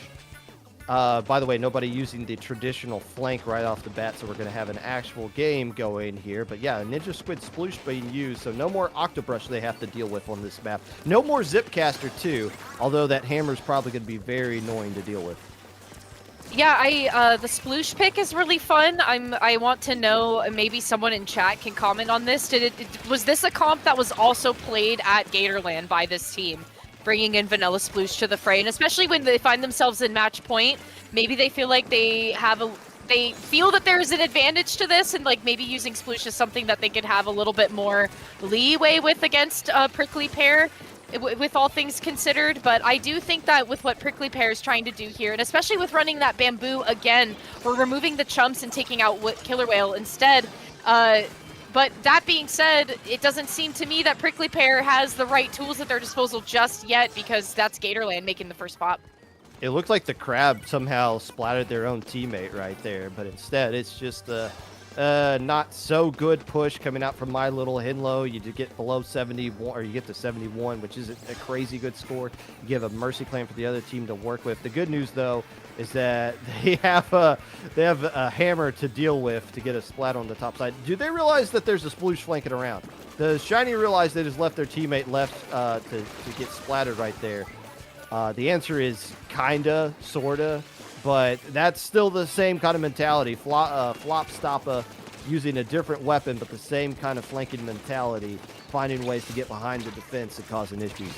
By the way, nobody using the traditional flank right off the bat, so we're going to have an actual game going here. But yeah, Ninja Squid Sploosh being used, so no more Octobrush they have to deal with on this map. No more Zipcaster too, although that hammer is probably going to be very annoying to deal with. Yeah, the sploosh pick is really fun. I want to know, maybe someone in chat can comment on this. Was this a comp that was also played at Gatorland by this team, bringing in Vanilla Sploosh to the fray? And especially when they find themselves in match point, maybe they feel like they feel that there's an advantage to this, and like maybe using Sploosh is something that they could have a little bit more leeway with against Prickly Pear, with all things considered. But I do think that with what Prickly Pear is trying to do here, and especially with running that bamboo again, we're removing the chumps and taking out Killer Whale instead. But that being said, it doesn't seem to me that Prickly Pear has the right tools at their disposal just yet, because that's Gatorland making the first pop. It looked like the crab somehow splattered their own teammate right there, but instead it's just a not so good push coming out from My Little Hinlow. You get below 71, or you get to 71, which is a crazy good score. You give a Mercy Clan for the other team to work with. The good news, though, is that they have a hammer to deal with to get a splat on the top side. Do they realize that there's a sploosh flanking around? Does Shiny realize they just left their teammate left to get splattered right there? The answer is kinda, sorta, but that's still the same kind of mentality. Flop Stoppa using a different weapon, but the same kind of flanking mentality, finding ways to get behind the defense and causing issues.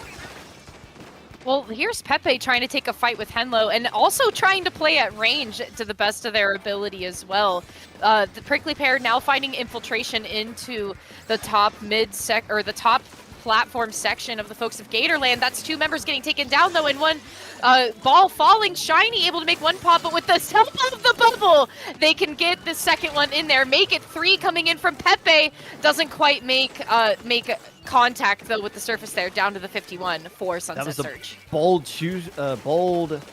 Well, here's Pepe trying to take a fight with Henlo, and also trying to play at range to the best of their ability as well. The Prickly Pear now finding infiltration into the top the top platform section of the folks of Gatorland. That's two members getting taken down, though, and one ball falling. Shiny able to make one pop, but with the help of the bubble, they can get the second one in there. Make it 3 coming in from Pepe. Doesn't quite make contact, though, with the surface there, down to the 51 for Sunset Surge. Bold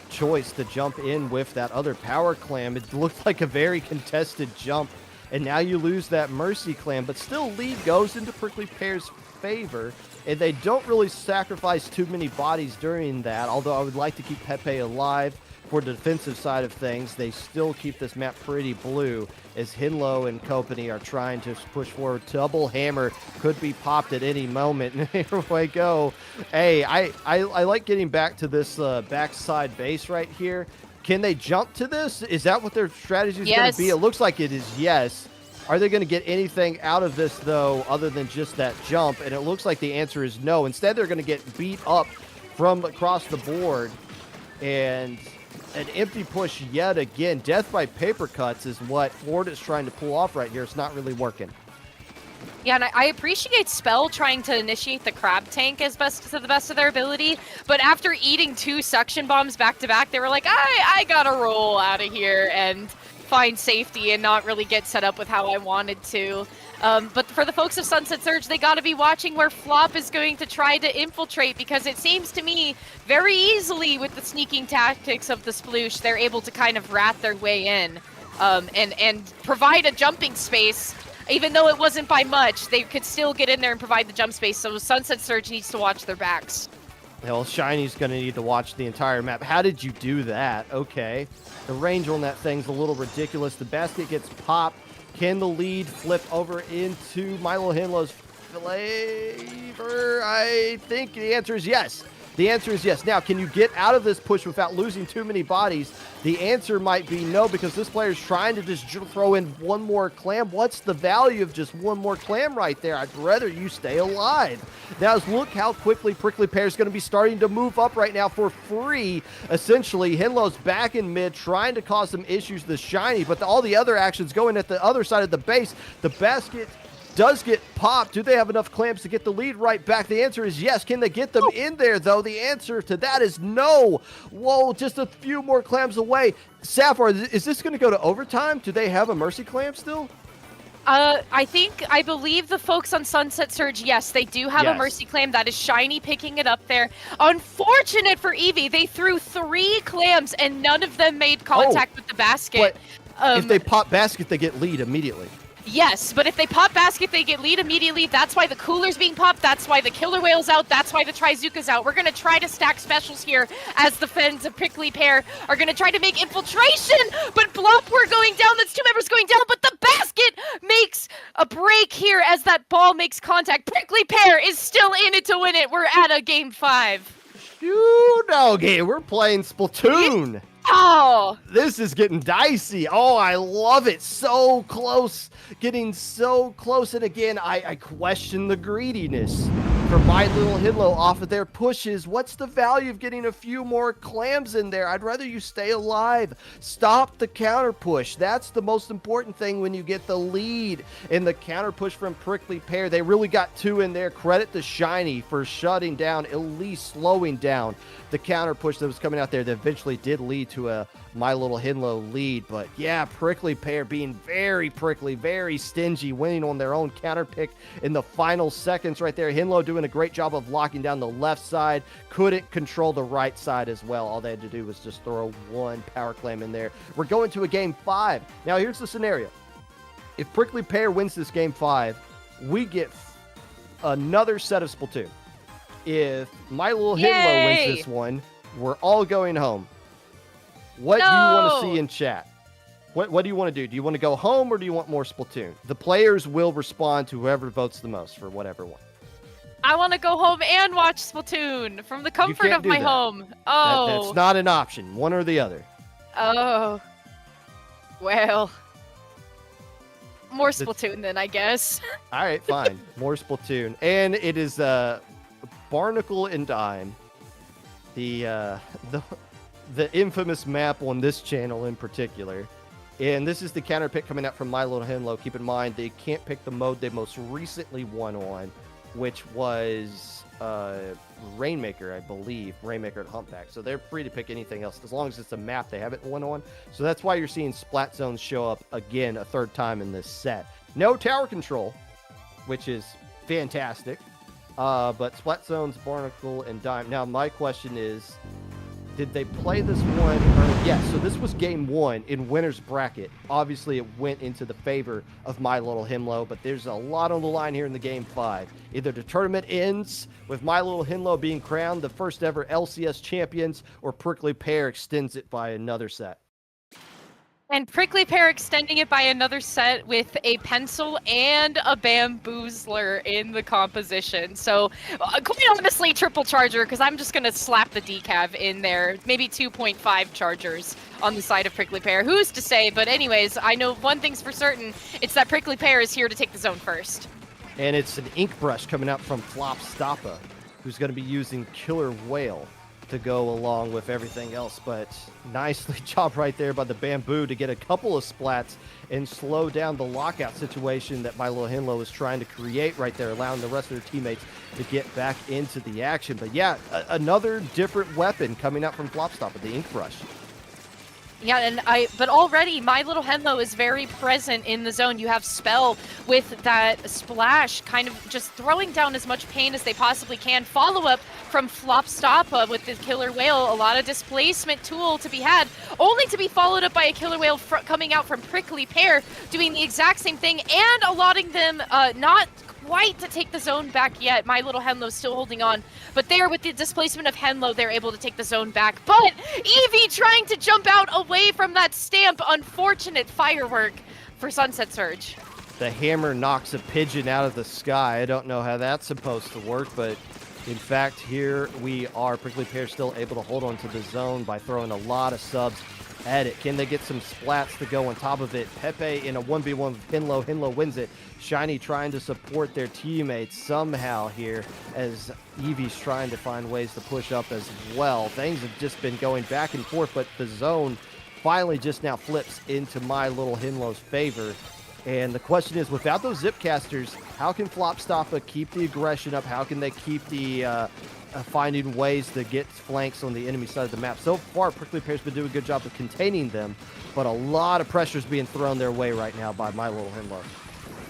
choice to jump in with that other power clam. It looked like a very contested jump, and now you lose that Mercy Clam, but still lead goes into Prickly Pear's favor, and they don't really sacrifice too many bodies during that, although I would like to keep Pepe alive for the defensive side of things. They still keep this map pretty blue as Hinlow and company are trying to push forward. Double hammer could be popped at any moment, and here we go. Hey, I like getting back to this backside base right here. Can they jump to this? Is that what their strategy is going to be? It looks like it is, yes. Are they going to get anything out of this, though, other than just that jump? And it looks like the answer is no. Instead, they're going to get beat up from across the board. And an empty push yet again. Death by paper cuts is what Florida's trying to pull off right here. It's not really working. Yeah, and I appreciate Spell trying to initiate the crab tank to the best of their ability, but after eating 2 suction bombs back-to-back, they were like, I gotta roll out of here and find safety and not really get set up with how I wanted to. But for the folks of Sunset Surge, they got to be watching where Flop is going to try to infiltrate, because it seems to me very easily with the sneaking tactics of the Sploosh, they're able to kind of rat their way in and provide a jumping space. Even though it wasn't by much, they could still get in there and provide the jump space, so Sunset Surge needs to watch their backs. Well, Shiny's going to need to watch the entire map. How did you do that? Okay. The range on that thing's a little ridiculous. The basket gets popped. Can the lead flip over into Milo Hinlow's flavor? I think the answer is yes. The answer is yes. Now, can you get out of this push without losing too many bodies? The answer might be no, because this player's trying to just throw in one more clam. What's the value of just one more clam right there? I'd rather you stay alive. Now, look how quickly Prickly Pear is going to be starting to move up right now for free. Essentially, Hinlow's back in mid, trying to cause some issues to Shiny, but all the other actions going at the other side of the base. The basket does get popped. Do they have enough clams to get the lead right back? The answer is yes. Can they get them in there, though? The answer to that is no. Whoa, just a few more clams away. Sapphire, is this going to go to overtime? Do they have a Mercy Clam still? I believe the folks on Sunset Surge, yes, they do have a Mercy Clam. That is Shiny picking it up there. Unfortunate for Eevee, they threw 3 clams and none of them made contact with the basket. But if they pop basket, they get lead immediately. Yes, but if they pop basket, they get lead immediately. That's why the cooler's being popped. That's why the killer whale's out. That's why the Trizuka's out. We're going to try to stack specials here as the Fens of Prickly Pear are going to try to make infiltration. But Blump, we're going down. That's 2 members going down. But the basket makes a break here as that ball makes contact. Prickly Pear is still in it to win it. We're at a game 5. Showdown, we're playing Splatoon. Oh! This is getting dicey. Oh, I love it. So close. Getting so close. And again, I question the greediness from My Little Hinlow off of their pushes. What's the value of getting a few more clams in there? I'd rather you stay alive. Stop the counter push. That's the most important thing when you get the lead in the counter push from Prickly Pear. They really got 2 in there. Credit to Shiny for shutting down, at least slowing down the counter push that was coming out there that eventually did lead to a My Little Hinlow lead. But yeah, Prickly Pear being very prickly, very stingy, winning on their own counter pick in the final seconds right there. Hinlow doing a great job of locking down the left side, couldn't control the right side as well. All they had to do was just throw 1 power clam in there. We're going to a game 5. Now here's the scenario. If Prickly Pear wins this game 5, we get another set of Splatoon. If My Little Hinlow wins this one, we're all going home. What do you want to see in chat? What do you want to do? Do you want to go home or do you want more Splatoon? The players will respond to whoever votes the most for whatever one. I want to go home and watch Splatoon from the comfort of my home. Oh. That's not an option. One or the other. Oh. Well. More Splatoon then, I guess. All right, fine. More Splatoon. And it is Barnacle and Dime. The infamous map on this channel in particular. And this is the counter pick coming out from My Little Hinlow. Keep in mind, they can't pick the mode they most recently won on, which was Rainmaker, I believe. Rainmaker and Humpback. So they're free to pick anything else as long as it's a map they haven't won on. So that's why you're seeing Splat Zones show up again a 3rd time in this set. No tower control, which is fantastic. But Splat Zones, Barnacle, and Dime. Now, my question is, did they play this one early? Yes, so this was game 1 in winner's bracket. Obviously, it went into the favor of My Little Hinlow, but there's a lot on the line here in the game 5. Either the tournament ends with My Little Hinlow being crowned the first ever LCS champions, or Prickly Pear extends it by another set. And Prickly Pear extending it by another set with a pencil and a bamboozler in the composition. So, quite honestly, triple charger, because I'm just going to slap the decav in there. Maybe 2.5 chargers on the side of Prickly Pear. Who's to say? But anyways, I know one thing's for certain. It's that Prickly Pear is here to take the zone first. And it's an ink brush coming out from Flop Stoppa, who's going to be using Killer Whale to go along with everything else. But nicely job right there by the Bamboo to get a couple of splats and slow down the lockout situation that My Little Hinlow is trying to create right there, allowing the rest of their teammates to get back into the action. But yeah, another different weapon coming out from Flopstop with the ink brush. Yeah, but already My Little Hinlow is very present in the zone. You have Spell with that splash, kind of just throwing down as much pain as they possibly can. Follow-up from Flopstoppa with the Killer Whale, a lot of displacement tool to be had, only to be followed up by a Killer Whale coming out from Prickly Pear, doing the exact same thing and allotting them not quite to take the zone back yet. My Little Hinlow still holding on, but there with the displacement of Hinlow, they're able to take the zone back. But Eevee trying to jump out away from that stamp. Unfortunate firework for Sunset Surge. The hammer knocks a pigeon out of the sky. I don't know how that's supposed to work, but in fact, here we are. Prickly Pear still able to hold on to the zone by throwing a lot of subs at it. Can they get some splats to go on top of it? Pepe in a 1v1 with Hinlow. Hinlow wins it. Shiny trying to support their teammates somehow here as Eevee's trying to find ways to push up as well. Things have just been going back and forth, but the zone finally just now flips into My Little Hinlow's favor. And the question is, without those zip casters, how can Flopstoppa keep the aggression up? How can they keep the finding ways to get flanks on the enemy side of the map? So far, Prickly Pear's been doing a good job of containing them, but a lot of pressure is being thrown their way right now by My Little Hinlow.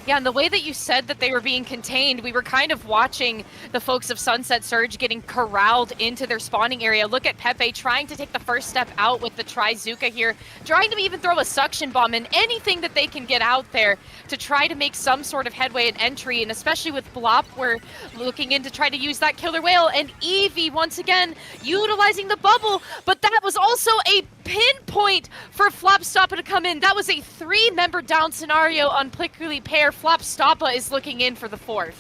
Yeah, and the way that you said that they were being contained, we were kind of watching the folks of Sunset Surge getting corralled into their spawning area. Look at Pepe trying to take the first step out with the Trizuka here, trying to even throw a suction bomb and anything that they can get out there to try to make some sort of headway and entry. And especially with Blop, we're looking in to try to use that killer whale. And Eevee, once again, utilizing the bubble, but that was also a pinpoint for Flopstoppa to come in. That was a 3-member down scenario on Prickly Pear. Flopstoppa is looking in for the 4th.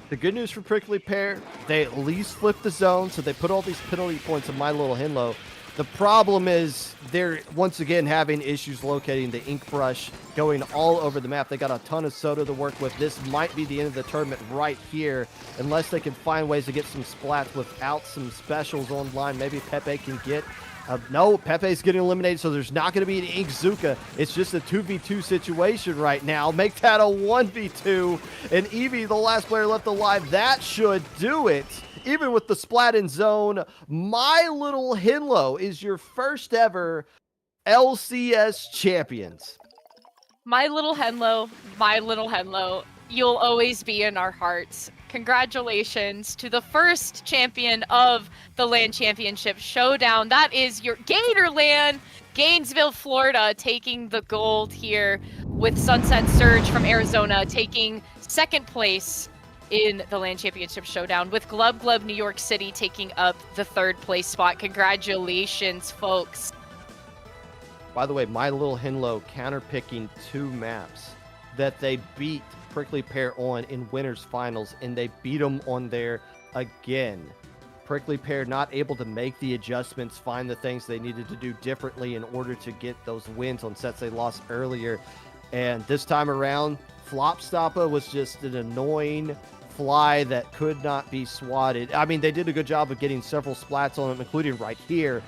The good news for Prickly Pear, they at least flipped the zone, so they put all these penalty points in My Little Henlo. The problem is they're once again having issues locating the ink brush, going all over the map. They got a ton of soda to work with. This might be the end of the tournament right here, unless they can find ways to get some splats without some specials online. Maybe Pepe can get... no, Pepe's getting eliminated, so there's not going to be an Ink Zuka. It's just a 2v2 situation right now. Make that a 1v2. And Eevee, the last player left alive, that should do it. Even with the splat in zone, My Little Henlo is your first ever LCS champions. My Little Henlo, you'll always be in our hearts. Congratulations to the first champion of the LAN Championship Showdown. That is your Gatorland, Gainesville, Florida, taking the gold here, with Sunset Surge from Arizona taking 2nd place in the LAN Championship Showdown, with Glub Glub New York City taking up the 3rd place spot. Congratulations, folks. By the way, My Little Henlo counterpicking 2 maps that they beat Prickly Pear on in winners finals, and they beat them on there again. Prickly Pear not able to make the adjustments, find the things they needed to do differently in order to get those wins on sets they lost earlier. And this time around, Flopstoppa was just an annoying fly that could not be swatted. I mean, they did a good job of getting several splats on him, including right here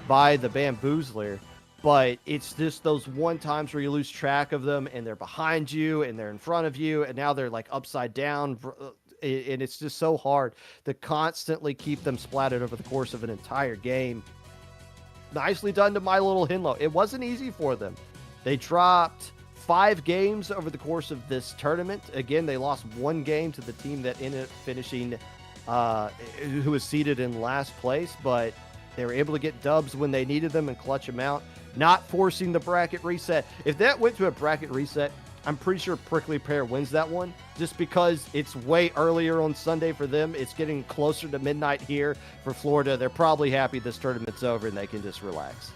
by the Bamboozler. But it's just those one times where you lose track of them, and they're behind you, and they're in front of you, and now they're like upside down, and it's just so hard to constantly keep them splatted over the course of an entire game. Nicely done to My Little Henlo. It wasn't easy for them. They dropped 5 games over the course of this tournament. Again, they lost 1 game to the team that ended up finishing, who was seated in last place, but they were able to get dubs when they needed them and clutch them out. Not forcing the bracket reset. If that went to a bracket reset, I'm pretty sure Prickly Pear wins that one, just because it's way earlier on Sunday for them. It's getting closer to midnight here for Florida. They're probably happy this tournament's over and they can just relax.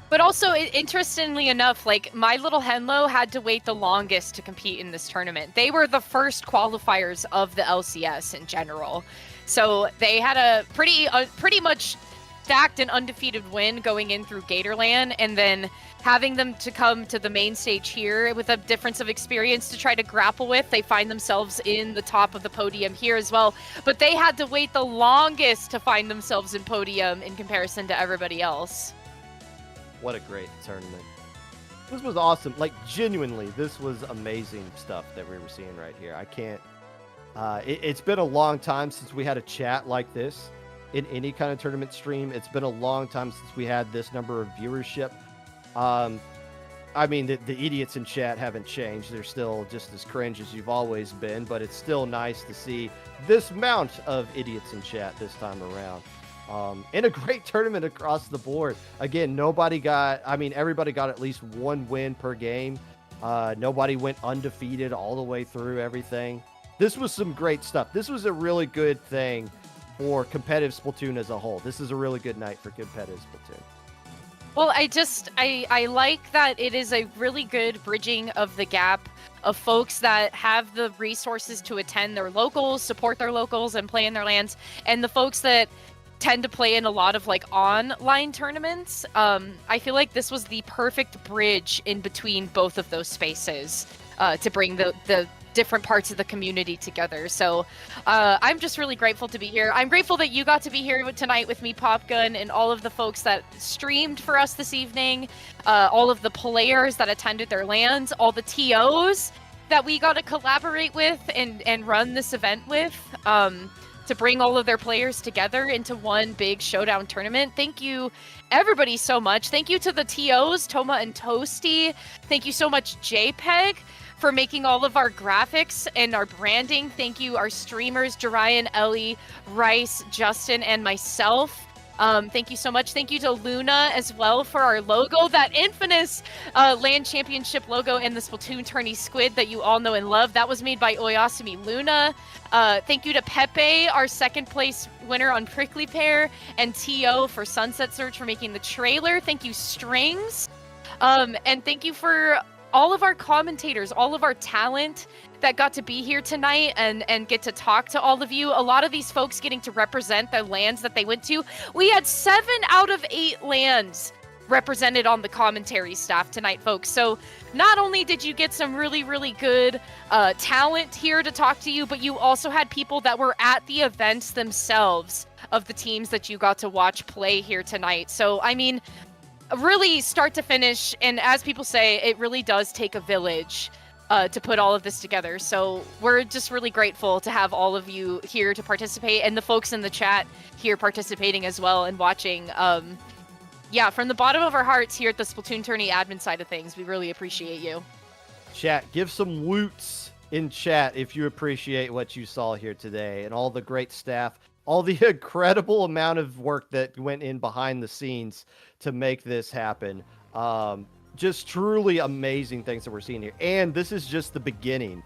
But also, interestingly enough, like, My Little Henlo had to wait the longest to compete in this tournament. They were the first qualifiers of the LCS in general. So they had a pretty much stacked and undefeated win going in through Gatorland, and then having them to come to the main stage here with a difference of experience to try to grapple with. They find themselves in the top of the podium here as well, but they had to wait the longest to find themselves in podium in comparison to everybody else. What a great tournament. This was awesome. Like, genuinely, this was amazing stuff that we were seeing right here. I can't... it's been a long time since we had a chat like this in any kind of tournament stream. It's been a long time since we had this number of viewership. I mean, the idiots in chat haven't changed. They're still just as cringe as you've always been, but it's still nice to see this amount of idiots in chat this time around. And a great tournament across the board. Again, everybody got at least 1 win per game. Nobody went undefeated all the way through everything. This was some great stuff. This was a really good thing for competitive Splatoon as a whole. This is a really good night for competitive Splatoon. Well, I like that it is a really good bridging of the gap of folks that have the resources to attend their locals, support their locals, and play in their lands, and the folks that tend to play in a lot of like online tournaments. I feel like this was the perfect bridge in between both of those spaces to bring the different parts of the community together. So I'm just really grateful to be here. I'm grateful that you got to be here tonight with me, Popgun, and all of the folks that streamed for us this evening, all of the players that attended their lands, all the TOs that we got to collaborate with and run this event with, to bring all of their players together into one big Showdown tournament. Thank you, everybody, so much. Thank you to the TOs, Toma and Toasty. Thank you so much, JPEG, for making all of our graphics and our branding. Thank you, our streamers, Jarian, Ellie, Rice, Justin, and myself. Thank you so much. Thank you to Luna as well for our logo, that infamous LAN Championship logo and the Splatoon tourney squid that you all know and love. That was made by Oyasumi Luna. Thank you to Pepe, our second place winner on Prickly Pear, and T.O. for Sunset Search for making the trailer. Thank you, Strings. And thank you for all of our commentators, all of our talent that got to be here tonight and get to talk to all of you. A lot of these folks getting to represent the lands that they went to. We had 7 out of 8 lands represented on the commentary staff tonight, folks. So not only did you get some really, really good talent here to talk to you, but you also had people that were at the events themselves of the teams that you got to watch play here tonight. So, I mean, really start to finish, and as people say, it really does take a village to put all of this together. So we're just really grateful to have all of you here to participate, and the folks in the chat here participating as well and watching. Yeah, from the bottom of our hearts here at the Splatoon Tourney admin side of things, we really appreciate you. Chat, give some woots in chat if you appreciate what you saw here today, and all the great staff, all the incredible amount of work that went in behind the scenes to make this happen. Just truly amazing things that we're seeing here. And this is just the beginning.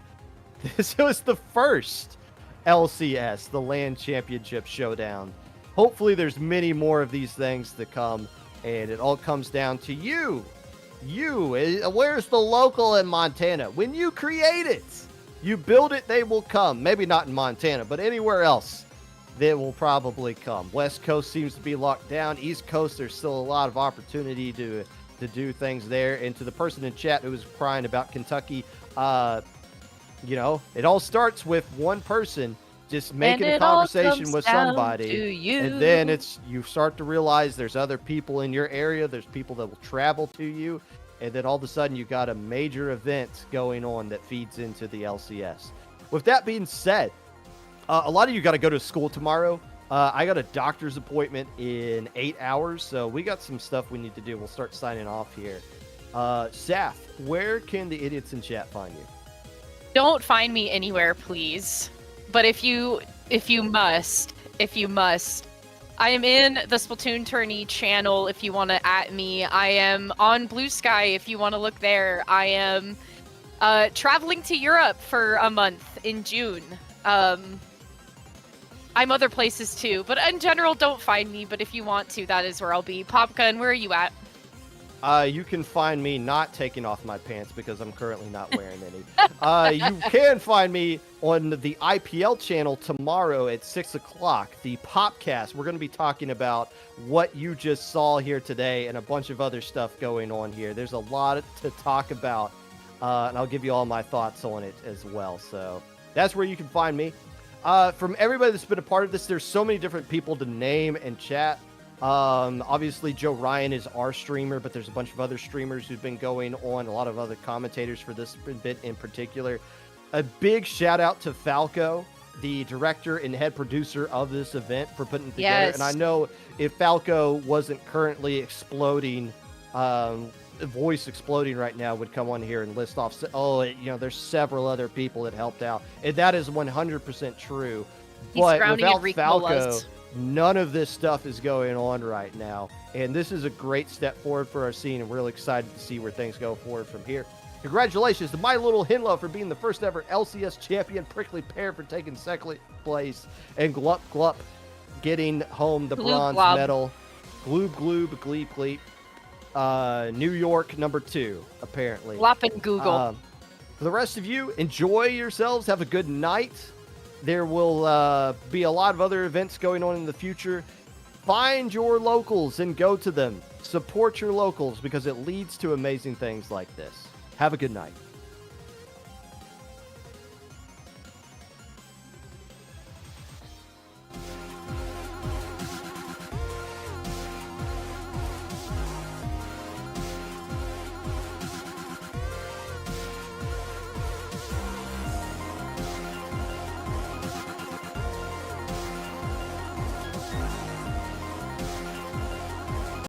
This was the first LCS, the LAN Championship Showdown. Hopefully there's many more of these things to come, and it all comes down to you. Where's the local in Montana? When you create it, you build it, they will come. Maybe not in Montana, but anywhere else, they will probably come. West Coast seems to be locked down. East Coast, there's still a lot of opportunity to do things there. And to the person in chat who was crying about Kentucky, you know, it all starts with one person just making a conversation with somebody, and then you start to realize there's other people in your area, there's people that will travel to you, and then all of a sudden you got a major event going on that feeds into the LCS. With that being said, a lot of you got to go to school tomorrow. I got a doctor's appointment in 8 hours, so we got some stuff we need to do. We'll start signing off here. Saf, where can the idiots in chat find you? Don't find me anywhere, please. But if you must, I am in the Splatoon Tourney channel if you want to at me. I am on Blue Sky if you want to look there. I am traveling to Europe for a month in June. I'm other places too, but in general, don't find me. But if you want to, that is where I'll be. Popgun, where are you at? You can find me not taking off my pants because I'm currently not wearing any. You can find me on the IPL channel tomorrow at 6 o'clock, the Popcast. We're going to be talking about what you just saw here today and a bunch of other stuff going on here. There's a lot to talk about, and I'll give you all my thoughts on it as well. So that's where you can find me. From everybody that's been a part of this, there's so many different people to name and chat. Obviously Joe Ryan is our streamer, but there's a bunch of other streamers who've been going on, a lot of other commentators for this bit in particular. A big shout out to Falco, the director and head producer of this event, for putting it together. Yes. And I know if Falco wasn't currently exploding, voice exploding right now, would come on here and list off, there's several other people that helped out, and that is 100% true. But without Falco, none of this stuff is going on right now, and this is a great step forward for our scene, and we're really excited to see where things go forward from here. Congratulations to My Little Hinlow for being the first ever LCS champion, Prickly Pear for taking second place, and Glup Glup getting home the bronze medal. Gloob Gloob Gleep Gleep. New York number 2, apparently. Glop and Google. For the rest of you, enjoy yourselves. Have a good night. There will be a lot of other events going on in the future. Find your locals and go to them. Support your locals because it leads to amazing things like this. Have a good night.